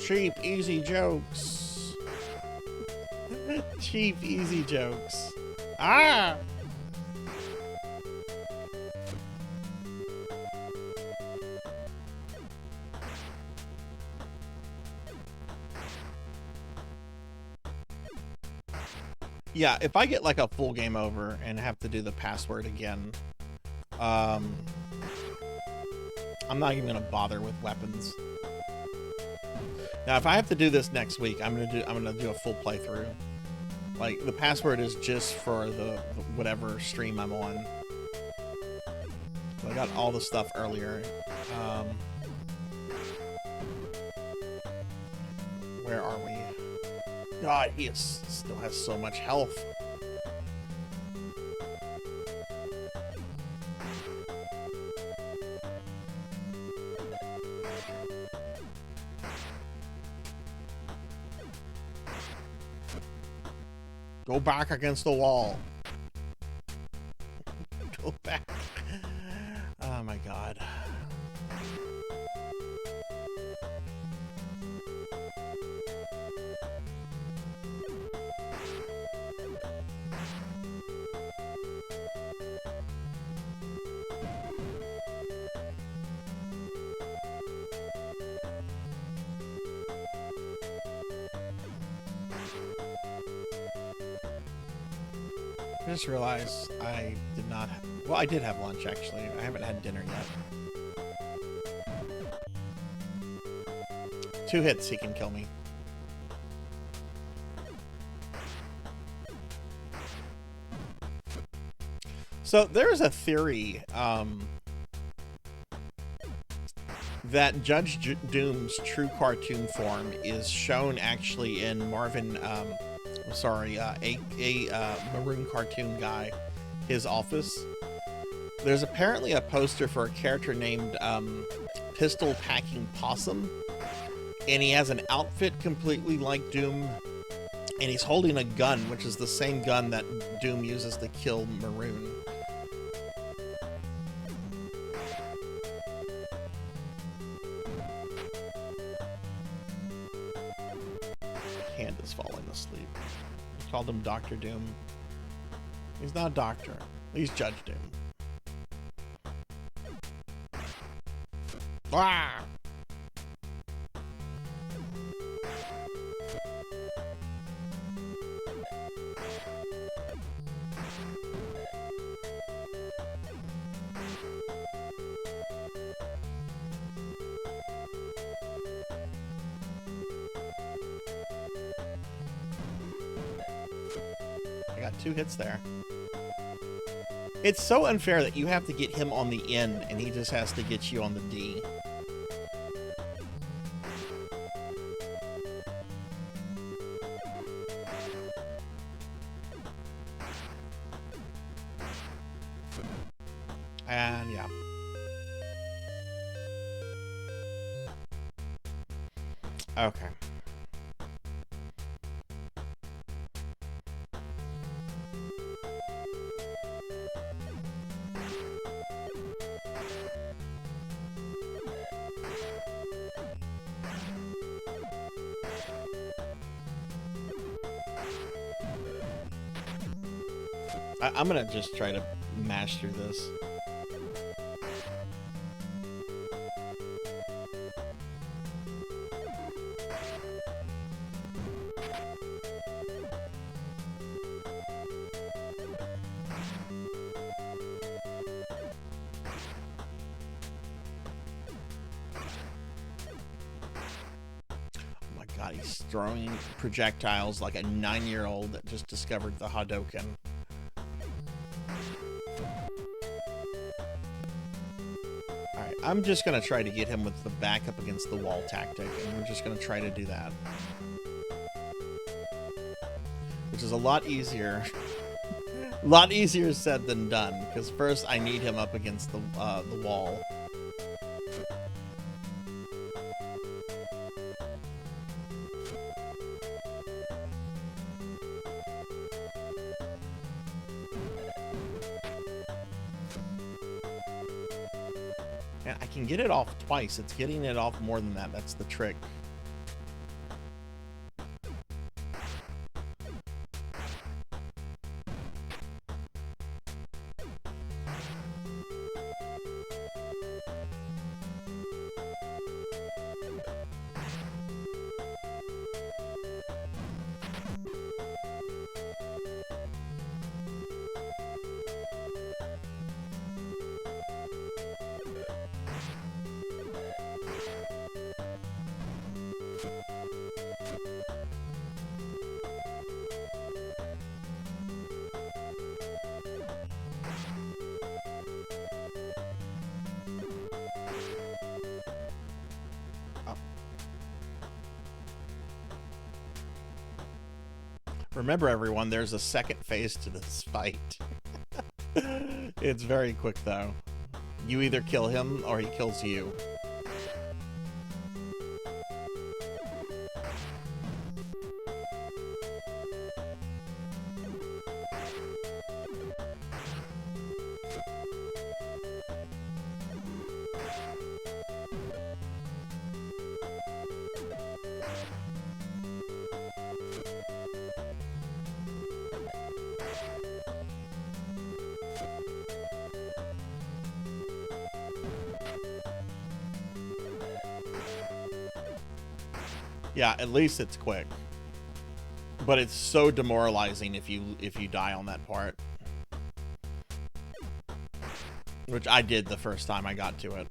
S2: Cheap, easy jokes. Cheap, easy jokes. Ah! Yeah, if I get like a full game over and have to do the password again, I'm not even gonna bother with weapons. Now, if I have to do this next week, I'm gonna do a full playthrough. Like, the password is just for the whatever stream I'm on. So I got all the stuff earlier. Where are we? God, he still has so much health. Go back against the wall. Go back. Oh my God. I just realized I did not have, well, I did have lunch actually. I haven't had dinner yet. 2 hits, he can kill me. So there's a theory that Judge Doom's true cartoon form is shown actually in Marvin, a maroon cartoon guy, his office. There's apparently a poster for a character named Pistol Packing Possum, and he has an outfit completely like Doom, and he's holding a gun, which is the same gun that Doom uses to kill Maroon. Hand is falling asleep. He called him Dr. Doom. He's not a doctor. He's Judge Doom. Ah! I got 2 hits there. It's so unfair that you have to get him on the end and he just has to get you on the D. And yeah. Okay. I'm gonna just try to mash through this. God, he's throwing projectiles like a 9-year-old that just discovered the Hadouken. Alright, I'm just going to try to get him with the back up against the wall tactic, and we're just going to try to do that. Which is a lot easier. A lot easier said than done, because first I need him up against the wall. And I can get it off twice. It's getting it off more than that. That's the trick. Remember, everyone, there's a second phase to this fight. It's very quick, though. You either kill him or he kills you. Yeah, at least it's quick. But it's so demoralizing if you die on that part. Which I did the first time I got to it.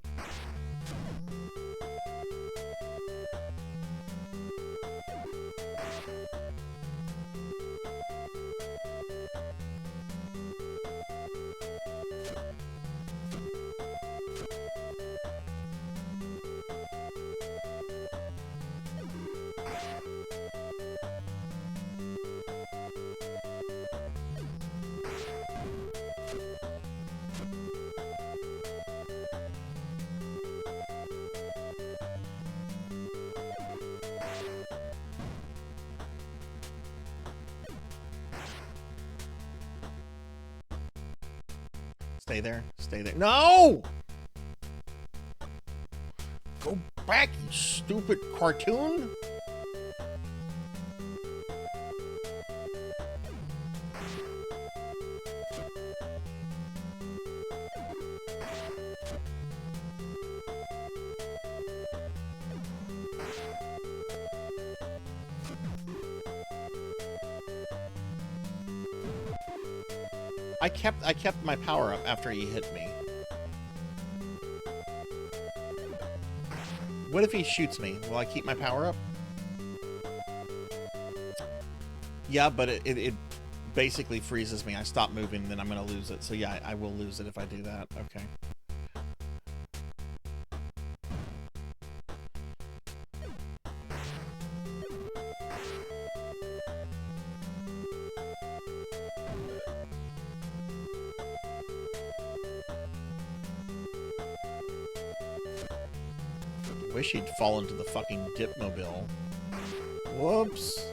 S2: Stay there. Stay there. No! Go back, you stupid cartoon! I kept my power up after he hit me. What if he shoots me? Will I keep my power up? Yeah, but it basically freezes me. I stop moving, then I'm gonna lose it. So yeah, I will lose it if I do that. Okay. Wish he'd fall into the fucking dipmobile. Whoops.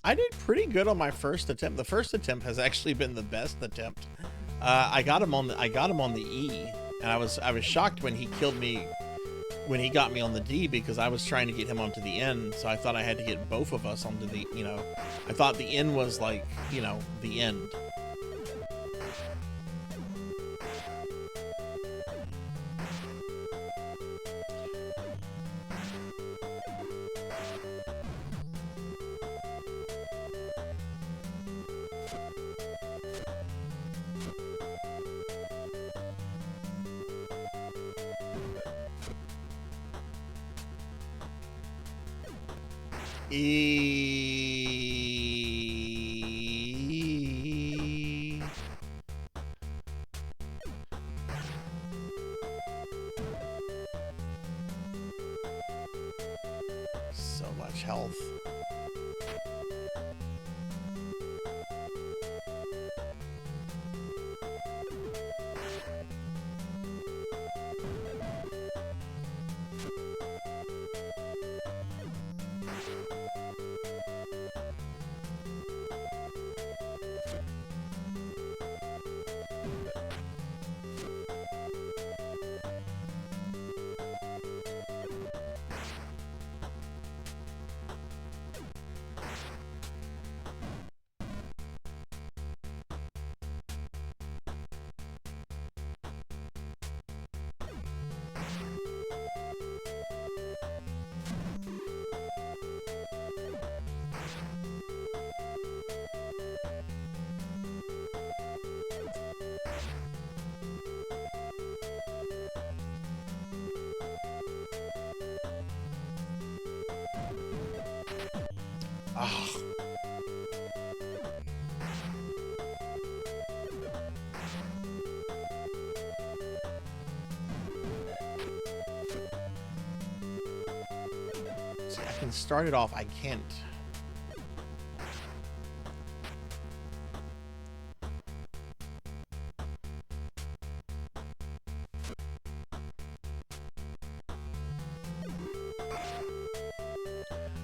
S2: I did pretty good on my first attempt. The first attempt has actually been the best attempt. I got him on the E, and I was shocked when he killed me, when he got me on the D, because I was trying to get him onto the N. So I thought I had to get both of us onto the, I thought the N was like, the end. E. So much health. Oh. See, I can start it off. I can't.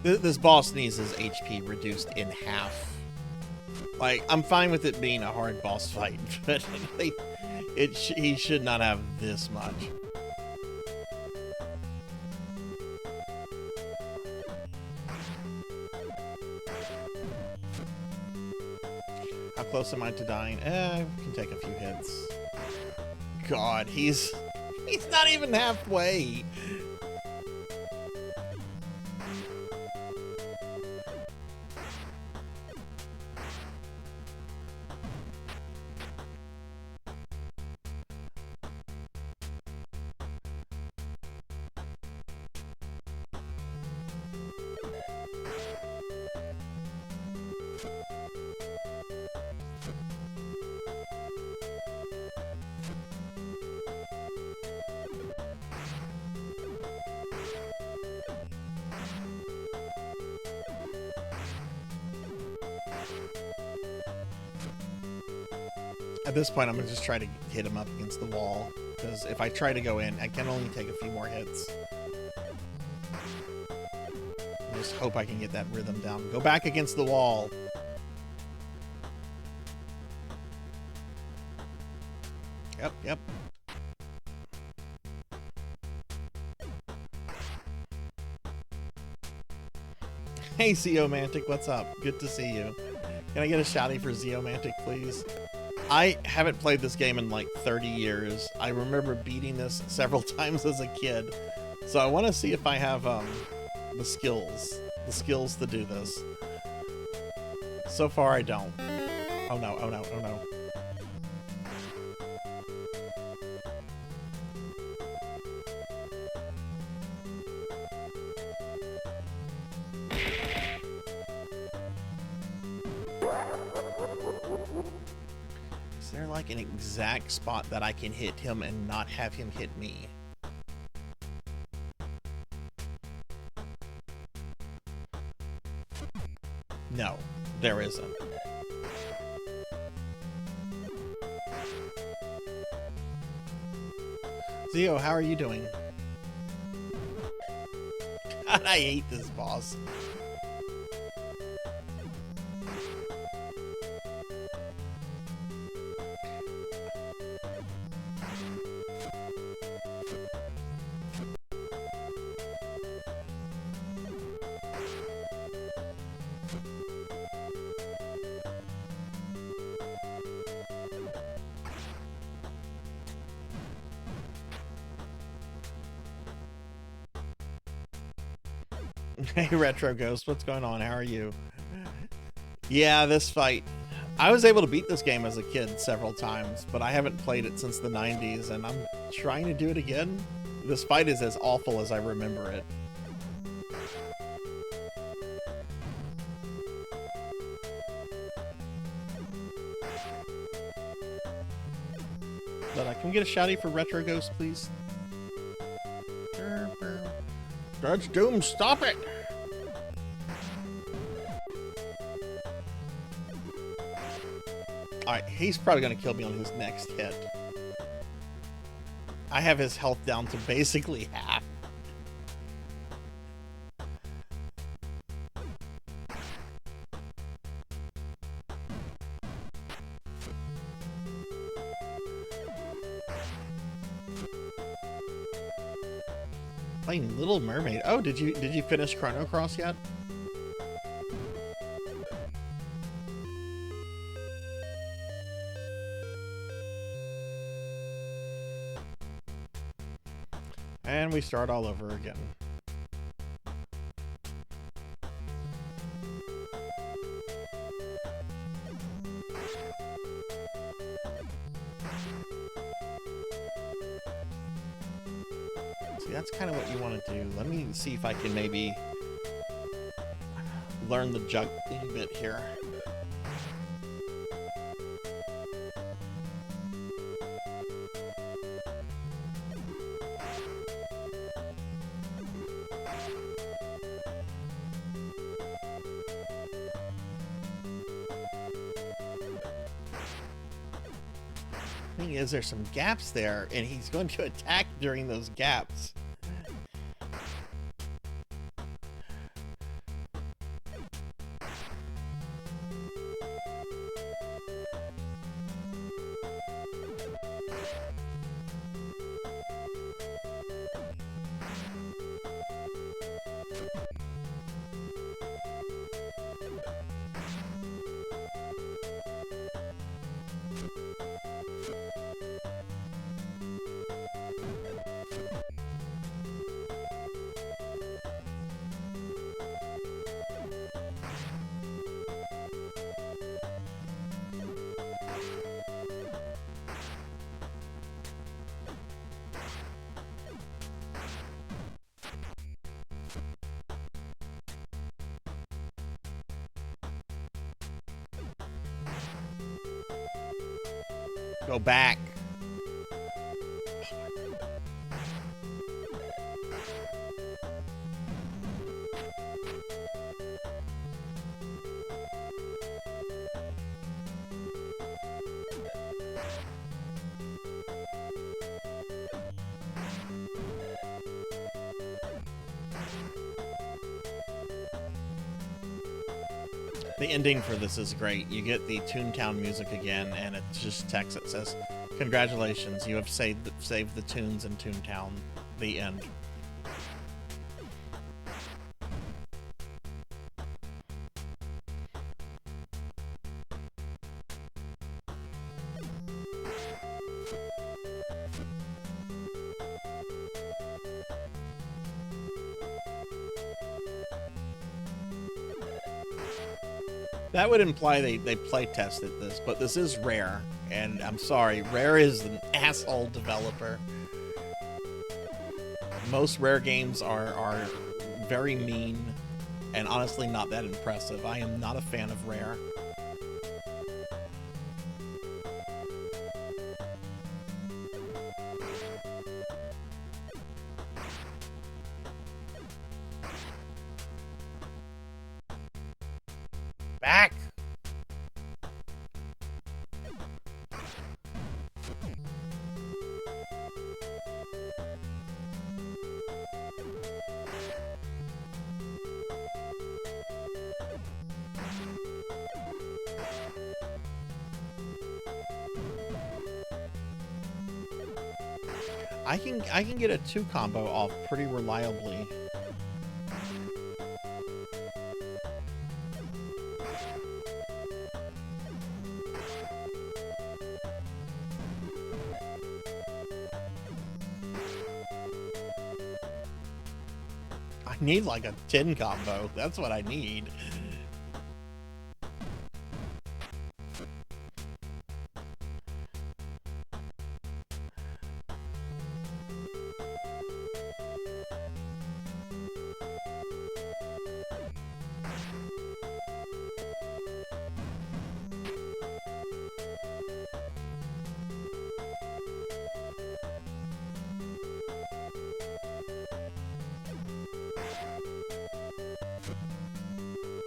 S2: This boss needs his HP reduced in half. Like, I'm fine with it being a hard boss fight, but he should not have this much. How close am I to dying? I can take a few hits. God, he's not even halfway. At this point, I'm going to just try to hit him up against the wall, because if I try to go in, I can only take a few more hits. I just hope I can get that rhythm down. Go back against the wall. Yep. Hey, Zeomantic, what's up? Good to see you. Can I get a shouty for Zeomantic, please? I haven't played this game in like 30 years. I remember beating this several times as a kid. So I want to see if I have the skills to do this. So far I don't. Oh no, oh no, oh no. Is there like an exact spot that I can hit him and not have him hit me? No, there isn't. Zeo, how are you doing? God, I hate this boss. Hey, Retro Ghost, what's going on? How are you? Yeah, this fight. I was able to beat this game as a kid several times, but I haven't played it since the 90s, and I'm trying to do it again. This fight is as awful as I remember it. But I can get a shouty for Retro Ghost, please. Judge Doom, stop it! Alright, he's probably gonna kill me on his next hit. I have his health down to basically half. Playing Little Mermaid. Oh, did you finish Chrono Cross yet? And we start all over again. See, that's kind of what you want to do. Let me see if I can maybe learn the juggling bit here. Thing is, there's some gaps there, and he's going to attack during those gaps. Go back. The ending for this is great. You get the Toontown music again, and it's just text that says, "Congratulations, you have saved the tunes in Toontown." The end. That would imply they play tested this, but this is Rare, and I'm sorry, Rare is an asshole developer. Most Rare games are very mean, and honestly not that impressive. I am not a fan of Rare. Back! I can get a 2 combo off pretty reliably. I need like a 10 combo. That's what I need.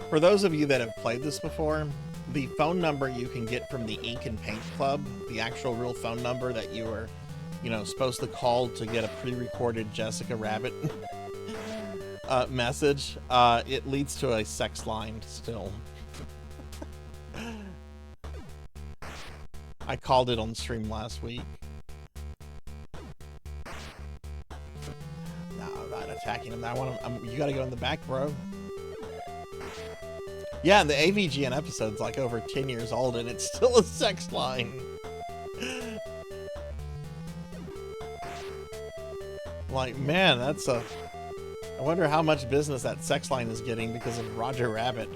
S2: For those of you that have played this before, the phone number you can get from the Ink and Paint Club, the actual real phone number that you were, you know, supposed to call to get a pre-recorded Jessica Rabbit message, it leads to a sex line still. I called it on stream last week. No, I'm not attacking him. I want him. You gotta go in the back, bro. Yeah, and the AVGN episode's like over 10 years old, and it's still a sex line. Like, man, that's a... I wonder how much business that sex line is getting because of Roger Rabbit.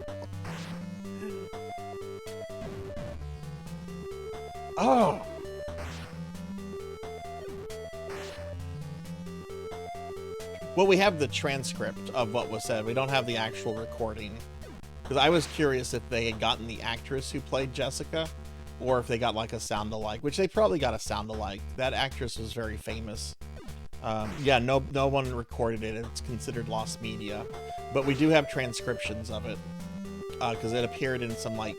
S2: Oh! Well, we have the transcript of what was said. We don't have the actual recording. Because I was curious if they had gotten the actress who played Jessica, or if they got like a sound-alike, which they probably got a sound-alike. That actress was very famous. Yeah, no one recorded it. It's considered lost media. But we do have transcriptions of it. Because it appeared in some like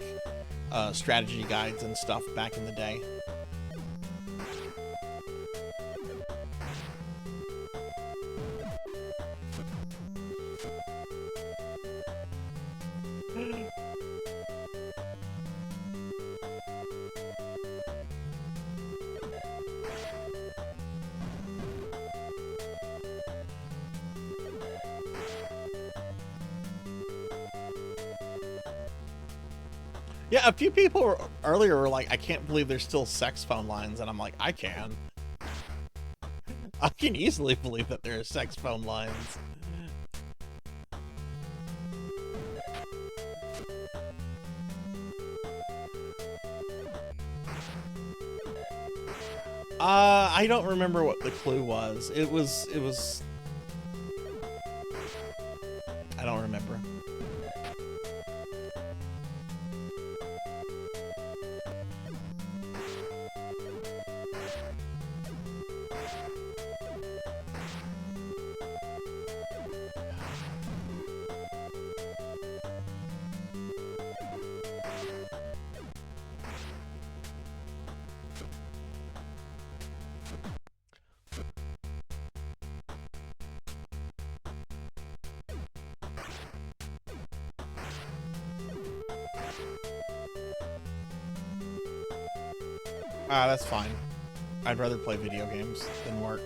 S2: strategy guides and stuff back in the day. Yeah, a few people earlier were like, I can't believe there's still sex phone lines, and I'm like, I can. I can easily believe that there are sex phone lines. I don't remember what the clue was. It was... I don't remember. That's fine. I'd rather play video games than work.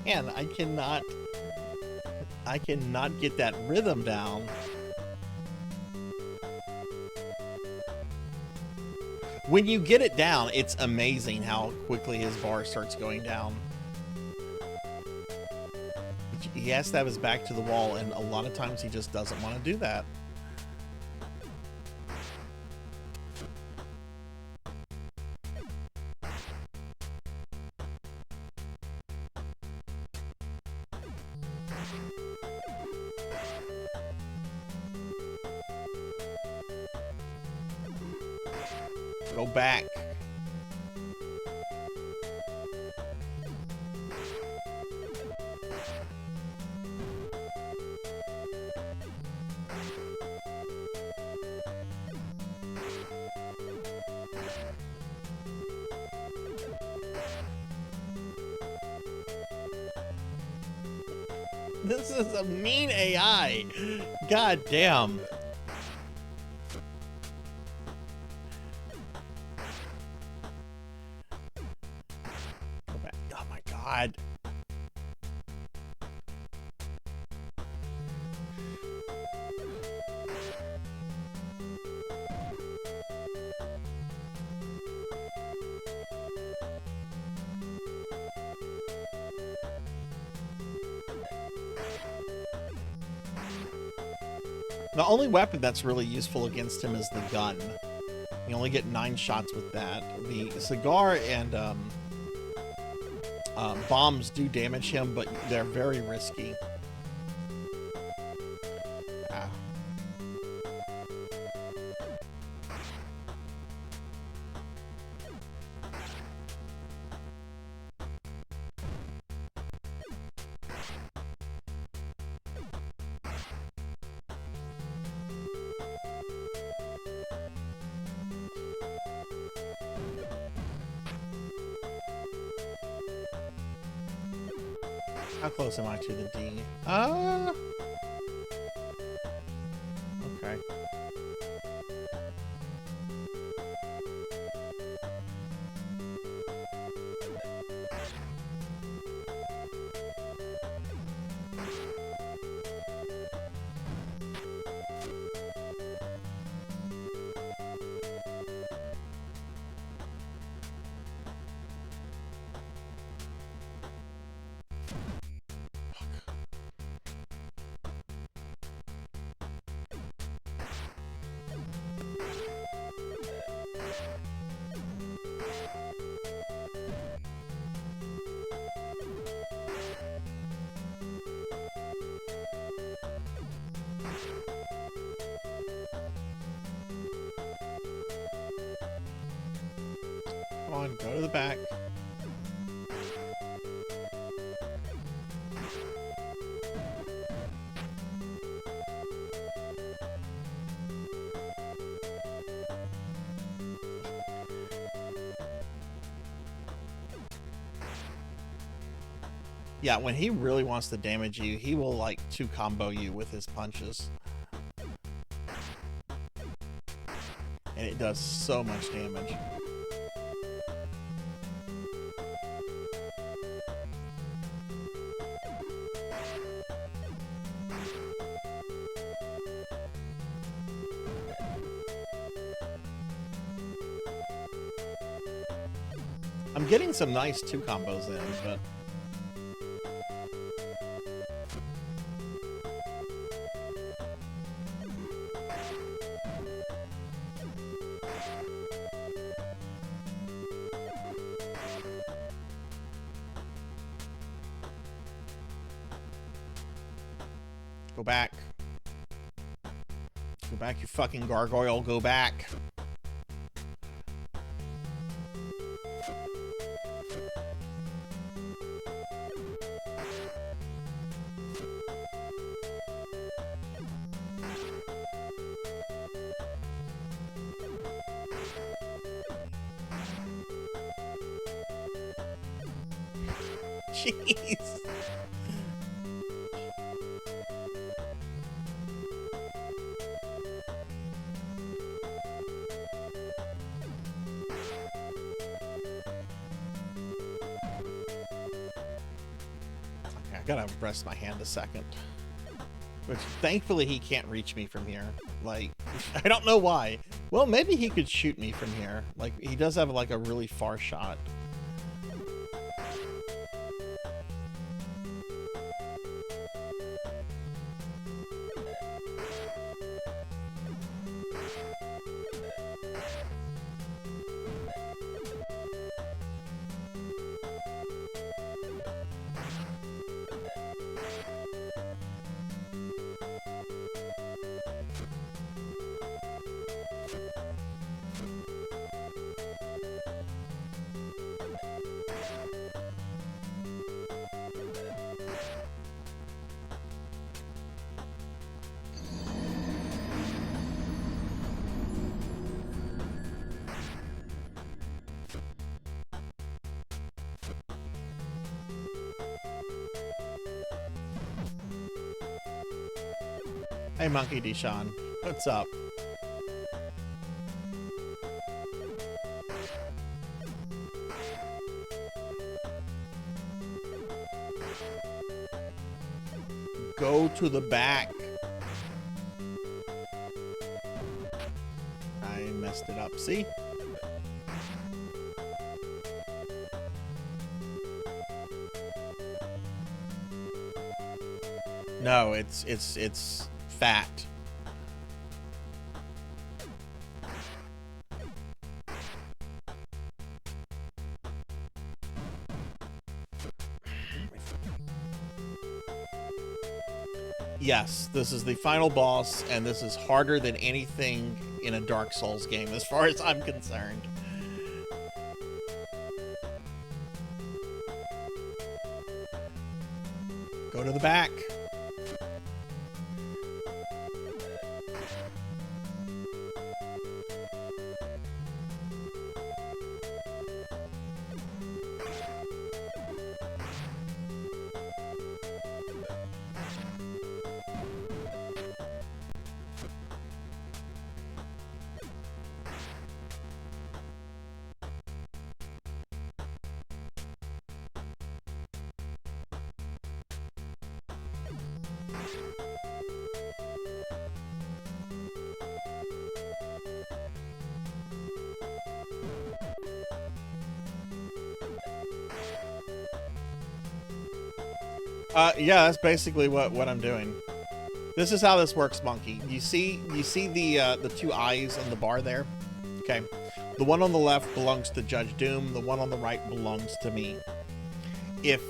S2: Man, I cannot get that rhythm down. When you get it down, it's amazing how quickly his bar starts going down. He has to have his back to the wall, and a lot of times he just doesn't want to do that. Go back. This is a mean AI. God damn. Go back. Oh my God. The only weapon that's really useful against him is the gun. You only get 9 shots with that. The cigar and bombs do damage him, but they're very risky. Ah. How close am I to the D? Okay. Come on, go to the back. Yeah, when he really wants to damage you, he will like 2-combo you with his punches. And it does so much damage. I'm getting some nice 2-combos in, but go back. Go back, you fucking gargoyle. Go back. Jeez. Okay, I gotta rest my hand a second. Which, thankfully, he can't reach me from here. Like, I don't know why. Well, maybe he could shoot me from here. Like, he does have, like, a really far shot. Hey, Monkey D. Sean. What's up? Go to the back. I messed it up. See? No, it's fat. Yes, this is the final boss, and this is harder than anything in a Dark Souls game, as far as I'm concerned. Go to the back. Yeah, that's basically what I'm doing. This is how this works, Monkey. You see the two eyes on the bar there? Okay. The one on the left belongs to Judge Doom. The one on the right belongs to me. If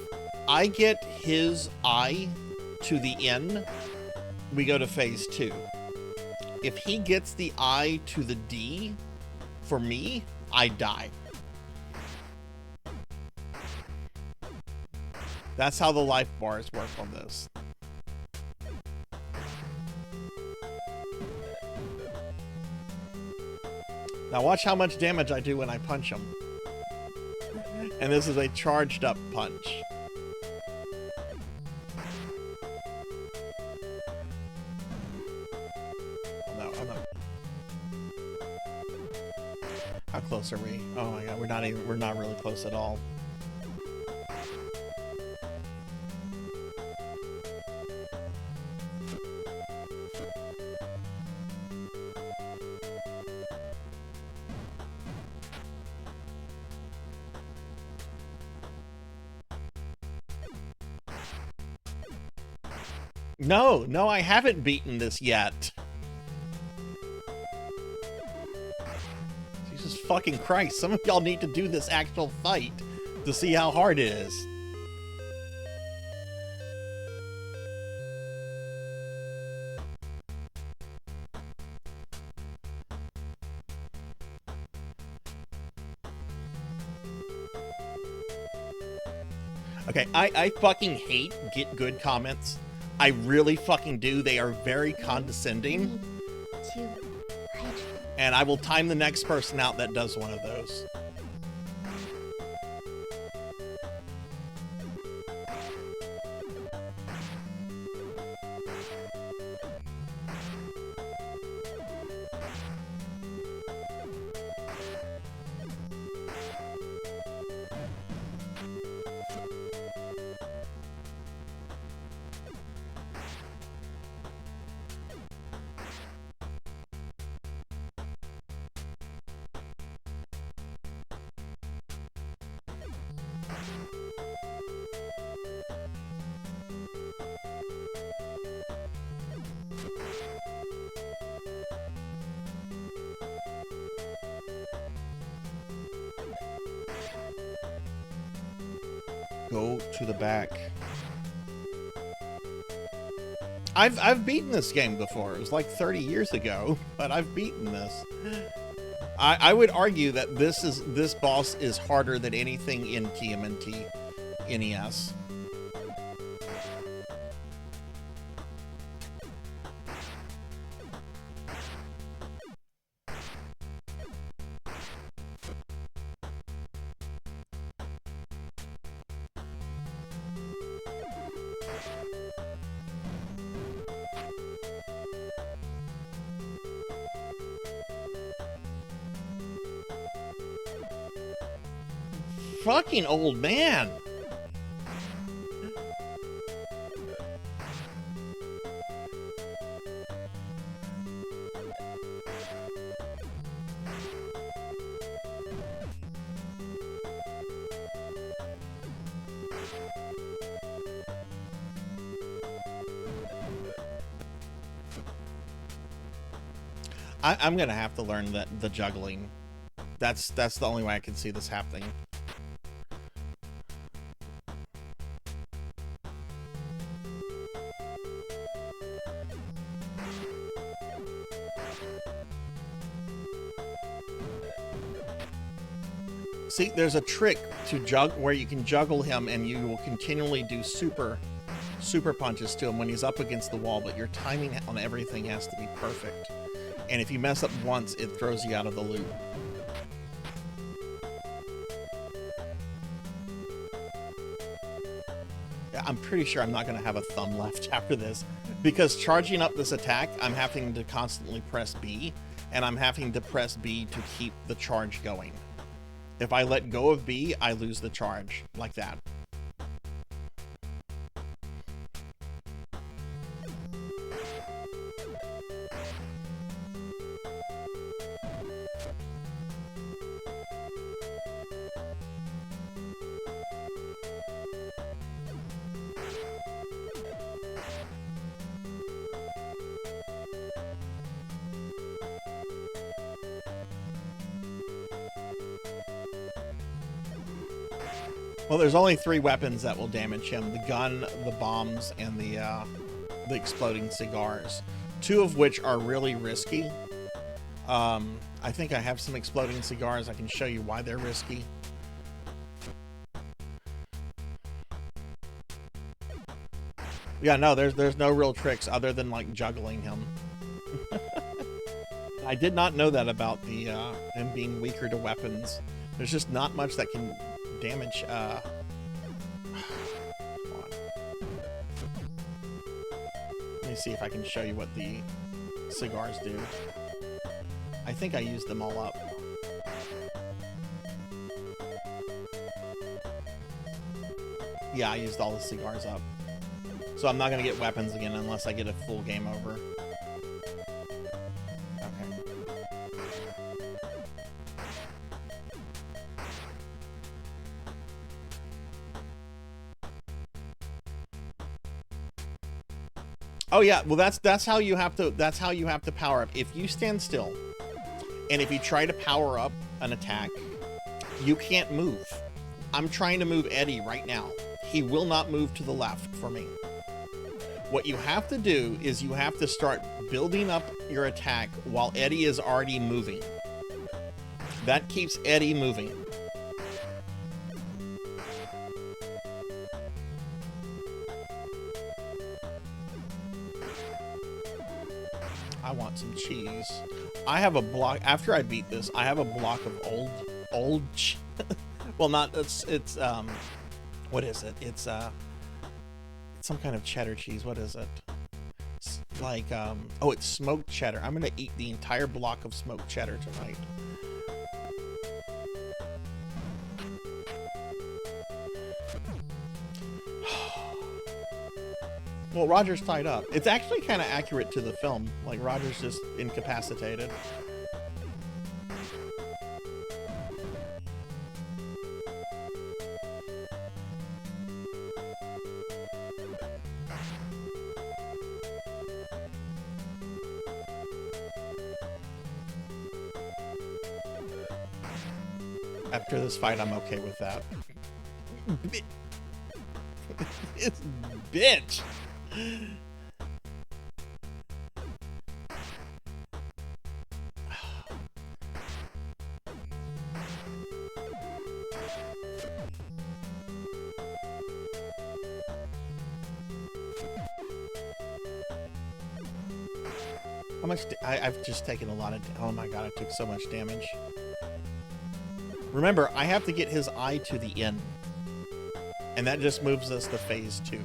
S2: I get his eye to the N, we go to phase 2. If he gets the eye to the D, for me, I die. That's how the life bars work on this. Now watch how much damage I do when I punch him. And this is a charged up punch. No, I'm not. How close are we? Oh my god, we're not really close at all. No, I haven't beaten this yet. Jesus fucking Christ, some of y'all need to do this actual fight to see how hard it is. Okay, I fucking hate get good comments. I really fucking do. They are very condescending. And I will time the next person out that does one of those. Go to the back. I've beaten this game before. It was like 30 years ago, but I've beaten this. I would argue that this boss is harder than anything in TMNT NES. Fucking old man. I'm gonna have to learn the juggling. That's the only way I can see this happening. See, there's a trick to where you can juggle him and you will continually do super punches to him when he's up against the wall, but your timing on everything has to be perfect. And if you mess up once, it throws you out of the loop. Yeah, I'm pretty sure I'm not going to have a thumb left after this, because charging up this attack, I'm having to constantly press B, and I'm having to press B to keep the charge going. If I let go of B, I lose the charge, like that. Well, there's only 3 weapons that will damage him: the gun, the bombs, and the exploding cigars. 2 of which are really risky. I think I have some exploding cigars. I can show you why they're risky. Yeah, no, there's no real tricks other than like juggling him. I did not know that about the him being weaker to weapons. There's just not much that can damage. Come on. Let me see if I can show you what the cigars do. I think I used them all up. Yeah, I used all the cigars up. So I'm not going to get weapons again unless I get a full game over. Okay. Oh yeah, well that's how you have to power up. If you stand still and if you try to power up an attack, you can't move. I'm trying to move Eddie right now. He will not move to the left for me. What you have to do is you have to start building up your attack while Eddie is already moving. That keeps Eddie moving. I want some cheese. I have a block, after I beat this, I have a block of old well, not, it's what is it? It's some kind of cheddar cheese. What is it? It's like, oh, it's smoked cheddar. I'm gonna eat the entire block of smoked cheddar tonight. Well, Roger's tied up. It's actually kind of accurate to the film. Like, Roger's just incapacitated. After this fight, I'm okay with that. It's bitch. How much? I've just taken a lot of. Oh my god! I took so much damage. Remember, I have to get his eye to the end, and that just moves us to phase 2.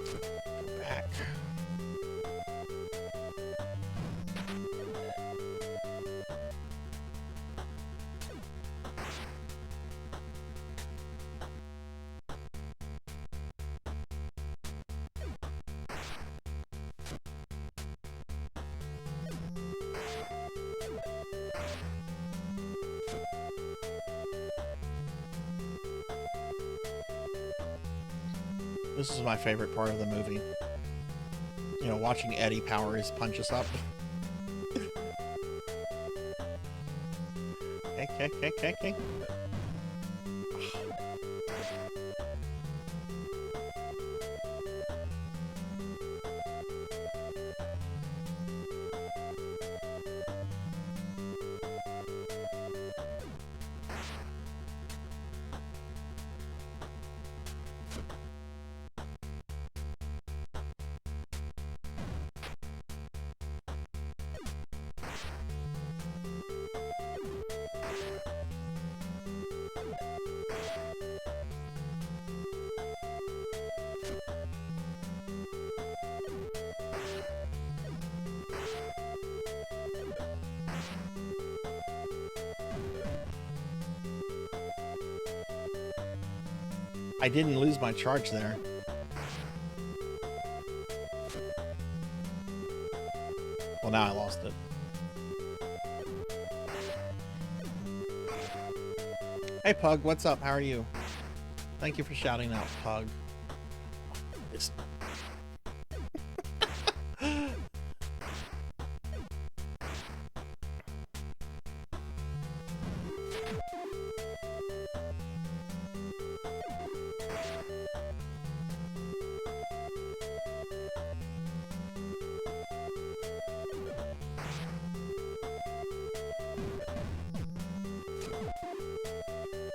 S2: Go back. This is my favorite part of the movie. You know, watching Eddie power his punches up. Okay. I didn't lose my charge there. Well, now I lost it. Hey, Pug, what's up? How are you? Thank you for shouting out, Pug. It's...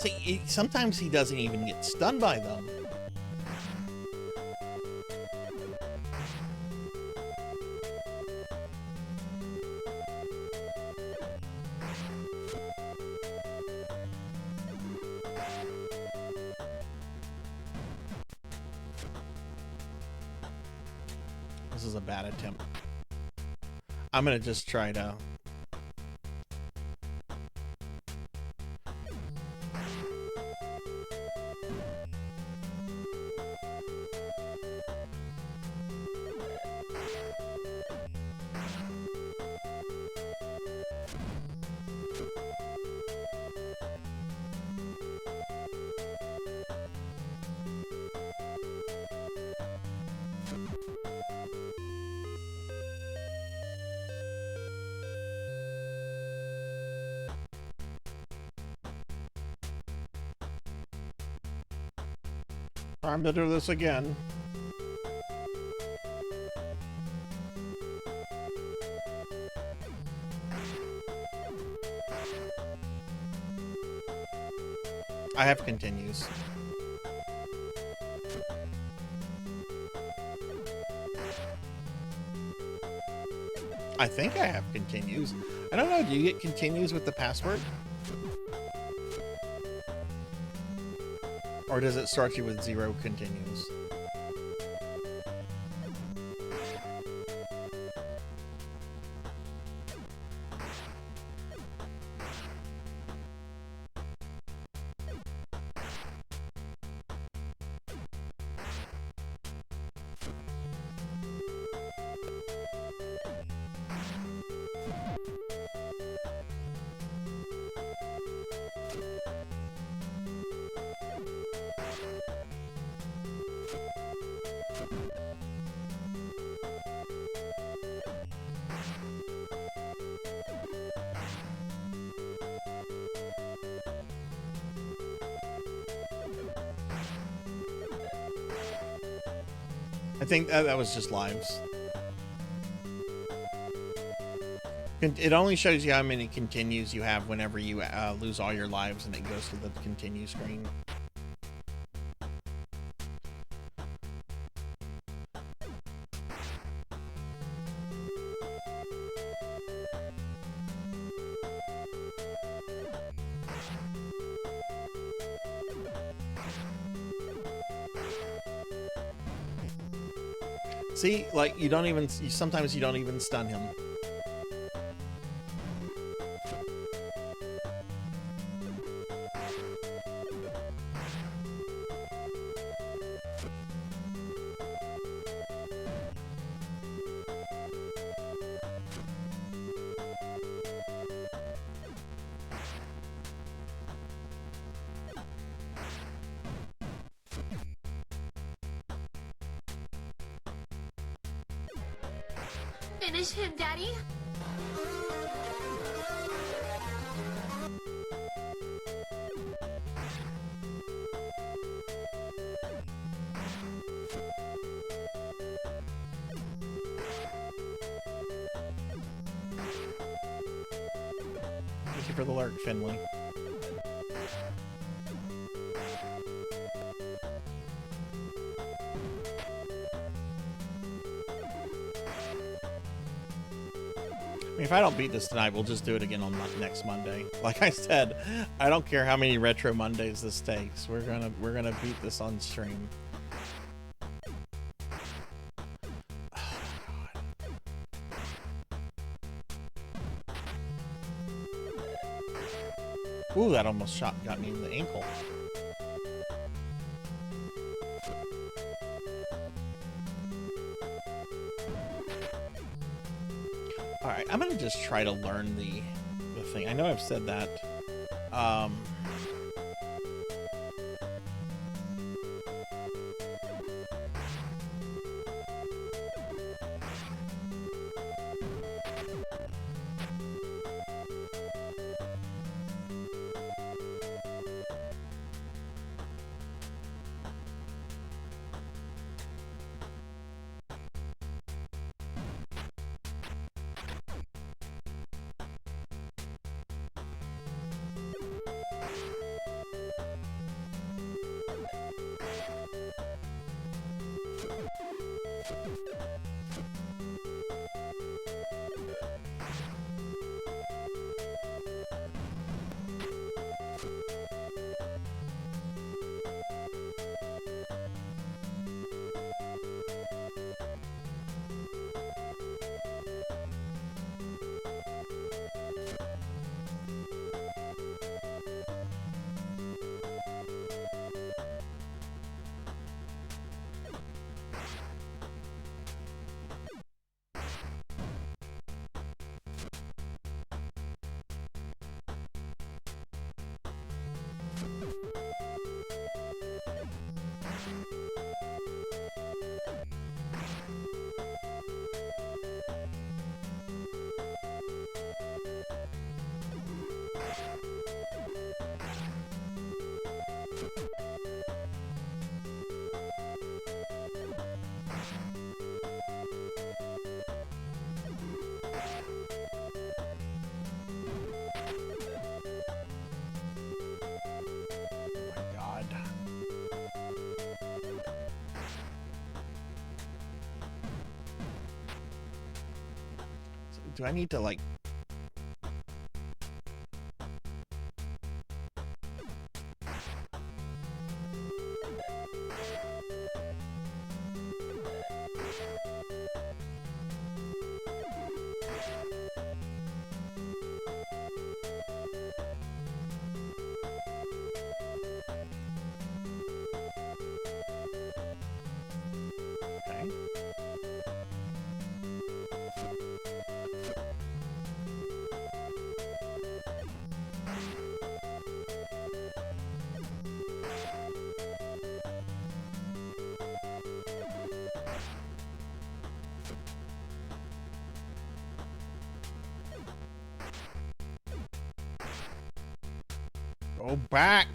S2: See, sometimes he doesn't even get stunned by them. This is a bad attempt. I'm gonna just try to... Time to do this again. I have continues. I think I have continues. I don't know, do you get continues with the password? Or does it start you with 0 continues? I think that was just lives. It only shows you how many continues you have whenever you lose all your lives, and it goes to the continue screen. See, like, you don't even, sometimes you don't even stun him.
S8: Finish him, Daddy.
S2: Thank you for the lurk, Finley. If I don't beat this tonight, we'll just do it again on next Monday. Like I said, I don't care how many Retro Mondays this takes. We're gonna beat this on stream. Ooh, that almost got me in the ankle. Alright, I'm gonna just try to learn the thing. I know I've said that. God. So, do I need to like... Okay. Go back.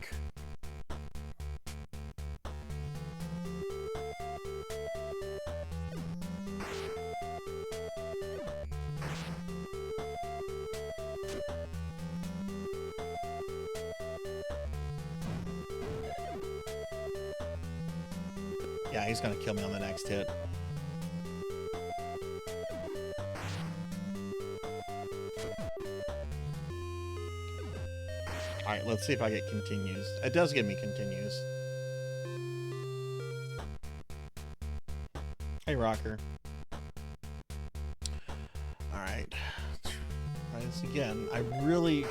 S2: Yeah, he's gonna kill me on the next hit. Alright, let's see if I get continues. It does give me continues. Hey, Rocker. Alright. Try this again. I really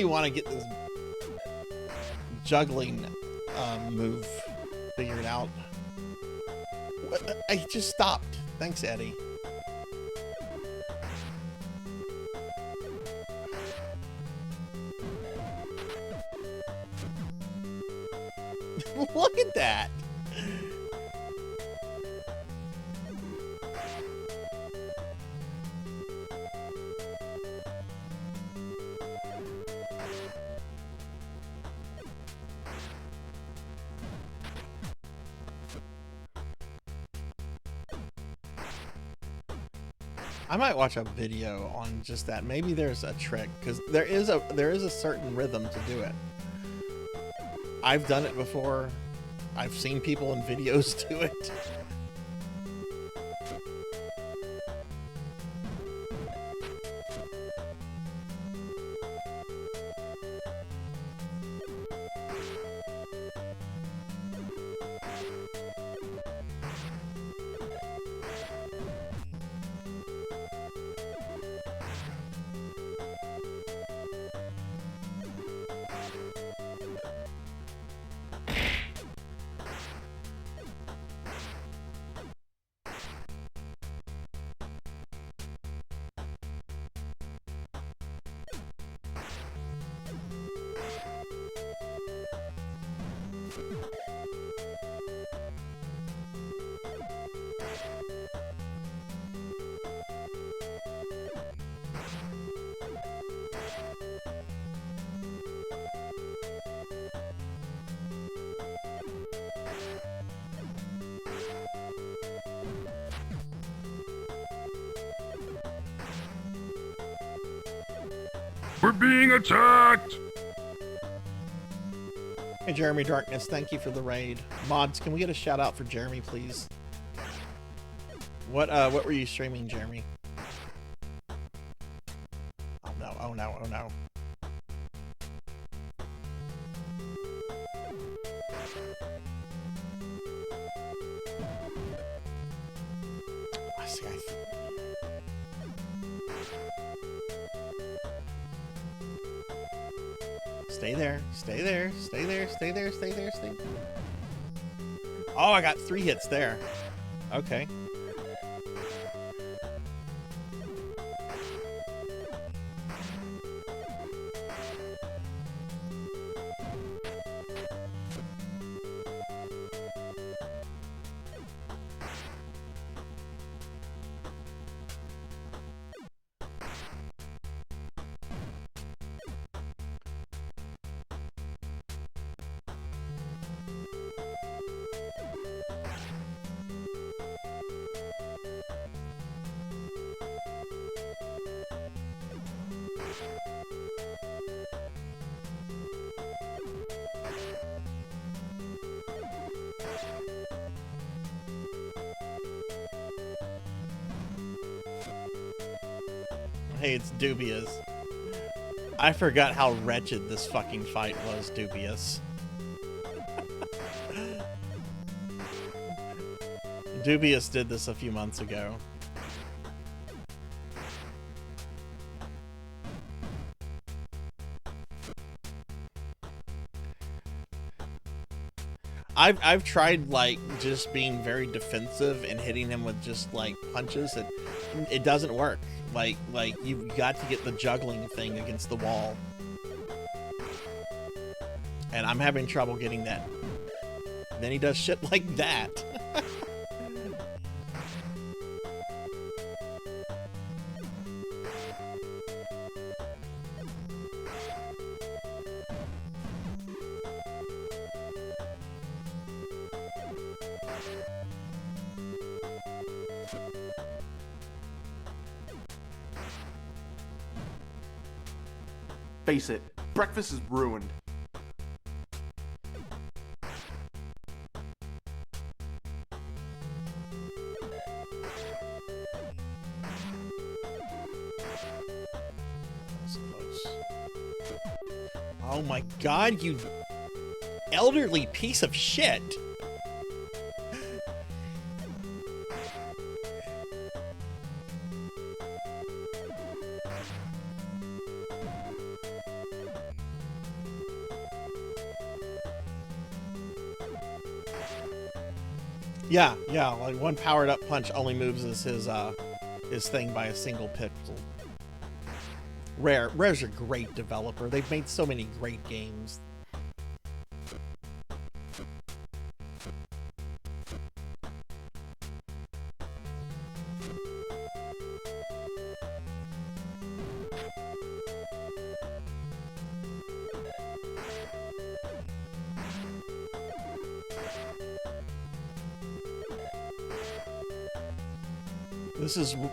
S2: want to get this juggling move figured out. I just stopped. Thanks, Eddie. Look at that. I might watch a video on just that. Maybe there's a trick, because there is a certain rhythm to do it. I've done it before. I've seen people in videos do it.
S5: We're being attacked!
S2: Hey, Jeremy Darkness, thank you for the raid. Mods, can we get a shout out for Jeremy, please? What were you streaming, Jeremy? Oh no, oh no, oh no. I see, Stay there, stay there, stay there, stay there, stay there, stay there. Oh, I got 3 hits there. Okay. Hey, it's Dubious. I forgot how wretched this fucking fight was, Dubious. Dubious did this a few months ago. I've tried like just being very defensive and hitting him with just like punches, and it doesn't work. Like you've got to get the juggling thing against the wall, and I'm having trouble getting that. Then he does shit like that.
S9: Face it, breakfast is ruined.
S2: Oh my god, you elderly piece of shit! Yeah, like one powered up punch only moves his thing by a single pixel. Rare's a great developer. They've made so many great games.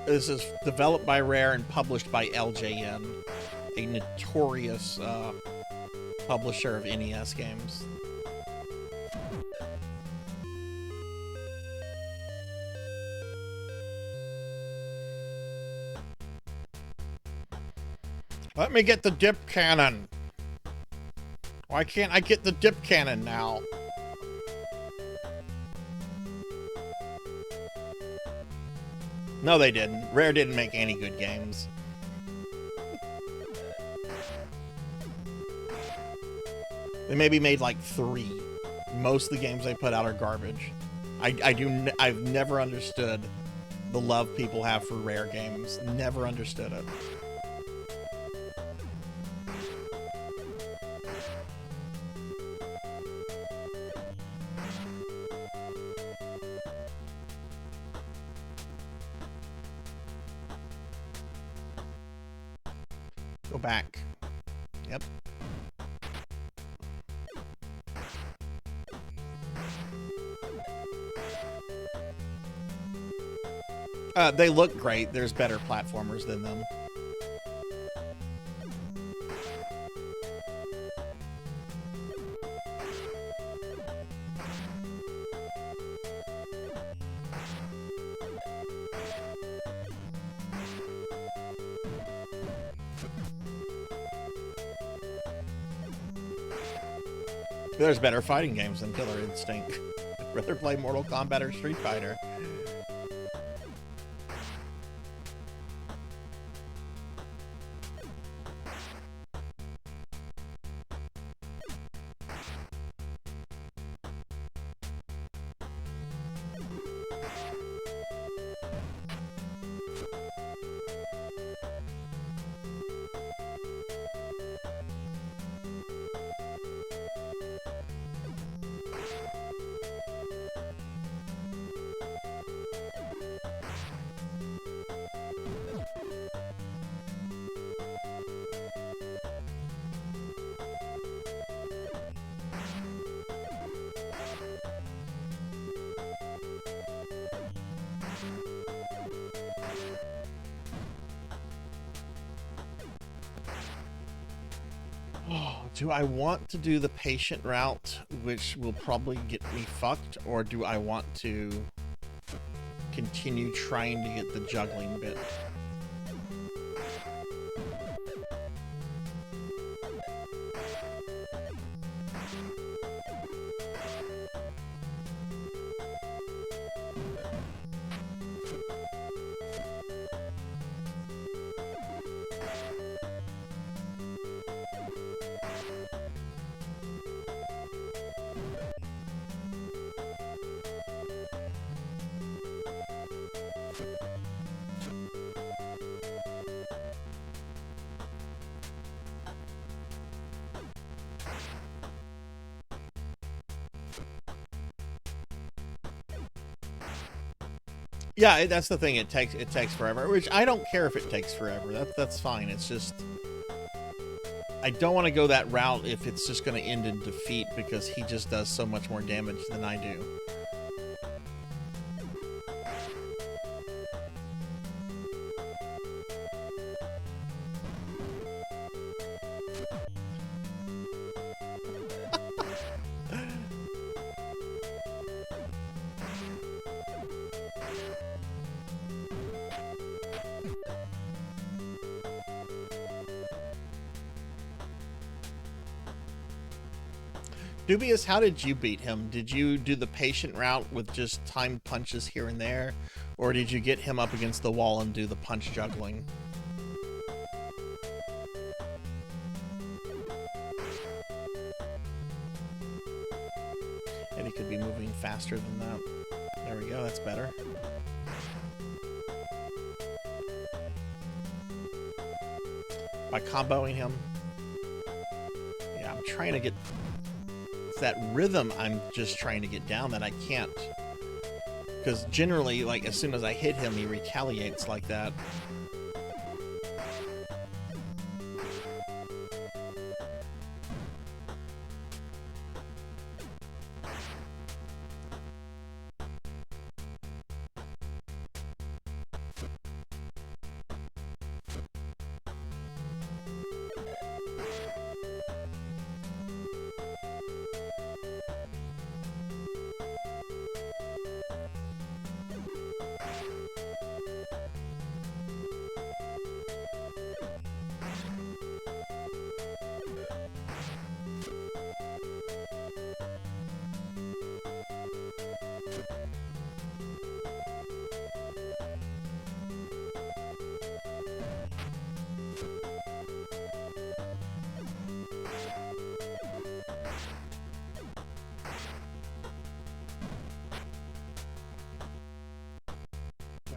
S2: This is developed by Rare and published by LJN, a notorious publisher of NES games. Let me get the dip cannon. Why can't I get the dip cannon now? No, they didn't. Rare didn't make any good games. They maybe made like 3. Most of the games they put out are garbage. I've never understood the love people have for Rare games. Never understood it. Go back. Yep. They look great. There's better platformers than them. There's better fighting games than Killer Instinct. I'd rather play Mortal Kombat or Street Fighter. Do I want to do the patient route, which will probably get me fucked, or do I want to continue trying to get the juggling bit? Yeah, that's the thing. It takes forever, which I don't care if it takes forever. That's fine. It's just I don't want to go that route if it's just going to end in defeat because he just does so much more damage than I do. Dubious, how did you beat him? Did you do the patient route with just timed punches here and there? Or did you get him up against the wall and do the punch juggling? And he could be moving faster than that. There we go, that's better. By comboing him. Yeah, I'm trying to get that rhythm. I'm just trying to get down that I can't, because generally, like, as soon as I hit him, he retaliates like that.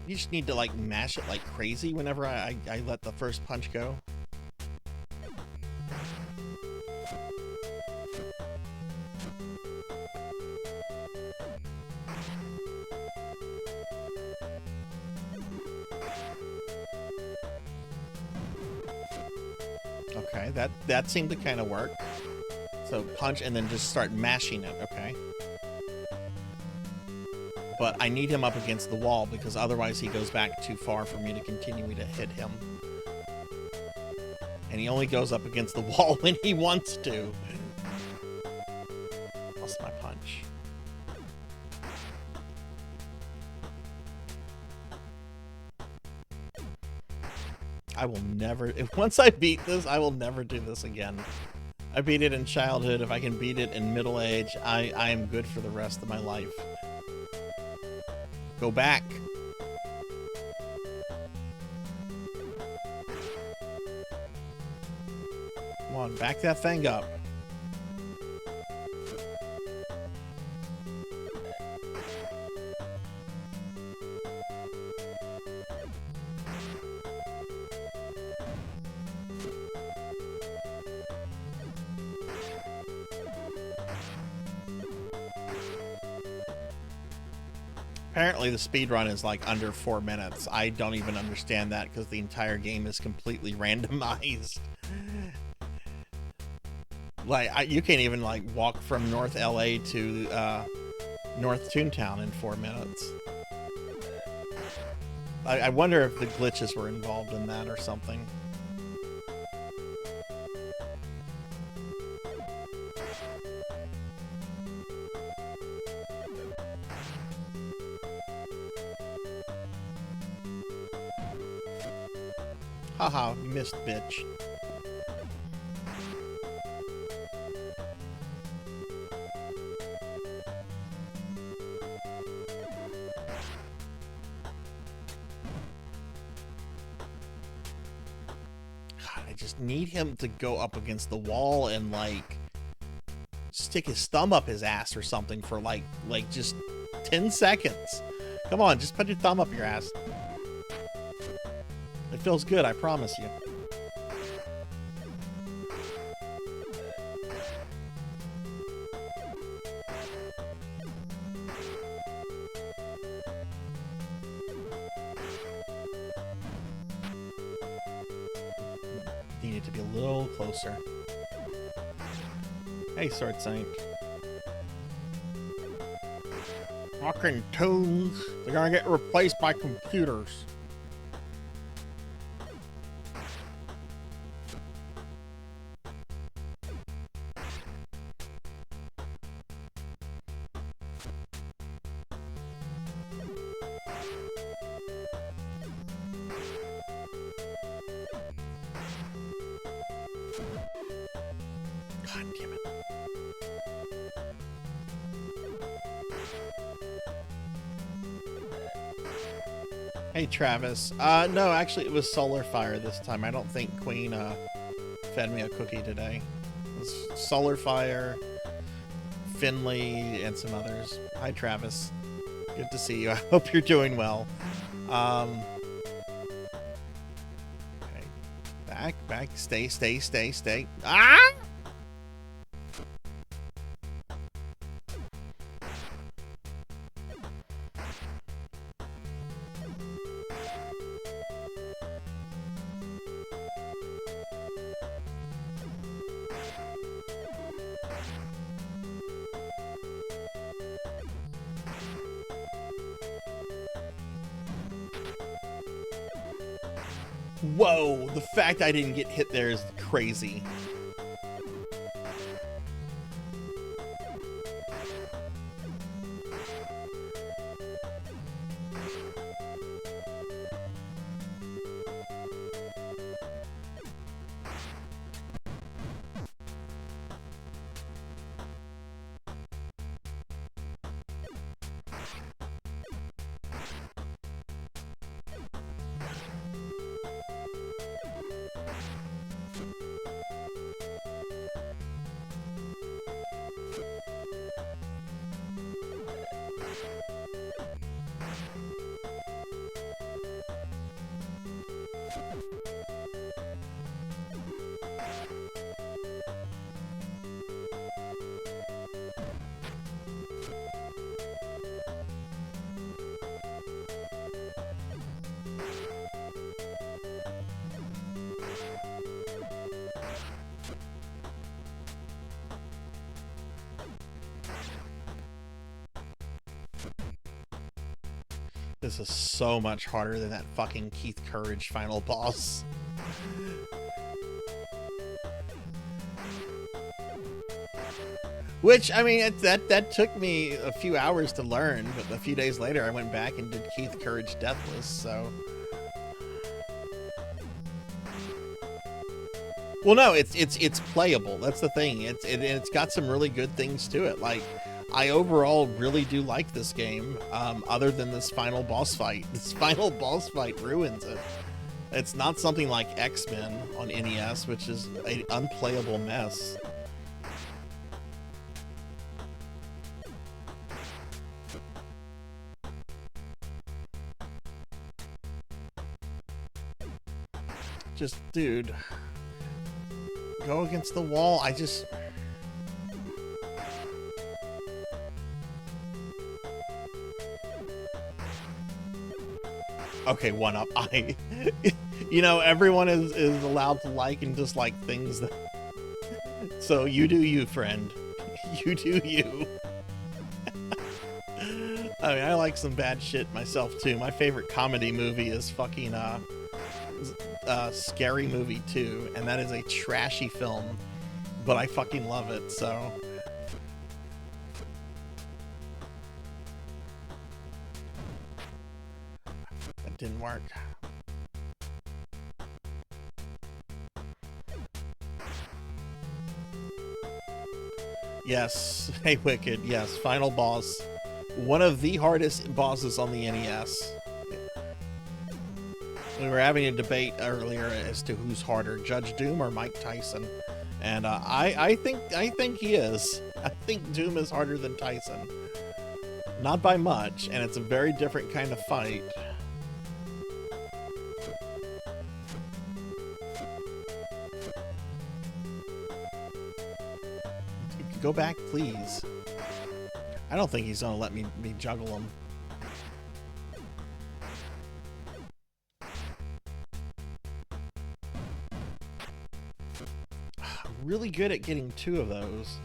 S2: You just need to, like, mash it like crazy whenever I let the first punch go. Okay, that seemed to kind of work. So punch and then just start mashing it, okay? But I need him up against the wall because otherwise he goes back too far for me to continue to hit him. And he only goes up against the wall when he wants to. Lost my punch. I will never... once I beat this, I will never do this again. I beat it in childhood. If I can beat it in middle age, I am good for the rest of my life. Go back. Come on, back that thing up. Apparently the speedrun is like under 4 minutes. I don't even understand that because the entire game is completely randomized. Like, you can't even like walk from North LA to North Toontown in 4 minutes. I wonder if the glitches were involved in that or something. Haha, you missed, bitch. God, I just need him to go up against the wall and, like, stick his thumb up his ass or something for, like just 10 seconds. Come on, just put your thumb up your ass. It feels good, I promise you. Need it to be a little closer. Hey, Sarzac. Fucking tunes. They're gonna get replaced by computers. God damn it. Hey, Travis. No, actually, it was Solar Fire this time. I don't think Queen fed me a cookie today. It was Solar Fire, Finley, and some others. Hi, Travis. Good to see you. I hope you're doing well. Okay. Back. Stay. Ah! Whoa, the fact I didn't get hit there is crazy. This is so much harder than that fucking Keith Courage final boss. Which, I mean, that took me a few hours to learn, but a few days later I went back and did Keith Courage Deathless, so... Well, no, it's playable. That's the thing. It's got some really good things to it. Like, I overall really do like this game. Other than this final boss fight. This final boss fight ruins it. It's not something like X-Men on NES, which is an unplayable mess. Just, dude, go against the wall. I just... Okay, one up. You know, everyone is allowed to like and dislike things. So you do you, friend. You do you. I mean, I like some bad shit myself, too. My favorite comedy movie is fucking, Scary Movie 2, and that is a trashy film, but I fucking love it, so... That didn't work. Yes, hey Wicked, yes, final boss. One of the hardest bosses on the NES. We were having a debate earlier as to who's harder, Judge Doom or Mike Tyson, and I think he is. I think Doom is harder than Tyson, not by much, and it's a very different kind of fight. Go back, please. I don't think he's gonna let me juggle him. Really good at getting two of those.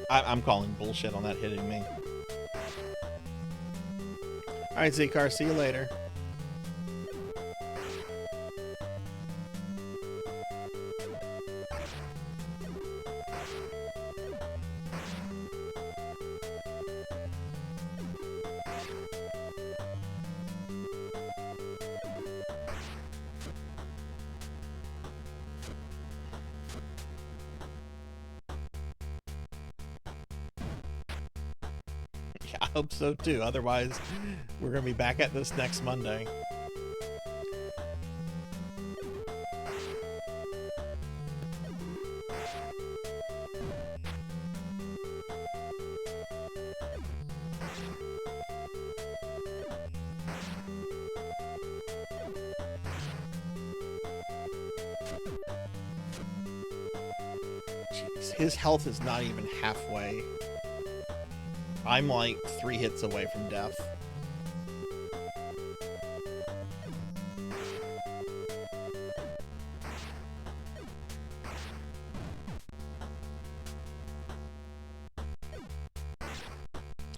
S2: I'm calling bullshit on that hitting me. Alright, Zcar, see you later. I hope so too. Otherwise, we're going to be back at this next Monday. Jeez, his health is not even halfway. I'm like 3 hits away from death.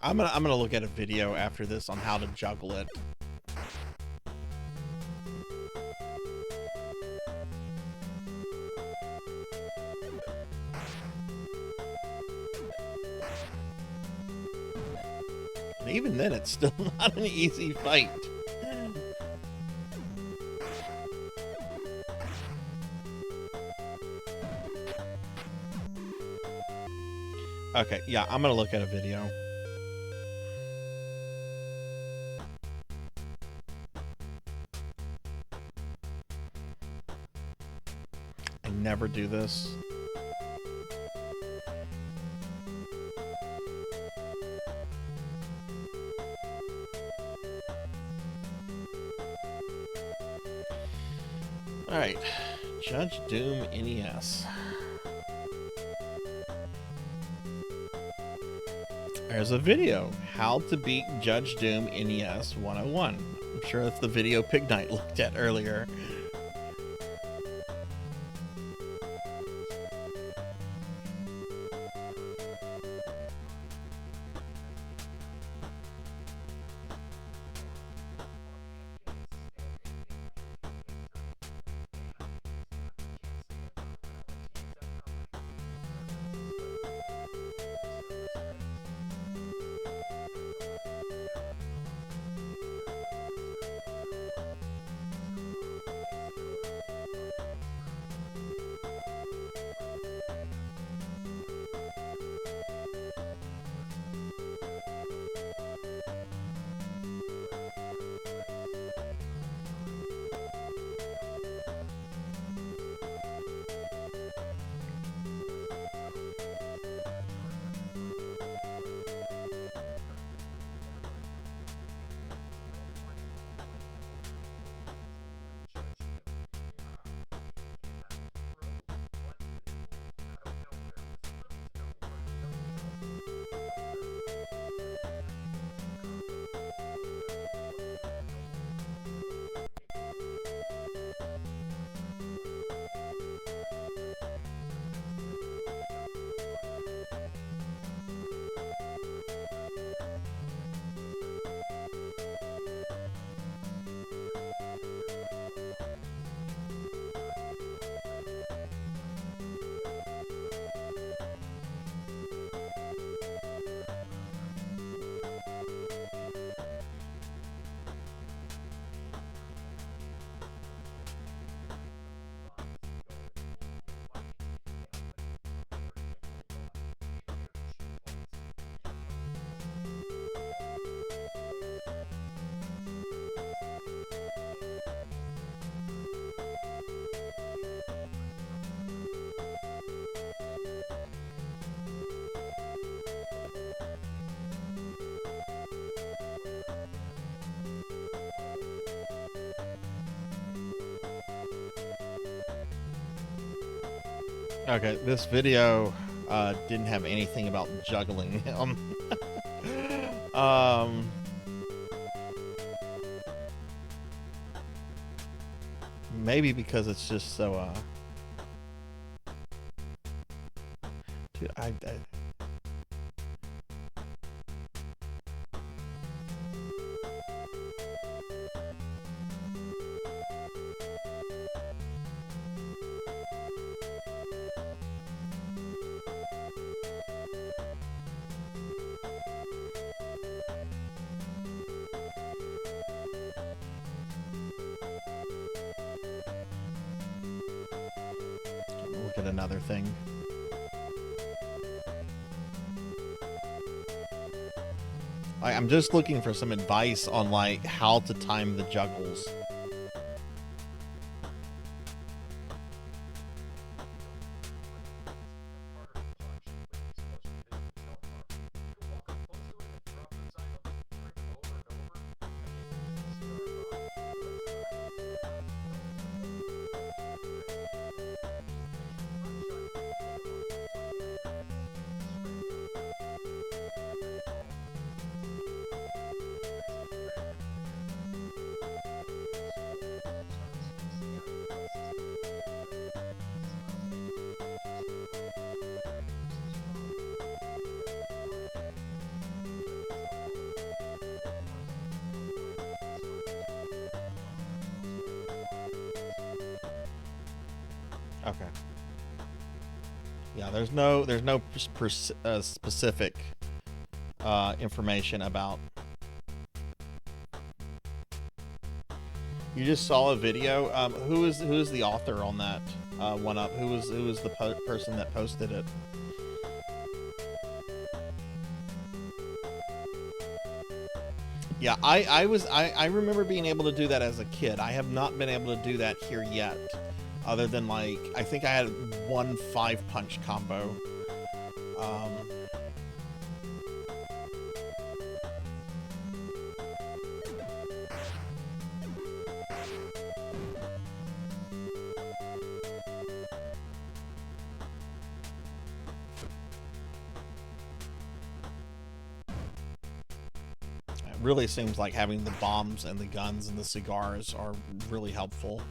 S2: I'm gonna look at a video after this on how to juggle it. And even then, it's still not an easy fight. Okay, yeah, I'm gonna look at a video. I never do this. Alright, Judge Doom NES. There's a video, how to beat Judge Doom NES 101. I'm sure that's the video Pig Knight looked at earlier. Okay, this video didn't have anything about juggling him. Maybe because it's just so dude, look at another thing. I'm just looking for some advice on like how to time the juggles. Okay. Yeah, there's no specific information about. You just saw a video. Who is the author on that one up? Who was the person that posted it? Yeah, I remember being able to do that as a kid. I have not been able to do that here yet. Other than, like, I think I had one 5-punch combo. It really seems like having the bombs and the guns and the cigars are really helpful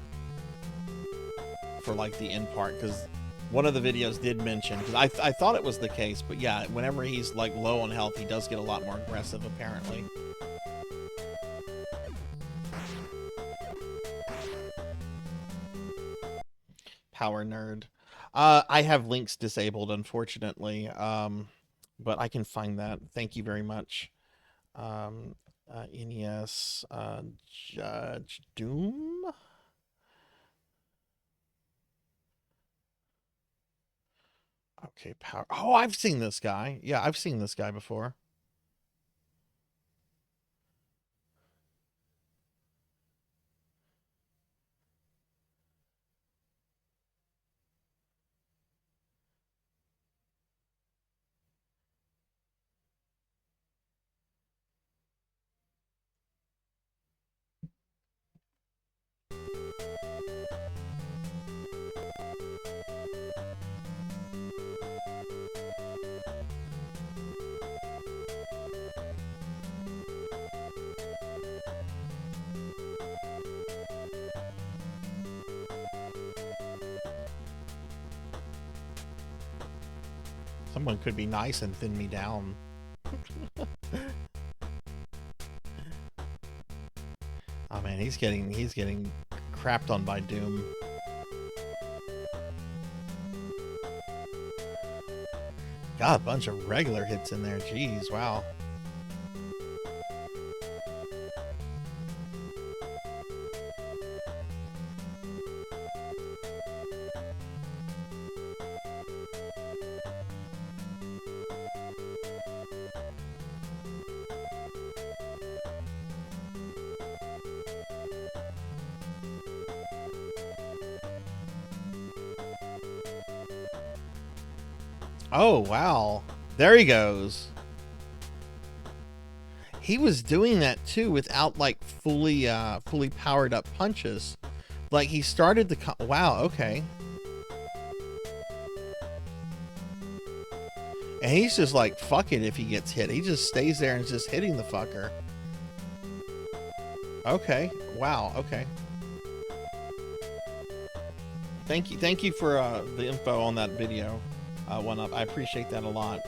S2: for like the end part, because one of the videos did mention, because I thought it was the case, but yeah, whenever he's like low on health, he does get a lot more aggressive apparently. Power nerd. I have links disabled, unfortunately, but I can find that. Thank you very much. NES Judge Doom. Okay, power. Oh, I've seen this guy. Yeah, I've seen this guy before. Someone could be nice and thin me down. Oh man, he's getting crapped on by Doom. Got a bunch of regular hits in there. Jeez, wow. Oh, wow. There he goes. He was doing that too without like fully powered up punches. Like he started the wow, okay. And he's just like, fuck it if he gets hit. He just stays there and is just hitting the fucker. Okay. Wow. Okay. Thank you for the info on that video. One up. I appreciate that a lot.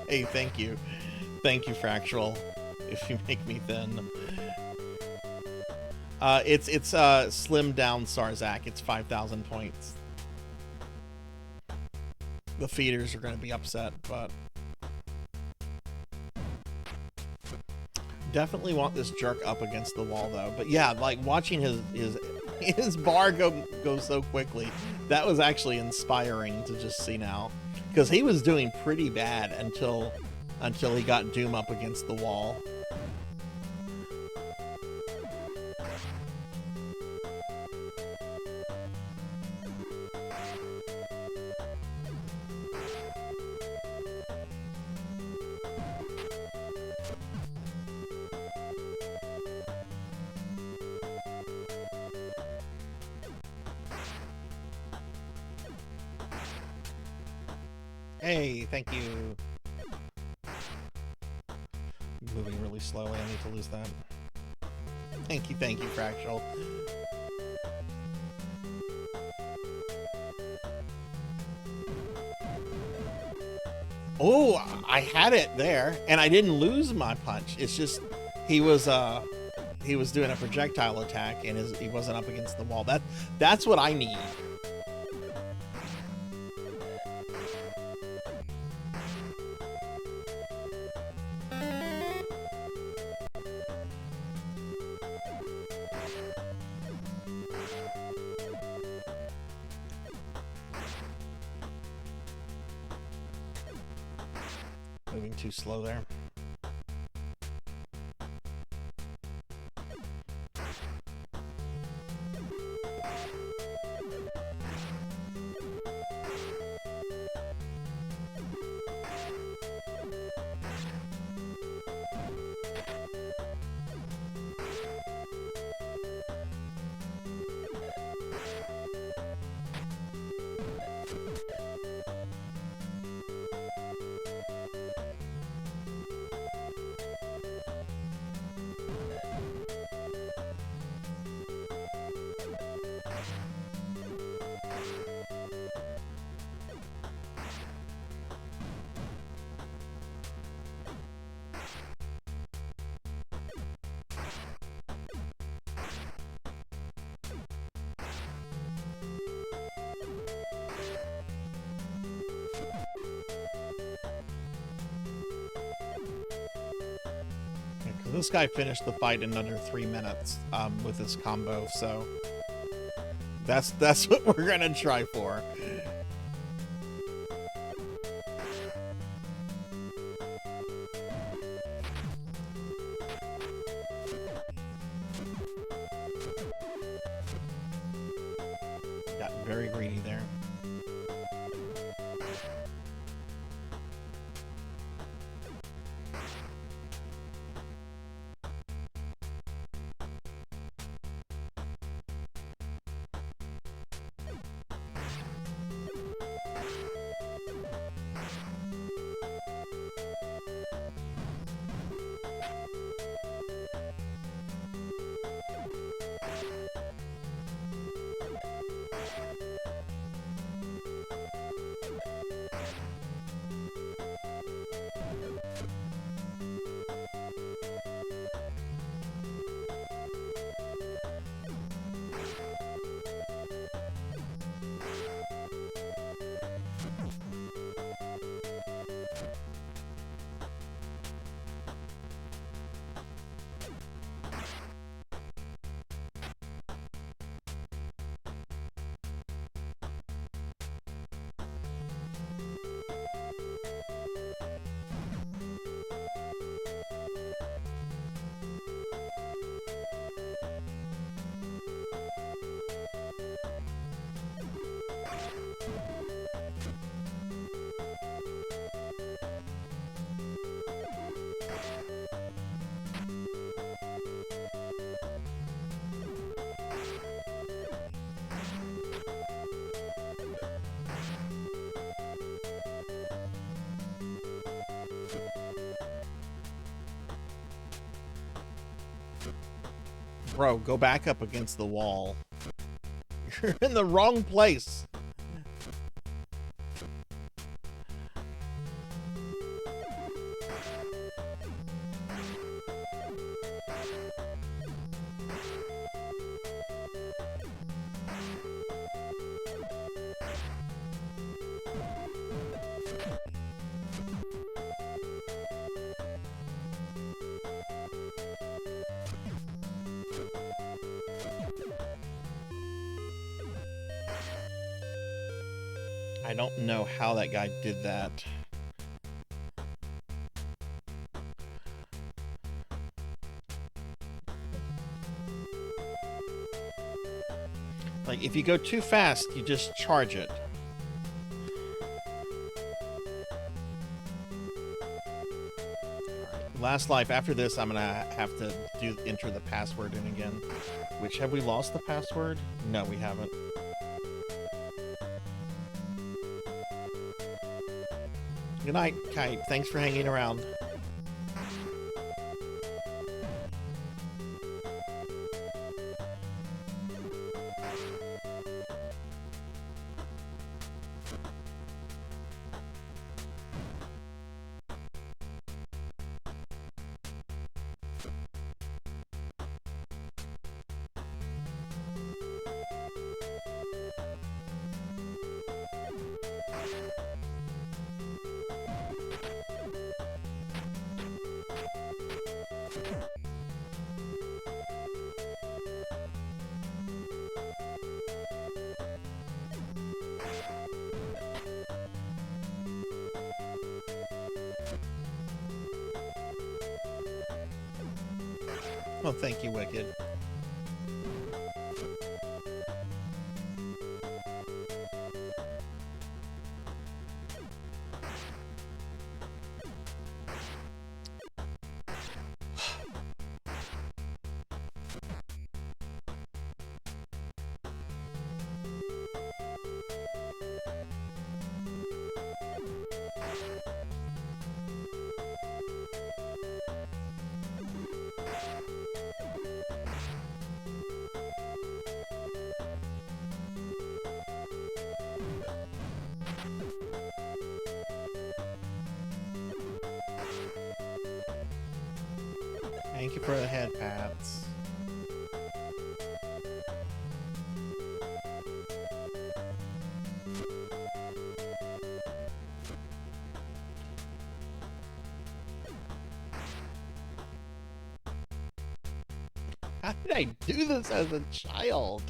S2: Hey, thank you. Thank you, Fractual. If you make me thin. It's slimmed down Sarzac. It's 5,000 points. The feeders are going to be upset, but definitely want this jerk up against the wall though. But yeah, like watching his bar go so quickly, that was actually inspiring to just see now, because he was doing pretty bad until he got Doom up against the wall. Hey, thank you. Moving really slowly, I need to lose that. Thank you, Fractal. Oh, I had it there, and I didn't lose my punch. It's just he was doing a projectile attack, and he wasn't up against the wall. That's what I need. Moving too slow there. This guy finished the fight in under 3 minutes with his combo, so that's what we're gonna try for. Got very greedy there. Bro, go back up against the wall. You're in the wrong place. I don't know how that guy did that. Like, if you go too fast, you just charge it. Last life. After this, I'm gonna have to enter the password in again. Which, have we lost the password? No, we haven't. Good night, Kite. Thanks for hanging around. Oh, thank you, Wicked. Thank you for the head pats. How did I do this as a child?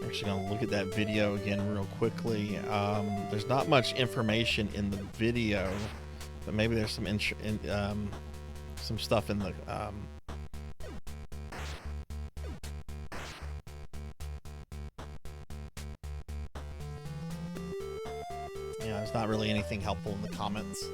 S2: Actually gonna look at that video again real quickly. There's not much information in the video, but maybe there's some some stuff in the yeah, there's not really anything helpful in the comments.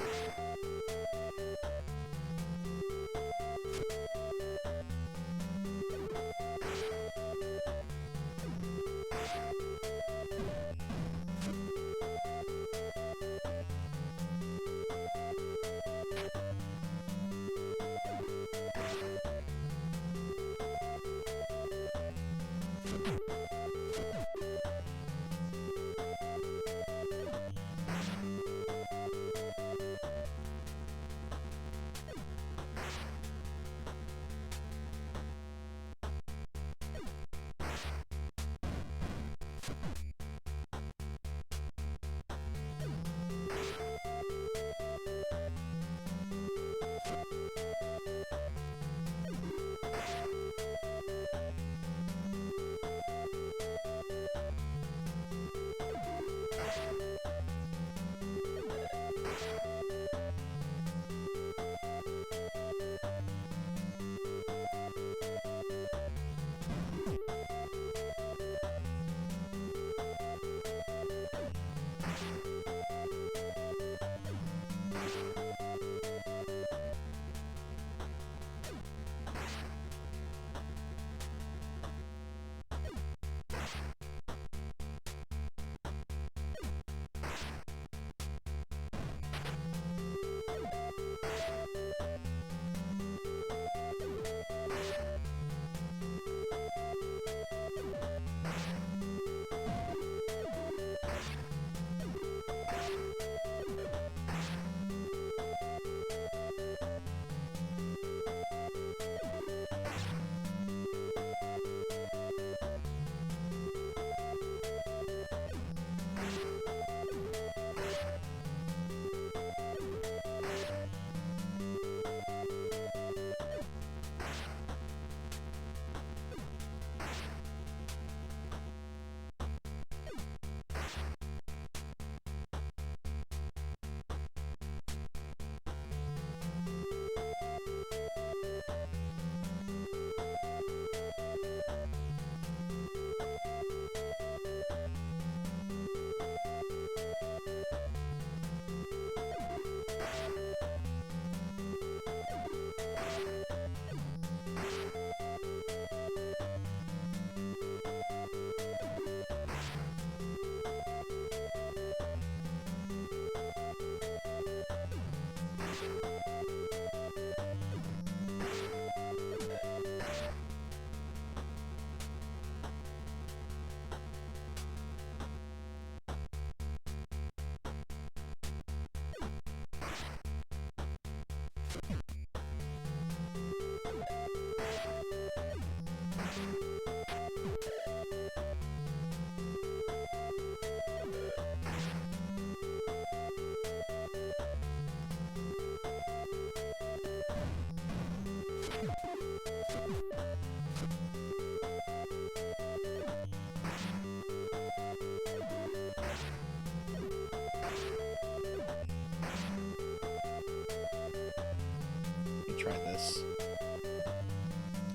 S2: try this.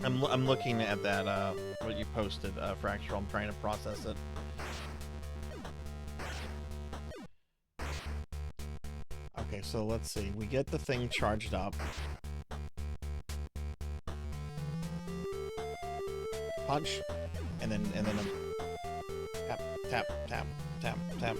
S2: I'm looking at that what you posted, Fractural. I'm trying to process it. Okay, so let's see. We get the thing charged up. Punch, and then a tap, tap, tap, tap, tap.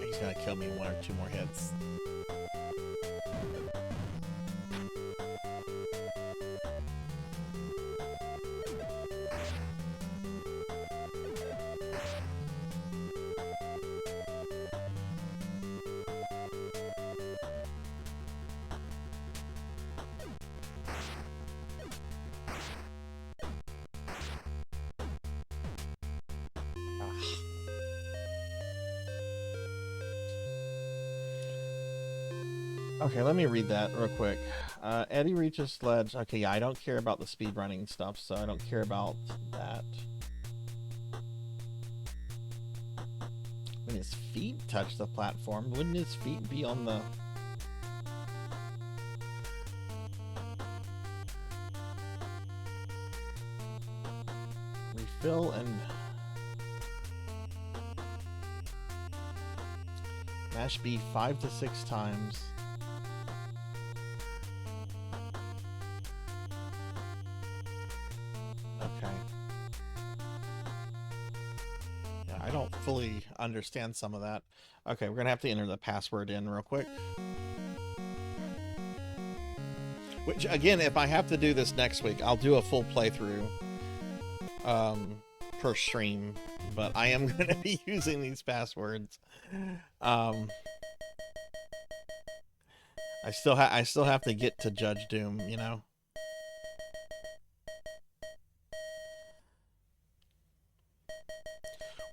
S2: He's gonna kill me in 1 or 2 more hits. Okay, let me read that real quick. Eddie reaches sledge. Okay, yeah, I don't care about the speedrunning stuff, so I don't care about that. When his feet touch the platform, wouldn't his feet be on the... Refill and... Mash B 5 to 6 times. Okay. Yeah, I don't fully understand some of that. Okay, we're gonna have to enter the password in real quick. Which, again, if I have to do this next week, I'll do a full playthrough per stream. But I am gonna be using these passwords. I still have to get to Judge Doom, you know.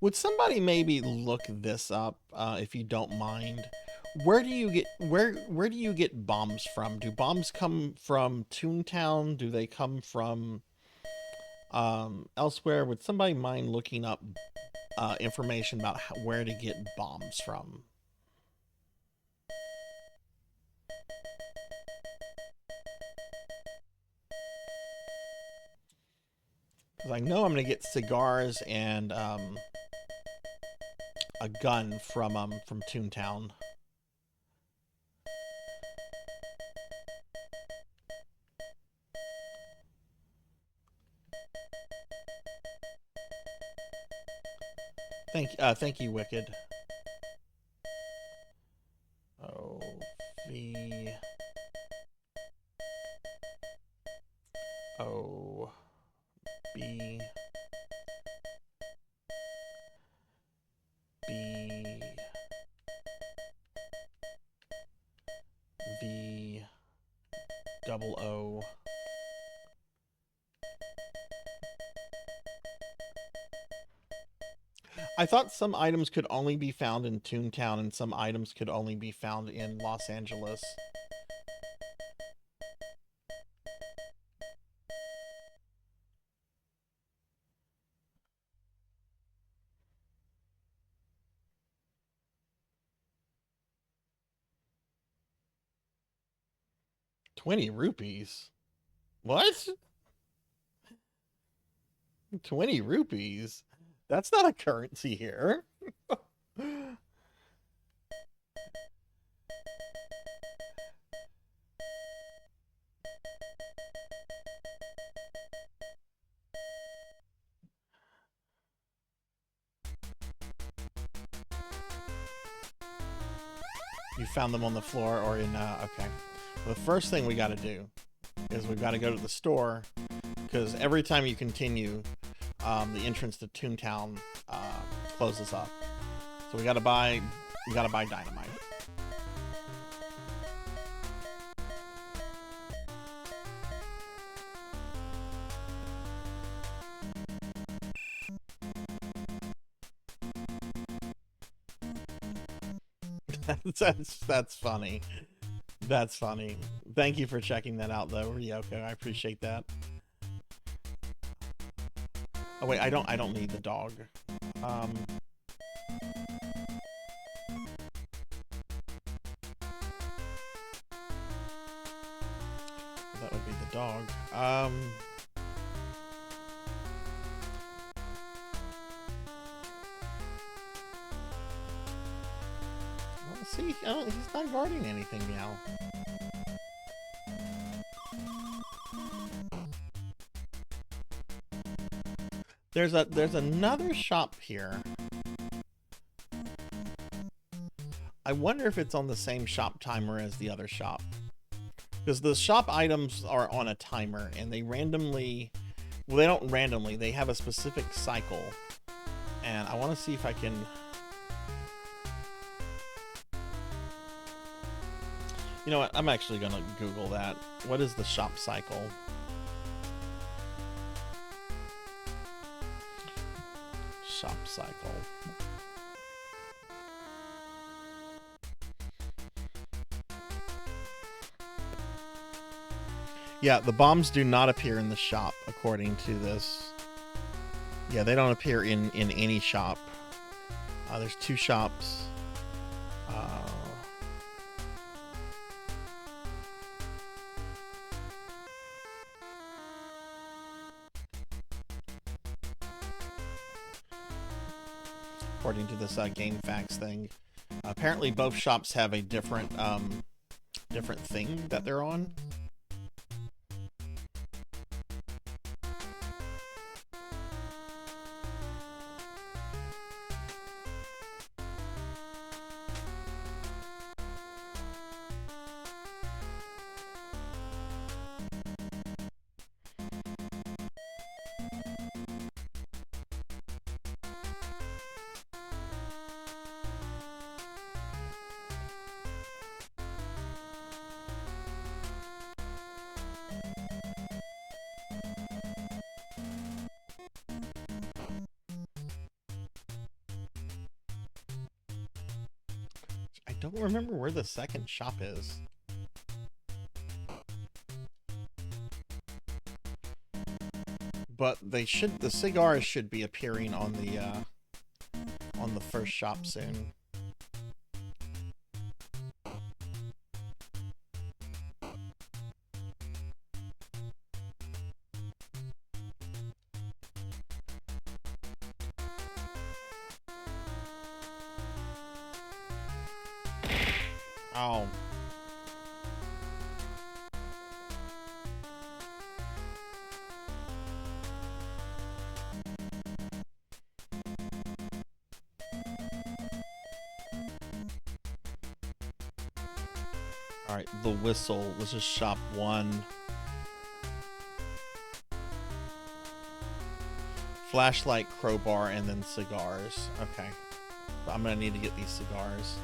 S2: Would somebody maybe look this up, if you don't mind? Where do you get bombs from? Do bombs come from Toontown? Do they come from elsewhere? Would somebody mind looking up information about where to get bombs from? Because I know I'm gonna get cigars and a gun from Toontown. Thank you, Wicked. O V O B B V double O. I thought some items could only be found in Toontown and some items could only be found in Los Angeles. ₹20? What? 20 rupees? That's not a currency here. You found them on the floor or in, okay. Well, the first thing we got to do is we've got to go to the store, because every time you continue, the entrance to Toontown closes up. So we got to buy dynamite. That's funny. That's funny. Thank you for checking that out, though, Ryoko. I appreciate that. Oh wait, I don't need the dog. That would be the dog. See, he's not guarding anything now. There's another shop here. I wonder if it's on the same shop timer as the other shop. Because the shop items are on a timer, and they randomly... Well, they don't randomly. They have a specific cycle. And I want to see if I can... You know what? I'm actually going to Google that. What is the shop cycle? Shop cycle. Yeah, the bombs do not appear in the shop, according to this. Yeah, they don't appear in any shop. There's two shops. According to this Game Facts thing, apparently both shops have a different different thing that they're on. I don't remember where the second shop is. But the cigars should be appearing on the first shop soon. Oh. All right, the whistle. This is shop 1. Flashlight, crowbar, and then cigars. Okay. So I'm gonna need to get these cigars.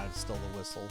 S2: It's still the whistle.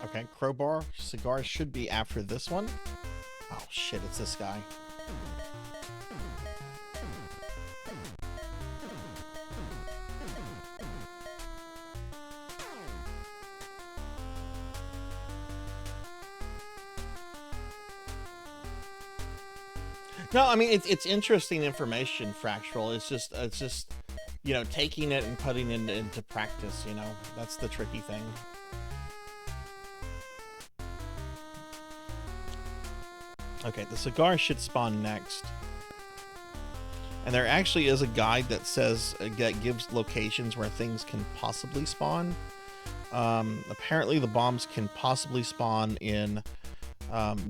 S2: Okay, crowbar. Cigar should be after this one. Oh shit, it's this guy. No, I mean it's interesting information, Fractual. It's just you know, taking it and putting it into practice. You know, that's the tricky thing. Okay, the cigar should spawn next, and there actually is a guide that says that gives locations where things can possibly spawn. Apparently, the bombs can possibly spawn in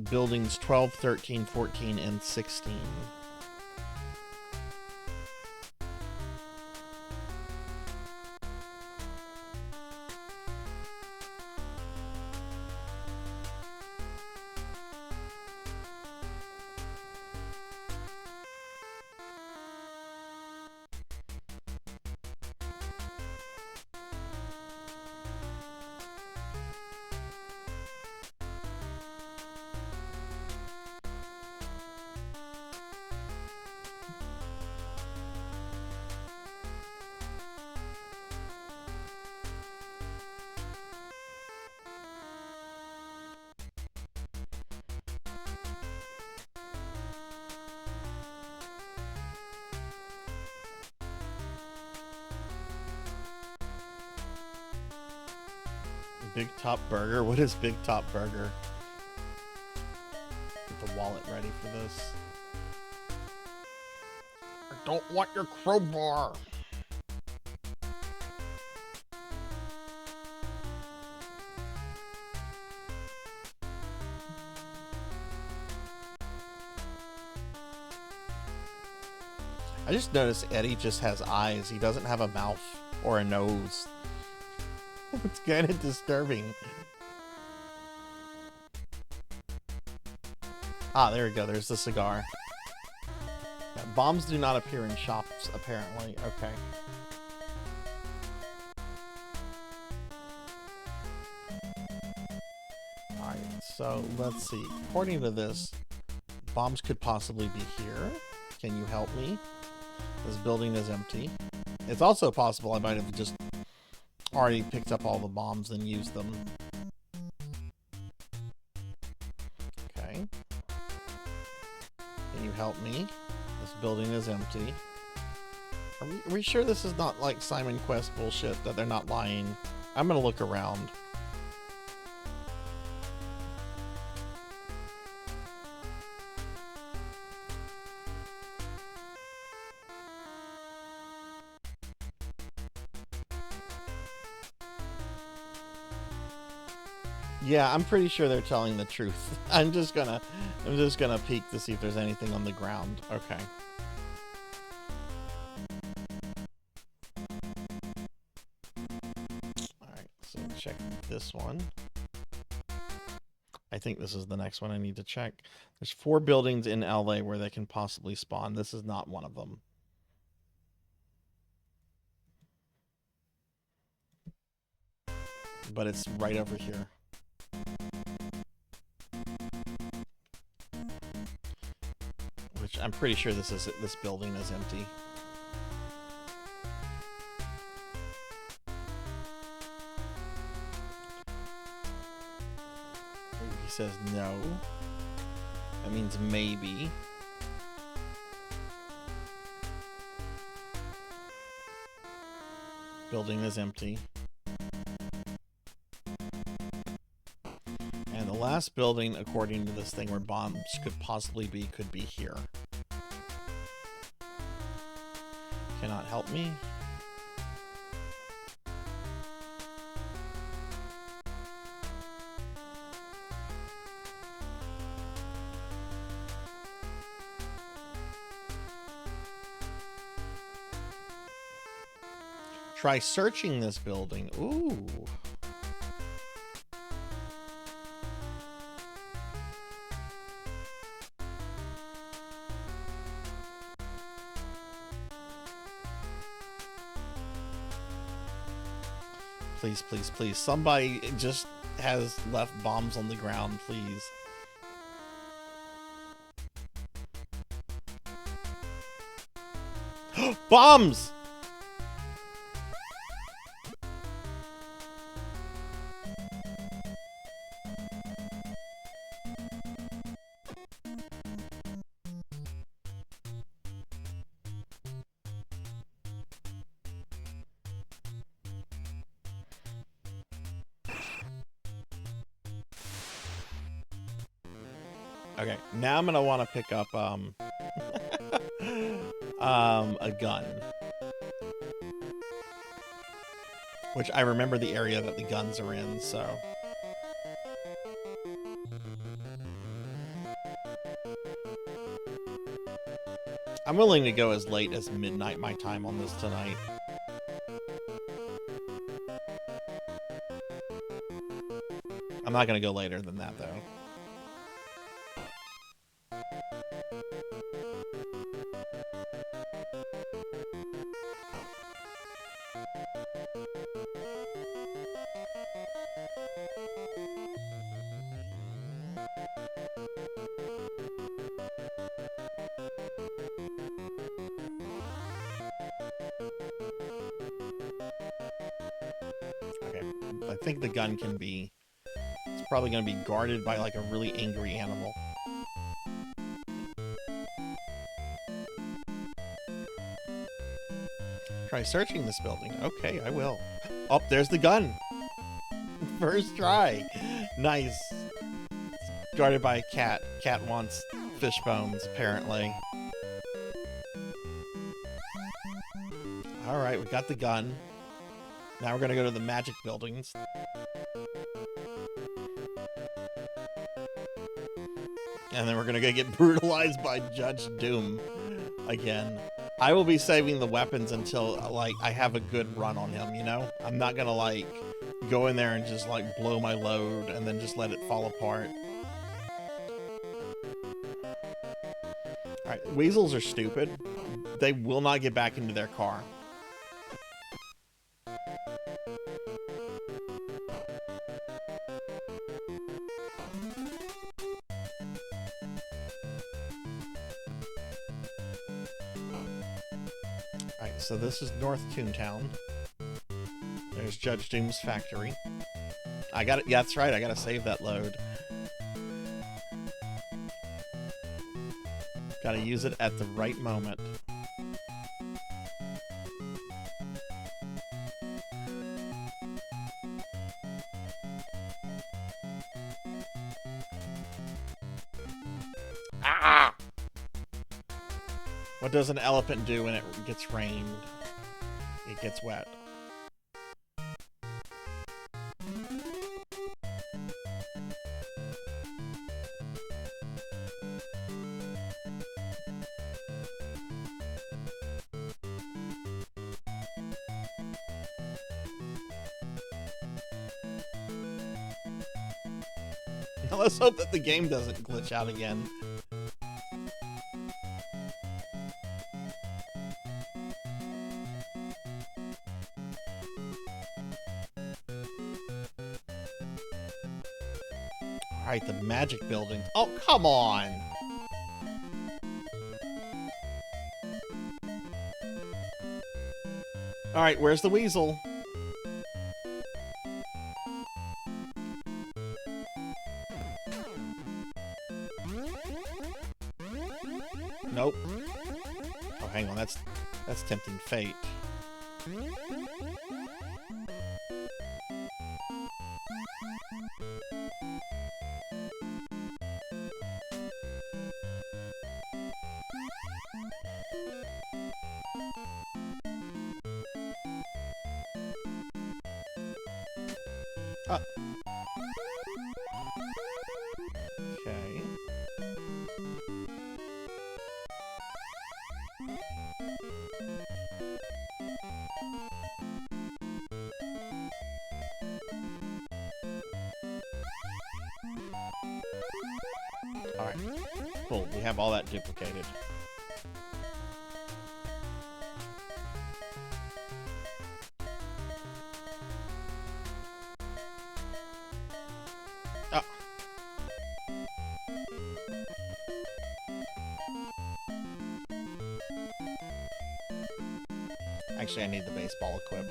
S2: buildings 12, 13, 14, and 16. Big Top Burger? What is Big Top Burger? Get the wallet ready for this. I don't want your crowbar. I just noticed Eddie just has eyes. He doesn't have a mouth or a nose. It's kind of disturbing. Ah, there we go. There's the cigar. Yeah, bombs do not appear in shops, apparently. Okay. Alright, so let's see. According to this, bombs could possibly be here. Can you help me? This building is empty. It's also possible I might have just already picked up all the bombs and used them. Okay. Can you help me? This building is empty. Are we sure this is not like Simon Quest bullshit, that they're not lying? I'm gonna look around. Yeah, I'm pretty sure they're telling the truth. I'm just gonna peek to see if there's anything on the ground. Okay. Alright, so check this one. I think this is the next one I need to check. There's 4 buildings in LA where they can possibly spawn. This is not one of them. But it's right over here. Which I'm pretty sure this building is empty. He says no. That means maybe. Building is empty. And the last building, according to this thing where bombs could possibly be, could be here. Cannot help me. Try searching this building. Ooh. Please, please, please. Somebody just has left bombs on the ground, please. Bombs! Okay, now I'm gonna want to pick up a gun, which I remember the area that the guns are in, so I'm willing to go as late as midnight my time on this tonight. I'm not gonna go later than that though. I think the gun can be... It's probably going to be guarded by, like, a really angry animal. Try searching this building. Okay, I will. Oh, there's the gun! First try! Nice. It's guarded by a cat. Cat wants fish bones, apparently. Alright, we got the gun. Now we're gonna go to the magic buildings. And then we're gonna go get brutalized by Judge Doom again. I will be saving the weapons until, like, I have a good run on him, you know? I'm not gonna, like, go in there and just, like, blow my load and then just let it fall apart. Alright, weasels are stupid. They will not get back into their car. Alright, so this is North Toontown. There's Judge Doom's factory. I got it. Yeah, that's right. I gotta save that load. Gotta use it at the right moment. Ah! What does an elephant do when it gets rained? It gets wet. Now let's hope that the game doesn't glitch out again. Alright, the magic building. Oh, come on! Alright, where's the weasel? Nope. Oh, hang on, that's tempting fate. Ah. Okay. Alright. Cool. We have all that duplicated. Actually, I need the baseball equipped.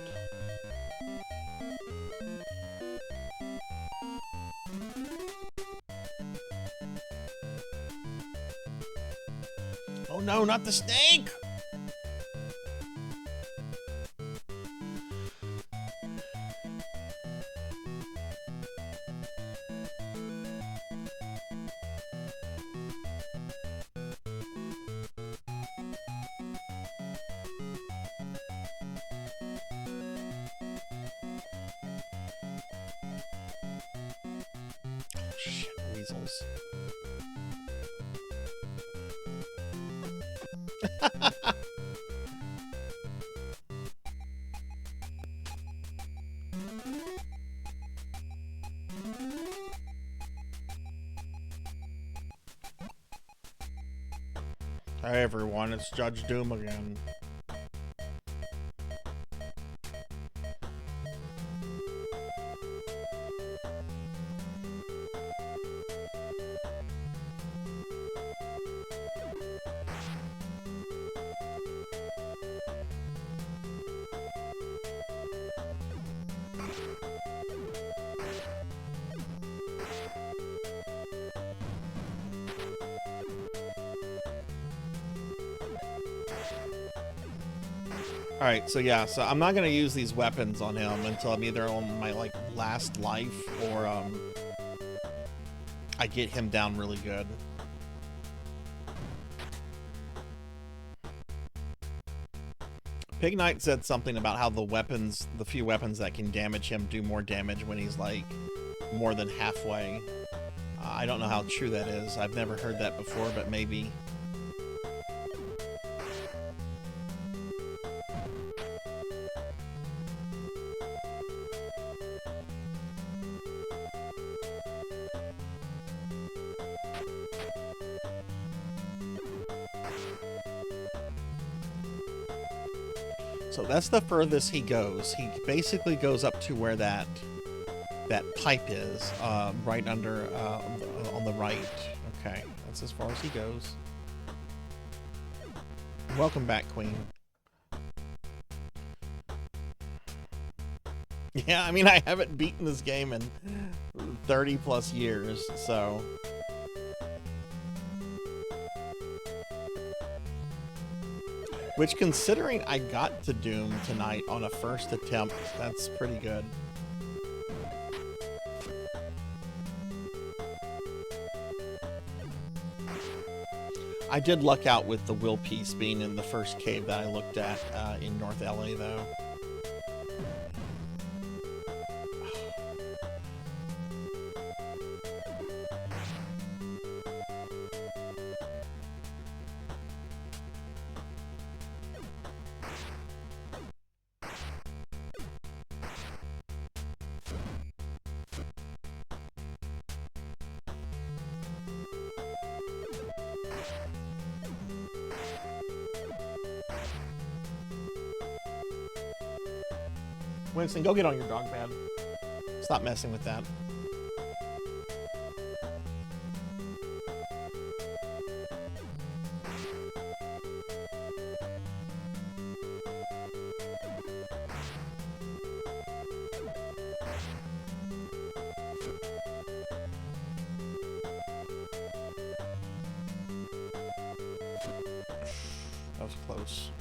S2: Oh no, not the snake! Shit, weasels. Hey everyone, it's Judge Doom again. Alright, so yeah, so I'm not gonna use these weapons on him until I'm either on my like last life or I get him down really good. Pig Knight said something about how the weapons, the few weapons that can damage him do more damage when he's like more than halfway. I don't know how true that is. I've never heard that before, but maybe. So that's the furthest he goes. He basically goes up to where that pipe is, right under, on the right. Okay, that's as far as he goes. Welcome back, Queen. Yeah, I mean, I haven't beaten this game in 30 plus years, so... Which, considering I got to Doom tonight on a first attempt, that's pretty good. I did luck out with the will piece being in the first cave that I looked at in North LA, though. Winston, go get on your dog bed. Stop messing with that. That was close.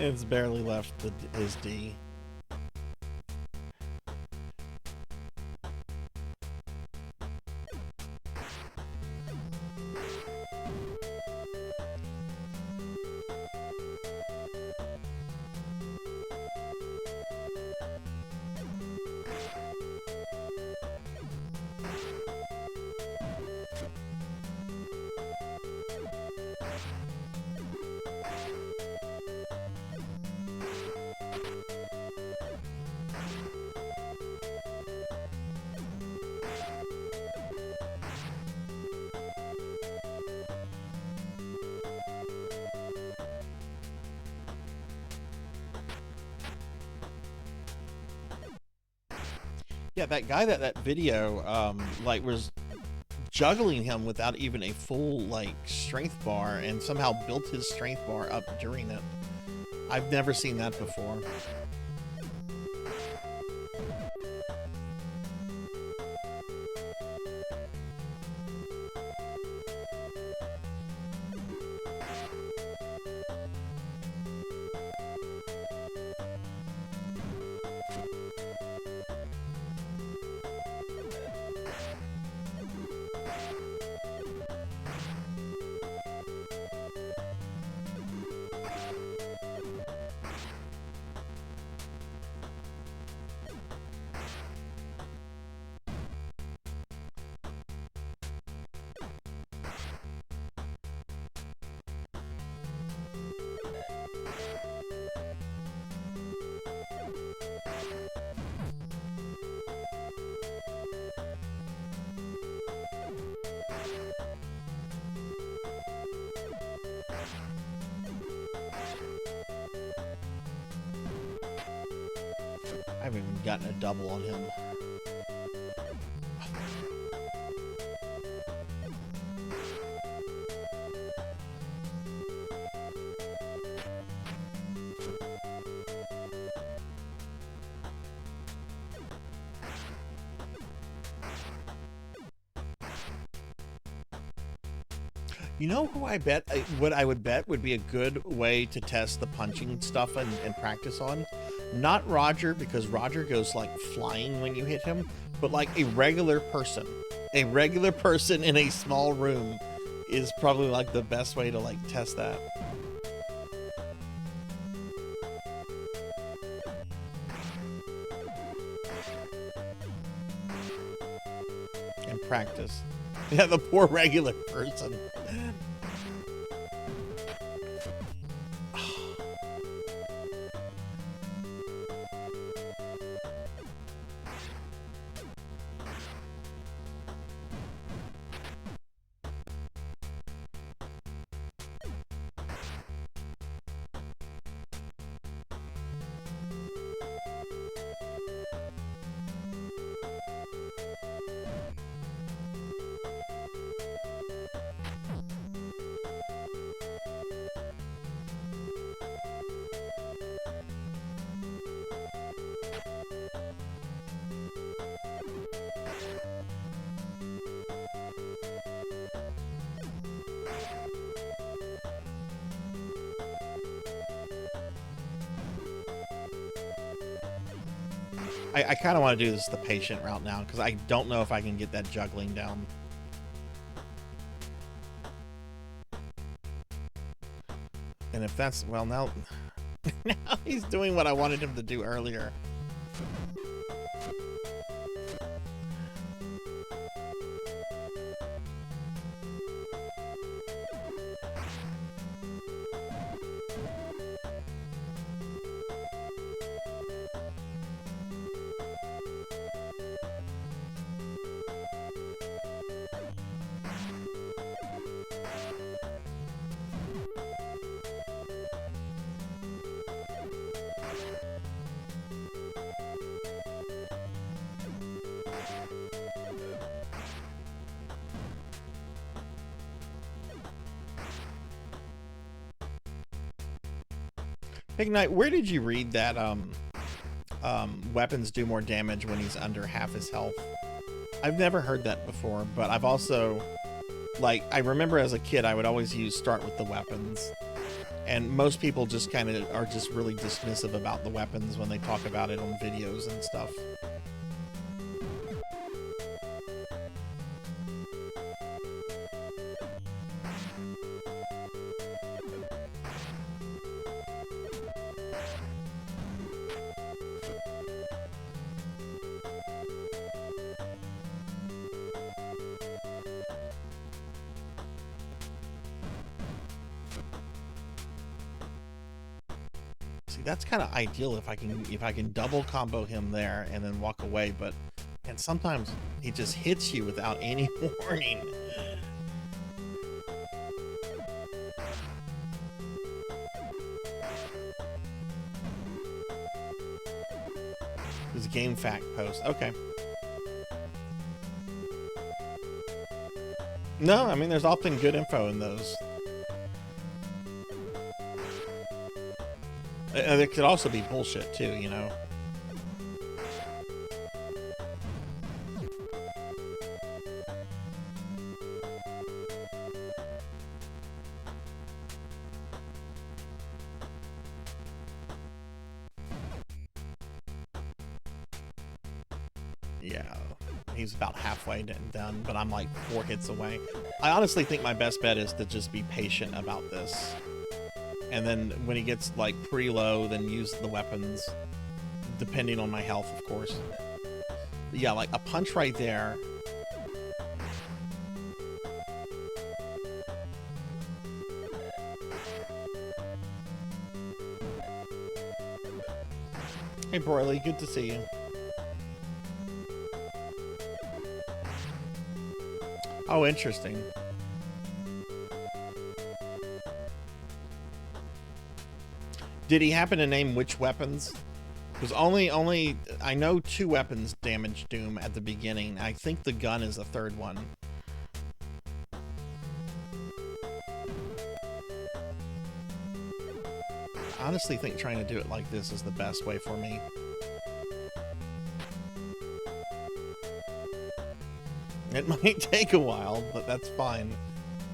S2: It's barely left his D. Yeah, that guy that video like was juggling him without even a full like strength bar and somehow built his strength bar up during it. I've never seen that before. I haven't even gotten a double on him. You know who I bet, what I would bet would be a good way to test the punching stuff and practice on? Not Roger, because Roger goes like flying when you hit him, but like a regular person. A regular person in a small room is probably like the best way to like test that. And practice. Yeah, the poor regular person. I kind of want to do this the patient route now, because I don't know if I can get that juggling down. And if that's, well, now, now he's doing what I wanted him to do earlier. Big Knight, where did you read that weapons do more damage when he's under half his health? I've never heard that before, but I've also, like, I remember as a kid I would always start with the weapons, and most people just kind of are just really dismissive about the weapons when they talk about it on videos and stuff. That's kind of ideal if I can double combo him there and then walk away, but and sometimes he just hits you without any warning. This game fact post. Okay. No, I mean, there's often good info in those. And it could also be bullshit too, you know. Yeah, he's about halfway done, but I'm like 4 hits away. I honestly think my best bet is to just be patient about this. And then when he gets like pretty low, then use the weapons, depending on my health, of course. But yeah, like a punch right there. Hey, Broily, good to see you. Oh, interesting. Did he happen to name which weapons? Because only I know 2 weapons damage Doom at the beginning. I think the gun is the 3rd one. I honestly think trying to do it like this is the best way for me. It might take a while, but that's fine.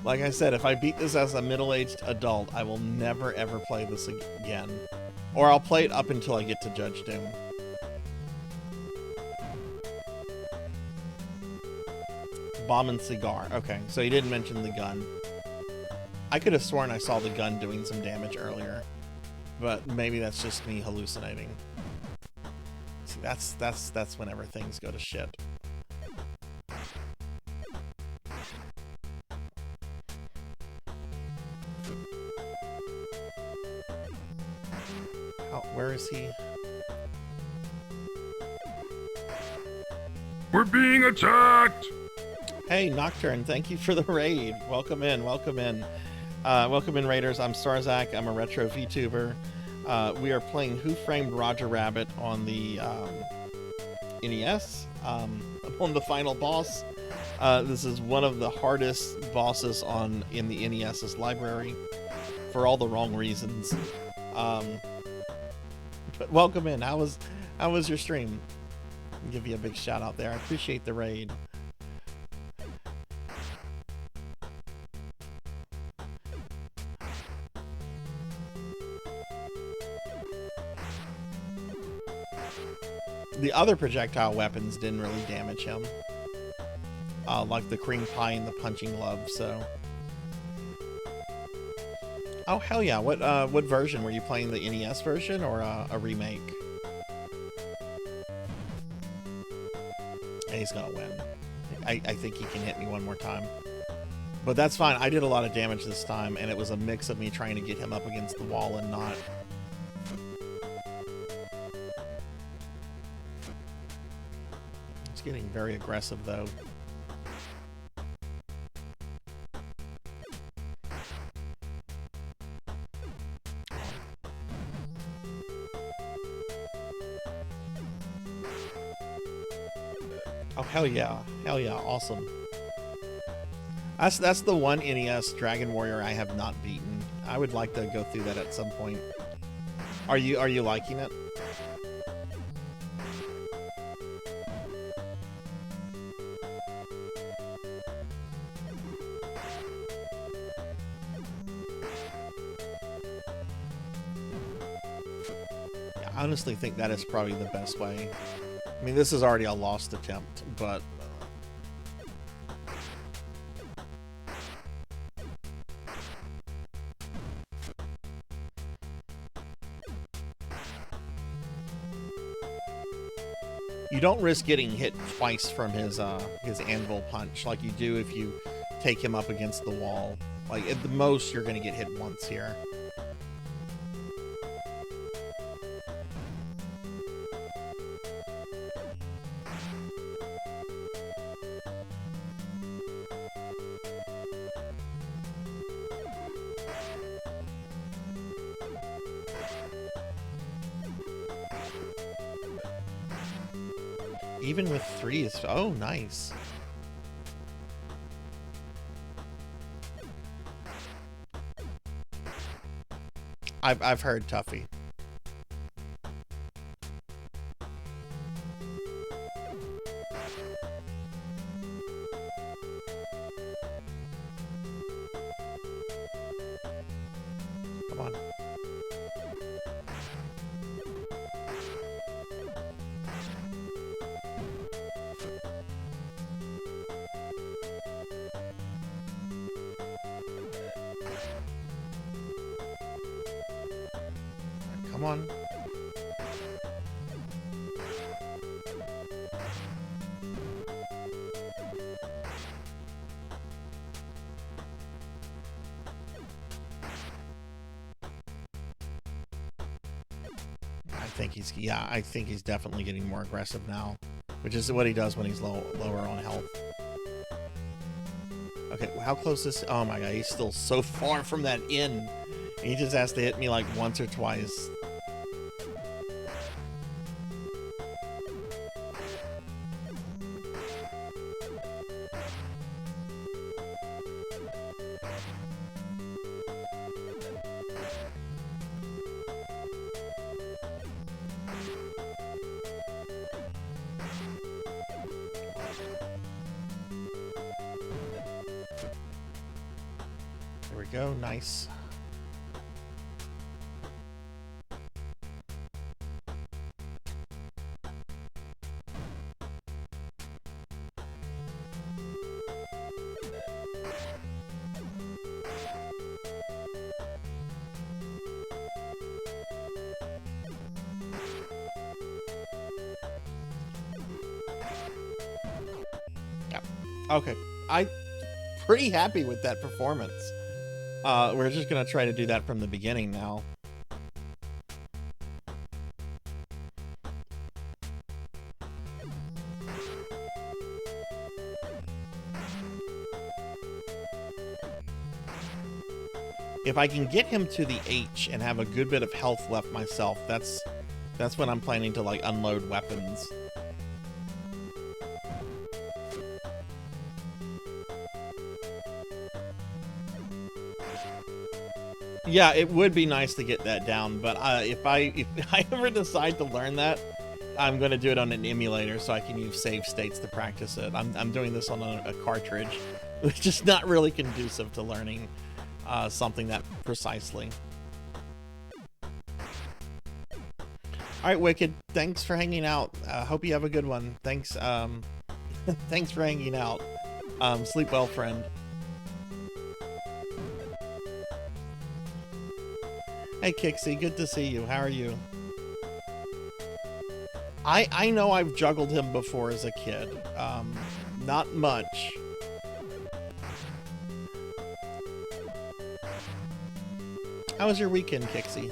S2: Like I said, if I beat this as a middle-aged adult, I will never ever play this again. Or I'll play it up until I get to Judge Doom. Bomb and cigar. Okay, so he didn't mention the gun. I could have sworn I saw the gun doing some damage earlier. But maybe that's just me hallucinating. See, that's whenever things go to shit. Where is he?
S5: We're being attacked!
S2: Hey, Nocturne, thank you for the raid. Welcome in, welcome in. Welcome in, Raiders. I'm Sarzac. I'm a retro VTuber. We are playing Who Framed Roger Rabbit on the NES. I'm on the final boss. This is one of the hardest bosses in the NES's library for all the wrong reasons. But welcome in. How was your stream? I'll give you a big shout out there. I appreciate the raid. The other projectile weapons didn't really damage him, like the cream pie and the punching glove. So, oh hell yeah! What version were you playing? The NES version or a remake? And he's gonna win. I think he can hit me one more time, but that's fine. I did a lot of damage this time, and it was a mix of me trying to get him up against the wall and not. It's getting very aggressive though. Oh hell yeah, awesome. That's the one NES Dragon Warrior I have not beaten. I would like to go through that at some point. Are you liking it? Yeah, I honestly think that is probably the best way. I mean, this is already a lost attempt, but you don't risk getting hit twice from his anvil punch like you do if you take him up against the wall. Like at the most, you're gonna get hit once here. Even with 3 is... Oh, nice. I've heard Tuffy. Come on. Come on. I think he's definitely getting more aggressive now, which is what he does when he's lower on health. Okay, how close is... Oh my god, he's still so far from that inn. He just has to hit me like once or twice. There we go, nice. Okay, I'm pretty happy with that performance. We're just gonna try to do that from the beginning now. If I can get him to the H and have a good bit of health left myself, that's when I'm planning to like unload weapons. Yeah, it would be nice to get that down, but if I ever decide to learn that, I'm going to do it on an emulator so I can use save states to practice it. I'm doing this on a cartridge, which is not really conducive to learning something that precisely. All right, Wicked, thanks for hanging out. Hope you have a good one. Thanks, thanks for hanging out. Sleep well, friend. Hey Kixie, good to see you. How are you? I know I've juggled him before as a kid. Not much. How was your weekend, Kixie?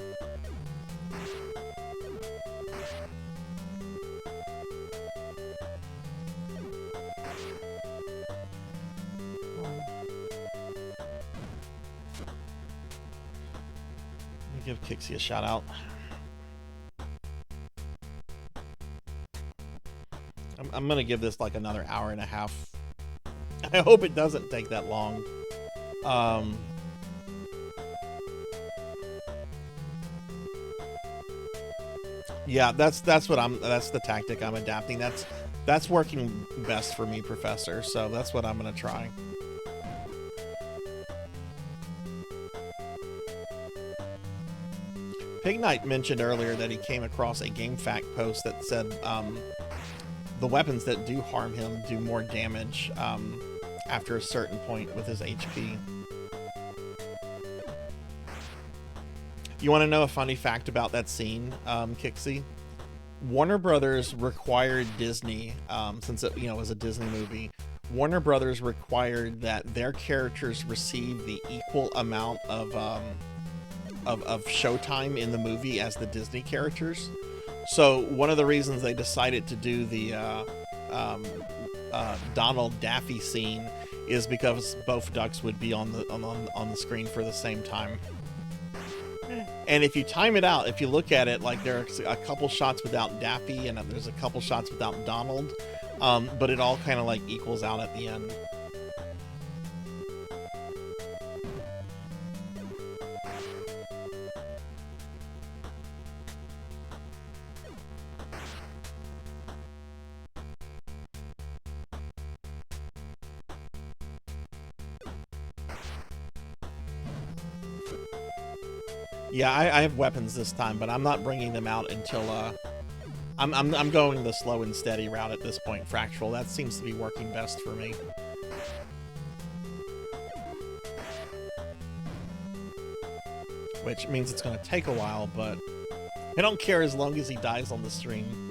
S2: Give Kixie a shout out. I'm gonna give this like another hour and a half. I hope it doesn't take that long. Yeah, that's the tactic I'm adapting. That's working best for me, Professor. So that's what I'm gonna try. Pig Knight mentioned earlier that he came across a GameFAQ post that said the weapons that do harm him do more damage after a certain point with his HP. You want to know a funny fact about that scene, Kixie? Warner Brothers required Disney, since it was a Disney movie, Warner Brothers required that their characters receive the equal amount of showtime in the movie as the Disney characters. So one of the reasons they decided to do the Donald Daffy scene is because both ducks would be on the screen for the same time. And if you time it out, if you look at it, like there's a couple shots without Daffy and there's a couple shots without Donald, but it all kind of like equals out at the end. Yeah, I have weapons this time, but I'm not bringing them out until I'm going the slow and steady route at this point. Fractal, that seems to be working best for me. Which means it's going to take a while, but I don't care as long as he dies on the stream.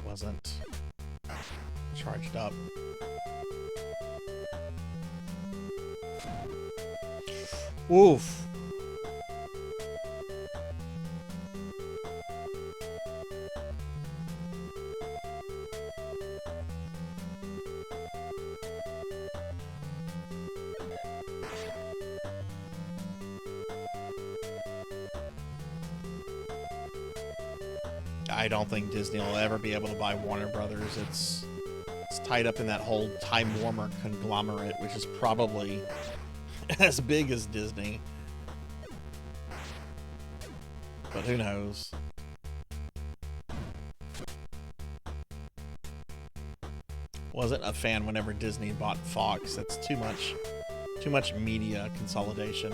S2: Wasn't charged up. Oof. I don't think Disney will ever be able to buy Warner Brothers. It's tied up in that whole Time Warner conglomerate, which is probably as big as Disney. But who knows? Wasn't a fan whenever Disney bought Fox. That's too much media consolidation.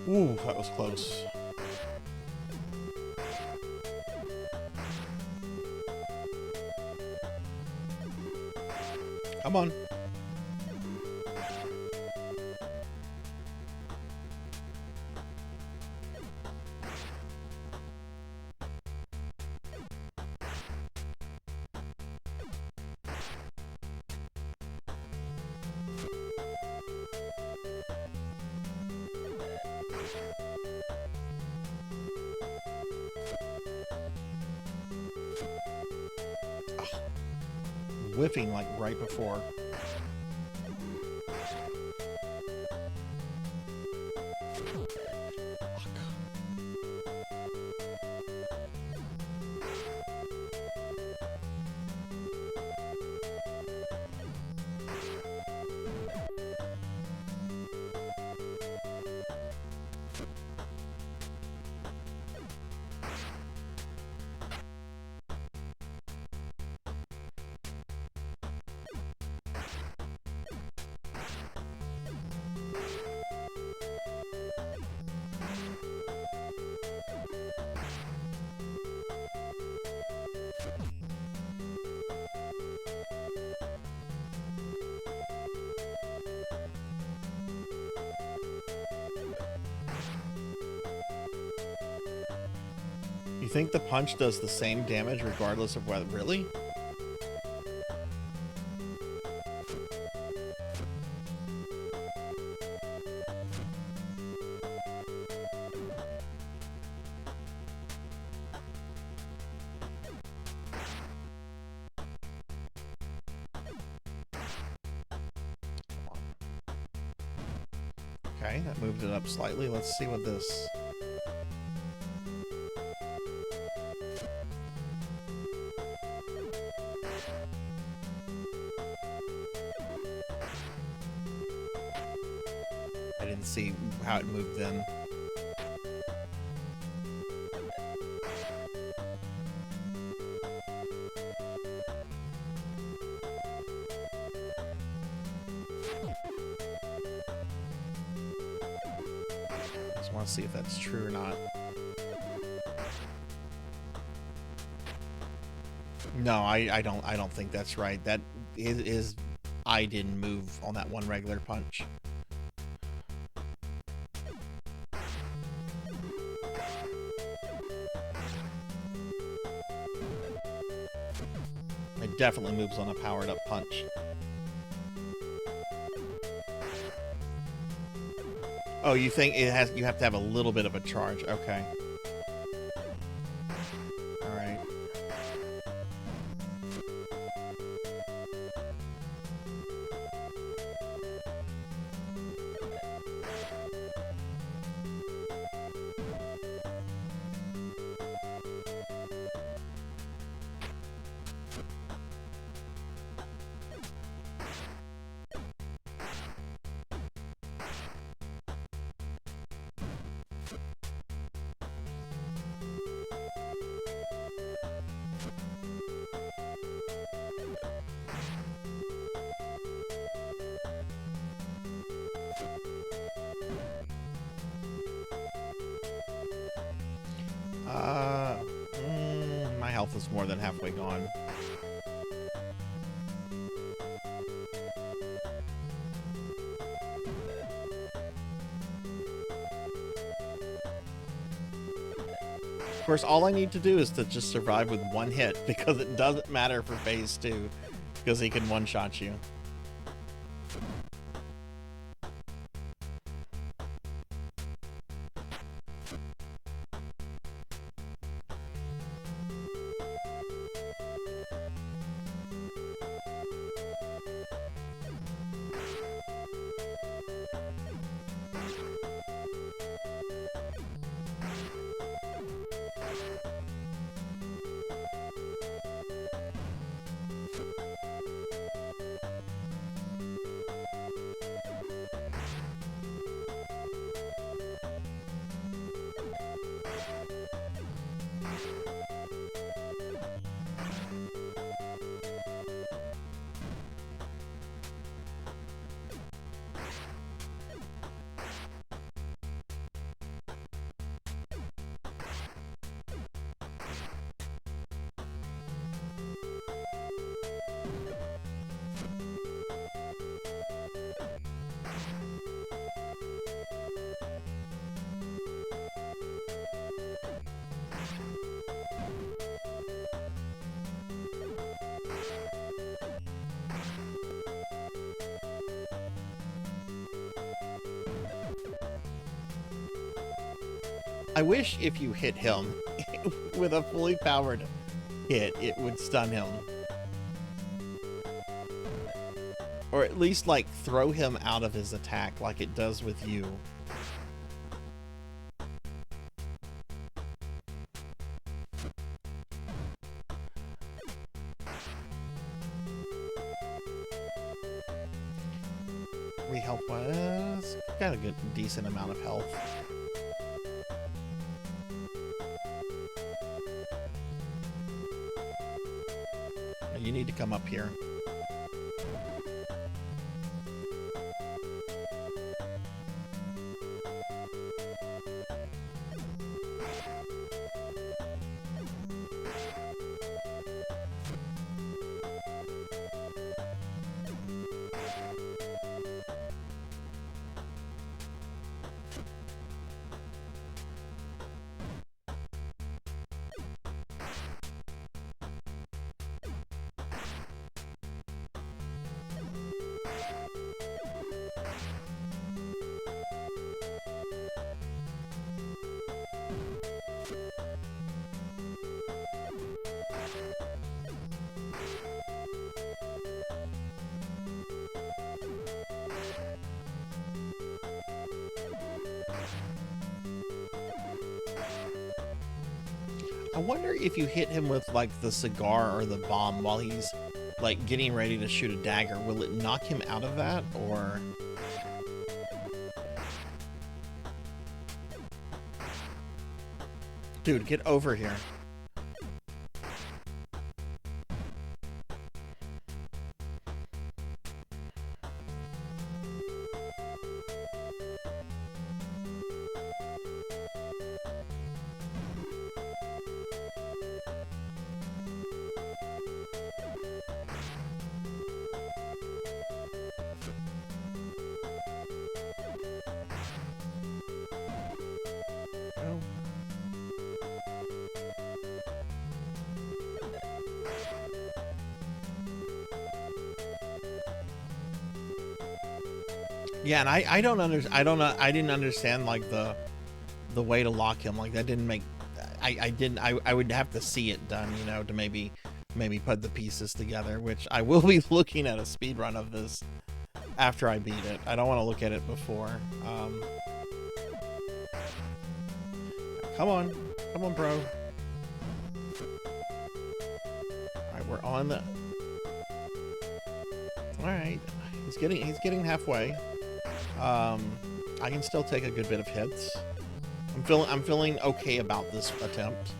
S2: Ooh, that was close. Come on. Whiffing like right before. You think the punch does the same damage regardless of whether... Really? Okay, that moved it up slightly. Let's see what this... I didn't see how it moved then. Just want to see if that's true or not. No, I don't think that's right. That is I didn't move on that one regular punch. It definitely moves on a powered up punch. Oh, you think it has? You have to have a little bit of a charge. Okay. All right. health is more than halfway gone. Of course, all I need to do is to just survive with one hit, because it doesn't matter for phase 2, because he can one-shot you. I wish if you hit him with a fully powered hit, it would stun him. Or at least, like, throw him out of his attack like it does with you. Re-health was got a good, decent amount of health. You need to come up here. I wonder if you hit him with, like, the cigar or the bomb while he's, like, getting ready to shoot a dagger, will it knock him out of that, or... Dude, get over here. Yeah, and I didn't understand, like, the way to lock him. Like, that didn't make, I would have to see it done, you know, to maybe put the pieces together, which I will be looking at a speed run of this after I beat it. I don't want to look at it before. Come on, bro. All right, we're on the. All right, he's getting halfway. I can still take a good bit of hits. I'm feeling okay about this attempt.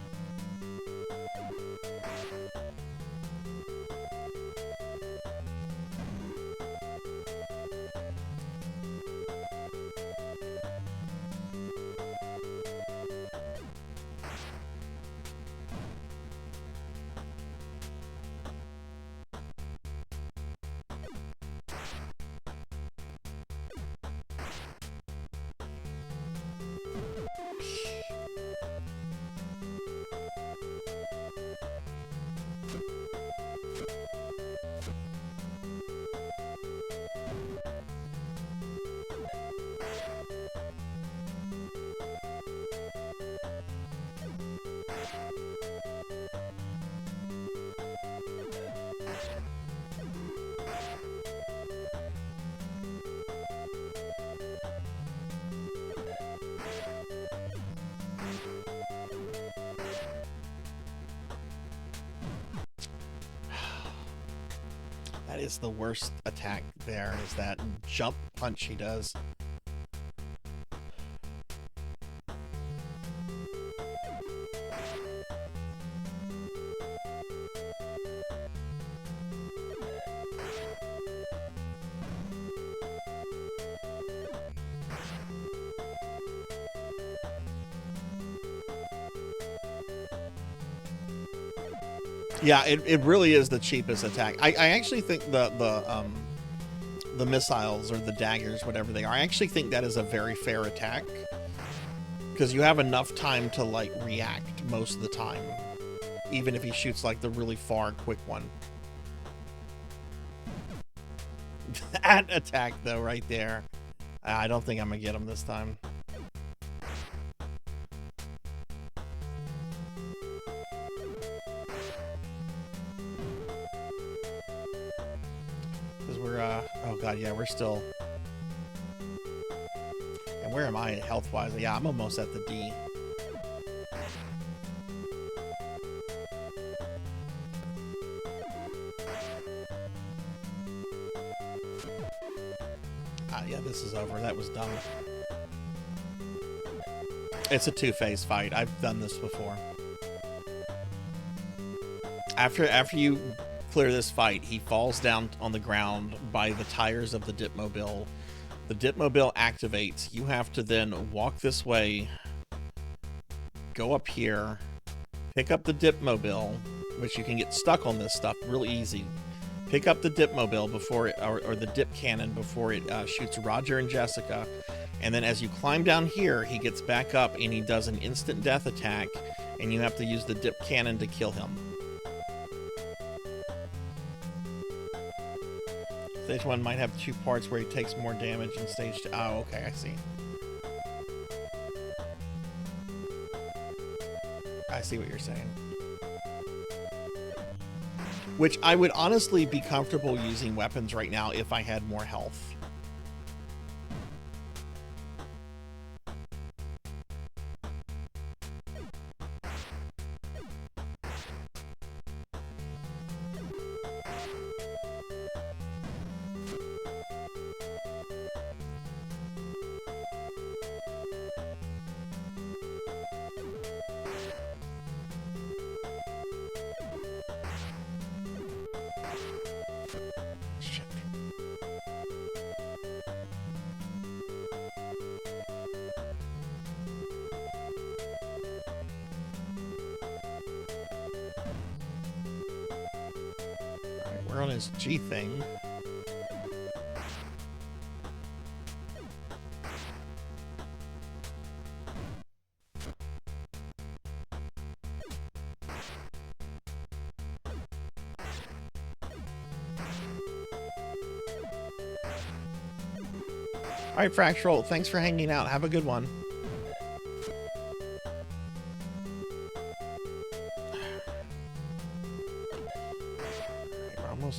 S2: That is the worst attack there, is that jump punch he does. Yeah, it really is the cheapest attack. I actually think the missiles or the daggers, whatever they are, I actually think that is a very fair attack, because you have enough time to like react most of the time, even if he shoots like the really far quick one. That attack though, right there, I don't think I'm gonna get him this time. Oh god, yeah, we're still... And where am I health-wise? Yeah, I'm almost at the D. Yeah, this is over. That was dumb. It's a two-phase fight. I've done this before. After you clear this fight, he falls down on the ground by the tires of the Dipmobile. The Dipmobile activates. You have to then walk this way, go up here, pick up the Dipmobile, which you can get stuck on this stuff really easy. Pick up the Dipmobile before it, or the Dip Cannon before it shoots Roger and Jessica. And then as you climb down here, he gets back up and he does an instant death attack, and you have to use the Dip Cannon to kill him. Stage 1 might have 2 parts where he takes more damage in stage 2. Oh, okay, I see. I see what you're saying. Which I would honestly be comfortable using weapons right now if I had more health. We're on his G thing. All right, Fractural, thanks for hanging out. Have a good one.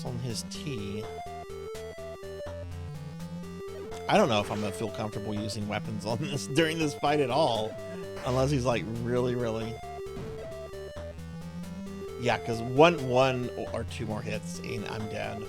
S2: On his T. I don't know if I'm gonna feel comfortable using weapons on this during this fight at all, unless he's like really yeah, because one or 2 more hits and I'm dead.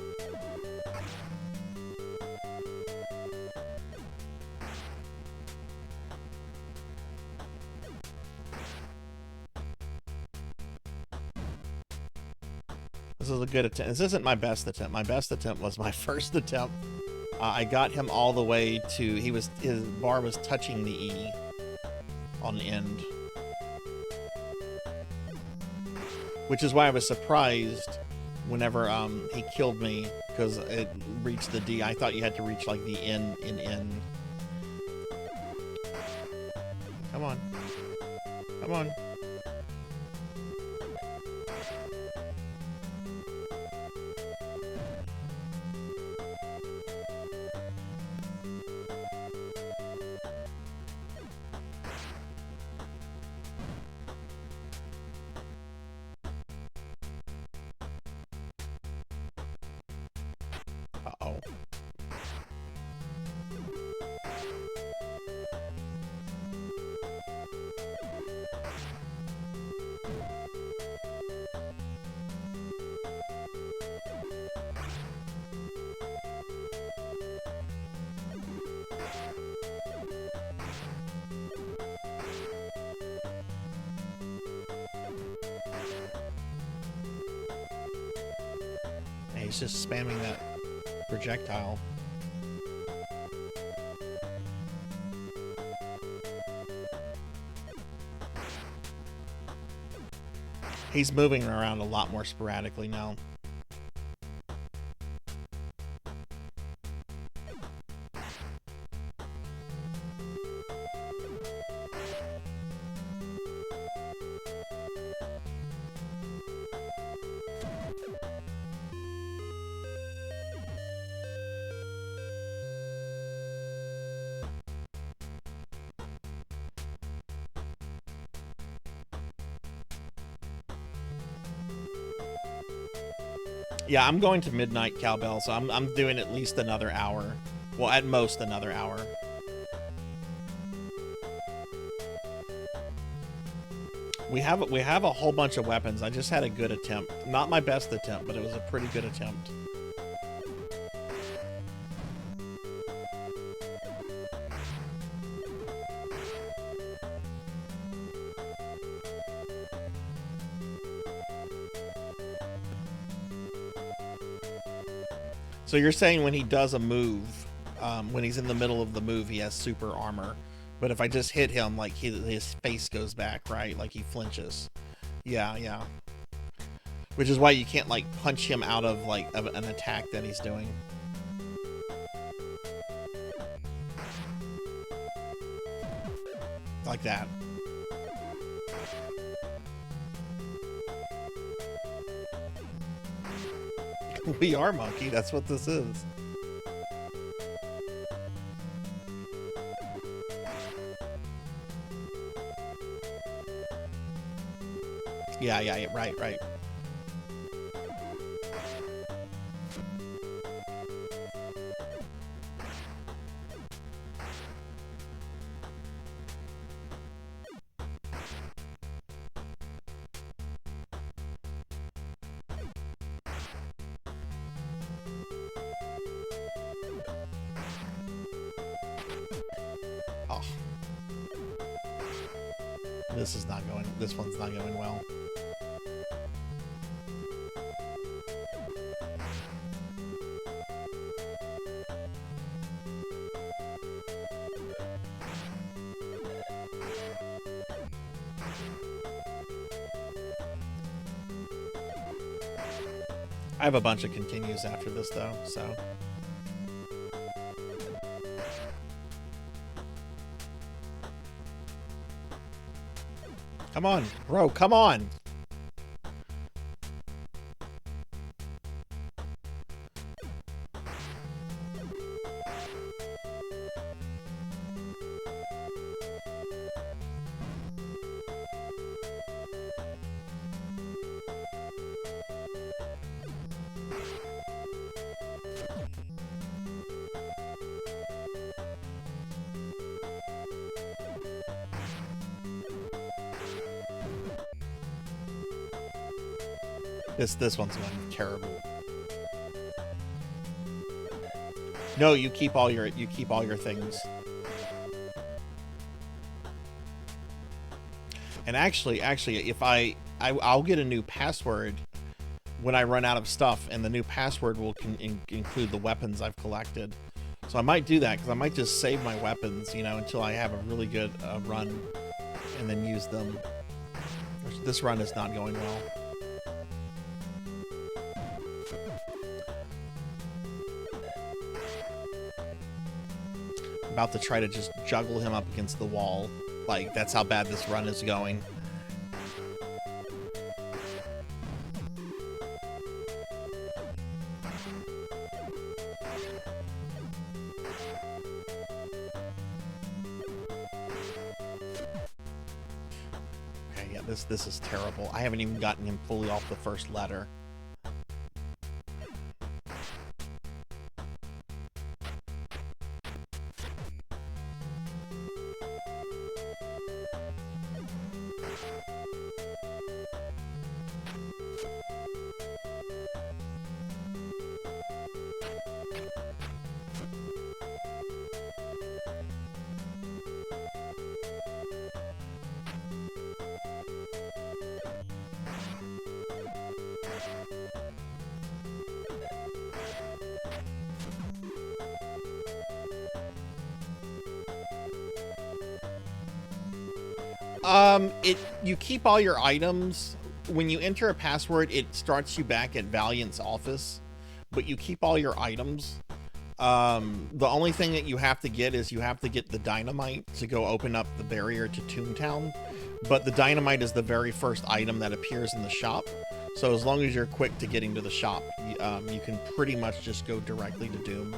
S2: This is a good attempt. This isn't my best attempt. My best attempt was my first attempt. I got him all the way to... his bar was touching the E on the end. Which is why I was surprised whenever he killed me, because it reached the D. I thought you had to reach like the N in N. Come on. Come on. Uh-oh. He's just spamming that projectile. He's moving around a lot more sporadically now. Yeah, I'm going to midnight cowbell, so I'm doing at least another hour. Well, at most another hour. We have a whole bunch of weapons. I just had a good attempt. Not my best attempt, but it was a pretty good attempt. So you're saying when he does a move, when he's in the middle of the move, he has super armor. But if I just hit him, like his face goes back, right? Like he flinches. Yeah, yeah. Which is why you can't like punch him out of like an attack that he's doing. Like that. We are Monkey, that's what this is. Yeah, right. Oh. This one's not going well. I have a bunch of continues after this though, so. Come on, bro, come on. This one's going terrible. No, you keep all your things. And actually, if I'll get a new password when I run out of stuff, and the new password will include the weapons I've collected. So I might do that because I might just save my weapons, you know, until I have a really good run, and then use them. This run is not going well. About to try to just juggle him up against the wall. Like, that's how bad this run is going. Okay, yeah, this is terrible. I haven't even gotten him fully off the first letter. You keep all your items. When you enter a password, it starts you back at Valiant's office, but you keep all your items. The only thing that you have to get is you have to get the dynamite to go open up the barrier to Toontown, but the dynamite is the very first item that appears in the shop. So as long as you're quick to getting to the shop, you can pretty much just go directly to Doom.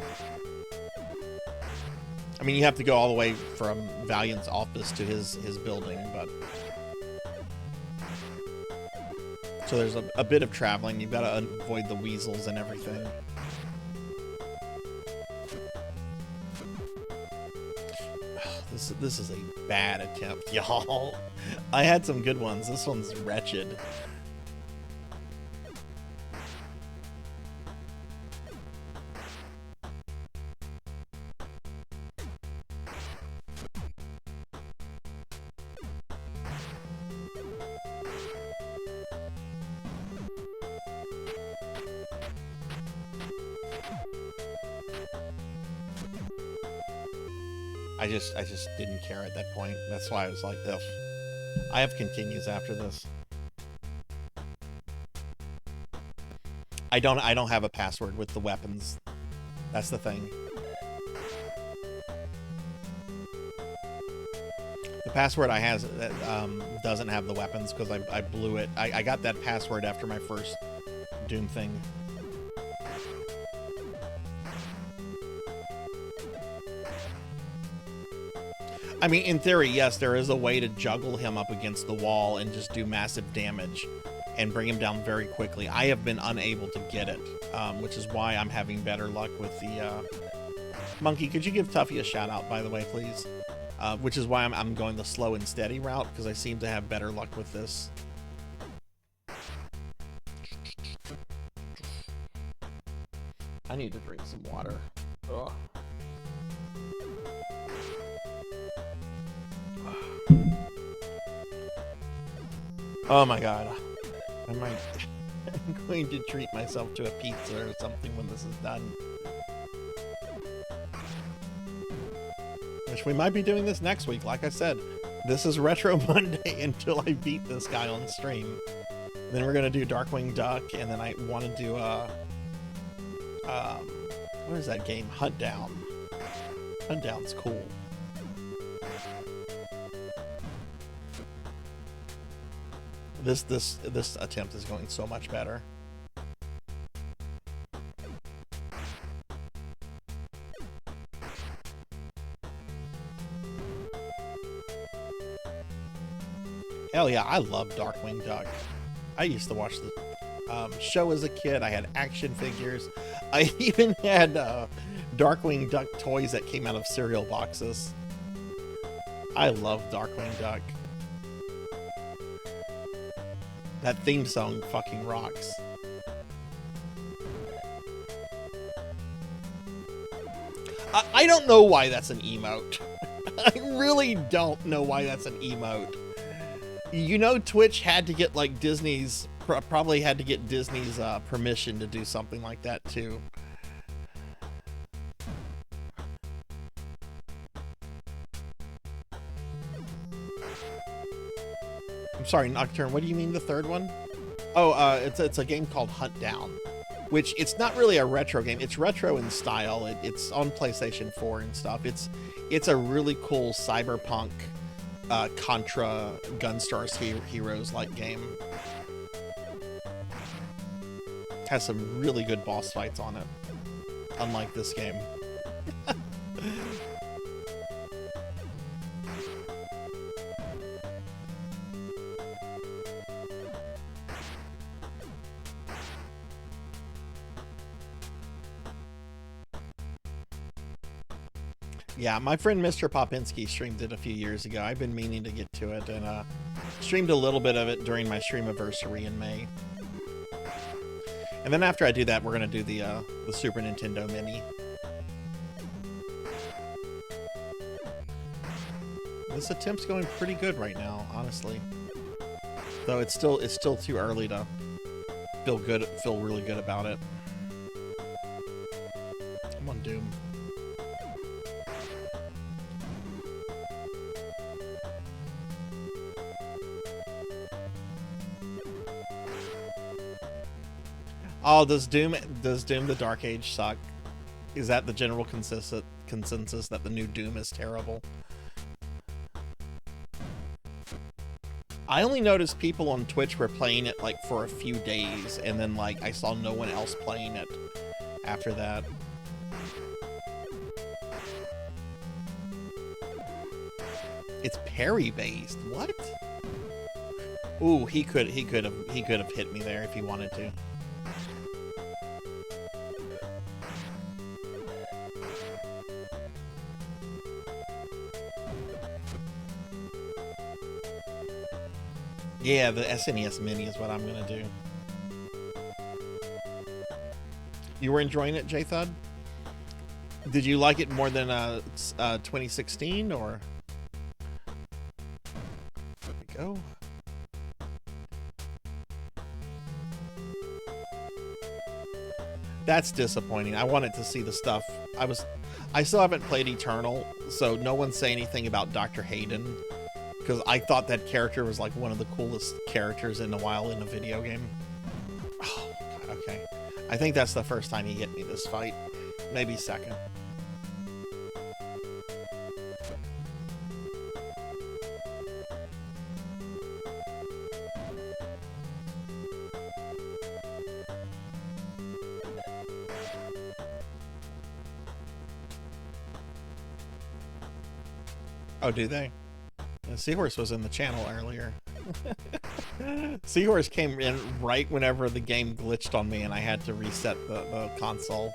S2: I mean, you have to go all the way from Valiant's office to his building, but... So there's a bit of traveling. You've got to avoid the weasels and everything. This is a bad attempt, y'all. I had some good ones. This one's wretched. I just didn't care at that point. That's why I was like, ugh. I have continues after this. I don't have a password with the weapons. That's the thing. The password I has doesn't have the weapons because I blew it. I got that password after my first Doom thing. I mean, in theory, yes, there is a way to juggle him up against the wall and just do massive damage and bring him down very quickly. I have been unable to get it, which is why I'm having better luck with the... Monkey, could you give Tuffy a shout out, by the way, please? Which is why I'm going the slow and steady route, because I seem to have better luck with this. I need to drink some water. Ugh. Oh my god. I'm going to treat myself to a pizza or something when this is done. Which we might be doing this next week. Like I said, this is Retro Monday until I beat this guy on stream. Then we're going to do Darkwing Duck, and then I want to do what is that game? Hunt Down. Hunt Down's cool. This attempt is going so much better. Hell yeah, I love Darkwing Duck. I used to watch the show as a kid. I had action figures. I even had Darkwing Duck toys that came out of cereal boxes. I love Darkwing Duck. That theme song fucking rocks. I don't know why that's an emote. I really don't know why that's an emote. You know, Twitch had to get like Disney's, probably had to get Disney's permission to do something like that too. I'm sorry, Nocturne, what do you mean the third one? Oh, it's a game called Hunt Down, which it's not really a retro game. It's retro in style. It's on PlayStation 4 and stuff. It's a really cool cyberpunk Contra Gunstars Heroes like game. Has some really good boss fights on it, unlike this game. Yeah, my friend Mr. Popinski streamed it a few years ago. I've been meaning to get to it, and streamed a little bit of it during my streamiversary in May. And then after I do that, we're gonna do the Super Nintendo Mini. This attempt's going pretty good right now, honestly. Though it's still too early to feel really good about it. Come on, Doom. Oh, does Doom the Dark Age suck? Is that the general consensus that the new Doom is terrible? I only noticed people on Twitch were playing it like for a few days, and then like I saw no one else playing it after that. It's parry based. What? Ooh, he could have hit me there if he wanted to. Yeah, the SNES Mini is what I'm gonna do. You were enjoying it, J-Thud? Did you like it more than 2016, or? There we go. That's disappointing. I wanted to see the stuff. I still haven't played Eternal, so no one say anything about Dr. Hayden, because I thought that character was like one of the coolest characters in a while in a video game. Oh, God, okay. I think that's the first time he hit me this fight. Maybe second. Oh, do they? Seahorse was in the channel earlier. Seahorse came in right whenever the game glitched on me and I had to reset the console.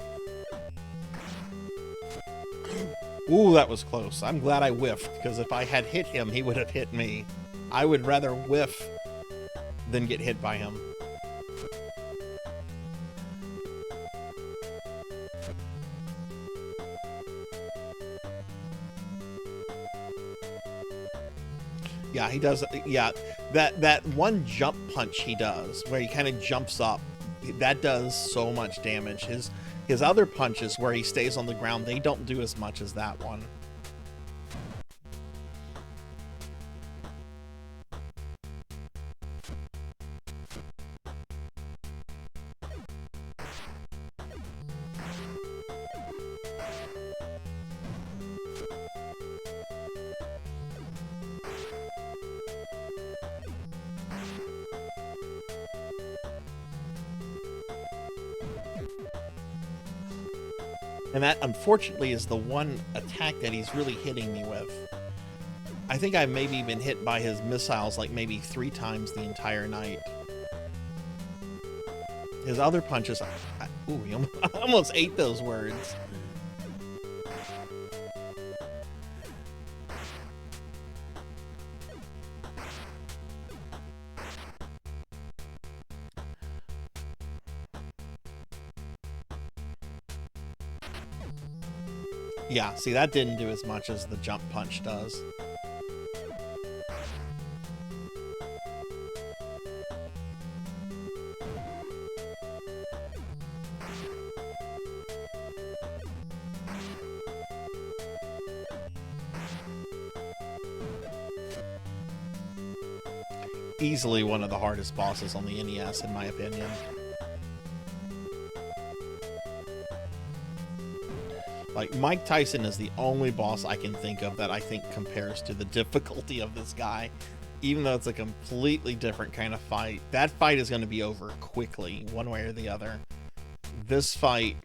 S2: Ooh, that was close. I'm glad I whiffed, because if I had hit him, he would have hit me. I would rather whiff than get hit by him. Yeah, he does. Yeah, that one jump punch he does, where he kind of jumps up, that does so much damage. His other punches, where he stays on the ground, they don't do as much as that one. And that, unfortunately, is the one attack that he's really hitting me with. I think I've maybe been hit by his missiles like maybe 3 times the entire night. His other punches... ooh, he almost ate those words. Yeah, see, that didn't do as much as the jump punch does. Easily one of the hardest bosses on the NES, in my opinion. Like, Mike Tyson is the only boss I can think of that I think compares to the difficulty of this guy. Even though it's a completely different kind of fight. That fight is going to be over quickly, one way or the other. This fight...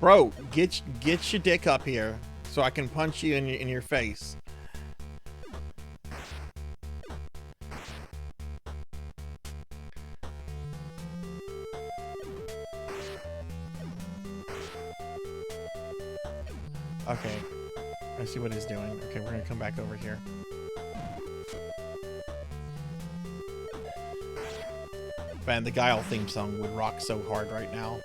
S2: Bro, get your dick up here so I can punch you in your face. Okay. I see what he's doing. Okay, we're gonna come back over here. Man, the Guile theme song would rock so hard right now.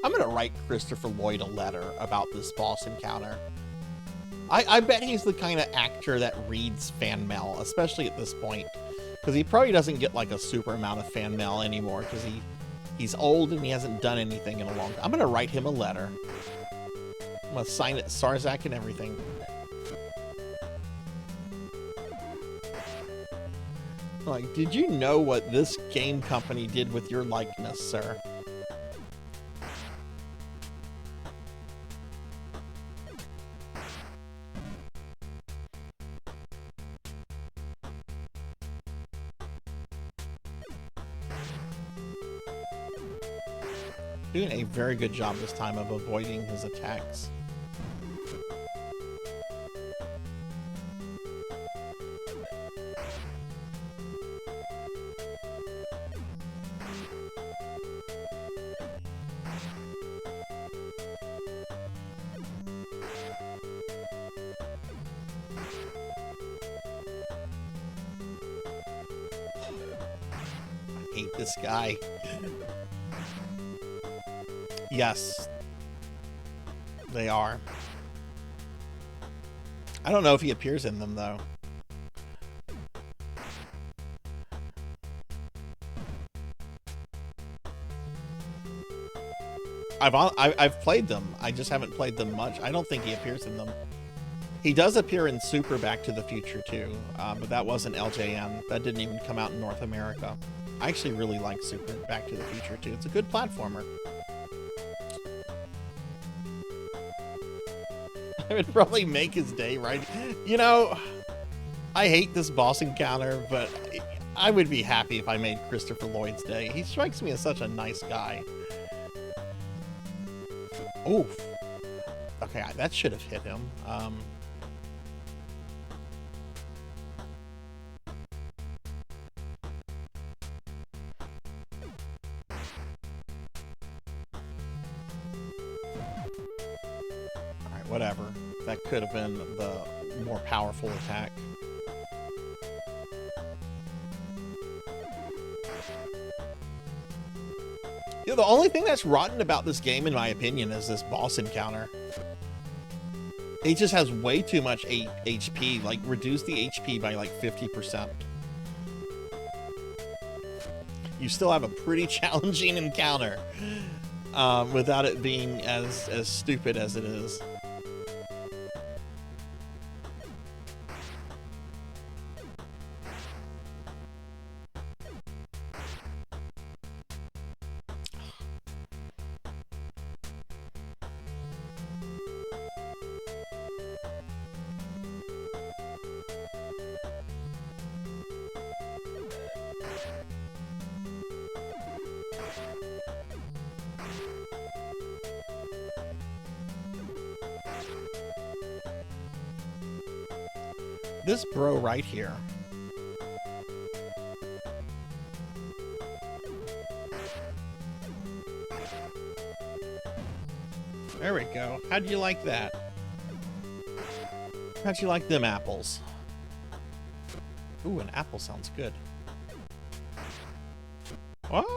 S2: I'm gonna write Christopher Lloyd a letter about this boss encounter. I bet he's the kind of actor that reads fan mail, especially at this point. Because he probably doesn't get like a super amount of fan mail anymore, because he's old and he hasn't done anything in a long time. I'm gonna write him a letter. I'm gonna sign it Sarzac and everything. Like, did you know what this game company did with your likeness, sir? Doing a very good job this time of avoiding his attacks. I hate this guy. Yes, they are. I don't know if he appears in them, though. I've played them. I just haven't played them much. I don't think he appears in them. He does appear in Super Back to the Future, too, but that wasn't LJN. That didn't even come out in North America. I actually really like Super Back to the Future, too. It's a good platformer. I would probably make his day, right? You know, I hate this boss encounter, but I would be happy if I made Christopher Lloyd's day. He strikes me as such a nice guy. Oof. Okay, that should have hit him. Whatever. That could have been the more powerful attack. You know, the only thing that's rotten about this game, in my opinion, is this boss encounter. It just has way too much HP. Like, reduce the HP by like 50%. You still have a pretty challenging encounter without it being as stupid as it is. This bro right here. There we go. How'd you like that? How'd you like them apples? Ooh, an apple sounds good. Oh!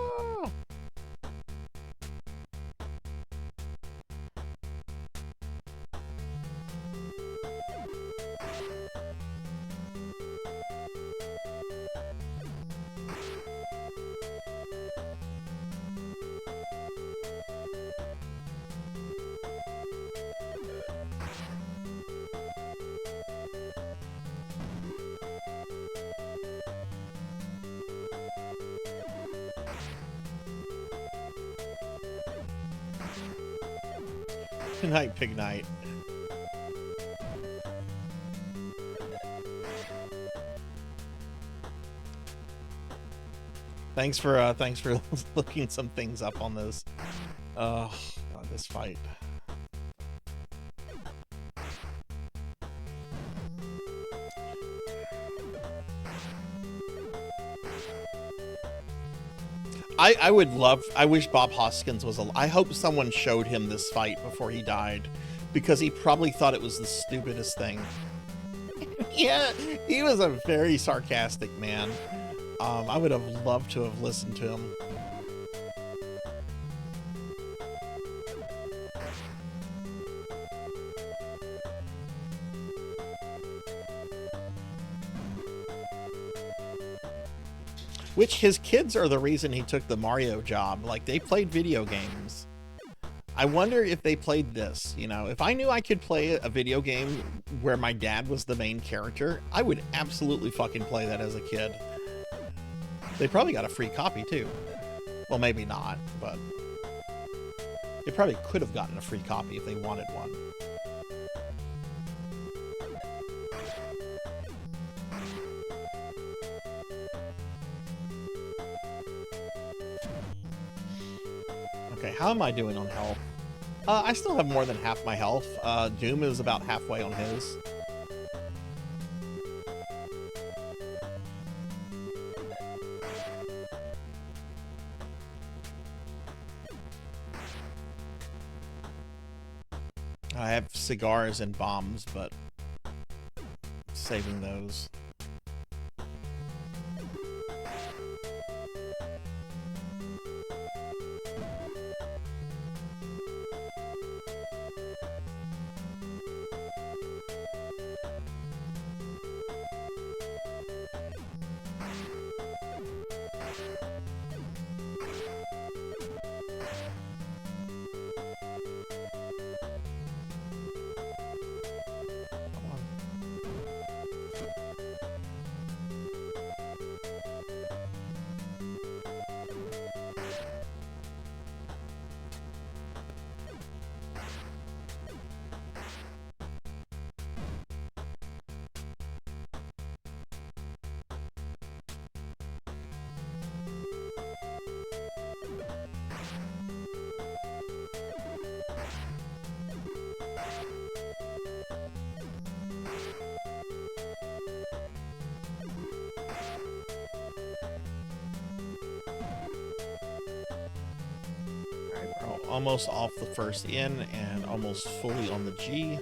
S2: Good night, Pig Knight. Thanks for looking some things up on this. Oh, God, this fight. I wish Bob Hoskins was alive. I hope someone showed him this fight before he died, because he probably thought it was the stupidest thing. Yeah, he was a very sarcastic man. I would have loved to have listened to him. Which, his kids are the reason he took the Mario job. Like, they played video games. I wonder if they played this, you know? If I knew I could play a video game where my dad was the main character, I would absolutely fucking play that as a kid. They probably got a free copy, too. Well, maybe not, but they probably could have gotten a free copy if they wanted one. Okay, how am I doing on health? I still have more than half my health. Doom is about halfway on his. I have cigars and bombs, but saving those. Almost off the first N and almost fully on the G.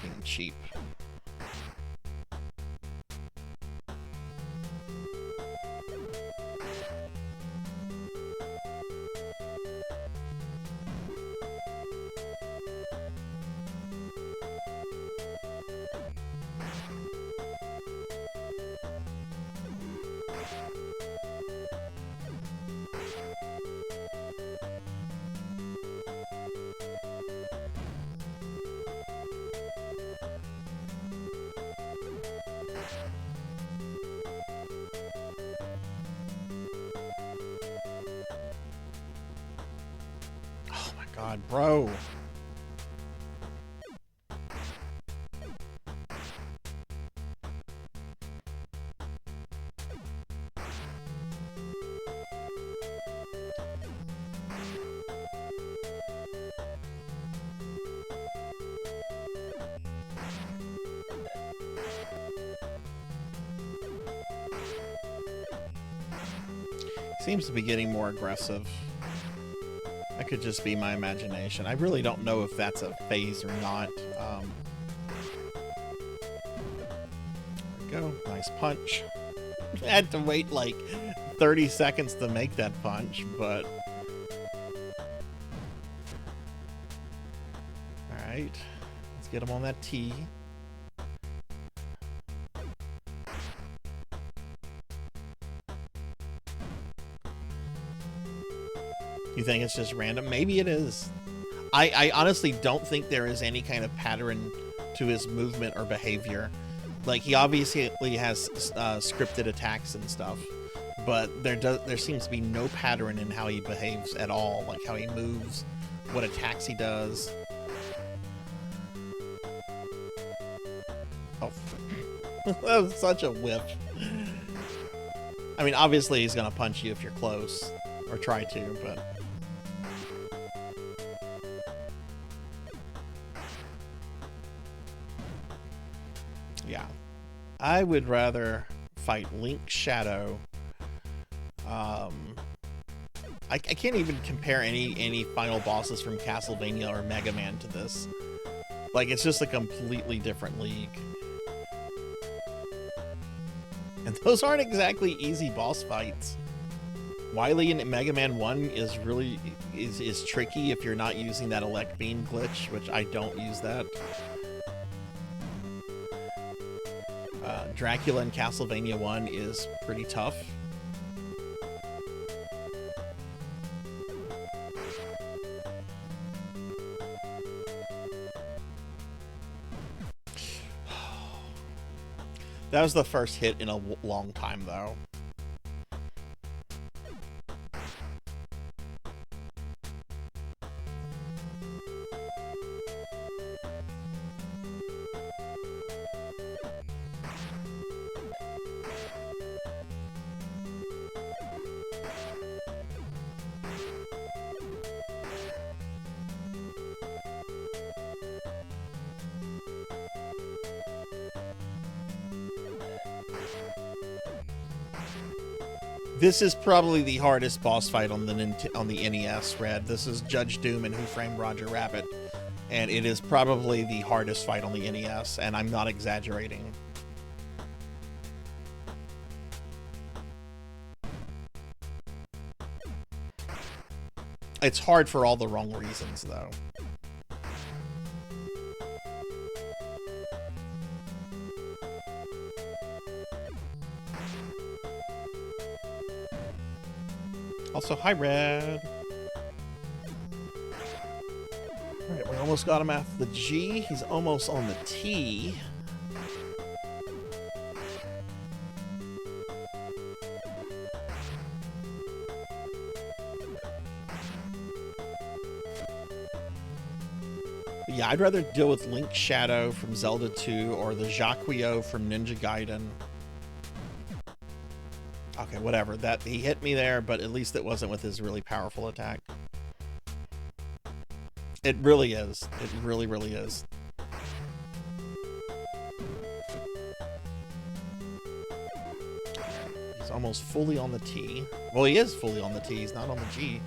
S2: Being cheap. God, bro. Seems to be getting more aggressive. That could just be my imagination. I really don't know if that's a phase or not. There we go. Nice punch. I had to wait like 30 seconds to make that punch, but... Alright. Let's get him on that T. You think it's just random? Maybe it is. I honestly don't think there is any kind of pattern to his movement or behavior. Like, he obviously has scripted attacks and stuff, but there seems to be no pattern in how he behaves at all, like how he moves, what attacks he does. Oh, that was such a whiff. I mean, obviously he's gonna punch you if you're close, or try to, but... yeah. I would rather fight Link Shadow. I can't even compare any final bosses from Castlevania or Mega Man to this. Like, it's just a completely different league. And those aren't exactly easy boss fights. Wily in Mega Man 1 is really is tricky if you're not using that elect beam glitch, which I don't use that. Dracula in Castlevania 1 is pretty tough. That was the first hit in a long time, though. This is probably the hardest boss fight on the NES, Red. This is Judge Doom and Who Framed Roger Rabbit, and it is probably the hardest fight on the NES, and I'm not exaggerating. It's hard for all the wrong reasons, though. Also, hi, Red. Alright, we almost got him after the G. He's almost on the T. But yeah, I'd rather deal with Link Shadow from Zelda 2 or the Jaquio from Ninja Gaiden. Okay, whatever. That he hit me there, but at least it wasn't with his really powerful attack. It really is. It really, really is. He's almost fully on the T. Well, he is fully on the T. He's not on the G.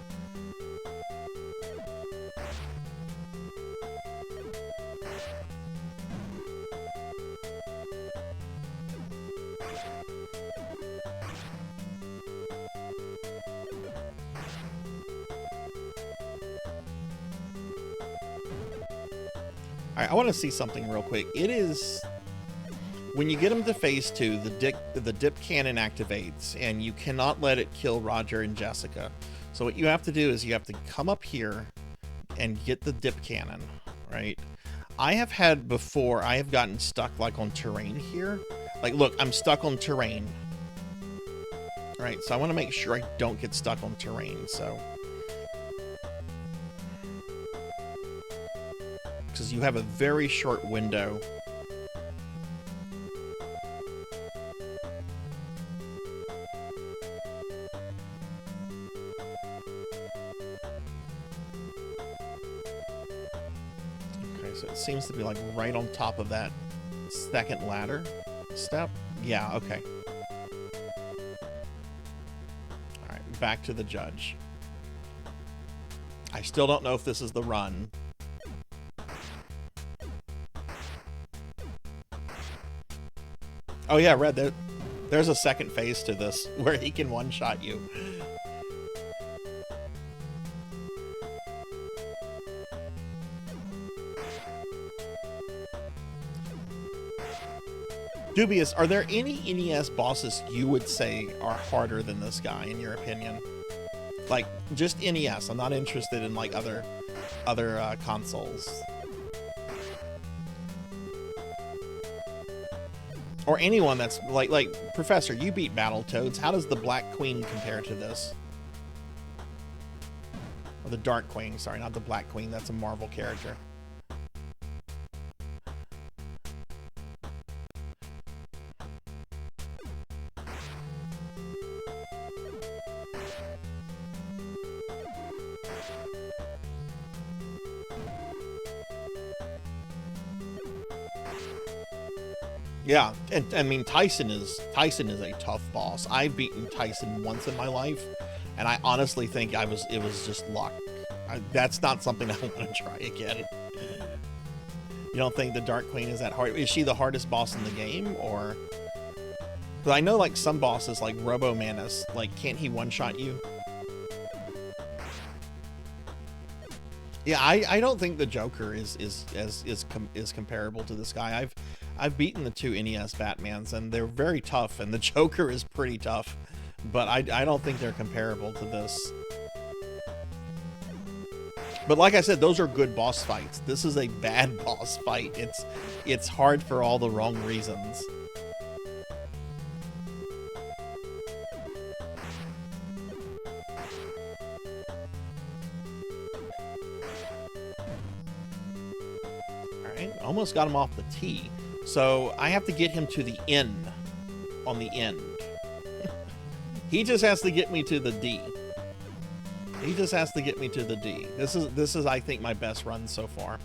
S2: I want to see something real quick. It is when you get him to phase 2, the dip cannon activates, and you cannot let it kill Roger and Jessica. So what you have to do is you have to come up here and get the dip cannon, right? I have gotten stuck like on terrain here. Like, look, I'm stuck on terrain. All right, so I want to make sure I don't get stuck on terrain. So. Because you have a very short window. Okay, so it seems to be like right on top of that second ladder step. Yeah, okay. Alright, back to the judge. I still don't know if this is the run. Oh yeah, Red, there's a second phase to this where he can one-shot you. Dubious, are there any NES bosses you would say are harder than this guy, in your opinion? Like, just NES. I'm not interested in, like, other consoles. Or anyone that's, like, Professor, you beat Battletoads. How does the Black Queen compare to this? Or the Dark Queen, sorry, not the Black Queen. That's a Marvel character. Yeah, and I mean Tyson is a tough boss. I've beaten Tyson once in my life, and I honestly think it was just luck. That's not something I want to try again. You don't think the Dark Queen is that hard? Is she the hardest boss in the game, or? Because I know like some bosses, like Robo Manus, like can't he one-shot you? Yeah, I don't think the Joker is comparable to this guy. I've beaten the two NES Batmans, and they're very tough, and the Joker is pretty tough, but I don't think they're comparable to this. But like I said, those are good boss fights. This is a bad boss fight. It's hard for all the wrong reasons. Alright, almost got him off the T. So I have to get him to the N on the end. He just has to get me to the D. He just has to get me to the D. This is I think my best run so far.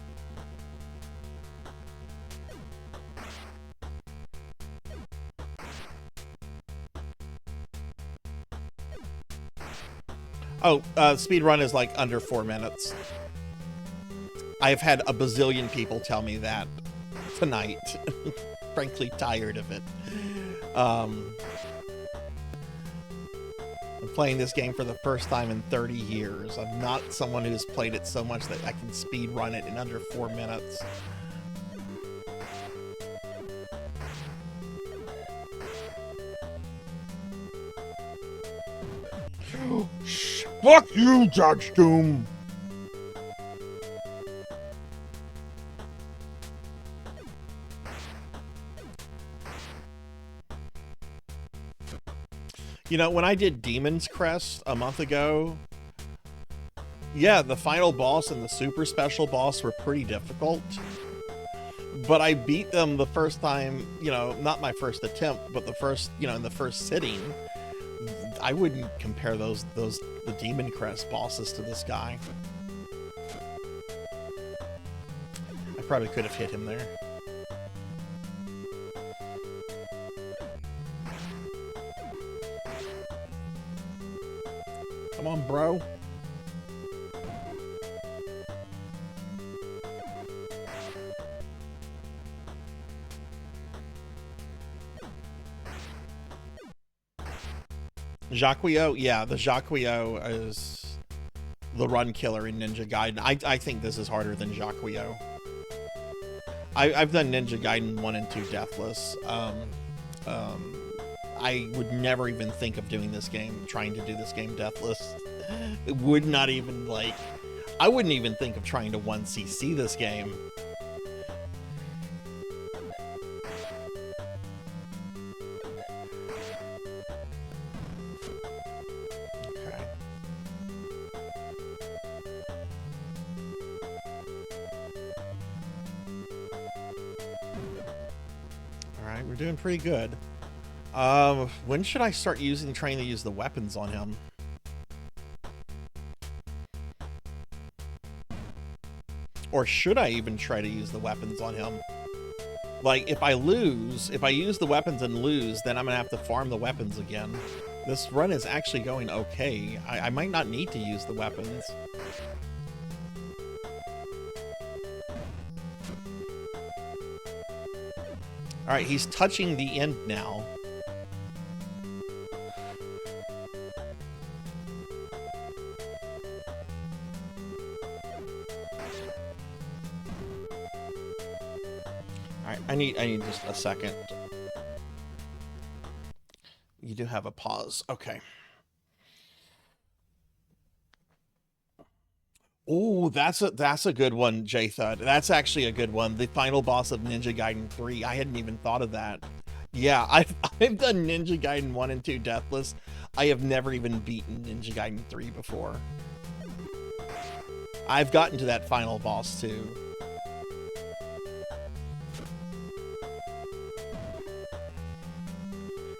S2: Oh, speed run is like under 4 minutes. I've had a bazillion people tell me that tonight. Frankly tired of it. I'm playing this game for the first time in 30 years. I'm not someone who's played it so much that I can speed run it in under 4 minutes.
S1: Fuck you, Judge Doom!
S2: You know, when I did Demon's Crest a month ago, yeah, the final boss and the super special boss were pretty difficult. But I beat them the first time, you know, not my first attempt, but the first, you know, in the first sitting. I wouldn't compare the Demon Crest bosses to this guy. I probably could have hit him there. Come on, bro. Jacquio? Yeah, the Jacquio is the run killer in Ninja Gaiden. I think this is harder than Jacquio. I've done Ninja Gaiden 1 and 2 Deathless. I would never even think of doing this game, trying to do this game Deathless. It would not even, like... I wouldn't even think of trying to 1cc this game. Okay. Alright, we're doing pretty good. When should I start trying to use the weapons on him? Or should I even try to use the weapons on him? Like, if I use the weapons and lose, then I'm gonna have to farm the weapons again. This run is actually going okay. I might not need to use the weapons. Alright, he's touching the end now. I need just a second. You do have a pause. Okay. Oh, that's a good one, J-Thud. That's actually a good one. The final boss of Ninja Gaiden 3. I hadn't even thought of that. Yeah, I've done Ninja Gaiden 1 and 2 Deathless. I have never even beaten Ninja Gaiden 3 before. I've gotten to that final boss too.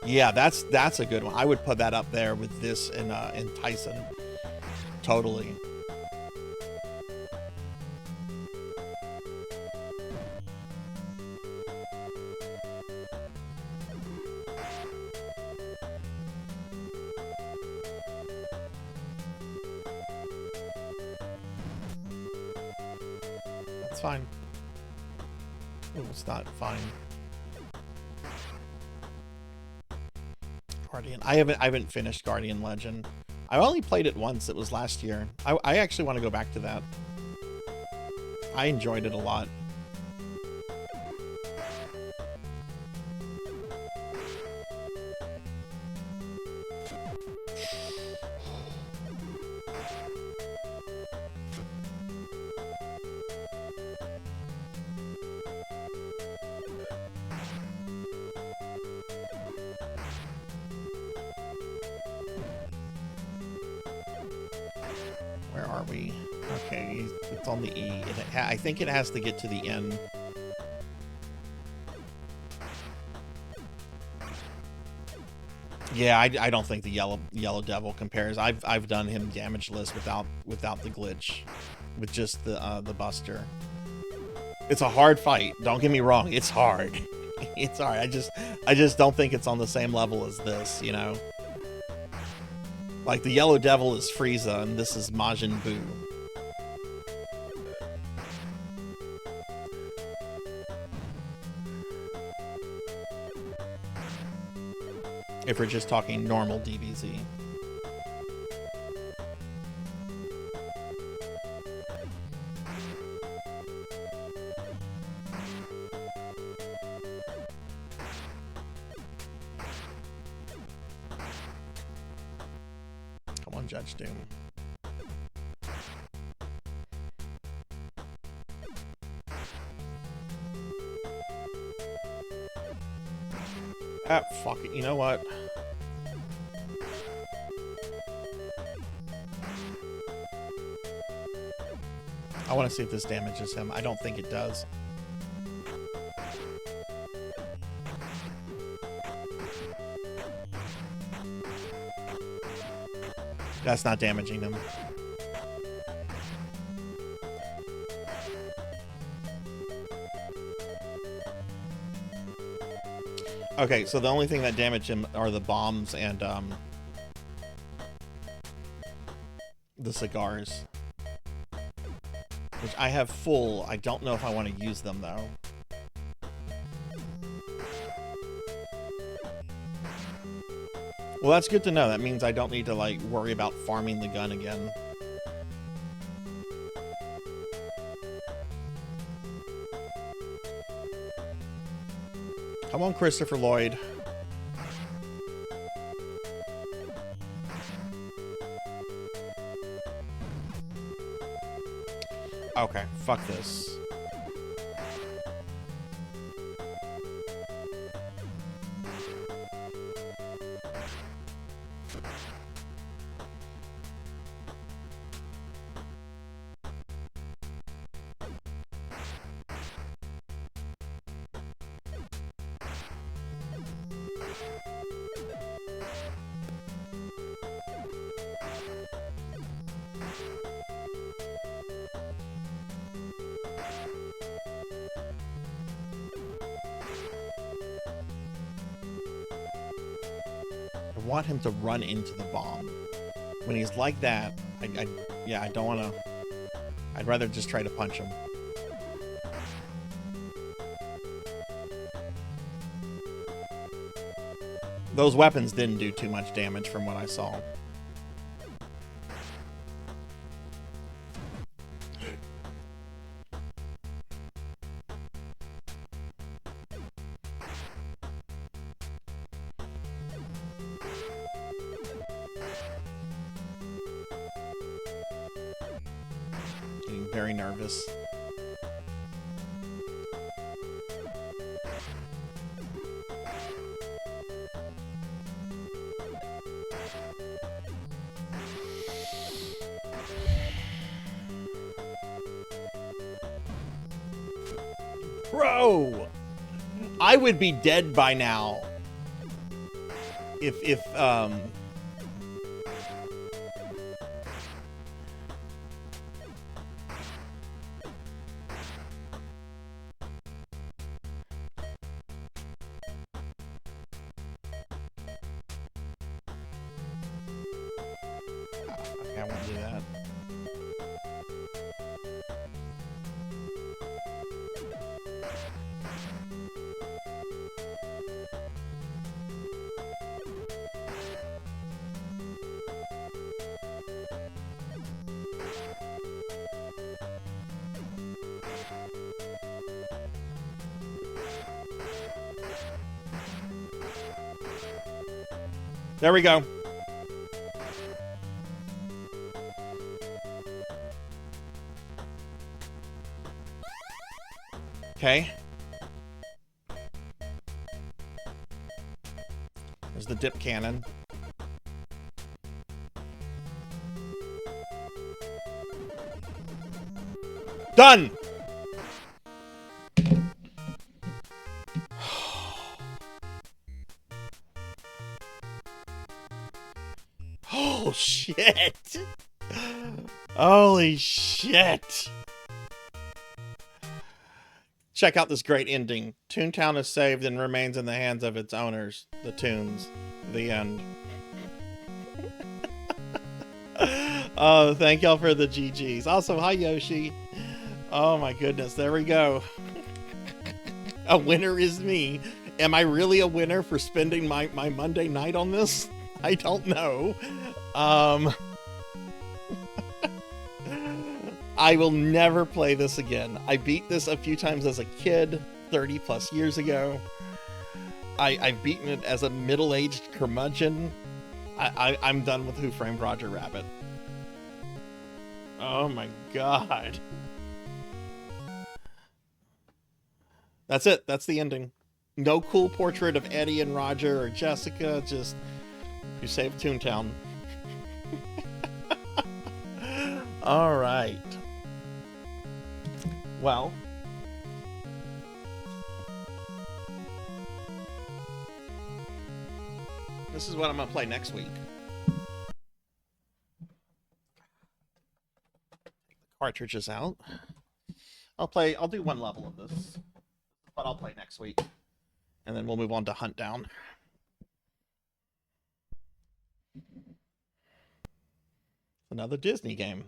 S2: Yeah, that's a good one. I would put that up there with this and Tyson. Totally. That's fine. Oh, it's not fine. Guardian. I haven't finished Guardian Legend. I only played it once. It was last year. I actually want to go back to that. I enjoyed it a lot. Where are we? Okay, it's on the E. I think it has to get to the N. Yeah, I don't think the yellow devil compares. I've done him damageless without the glitch, with just the buster. It's a hard fight. Don't get me wrong. It's hard. It's hard. I just don't think it's on the same level as this. You know. Like, the Yellow Devil is Frieza, and this is Majin Buu. If we're just talking normal DBZ. Come on, Judge Doom. Ah, fuck it. You know what? I want to see if this damages him. I don't think it does. That's not damaging him. Okay, so the only thing that damaged him are the bombs and the cigars. Which I have full. I don't know if I want to use them though. Well, that's good to know. That means I don't need to, like, worry about farming the gun again. Come on, Christopher Lloyd. Okay, fuck this. I want him to run into the bomb. When he's like that, yeah, I don't want to... I'd rather just try to punch him. Those weapons didn't do too much damage from what I saw. very nervous. Bro, I would be dead by now if I won't do that. There we go. Okay. There's the dip cannon. Done! Oh, shit! Holy shit! Check out this great ending. Toontown is saved and remains in the hands of its owners, the Toons. The end. Oh, thank y'all for the GGs. Also, hi, Yoshi. Oh, my goodness. There we go. A winner is me. Am I really a winner for spending my Monday night on this? I don't know. I will never play this again. I beat this a few times as a kid, 30 plus years ago. I've beaten it as a middle-aged curmudgeon. I'm done with Who Framed Roger Rabbit. Oh my god. That's it. That's the ending. No cool portrait of Eddie and Roger or Jessica. Just, you saved Toontown. All right. Well, this is what I'm gonna play next week. Take the cartridges out. I'll do one level of this, but I'll play next week, and then we'll move on to Hunt Down. Another Disney game.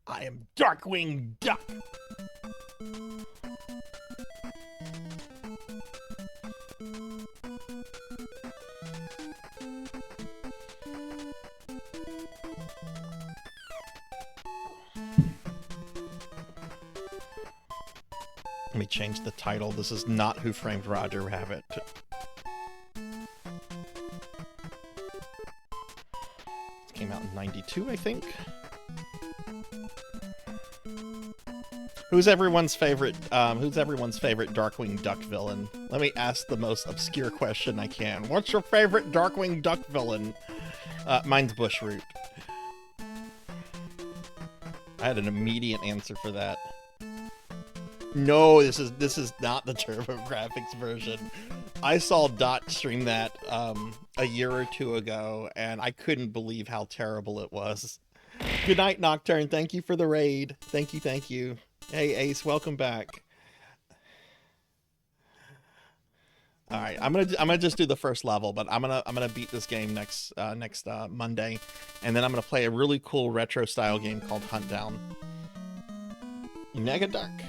S2: I am Darkwing Duck. Let me change the title. This is not Who Framed Roger Rabbit. It came out in '92, I think. Who's everyone's favorite Darkwing Duck villain? Let me ask the most obscure question I can. What's your favorite Darkwing Duck villain? Mine's Bushroot. I had an immediate answer for that. No, this is not the TurboGrafx version. I saw Dot stream that a year or two ago, and I couldn't believe how terrible it was. Good night, Nocturne. Thank you for the raid. Thank you. Hey, Ace, welcome back. All right, I'm gonna just do the first level, but I'm gonna beat this game next Monday, and then I'm gonna play a really cool retro style game called Hunt Down. Negaduck.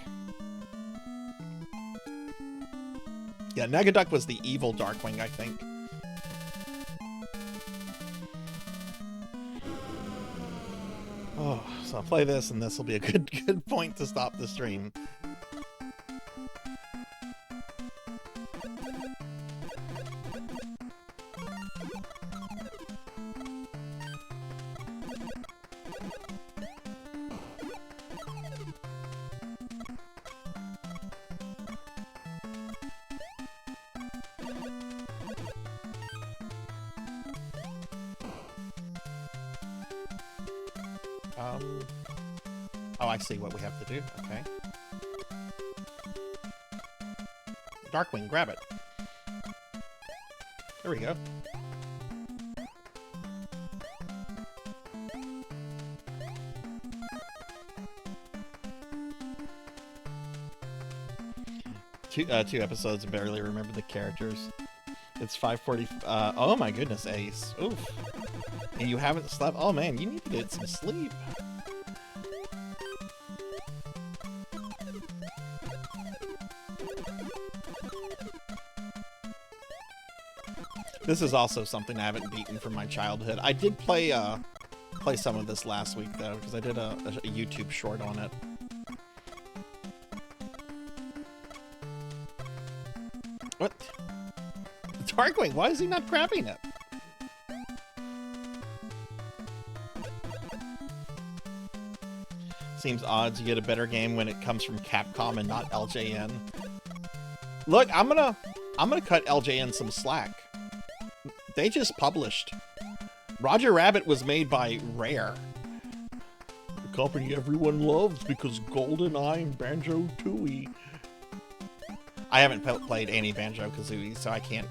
S2: Yeah, Negaduck was the evil Darkwing, I think. Oh, so I'll play this, and this will be a good point to stop the stream. Oh, I see what we have to do. Okay. Darkwing, grab it. There we go. Two episodes and barely remember the characters. It's 5:40. Oh my goodness, Ace. Oof. And you haven't slept. Oh man, you need to get some sleep. This is also something I haven't beaten from my childhood. I did play some of this last week though, because I did a YouTube short on it. What? Darkwing, why is he not grabbing it? Seems odd you get a better game when it comes from Capcom and not LJN. Look, I'm gonna cut LJN some slack. They just published. Roger Rabbit was made by Rare. The company everyone loves because GoldenEye and Banjo-Tooie. I haven't played any Banjo-Kazooie, so I can't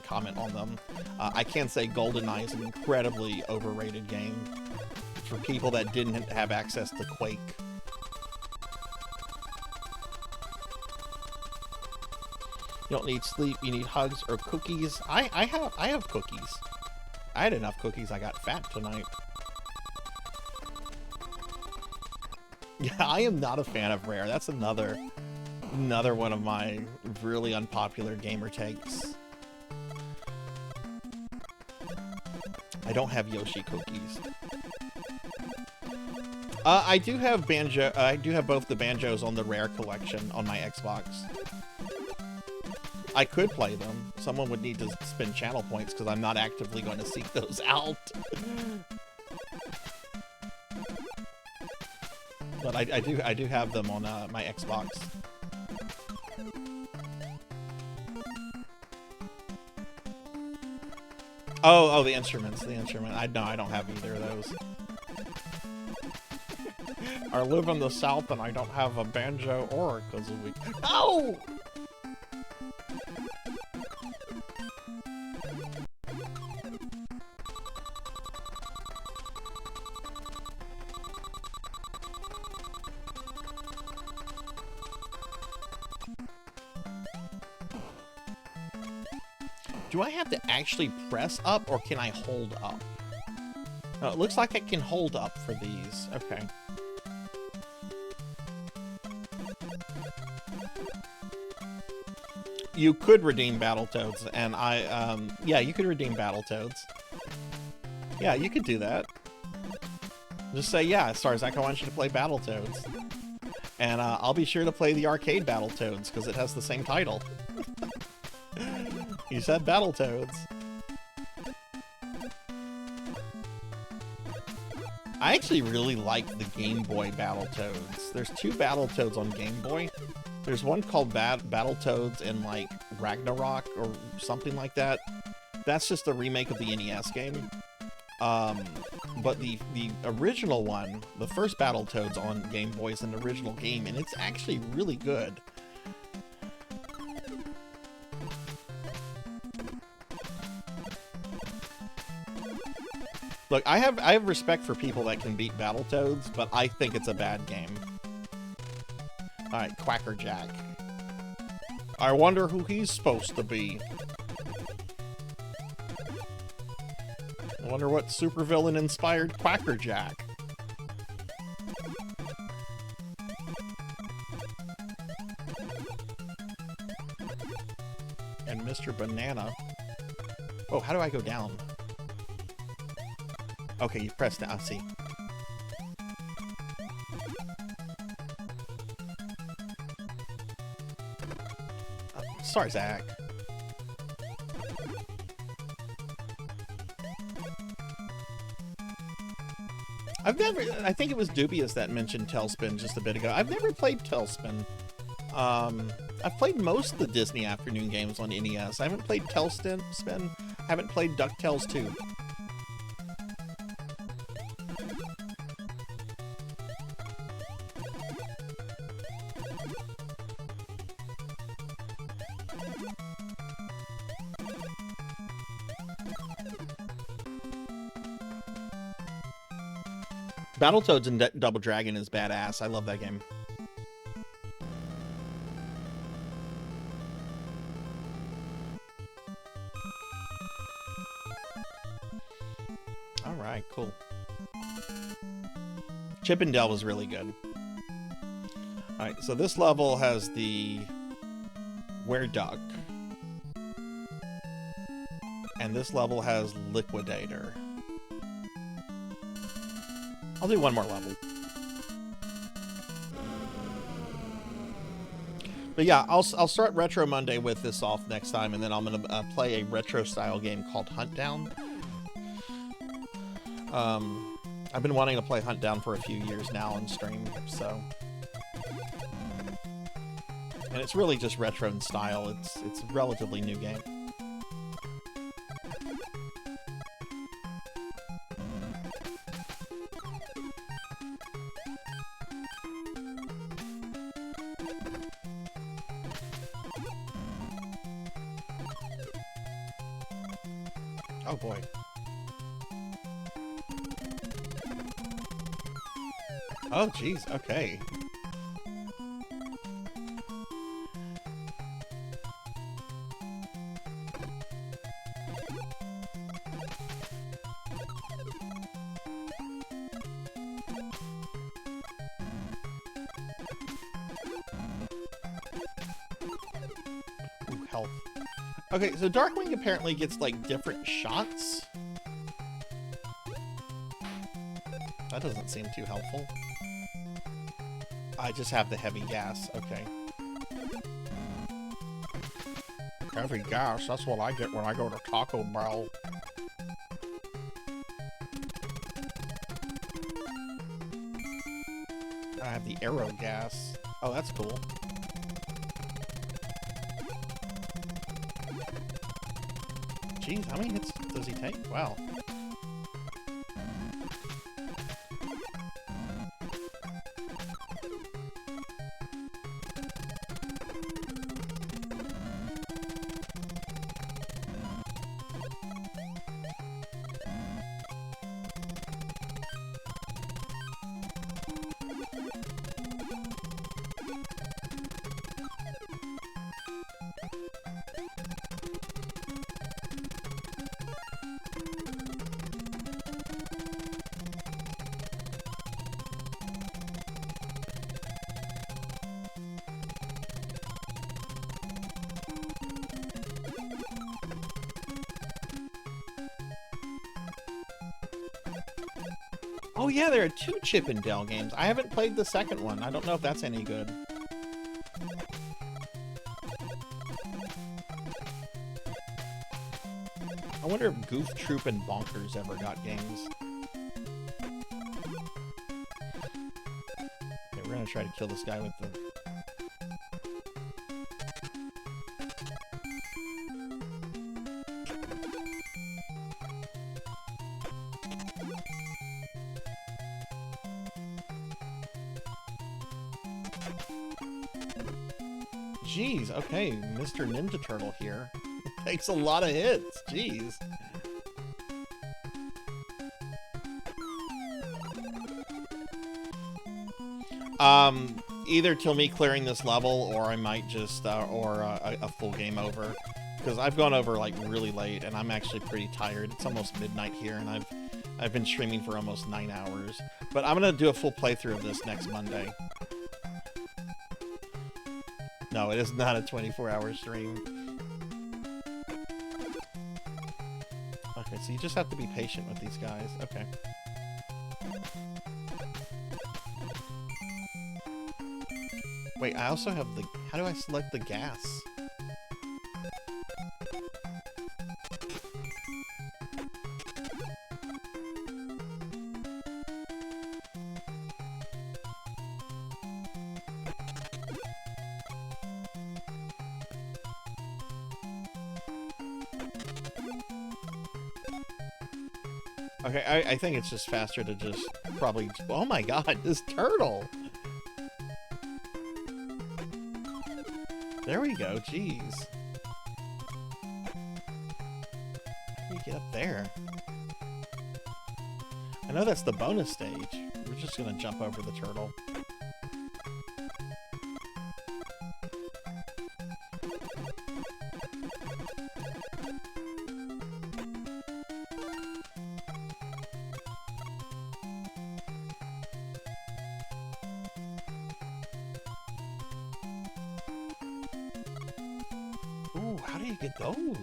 S2: comment on them. I can say GoldenEye is an incredibly overrated game for people that didn't have access to Quake. You don't need sleep, you need hugs or cookies. I have cookies. I had enough cookies, I got fat tonight. Yeah, I am not a fan of Rare. That's another one of my really unpopular gamer takes. I don't have Yoshi cookies. I do have Banjo. I do have both the Banjos on the Rare collection on my Xbox. I could play them. Someone would need to spend channel points because I'm not actively going to seek those out. But I do have them on my Xbox. Oh, the instruments. The instrument. I don't have either of those. I live in the South and I don't have a banjo or a kazooie. No! Do I have to actually press up, or can I hold up? Oh, it looks like I can hold up for these. Okay. You could redeem Battletoads, and yeah, you could redeem Battletoads. Yeah, you could do that. Just say, yeah, Sarzac, I want you to play Battletoads. And I'll be sure to play the arcade Battletoads, because it has the same title. You said Battletoads. I actually really like the Game Boy Battletoads. There's two Battletoads on Game Boy. There's one called Battletoads in like Ragnarok or something like that. That's just a remake of the NES game. But the original one, the first Battletoads on Game Boy, is an original game, and it's actually really good. Look, I have respect for people that can beat Battletoads, but I think it's a bad game. Alright, Quackerjack. I wonder who he's supposed to be. I wonder what supervillain inspired Quackerjack. And Mr. Banana. Oh, how do I go down? Okay, you press down. I see. Sorry, Zach. I think it was Dubious that mentioned Tailspin just a bit ago. I've never played Tailspin. I've played most of the Disney afternoon games on NES. I haven't played Tailspin. I haven't played DuckTales 2. Battletoads and Double Dragon is badass. I love that game. All right, cool. Chip and Dale was really good. All right, so this level has the Were-Duck. And this level has Liquidator. I'll do one more level. But yeah, I'll start Retro Monday with this off next time, and then I'm going to play a retro-style game called Hunt Down. I've been wanting to play Hunt Down for a few years now on stream, so... And it's really just retro in style. It's a relatively new game. Oh boy. Oh jeez, okay. Ooh, health. Okay, so Darkwing apparently gets, like, different shots. That doesn't seem too helpful. I just have the heavy gas, okay. Heavy gas, that's what I get when I go to Taco Bell. I have the arrow gas. Oh, that's cool. Jeez, how many hits does he take? Wow. Oh yeah, there are 2 Chip and Dale games. I haven't played the second one. I don't know if that's any good. I wonder if Goof Troop and Bonkers ever got games. Okay, we're gonna try to kill this guy with the... Jeez, okay, Mr. Ninja Turtle here. Takes a lot of hits, jeez. Either till me clearing this level, or I might just, a full game over. Because I've gone over, like, really late, and I'm actually pretty tired. It's almost midnight here, and I've been streaming for almost 9 hours. But I'm gonna do a full playthrough of this next Monday. No, it is not a 24-hour stream. Okay, so you just have to be patient with these guys. Okay. Wait, I also have the... How do I select the gas? Okay, I think it's just faster to just probably... Oh my god, this turtle! There we go, jeez. How do you get up there? I know that's the bonus stage. We're just gonna jump over the turtle. Ooh, how do you get those?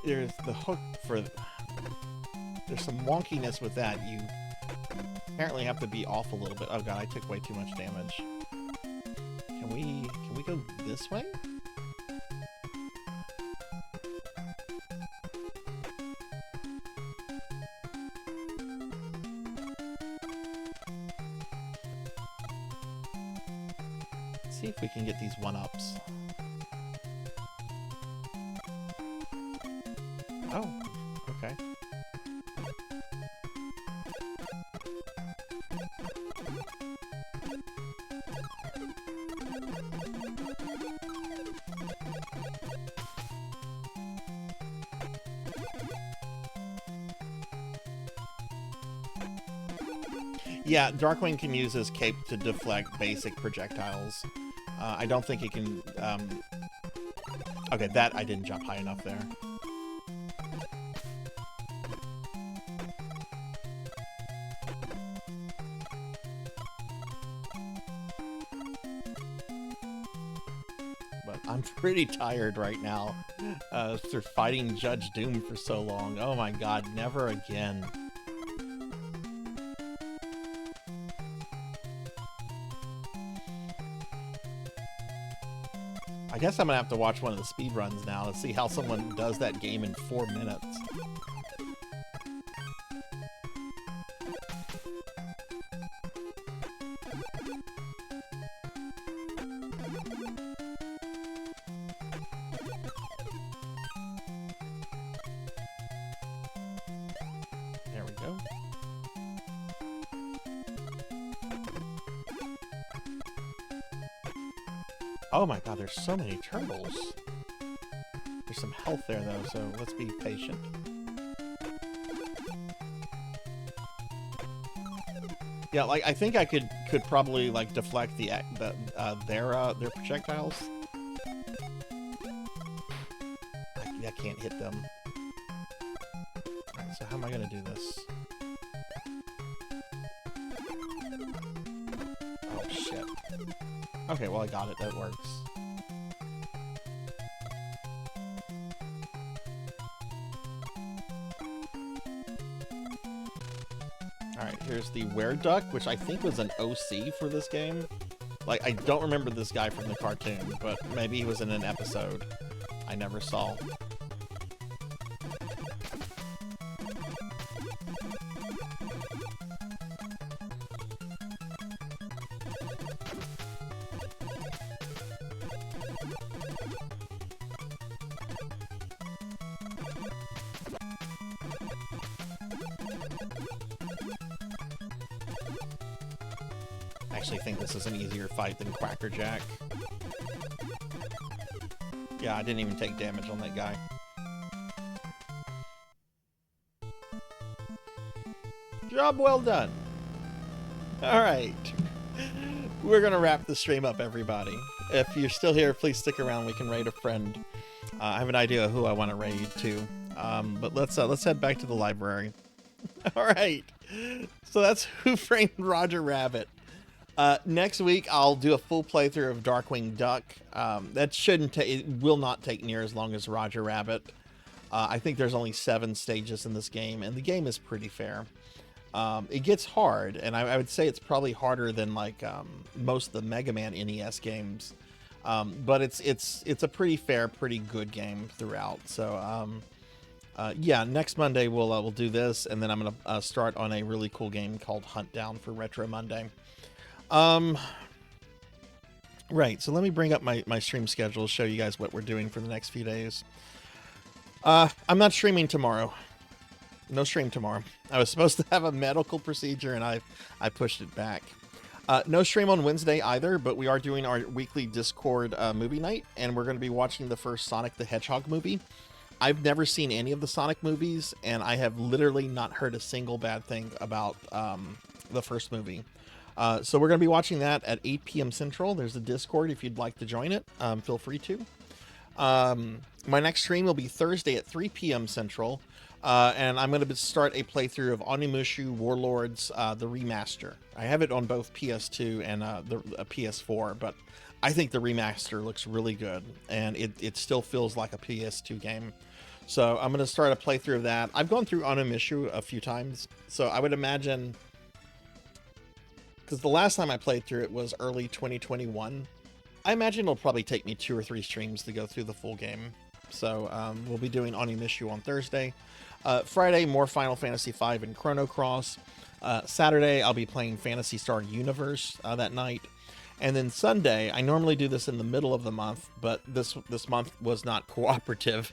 S2: There's the hook for... There's some wonkiness with that. You apparently have to be off a little bit. Oh god, I took way too much damage. Can we go this way? Let's see if we can get these one-ups. Oh, okay. Yeah, Darkwing can use his cape to deflect basic projectiles. I don't think he can... Okay, that I didn't jump high enough there. But I'm pretty tired right now after fighting Judge Doom for so long. Oh my god, never again. I guess I'm gonna have to watch one of the speedruns now to see how someone does that game in 4 minutes. There we go. Oh my god, there's so many turtles. There's some health there though, so let's be patient. Yeah, like I think I could probably like deflect their projectiles. I can't hit them. Alright, so how am I gonna do this? Oh shit. Okay, well I got it, that works. Alright, here's the Wereduck, which I think was an OC for this game. Like, I don't remember this guy from the cartoon, but maybe he was in an episode I never saw. I actually think this is an easier fight than Quackerjack. Yeah, I didn't even take damage on that guy. Job well done. Alright. We're gonna wrap the stream up, everybody. If you're still here, please stick around. We can raid a friend. I have an idea of who I want to raid to. But let's head back to the library. Alright. So that's Who Framed Roger Rabbit. Next week, I'll do a full playthrough of Darkwing Duck. It will not take near as long as Roger Rabbit. I think there's only 7 stages in this game, and the game is pretty fair. It gets hard, and I would say it's probably harder than like most of the Mega Man NES games. But it's a pretty fair, pretty good game throughout. So yeah, next Monday we'll do this, and then I'm gonna start on a really cool game called Hunt Down for Retro Monday. Right, so let me bring up my stream schedule, show you guys what we're doing for the next few days. I'm not streaming tomorrow. No stream tomorrow. I was supposed to have a medical procedure, and I pushed it back. No stream on Wednesday either, but we are doing our weekly Discord movie night, and we're going to be watching the first Sonic the Hedgehog movie. I've never seen any of the Sonic movies, and I have literally not heard a single bad thing about the first movie. So we're going to be watching that at 8 p.m. Central. There's a Discord if you'd like to join it. Feel free to. My next stream will be Thursday at 3 p.m. Central, and I'm going to start a playthrough of Onimusha Warlords, the remaster. I have it on both PS2 and the PS4, but I think the remaster looks really good, and it still feels like a PS2 game. So I'm going to start a playthrough of that. I've gone through Onimusha a few times, so I would imagine, because the last time I played through it was early 2021, I imagine it'll probably take me 2 or 3 streams to go through the full game. So we'll be doing Onimusha on Thursday. Friday, more Final Fantasy V and Chrono Cross. Saturday, I'll be playing Phantasy Star Universe that night. And then Sunday, I normally do this in the middle of the month, but this month was not cooperative.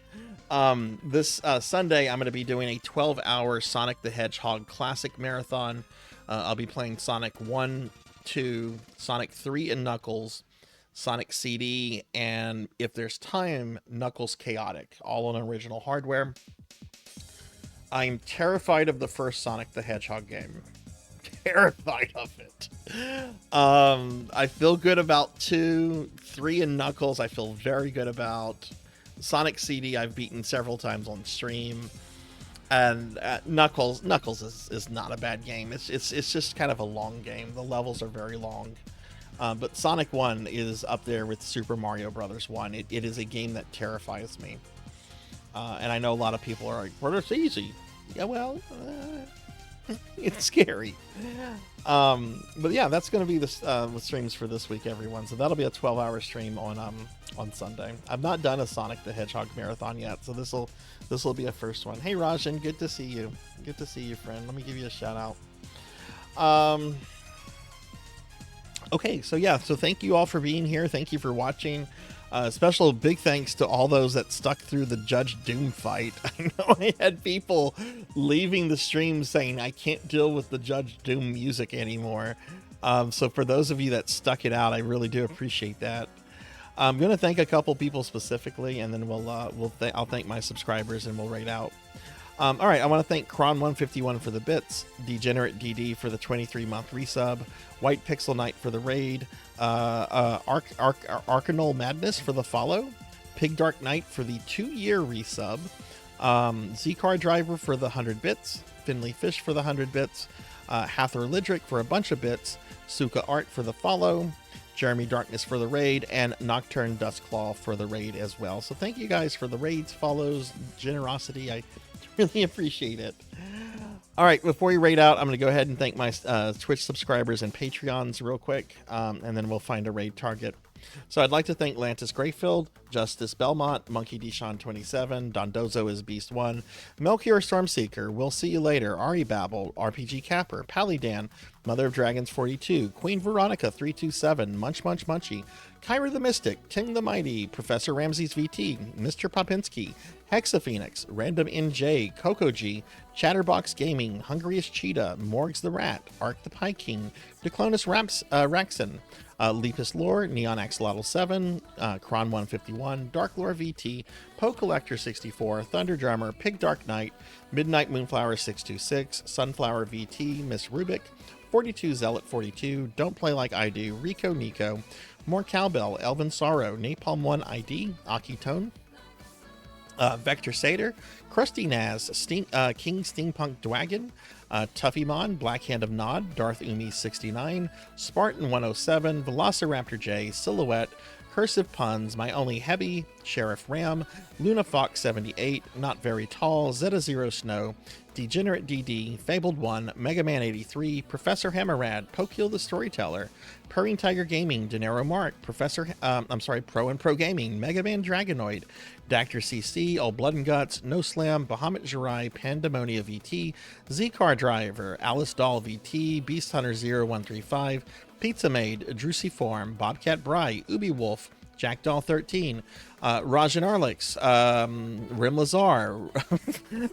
S2: This Sunday, I'm going to be doing a 12-hour Sonic the Hedgehog Classic Marathon. I'll be playing Sonic 1, 2, Sonic 3 and Knuckles, Sonic CD, and if there's time, Knuckles Chaotic, all on original hardware. I'm terrified of the first Sonic the Hedgehog game. Terrified of it. I feel good about 2, 3 and Knuckles. I feel very good about Sonic CD. I've beaten several times on stream, and Knuckles is not a bad game. It's just kind of a long game. The levels are very long, but Sonic 1 is up there with Super Mario Brothers 1. It is a game that terrifies me, and I know a lot of people are like, "Well, it's easy." Yeah, well. It's scary. But yeah, that's going to be the streams for this week, everyone. So that'll be a 12-hour stream on Sunday. I've not done a Sonic the Hedgehog marathon yet, so this will be a first one. Hey Rajan, good to see you. Good to see you, friend. Let me give you a shout out. Okay, so yeah, so thank you all for being here. Thank you for watching. Special big thanks to all those that stuck through the Judge Doom fight. I know I had people leaving the stream saying I can't deal with the Judge Doom music anymore. So for those of you that stuck it out, I really do appreciate that. I'm going to thank a couple people specifically, and then I'll thank my subscribers and we'll rate out. All right, I want to thank Kron151 for the bits, Degenerate DD for the 23-month resub, White Pixel Knight for the raid, Arcanol Madness for the follow, Pig Dark Knight for the 2-year resub, Z-Car Driver for the 100 bits, Finley Fish for the 100 bits, Hathor Lidrick for a bunch of bits, Suka Art for the follow, Jeremy Darkness for the raid, and Nocturne Dustclaw for the raid as well. So thank you guys for the raids, follows, generosity. I really appreciate it. All right, before we raid out, I'm going to go ahead and thank my Twitch subscribers and Patreons real quick, and then we'll find a raid target. So I'd like to thank Lantis Grayfield, Justice Belmont, Monkey Deshaun 27, Dondozo is Beast 1, Melchior Stormseeker, We'll See You Later, Ari Babel, RPG Capper, Palidan, Mother of Dragons 42, Queen Veronica 327, Munch Munch Munchy, Kyra the Mystic, Tim the Mighty, Professor Ramses VT, Mr. Popinski, Hexa Phoenix, Random NJ, Coco G, Chatterbox Gaming, Hungriest Cheetah, Morgs the Rat, Ark the Pie King, Declonus Raxon, Lepus Lore, Neon Axolotl 7, Kron 151, Dark Lore VT, Poe Collector 64, Thunder Drummer, Pig Dark Knight, Midnight Moonflower 626, Sunflower VT, Miss Rubik, 42 Zealot 42, Don't Play Like I Do, Rico Nico, More Cowbell, Elvin Sorrow, Napalm 1 ID, Aki Tone, Vector Satyr, Krusty Naz, King Steampunk Dwagon, Tuffymon, Black Hand of Nod, Darth Umi 69, Spartan 107, Velociraptor J, Silhouette, Cursive Puns, My Only Heavy, Sheriff Ram, Luna Fox 78, Not Very Tall, Zeta Zero Snow, Degenerate DD, Fabled 1, Mega Man 83, Professor Hammerrad, Pokeel the Storyteller, Purring Tiger Gaming, Dinero Mark, Pro and Pro Gaming, Mega Man Dragonoid, Dr. CC, All Blood and Guts, No Slam, Bahamut Jirai, Pandemonia VT, Z-Car Driver, Alice Doll VT, Beast Hunter 0135, Pizza Maid, Drucy Form, Bobcat Bry, Ubi Wolf, Jackdaw 13, Rajan Arlix, Rim Lazar,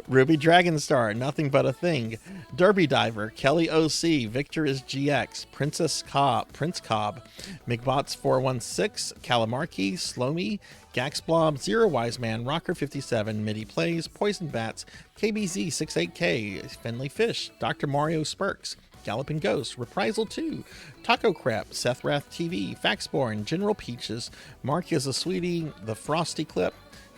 S2: Ruby Dragonstar, Nothing But a Thing, Derby Diver, Kelly OC, Victor is GX, Prince Cobb, McBots 416, Calamarki, Slomy, Gaxblob, Zero Wise Man, Rocker 57, Midi Plays, Poison Bats, KBZ 68K, Fenley Fish, Dr. Mario Spurks, Galloping Ghost, Reprisal 2, Taco Crap, Seth Rath TV, Faxborn, General Peaches, Mark is a Sweetie, The Frosty Clip,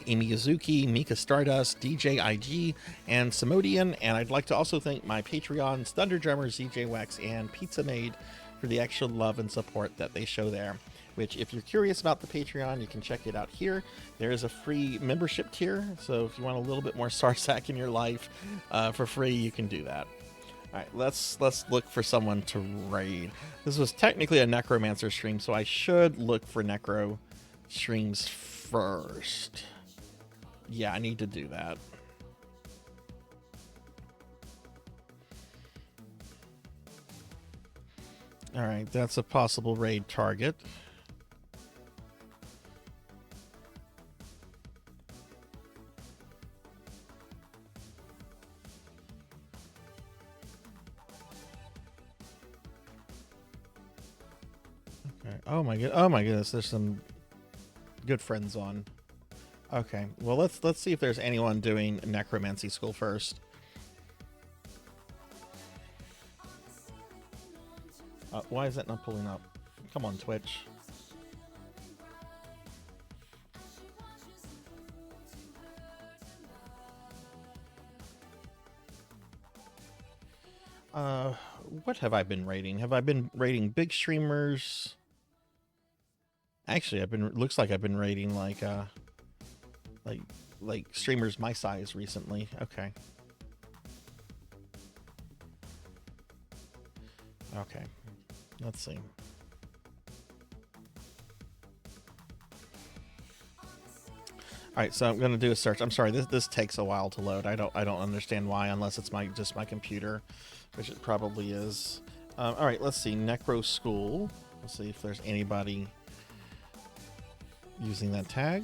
S2: Amy Yazuki, Mika Stardust, DJ IG, and Samodian. And I'd like to also thank my Patreons, Thunder Drummer, ZJ Wax, and Pizza Maid for the extra love and support that they show there. Which, if you're curious about the Patreon, you can check it out here. There is a free membership tier, so if you want a little bit more Sarzac in your life for free, you can do that. All right, let's look for someone to raid. This was technically a Necromancer stream, so I should look for Necro streams first. Yeah, I need to do that. All right, that's a possible raid target. Oh my goodness, there's some good friends on. Okay, well let's see if there's anyone doing necromancy school first. Why is that not pulling up? Come on, Twitch. What have I been rating? Have I been rating big streamers? Actually, looks like I've been rating like streamers my size recently. Okay. Okay. Let's see. All right, so I'm gonna do a search. I'm sorry, this takes a while to load. I don't understand why, unless it's just my computer, which it probably is. All right, let's see. Necro School. Let's see if there's anybody using that tag.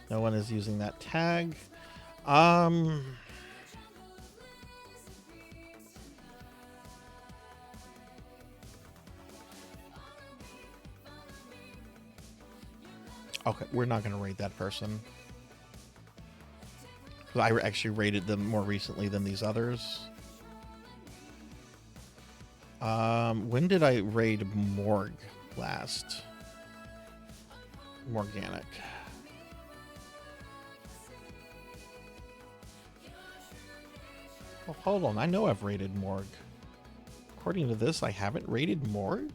S2: No one is using that tag. Okay, we're not going to raid that person. I actually rated them more recently than these others. When did I raid Morg last? Morganic. Well, hold on. I know I've rated Morg. According to this, I haven't rated Morg?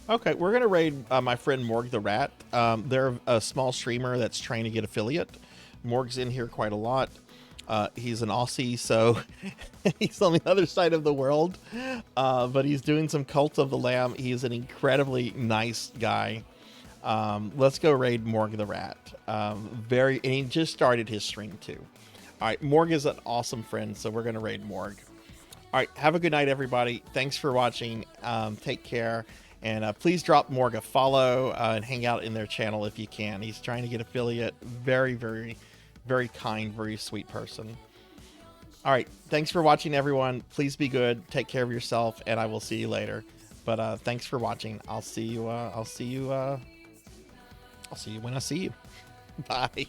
S2: Okay, we're going to raid my friend Morg the Rat. They're a small streamer that's trying to get affiliate. Morg's in here quite a lot. He's an Aussie, so he's on the other side of the world. But he's doing some Cult of the Lamb. He's an incredibly nice guy. Let's go raid Morg the Rat. And he just started his stream too. All right, Morg is an awesome friend, so we're going to raid Morg. All right, have a good night, everybody. Thanks for watching. Take care. And please drop Morg a follow and hang out in their channel if you can. He's trying to get affiliate. Very, very, very kind, very sweet person. All right. Thanks for watching, everyone. Please be good. Take care of yourself, and I will see you later. But thanks for watching. I'll see you when I see you. Bye.